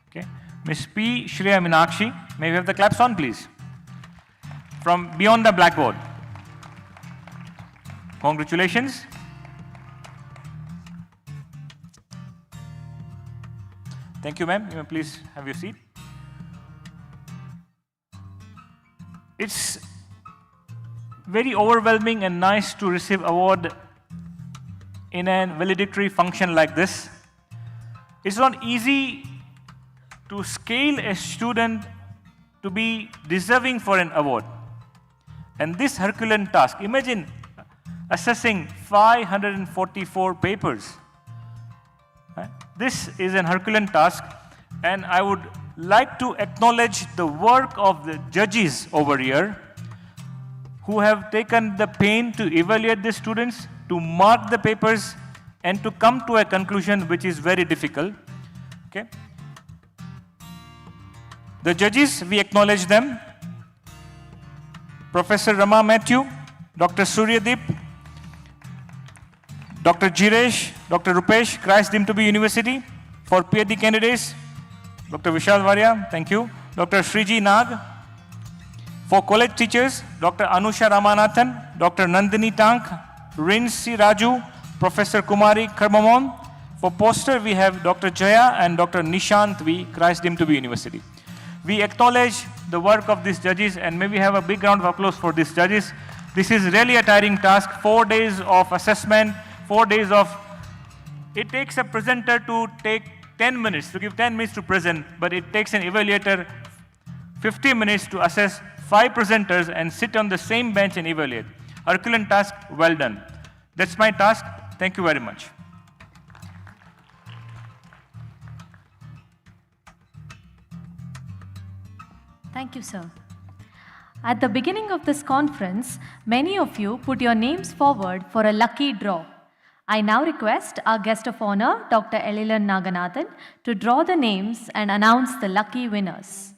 Okay. Ms. P. Shreya Minakshi, may we have the claps on, please? From Beyond the Blackboard. Congratulations. Thank you, ma'am. You may please have your seat. It's very overwhelming and nice to receive award in a valedictory function like this. It's not easy to scale a student to be deserving for an award. And this Herculean task, imagine assessing 544 papers. This is an Herculean task, and I would like to acknowledge the work of the judges over here who have taken the pain to evaluate the students, to mark the papers, and to come to a conclusion which is very difficult. Okay. The judges, we acknowledge them. Professor Rama Matthew, Dr. Suryadeep, Dr. Jiresh, Dr. Rupesh, Christ deemed to be University. For PhD candidates, Dr. Vishal Varia, thank you. Dr. Shriji Nag. For college teachers, Dr. Anusha Ramanathan, Dr. Nandini Tank, Rinsi Raju, Professor Kumari Karmamon. For poster, we have Dr. Jaya and Dr. Nishant V, Christ deemed to be University. We acknowledge the work of these judges, and may we have a big round of applause for these judges. This is really a tiring task, 4 days of assessment, 4 days of, it takes a presenter to take 10 minutes, to give 10 minutes to present, but it takes an evaluator 50 minutes to assess 5 presenters and sit on the same bench and evaluate. Herculean task, well done. That's my task. Thank you very much. Thank you, sir. At the beginning of this conference, many of you put your names forward for a lucky draw. I now request our guest of honor, Dr. Elilan Naganathan, to draw the names and announce the lucky winners.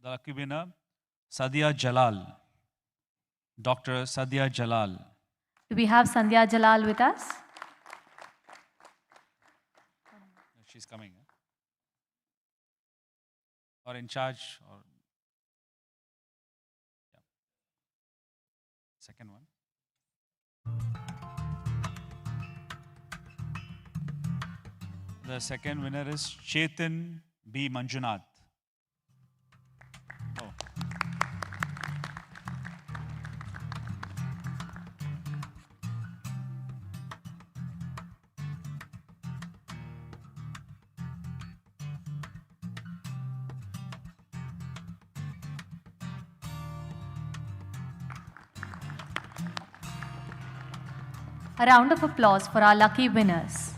The lucky winner, Sadia Jalal. Dr. Sadia Jalal. Do we have Sandhya Jalal with us? She's coming. Or in charge, or yeah. Second one. The second winner is Chetan B. Manjunath. Oh. A round of applause for our lucky winners.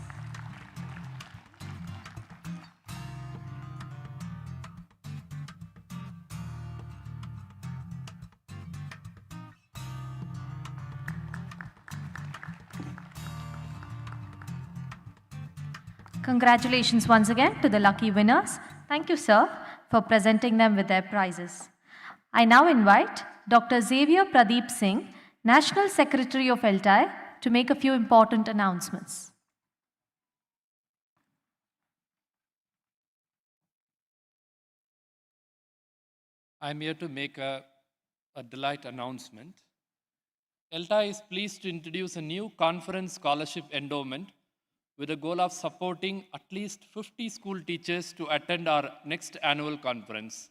Congratulations once again to the lucky winners. Thank you, sir, for presenting them with their prizes. I now invite Dr. Xavier Pradeep Singh, National Secretary of ELTAI, to make a few important announcements. I'm here to make a delight announcement. ELTAI is pleased to introduce a new conference scholarship endowment with the goal of supporting at least 50 school teachers to attend our next annual conference.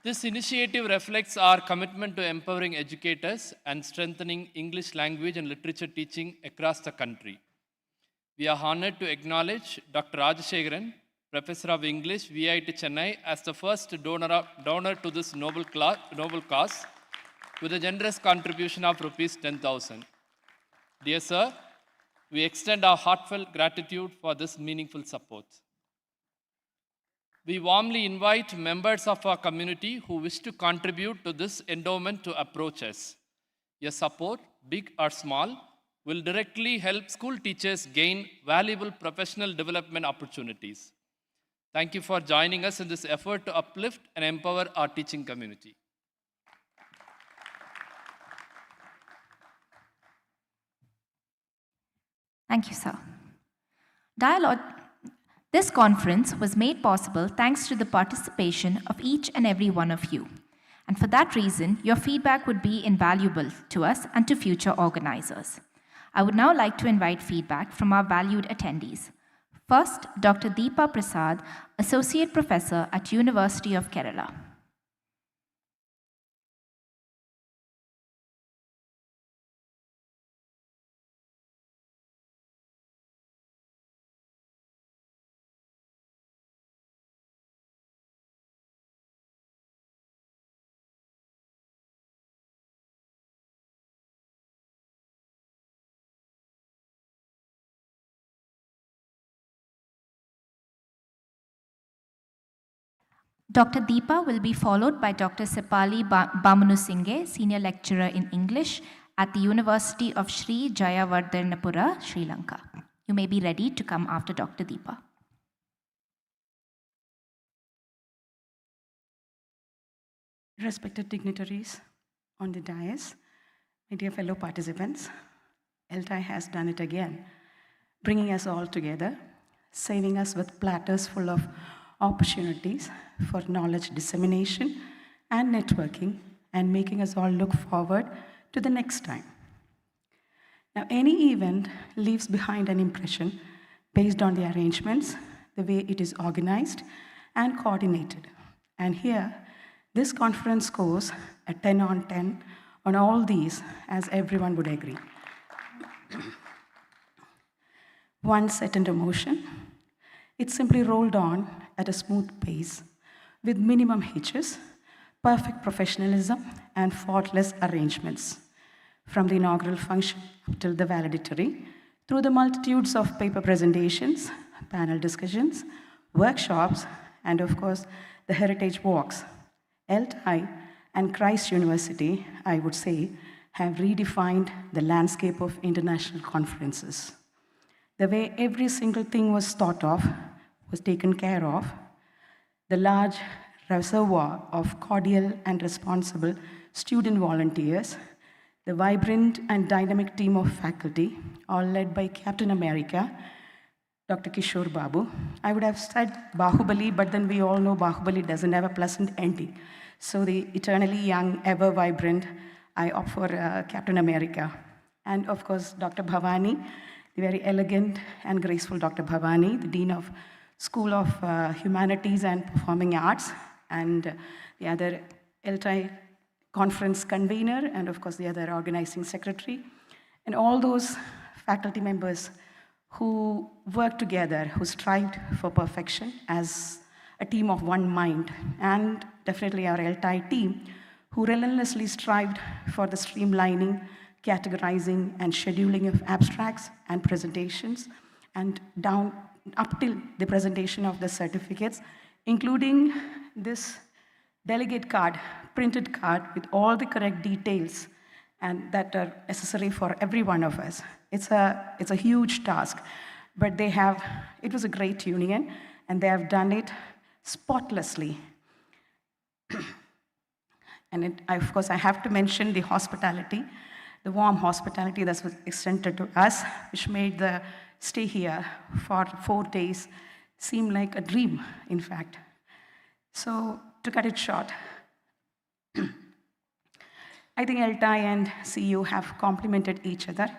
This initiative reflects our commitment to empowering educators and strengthening English language and literature teaching across the country. We are honored to acknowledge Dr. Rajashekharan, Professor of English, VIT Chennai, as the first donor to this noble cause, with a generous contribution of rupees 10,000. Dear sir, we extend our heartfelt gratitude for this meaningful support. We warmly invite members of our community who wish to contribute to this endowment to approach us. Your support, big or small, will directly help school teachers gain valuable professional development opportunities. Thank you for joining us in this effort to uplift and empower our teaching community. Thank you, sir. This conference was made possible thanks to the participation of each and every one of you. And for that reason, your feedback would be invaluable to us and to future organizers. I would now like to invite feedback from our valued attendees. First, Dr. Deepa Prasad, Associate Professor at University of Kerala. Dr. Deepa will be followed by Dr. Sepali Bamanusinghe, Senior Lecturer in English at the University of Sri Jayawardhanapura, Sri Lanka. You may be ready to come after Dr. Deepa. Respected dignitaries on the dais, my dear fellow participants, ELTAI has done it again, bringing us all together, saving us with platters full of opportunities for knowledge dissemination and networking, and making us all look forward to the next time. Now, any event leaves behind an impression based on the arrangements, the way it is organized and coordinated. And here, this conference scores a 10 on 10 on all these, as everyone would agree. Once set into motion, it simply rolled on at a smooth pace with minimum hitches, perfect professionalism, and faultless arrangements. From the inaugural function up till the valedictory, through the multitudes of paper presentations, panel discussions, workshops, and of course, the heritage walks, ELTAI and Christ University, I would say, have redefined the landscape of international conferences. The way every single thing was thought of, was taken care of, the large reservoir of cordial and responsible student volunteers, the vibrant and dynamic team of faculty, all led by Captain America, Dr. Kishore Babu. I would have said Bahubali, but then we all know Bahubali doesn't have a pleasant ending. So the eternally young, ever vibrant, I opt for Captain America. And of course, Dr. Bhavani, the very elegant and graceful Dr. Bhavani, the Dean of School of Humanities and Performing Arts, and the other ELTAI conference convener, and of course the other organizing secretary, and all those faculty members who worked together, who strived for perfection as a team of one mind, and definitely our ELTAI team, who relentlessly strived for the streamlining, categorizing, and scheduling of abstracts and presentations, and down up till the presentation of the certificates, including this delegate card, printed card with all the correct details and that are necessary for every one of us. It's a huge task, but it was a great union, and they have done it spotlessly. And of course, I have to mention the hospitality, the warm hospitality that was extended to us, which made the stay here for 4 days seem like a dream, in fact. So, to cut it short, I think ELTAI and CU have complemented each other,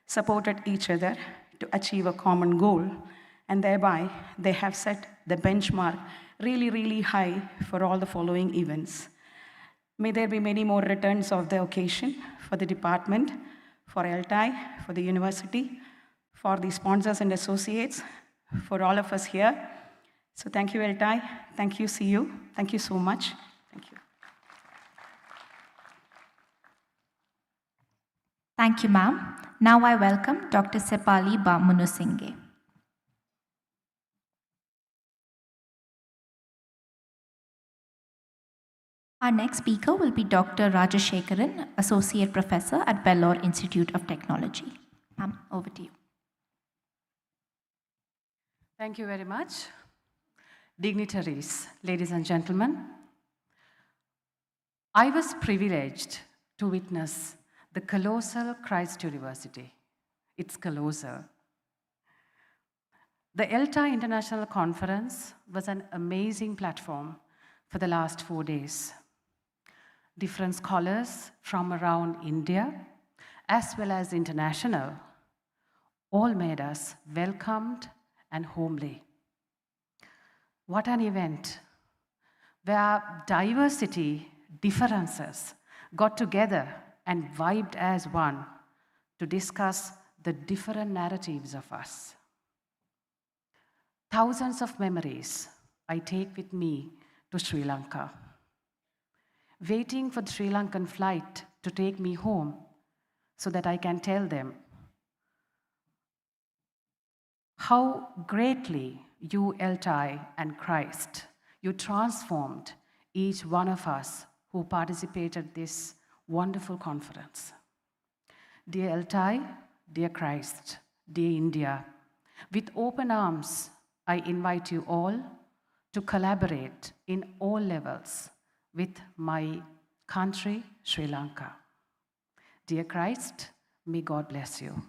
supported each other to achieve a common goal, and thereby they have set the benchmark really, really high for all the following events. May there be many more returns of the occasion for the department, for ELTAI, for the university, for the sponsors and associates, for all of us here. So thank you, ELTAI. Thank you, CU. Thank you so much. Thank you. Thank you, ma'am. Now I welcome Dr. Sepali Bamunusinghe. Our next speaker will be Dr. Rajashekaran, Associate Professor at Vellore Institute of Technology. Ma'am, over to you. Thank you very much. Dignitaries, ladies and gentlemen, I was privileged to witness the colossal Christ University. It's colossal. The ELTAI International Conference was an amazing platform for the last 4 days. Different scholars from around India, as well as international, all made us welcomed and homely. What an event where diversity, differences got together and vibed as one to discuss the different narratives of us. Thousands of memories I take with me to Sri Lanka. Waiting for the Sri Lankan flight to take me home so that I can tell them how greatly you, ELTAI and Christ, you transformed each one of us who participated in this wonderful conference. Dear ELTAI, dear Christ, dear India, with open arms, I invite you all to collaborate in all levels with my country, Sri Lanka. Dear Christ, may God bless you.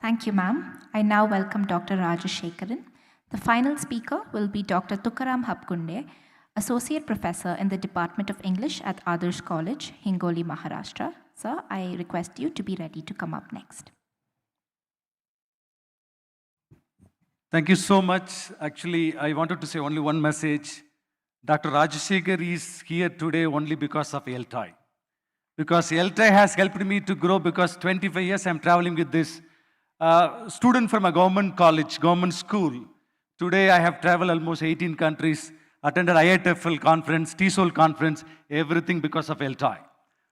Thank you, ma'am. I now welcome Dr. Rajashekaran. The final speaker will be Dr. Tukaram Hapkunde, Associate Professor in the Department of English at Adarsh College, Hingoli, Maharashtra. Sir, I request you to be ready to come up next. Thank you so much. Actually, I wanted to say only one message. Dr. Rajashekar is here today only because of ELTAI. Because ELTAI has helped me to grow because 25 years I'm traveling with this student from a government college, government school. Today I have traveled almost 18 countries, attended IITFL conference, TESOL conference, everything because of ELTAI.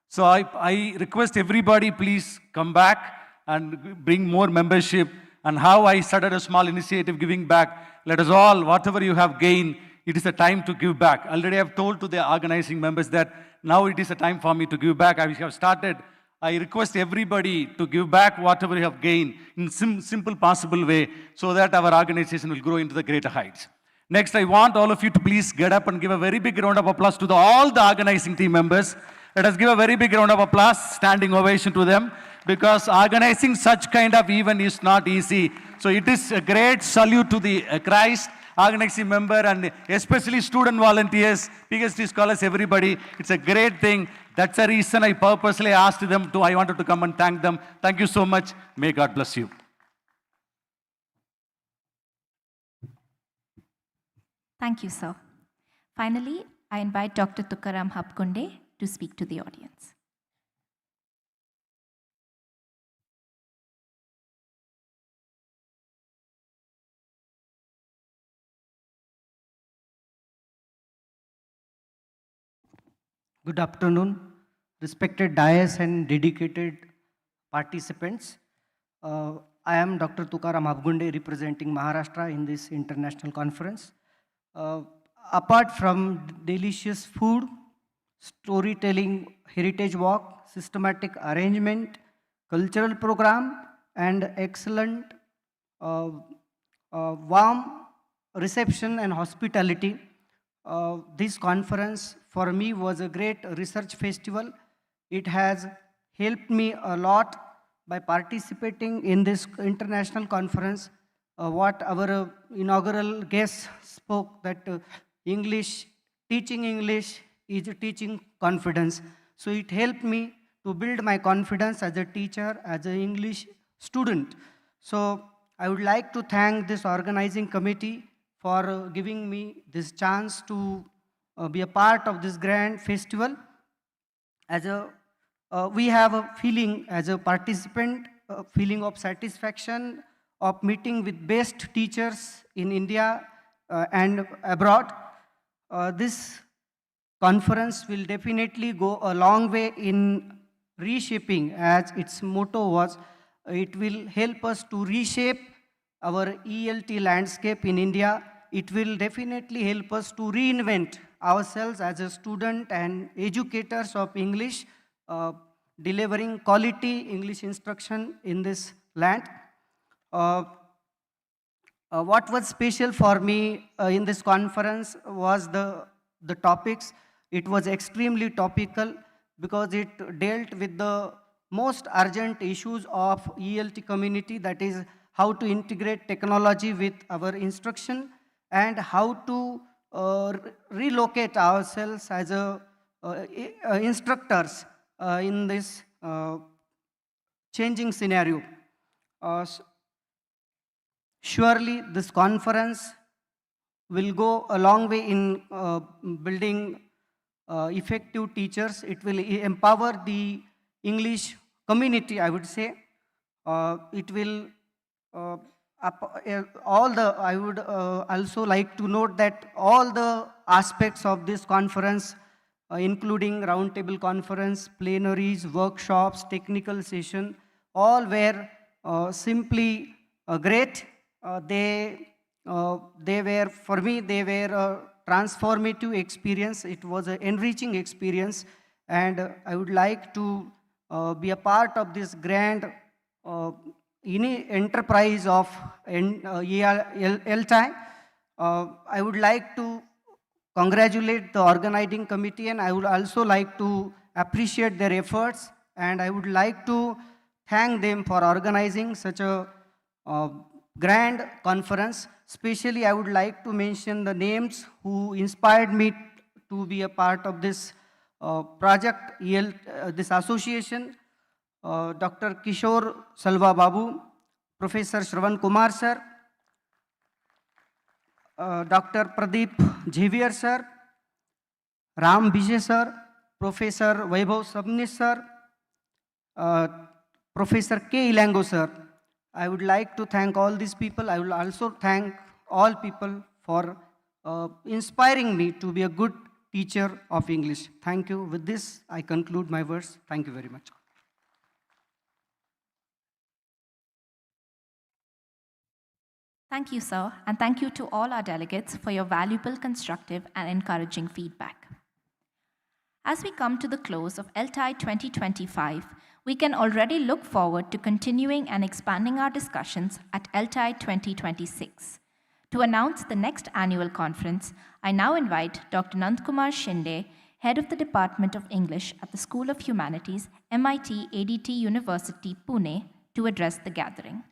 So I request everybody please come back and bring more membership. And how I started a small initiative giving back. Let us all, whatever you have gained, it is a time to give back. Already I have told to the organizing members that now it is a time for me to give back. I have started. I request everybody to give back whatever you have gained in simple possible way so that our organization will grow into the greater heights. Next, I want all of you to please get up and give a very big round of applause to all the organizing team members. Let us give a very big round of applause, standing ovation to them. Because organizing such kind of event is not easy. So it is a great salute to the Christ organizing member and especially student volunteers, PhD scholars, everybody. It's a great thing. That's the reason I purposely asked them to, I wanted to come and thank them. Thank you so much. May God bless you. Thank you, sir. Finally, I invite Dr. Tukaram Hapkunde to speak to the audience. Good afternoon, respected dais and dedicated participants. I am Dr. Tukaram Hapkunde representing Maharashtra in this international conference. Apart from delicious food, storytelling, heritage walk, systematic arrangement, cultural program, and excellent warm reception and hospitality, this conference for me was a great research festival. It has helped me a lot by participating in this international conference. What our inaugural guest spoke, that English, teaching English is teaching confidence. So it helped me to build my confidence as a teacher, as an English student. So I would like to thank this organizing committee for giving me this chance to be a part of this grand festival. We have a feeling as a participant, a feeling of satisfaction of meeting with best teachers in India and abroad. This conference will definitely go a long way in reshaping, as its motto was, it will help us to reshape our ELT landscape in India. It will definitely help us to reinvent ourselves as a student and educators of English, delivering quality English instruction in this land. What was special for me in this conference was the topics. It was extremely topical because it dealt with the most urgent issues of ELT community, that is how to integrate technology with our instruction and how to relocate ourselves as instructors in this changing scenario. Surely this conference will go a long way in building effective teachers. It will empower the English community, I would say. It will I would also like to note that all the aspects of this conference, including roundtable conference, plenaries, workshops, technical session, all were simply great. They were, for me, they were a transformative experience. It was an enriching experience, and I would like to be a part of this grand enterprise of ELTAI. I would like to congratulate the organizing committee, and I would also like to appreciate their efforts, and I would like to thank them for organizing such a grand conference. Especially, I would like to mention the names who inspired me to be a part of this project, this association. Dr. Kishore Salva Babu, Professor Shravan Kumar sir, Dr. Pradeep Xavier sir, Ram Vijay sir, Professor Vaibhav Sabnis sir, Professor K. Ilango sir. I would like to thank all these people. I will also thank all people for inspiring me to be a good teacher of English. Thank you. With this, I conclude my words. Thank you very much. Thank you, sir, and thank you to all our delegates for your valuable, constructive, and encouraging feedback. As we come to the close of ELTAI 2025, we can already look forward to continuing and expanding our discussions at ELTAI 2026. To announce the next annual conference, I now invite Dr. Nandkumar Shinde, Head of the Department of English at the School of Humanities, MIT ADT University, Pune, to address the gathering.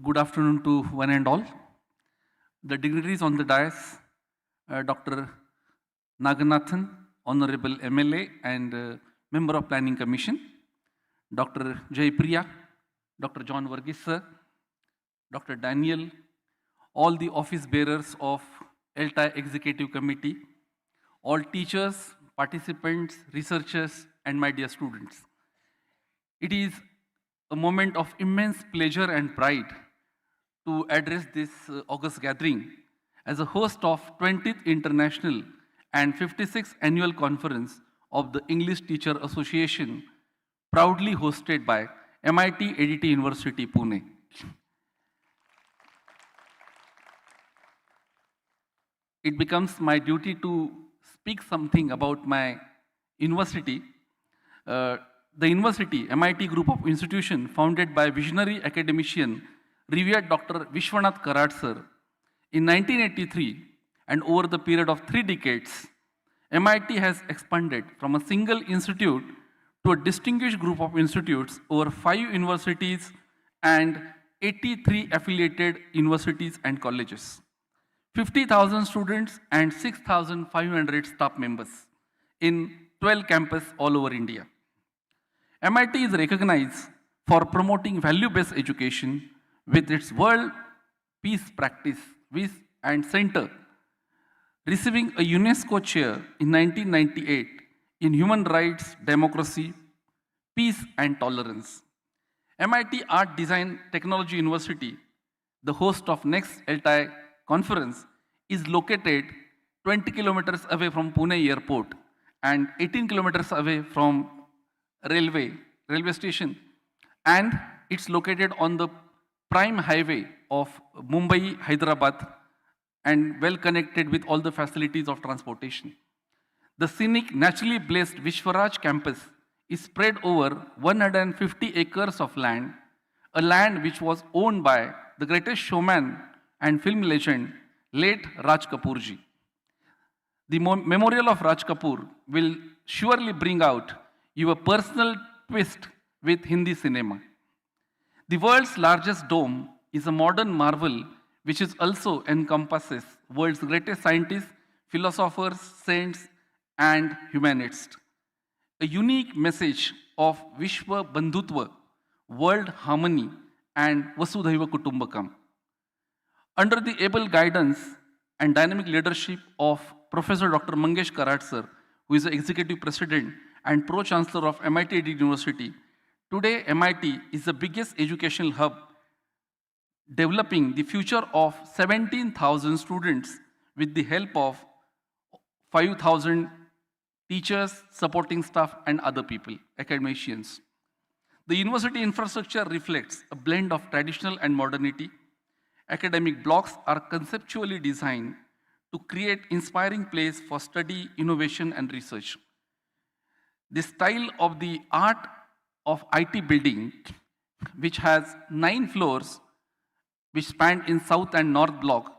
Good afternoon to one and all. The dignitaries on the dais, Dr. Naganathan, Honorable MLA and Member of Planning Commission, Dr. Jaypriya, Dr. John Varghese sir, Dr. Daniel, all the office bearers of ELTAI Executive Committee, all teachers, participants, researchers, and my dear students. It is a moment of immense pleasure and pride to address this August gathering as a host of 20th International and 56th Annual Conference of the English Teacher Association, proudly hosted by MIT ADT University, Pune. It becomes my duty to speak something about my university. The university, MIT Group of Institutions, founded by visionary academician, revered Dr. Vishwanath Karad sir. In 1983, and over the period of 3 decades, MIT has expanded from a single institute to a distinguished group of institutes over 5 universities and 83 affiliated universities and colleges, 50,000 students and 6,500 staff members. in 12 campuses all over India. MIT is recognized for promoting value-based education with its World Peace Practice and Center, receiving a UNESCO chair in 1998 in human rights, democracy, peace, and tolerance. MIT Art Design Technology University, the host of next ELTAI conference, is located 20 kilometers away from Pune airport and 18 kilometers away from railway station, and it's located on the prime highway of Mumbai, Hyderabad, and well connected with all the facilities of transportation. The scenic, naturally blessed Vishwaraj campus is spread over 150 acres of land, a land which was owned by the greatest showman and film legend, late Raj Kapoorji. The memorial of Raj Kapoor will surely bring out your personal twist with Hindi cinema. The world's largest dome is a modern marvel which is also encompasses world's greatest scientists, philosophers, saints, and humanists. A unique message of Vishwa Bandhutva, world harmony, and Vasudhaiva Kutumbakam. Under the able guidance and dynamic leadership of Professor Dr. Mangesh Karat sir, who is the Executive President and Pro-Chancellor of MIT University, today MIT is the biggest educational hub developing the future of 17,000 students with the help of 5,000 teachers, supporting staff, and other people, academicians. The university infrastructure reflects a blend of traditional and modernity. Academic blocks are conceptually designed to create inspiring place for study, innovation, and research. The style of the art of IT building, which has 9 floors, which span in south and north block,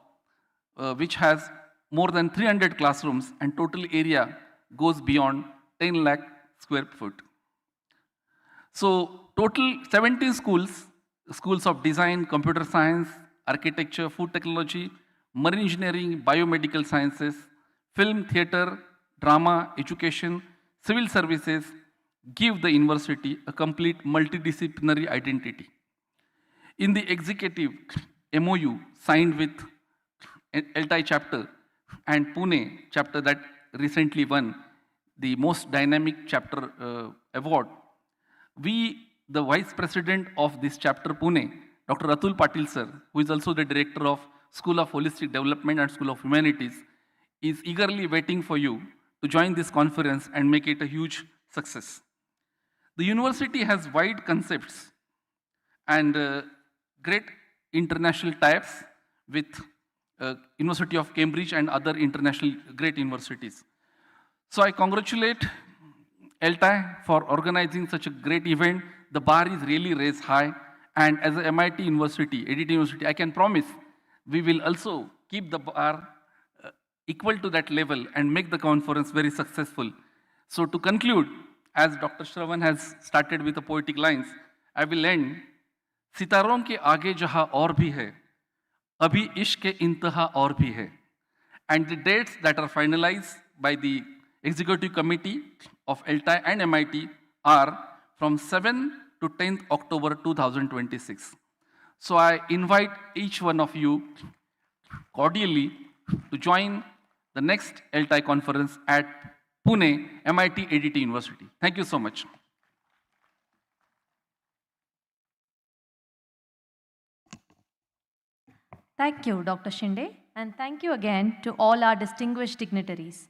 which has more than 300 classrooms, and total area goes beyond 10 lakh square foot. So total 17 schools of design, computer science, architecture, food technology, marine engineering, biomedical sciences, film, theater, drama, education, civil services give the university a complete multidisciplinary identity. In the executive MOU signed with ELTAI chapter and Pune chapter that recently won the most dynamic chapter award, the Vice President of this chapter Pune, Dr. Atul Patil sir, who is also the Director of School of Holistic Development and School of Humanities, is eagerly waiting for you to join this conference and make it a huge success. The university has wide concepts and great international ties with University of Cambridge and other international great universities. So I congratulate ELTAI for organizing such a great event. The bar is really raised high, and as a MIT University, ADT University, I can promise we will also keep the bar equal to that level and make the conference very successful. So to conclude, as Dr. Shravan has started with the poetic lines, I will end. सितारों के आगे जहाँ और भी है, अभी इश्क के इंतहा और भी है. And the dates that are finalized by the Executive Committee of ELTAI and MIT are from 7th to 10th October 2026. So I invite each one of you cordially to join the next ELTAI conference at Pune, MIT ADT University. Thank you so much. Thank you, Dr. Shinde, and thank you again to all our distinguished dignitaries.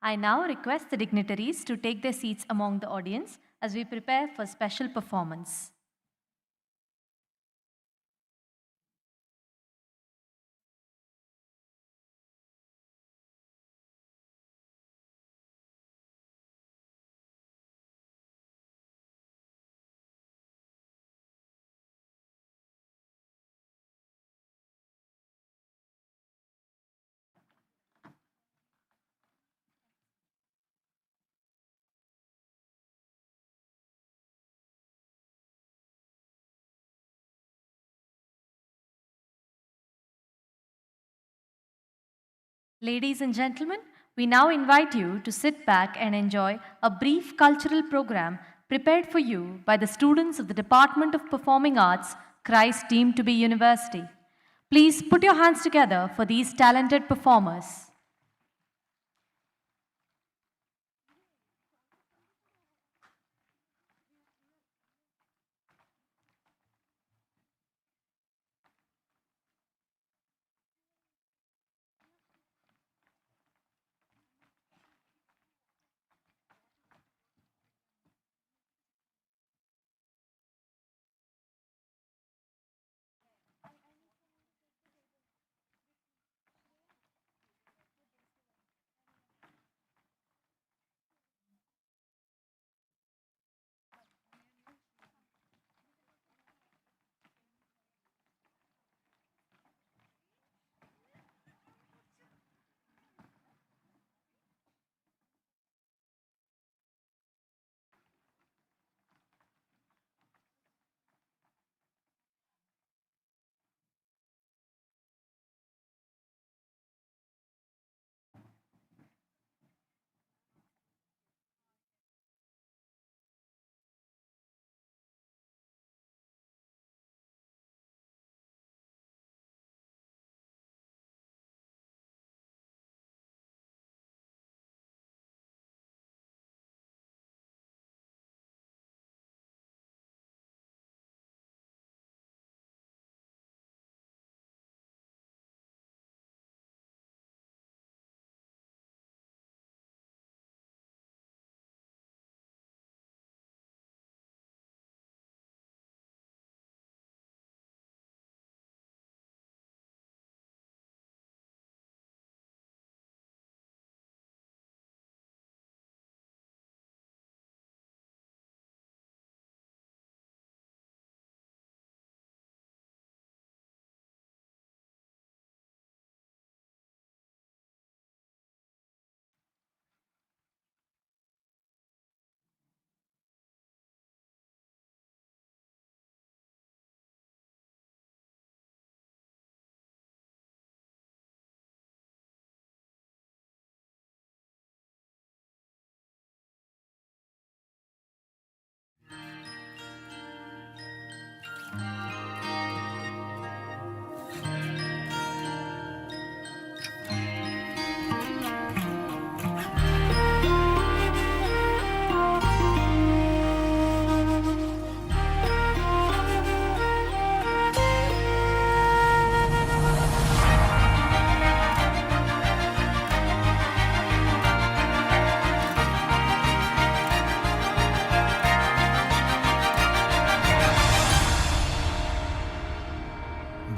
I now request the dignitaries to take their seats among the audience as we prepare for special performance. Ladies and gentlemen, We now invite you to sit back and enjoy a brief cultural program prepared for you by the students of the Department of Performing Arts, Christ deemed to be University. Please put your hands together for these talented performers.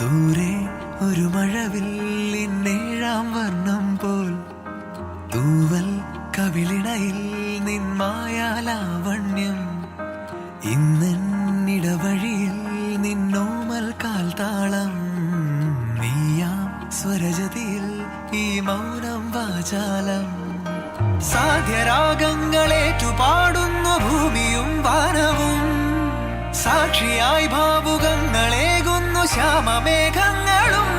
ദൂരെ ഒരു മഴവില്ലിന്നേഴാം വർണ്ണം പോൽ തൂവൽ കവിളിണയിൽ നിന്മായാലാവണ്യം ഇന്നിടവഴിയിൽ നിന്നോമൽ കാൽത്താളം നീയാം സ്വരജതിയിൽ ഈ മൗനം വാചാലം സാധ്യരാഗങ്ങളേറ്റുപാടുന്നു ഭൂമിയും വാനവും സാക്ഷിയായി ഭാവുകങ്ങളേകുന്നു ശ്യാമമേഘങ്ങളും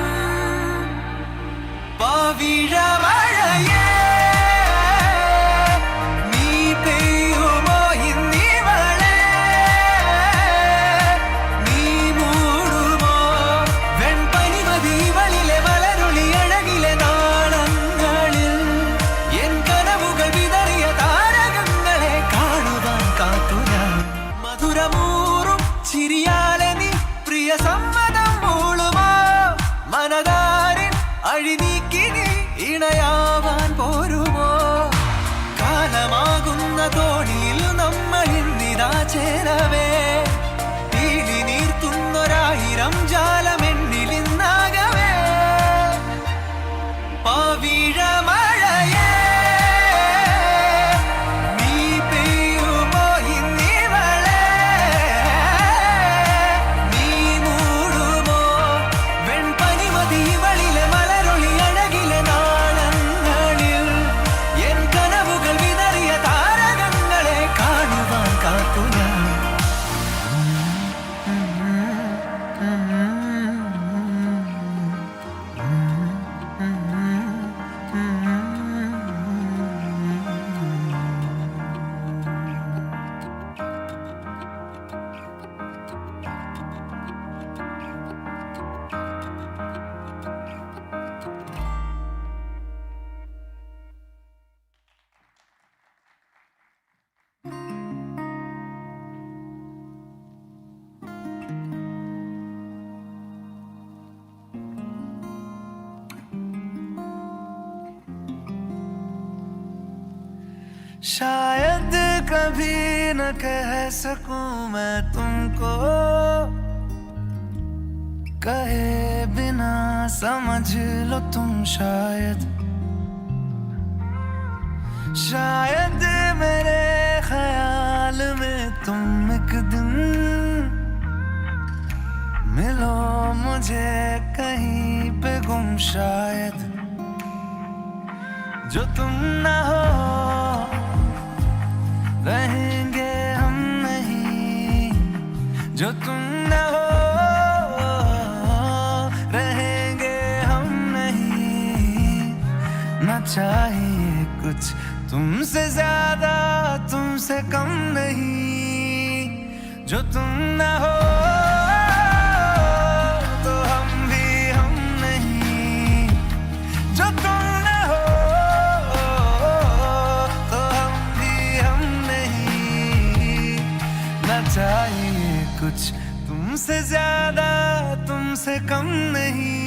പവിഴമഴയേ നീ പെയ്യുമോ ഇന്നിവളെ നീ മൂടുമോ വെൺപനിമതിവളിലെ വളരുളി അഴകിലെ നാളങ്ങളിൽ എൻ കനവുകൾ വിതറിയ താരകങ്ങളെ കാണുവാൻ കാത്തു ഞാൻ മധുരമൂറും ചിരിയാലെ നീ പ്രിയ സമ്മതം മൂളുമോ മനതാരിൻ അഴിനീക്കി നീ ഇണയാവാൻ പോരുമോ കാലമാകുന്ന തോണിയിൽ നമ്മൾ ഇന്നിതാ ചേരവേ തീലി നീർത്തുന്നൊരായിരം ജാലമെണ്ണിലിന്നാകവേ പവിഴമഴയേ നീ പെയ്യുമോ ഇന്നിവളെ നീ മൂടുമോ വെൺപനിമതിവളിലെ മലരൊളി അഴകിലെ നാളങ്ങളിൽ शायद कभी न कह सकूं मैं तुमको, कहे बिना समझ लो तुम शायद। शायद मेरे ख्याल में तुम एक दिन मिलो मुझे कहीं पे गुम शायद। जो तुम ना हो रहेंगे हम नहीं, जो तुम ना हो रहेंगे हम नहीं। ना चाहिए कुछ तुमसे ज्यादा तुमसे कम नहीं, जो तुम ना हो तो हम भी हम नहीं, जो तुम ना हो तो हम भी हम नहीं। ना चाहिए कुछ तुमसे ज्यादा तुमसे कम नहीं।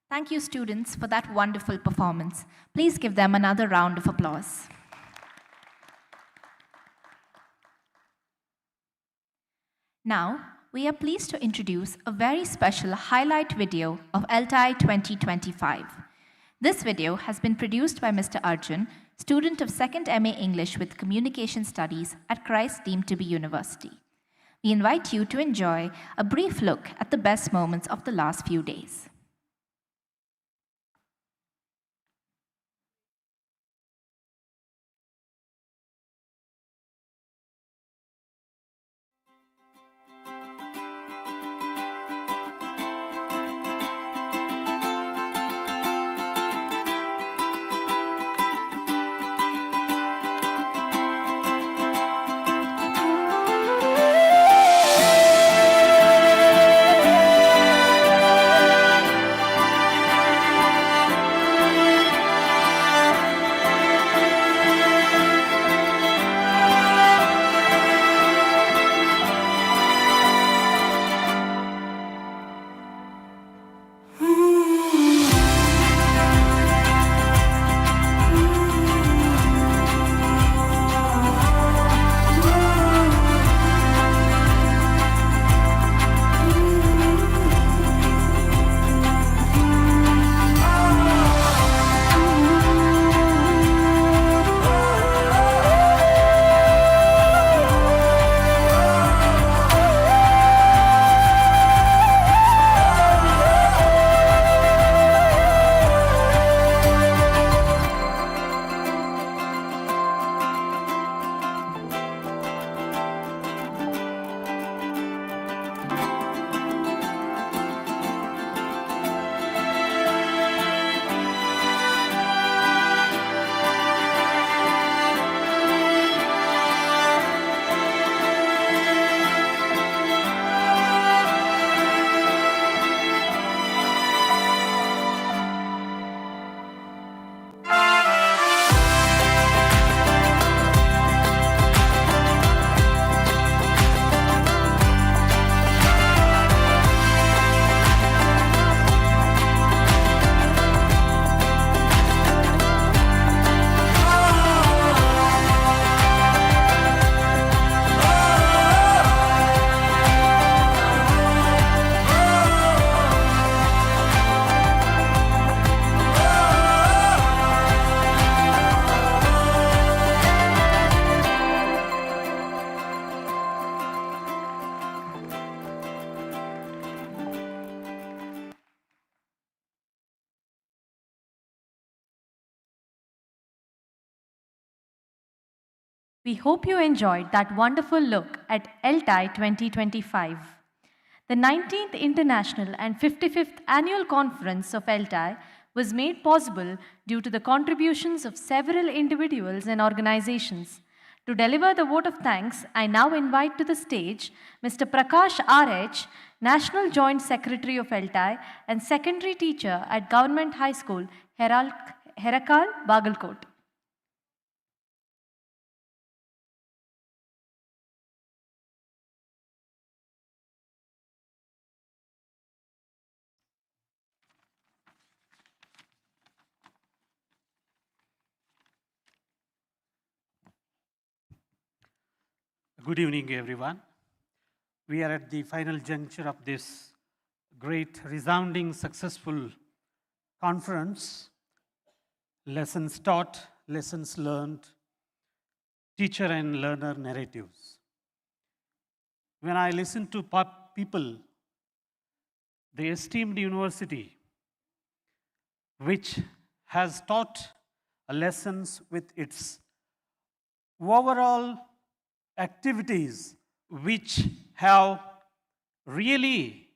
Thank you, students, for that wonderful performance. Please give them another round of applause. Now, we are pleased to introduce a very special highlight video of ELTAI 2025. This video has been produced by Mr. Arjun, student of 2nd MA English with Communication Studies at Christ deemed to be University. We invite you to enjoy a brief look at the best moments of the last few days. We hope you enjoyed that wonderful look at ELTAI 2025. The 19th International and 55th Annual Conference of ELTAI was made possible due to the contributions of several individuals and organizations. To deliver the vote of thanks, I now invite to the stage Mr. Prakash R.H., National Joint Secretary of ELTAI and Secondary Teacher at Government High School, Herakal, Bagalkot. Good evening, everyone. We are at the final juncture of this great, resounding, successful conference. Lessons taught, lessons learned, teacher and learner narratives. When I listen to people, the esteemed university, which has taught lessons with its overall activities which have really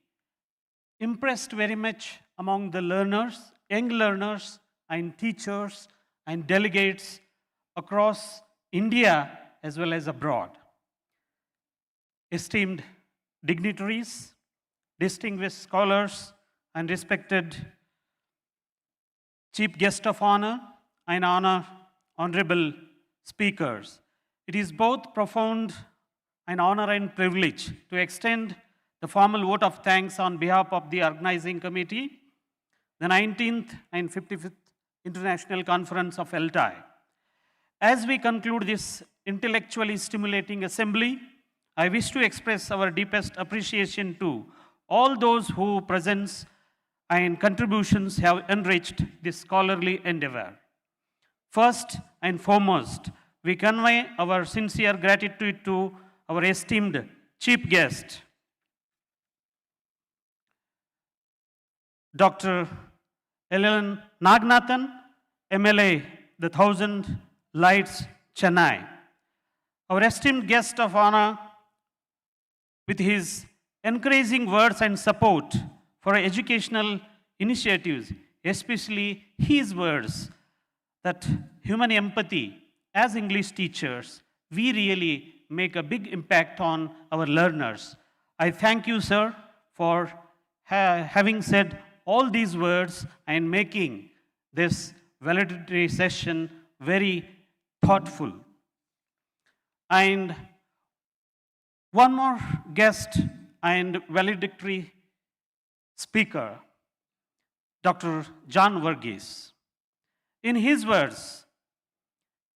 impressed very much among the learners, young learners and teachers and delegates across India as well as abroad. Esteemed dignitaries, distinguished scholars and respected chief guest of honor and honorable speakers. It is both profound an honor and privilege to extend the formal vote of thanks on behalf of the organizing committee, the 19th and 55th International Conference of ELTAI. As we conclude this intellectually stimulating assembly, I wish to express our deepest appreciation to all those whose presence and contributions have enriched this scholarly endeavor. First and foremost, we convey our sincere gratitude to our esteemed chief guest, Dr. Ellen Nagnathan, MLA, the Thousand Lights, Chennai. Our esteemed guest of honor, with his encouraging words and support for educational initiatives, especially his words that human empathy, as English teachers, we really make a big impact on our learners. I thank you, sir, for having said all these words and making this valedictory session very thoughtful. And one more guest and valedictory speaker, Dr. John Verghese. In his words,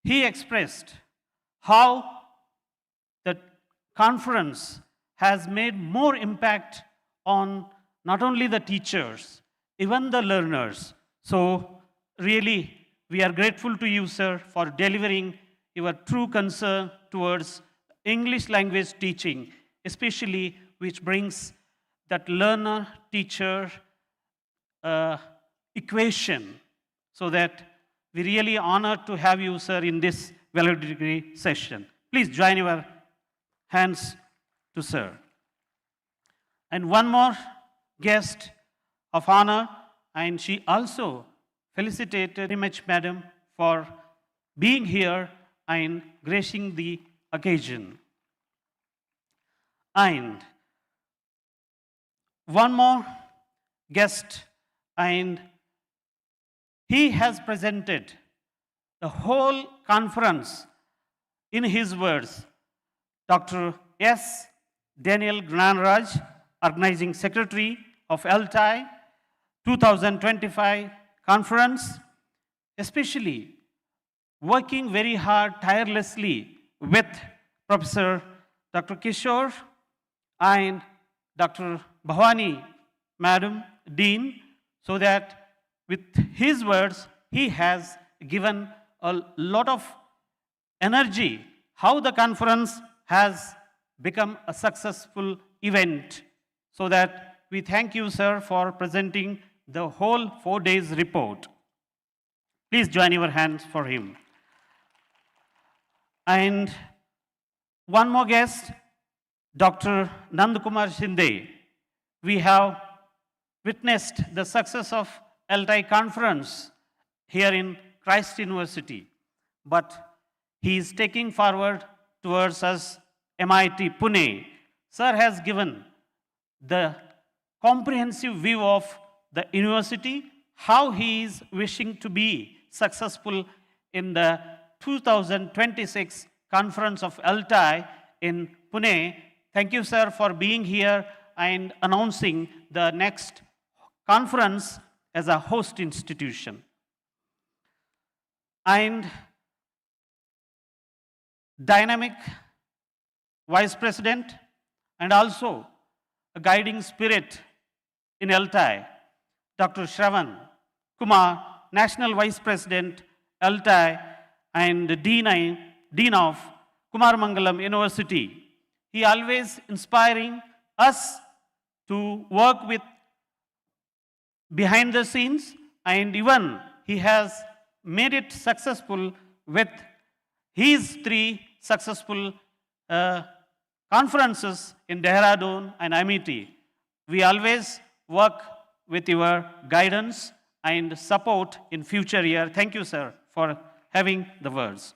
he expressed how the conference has made more impact on not only the teachers, even the learners. So really, we are grateful to you, sir, for delivering your true concern towards English language teaching, especially which brings that learner-teacher equation, so that we really honored to have you, sir, in this valedictory session. Please join your hands to sir. And one more guest of honor, and she also felicitated very much, madam, for being here and gracing the occasion. And one more guest, and he has presented the whole conference in his words. Dr. S. Daniel Gnanraj, Organizing Secretary of ELTAI 2025 conference, especially working very hard, tirelessly with Professor Dr. Kishore and Dr. Bhavani, Madam Dean, so that with his words, he has given a lot of energy, how the conference has become a successful event. So that we thank you, sir, for presenting the whole 4 days report. Please join your hands for him. And one more guest, Dr. Nandakumar Shinde. We have witnessed the success of ELTAI conference here in Christ University, but he is taking forward towards us MIT Pune. Sir has given the comprehensive view of the university, how he is wishing to be successful in the 2026 conference of ELTAI in Pune. Thank you, sir, for being here and announcing the next conference as a host institution. And dynamic vice president and also a guiding spirit in ELTAI, Dr. Shravan Kumar, National Vice President, ELTAI, and Dean of Kumar Mangalam University. He always inspiring us to work with behind the scenes, and even he has made it successful with his 3 successful conferences in Dehradun and Amity. We always work with your guidance and support in future year. Thank you, sir, for having the words.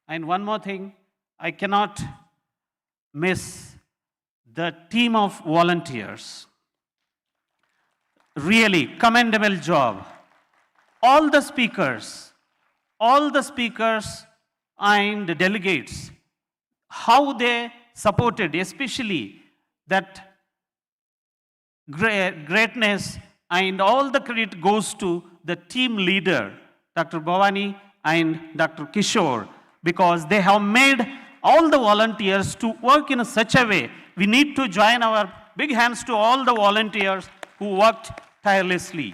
And one more thing, I cannot miss the team of volunteers. Really commendable job. All the speakers and the delegates, how they supported, especially that greatness, and all the credit goes to the team leader, Dr. Bhavani and Dr. Kishore, because they have made all the volunteers to work in such a way. We need to join our big hands to all the volunteers who worked tirelessly.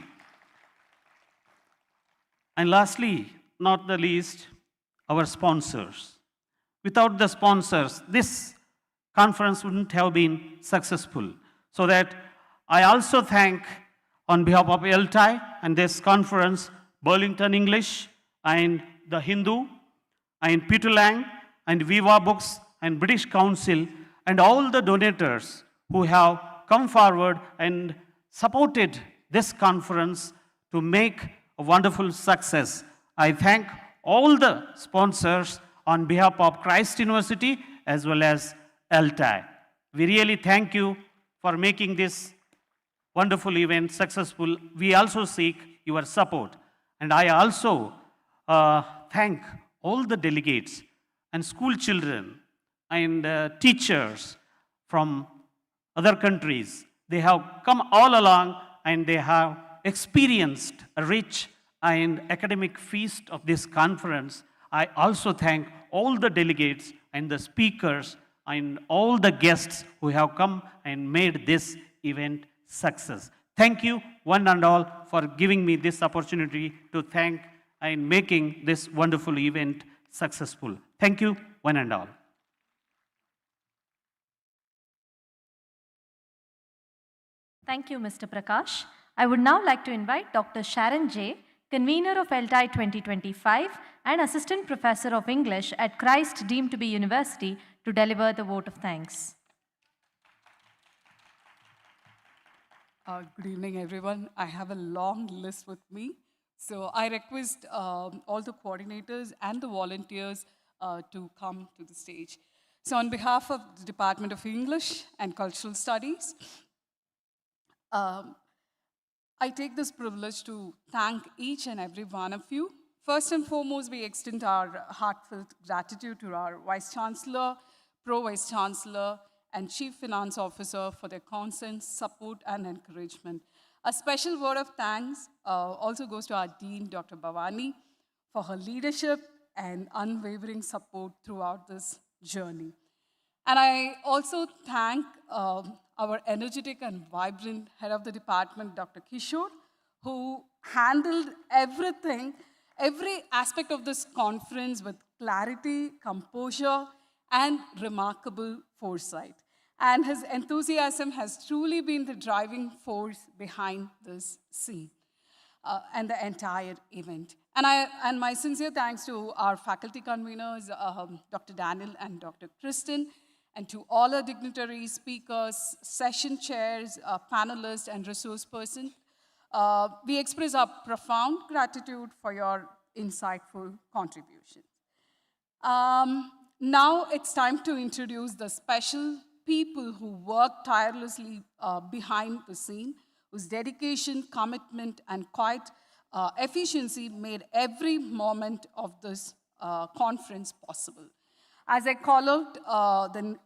And lastly, not the least, our sponsors. Without the sponsors, this conference wouldn't have been successful. So that I also thank, on behalf of ELTAI and this conference, Burlington English and the Hindu and Peter Lang and Viva Books and British Council and all the donors who have come forward and supported this conference to make a wonderful success. I thank all the sponsors on behalf of Christ University as well as ELTAI. We really thank you for making this wonderful event successful. We also seek your support. And I also thank all the delegates and school children and teachers from other countries. They have come all along and they have experienced a rich and academic feast of this conference. I also thank all the delegates and the speakers and all the guests who have come and made this event success. Thank you, one and all, for giving me this opportunity to thank and making this wonderful event successful. Thank you, one and all. Thank you, Mr. Prakash. I would now like to invite Dr. Sharon J., convener of ELTAI 2025 and Assistant Professor of English at Christ deemed to be University, to deliver the vote of thanks. Good evening, everyone. I have a long list with me. So I request all the coordinators and the volunteers to come to the stage. So on behalf of the Department of English and Cultural Studies, I take this privilege to thank each and every one of you. First and foremost, we extend our heartfelt gratitude to our Vice Chancellor, Pro-Vice Chancellor, and Chief Finance Officer for their constant support and encouragement. A special word of thanks also goes to our Dean, Dr. Bhavani, for her leadership and unwavering support throughout this journey. And I also thank our energetic and vibrant head of the department, Dr. Kishore, who handled everything, every aspect of this conference with clarity, composure, and remarkable foresight. And his enthusiasm has truly been the driving force behind this scene. and the entire event. And my sincere thanks to our faculty conveners, Dr. Daniel and Dr. Kristen, and to all our dignitaries, speakers, session chairs, panelists, and resource persons. We express our profound gratitude for your insightful contribution. Now it's time to introduce the special people who work tirelessly behind the scene, whose dedication, commitment, and quiet efficiency made every moment of this conference possible. As I call out the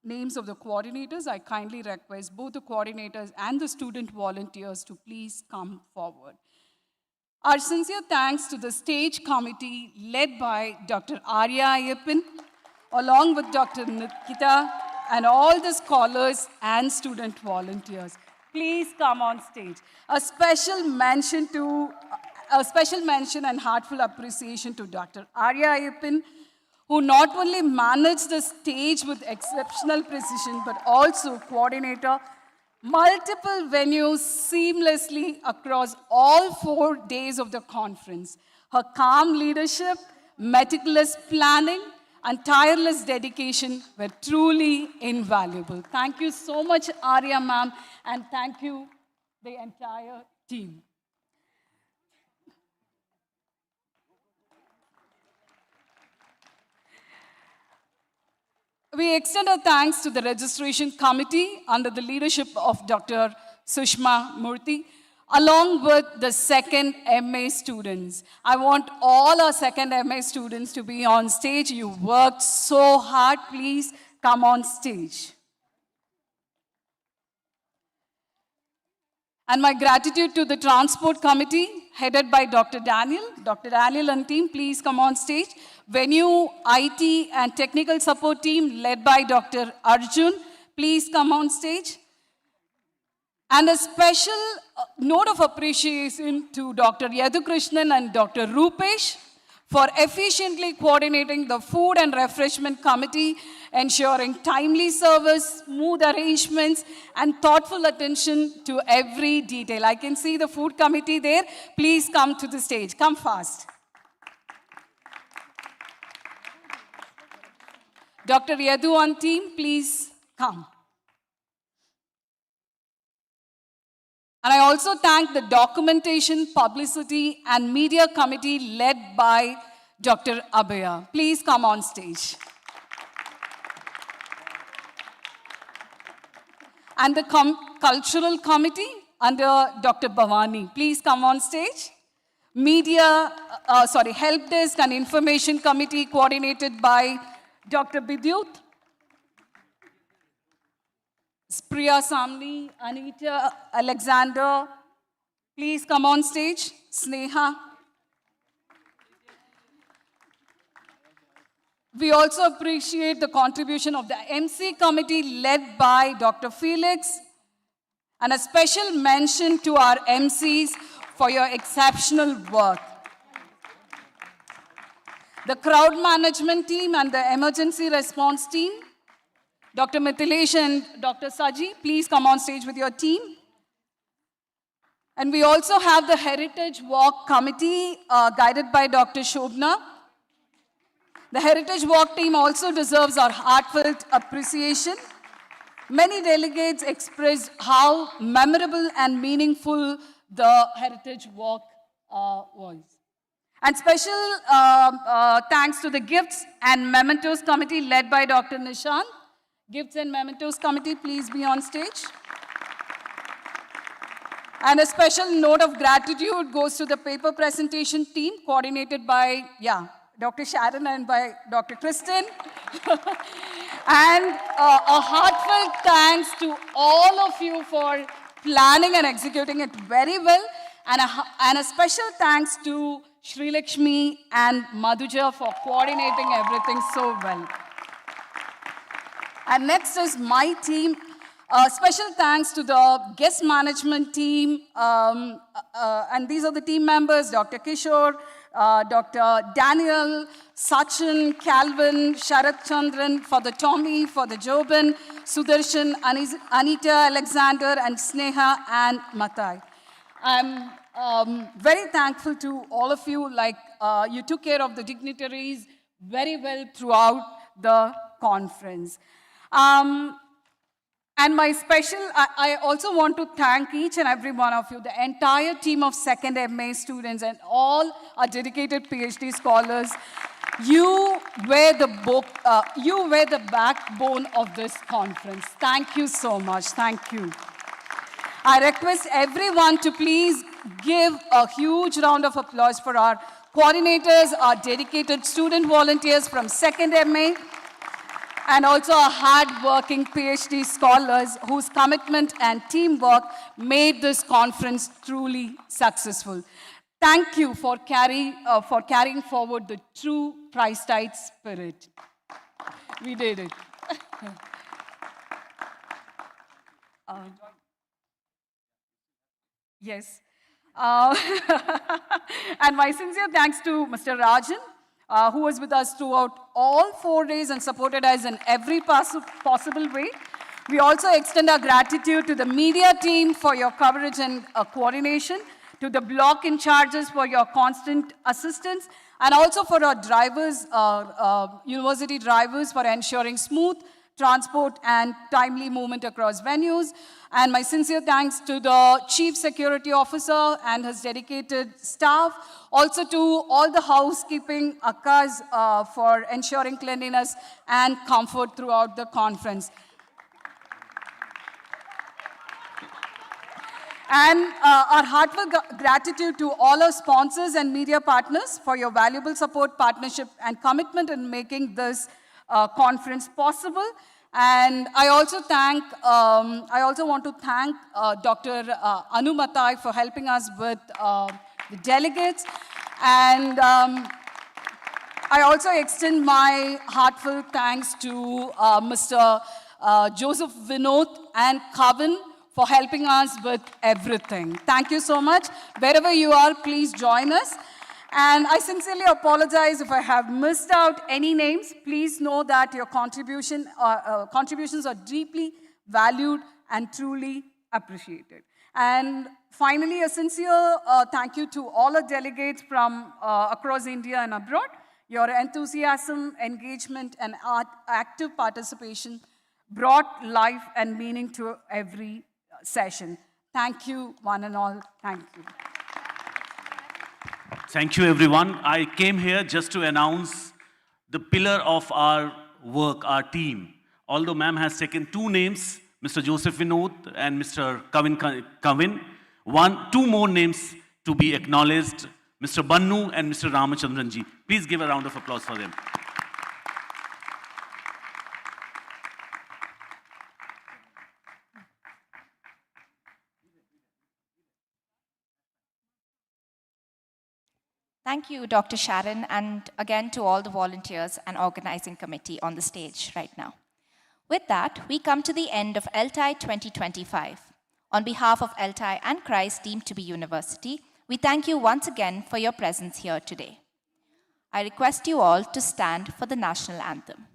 names of the coordinators, I kindly request both the coordinators and the student volunteers to please come forward. Our sincere thanks to the stage committee led by Dr. Arya Ayyappan, along with Dr. Nikita, and all the scholars and student volunteers. Please come on stage. A special mention and heartfelt appreciation to Dr. Arya Ayyappan, who not only managed the stage with exceptional precision, but also coordinated multiple venues seamlessly across all 4 days of the conference. Her calm leadership, meticulous planning, and tireless dedication were truly invaluable. Thank you so much, Arya ma'am, and thank you, the entire team. We extend our thanks to the registration committee under the leadership of Dr. Sushma Murthy, along with the second MA students. I want all our second MA students to be on stage. You worked so hard. Please come on stage. And my gratitude to the transport committee, headed by Dr. Daniel. Dr. Daniel and team, please come on stage. Venue, IT, and technical support team, led by Dr. Arjun, please come on stage. And a special note of appreciation to Dr. Yadhukrishnan and Dr. Rupesh for efficiently coordinating the food and refreshment committee, ensuring timely service, smooth arrangements, and thoughtful attention to every detail. I can see the food committee there. Please come to the stage. Come fast. Dr. Yadu on team, please come. And I also thank the documentation, publicity, and media committee led by Dr. Abhaya. Please come on stage. And the cultural committee under Dr. Bhavani. Please come on stage. Help desk and information committee coordinated by Dr. Bidyut. Priya Samni, Anita Alexander, please come on stage. Sneha. We also appreciate the contribution of the MC committee led by Dr. Felix, and a special mention to our MCs for your exceptional work. The crowd management team and the emergency response team, Dr. Mithilesh and Dr. Saji, please come on stage with your team. And we also have the Heritage Walk Committee guided by Dr. Shobna. The Heritage Walk team also deserves our heartfelt appreciation. Many delegates expressed how memorable and meaningful the Heritage Walk was. And special thanks to the Gifts and Mementos Committee led by Dr. Nishan. Gifts and Mementos Committee, please be on stage. And a special note of gratitude goes to the paper presentation team coordinated by, Dr. Sharon and by Dr. Kristen. And a heartfelt thanks to all of you for planning and executing it very well. And a special thanks to Sri Lakshmi and Madhuja for coordinating everything so well. And next is my team. Special thanks to the guest management team. And these are the team members, Dr. Kishore, Dr. Daniel, Sachin, Calvin, Sharat Chandran, for the Tommy, for the Jobin, Sudarshan, Anita Alexander, and Sneha and Matai. I'm Very thankful to all of you, like you took care of the dignitaries very well throughout the conference. And my special, I also want to thank each and every one of you, the entire team of second MA students and all our dedicated PhD scholars. You were the backbone of this conference. Thank you so much. Thank you. I request everyone to please give a huge round of applause for our coordinators, our dedicated student volunteers from second MA, and also our hard-working PhD scholars whose commitment and teamwork made this conference truly successful. Thank you for carrying forward the true tripartite spirit. We did it. Yes. And my sincere thanks to Mr. Rajan, who was with us throughout all 4 days and supported us in every possible way. We also extend our gratitude to the media team for your coverage and coordination, to the block in charges for your constant assistance, and also for our drivers, university drivers, for ensuring smooth transport and timely movement across venues. And my sincere thanks to the Chief Security Officer and his dedicated staff. Also to all the housekeeping akkas for ensuring cleanliness and comfort throughout the conference. And our heartfelt gratitude to all our sponsors and media partners for your valuable support, partnership, and commitment in making this conference possible. And I also want to thank Dr. ELTAI for helping us with the delegates. And I also extend my heartfelt thanks to Mr. Joseph Vinod and Kavin for helping us with everything. Thank you so much. Wherever you are, please join us. And I sincerely apologize if I have missed out any names. Please know that your contributions are deeply valued and truly appreciated. And finally, a sincere thank you to all our delegates from across India and abroad. Your enthusiasm, engagement, and active participation brought life and meaning to every session. Thank you, one and all. Thank you. Thank you, everyone. I came here just to announce the pillar of our work, our team. Although ma'am has taken 2 names, Mr. Joseph Vinod and Mr. Kavin, 2 more names to be acknowledged, Mr. Bannu and Mr. Ramachandranji. Please give a round of applause for them. Thank you, Dr. Sharon, and again to all the volunteers and organizing committee on the stage right now. With that, we come to the end of ELTAI 2025. On behalf of ELTAI and Christ deemed to be university, we thank you once again for your presence here today. I request you all to stand for the national anthem.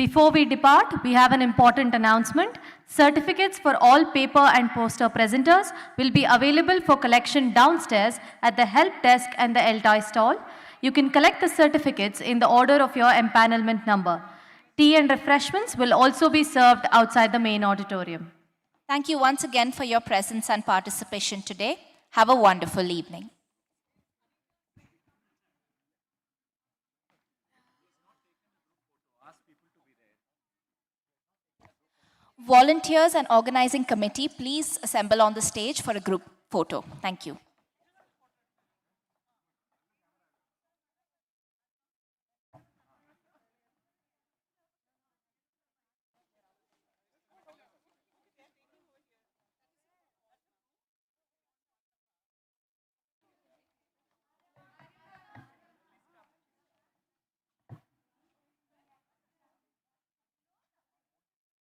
Before we depart, we have an important announcement. Certificates for all paper and poster presenters will be available for collection downstairs at the help desk and the ELTAI stall. You can collect the certificates in the order of your empanelment number. Tea and refreshments will also be served outside the main auditorium. Thank you once again for your presence and participation today. Have a wonderful evening. Volunteers and organizing committee, please assemble on the stage for a group photo. Thank you.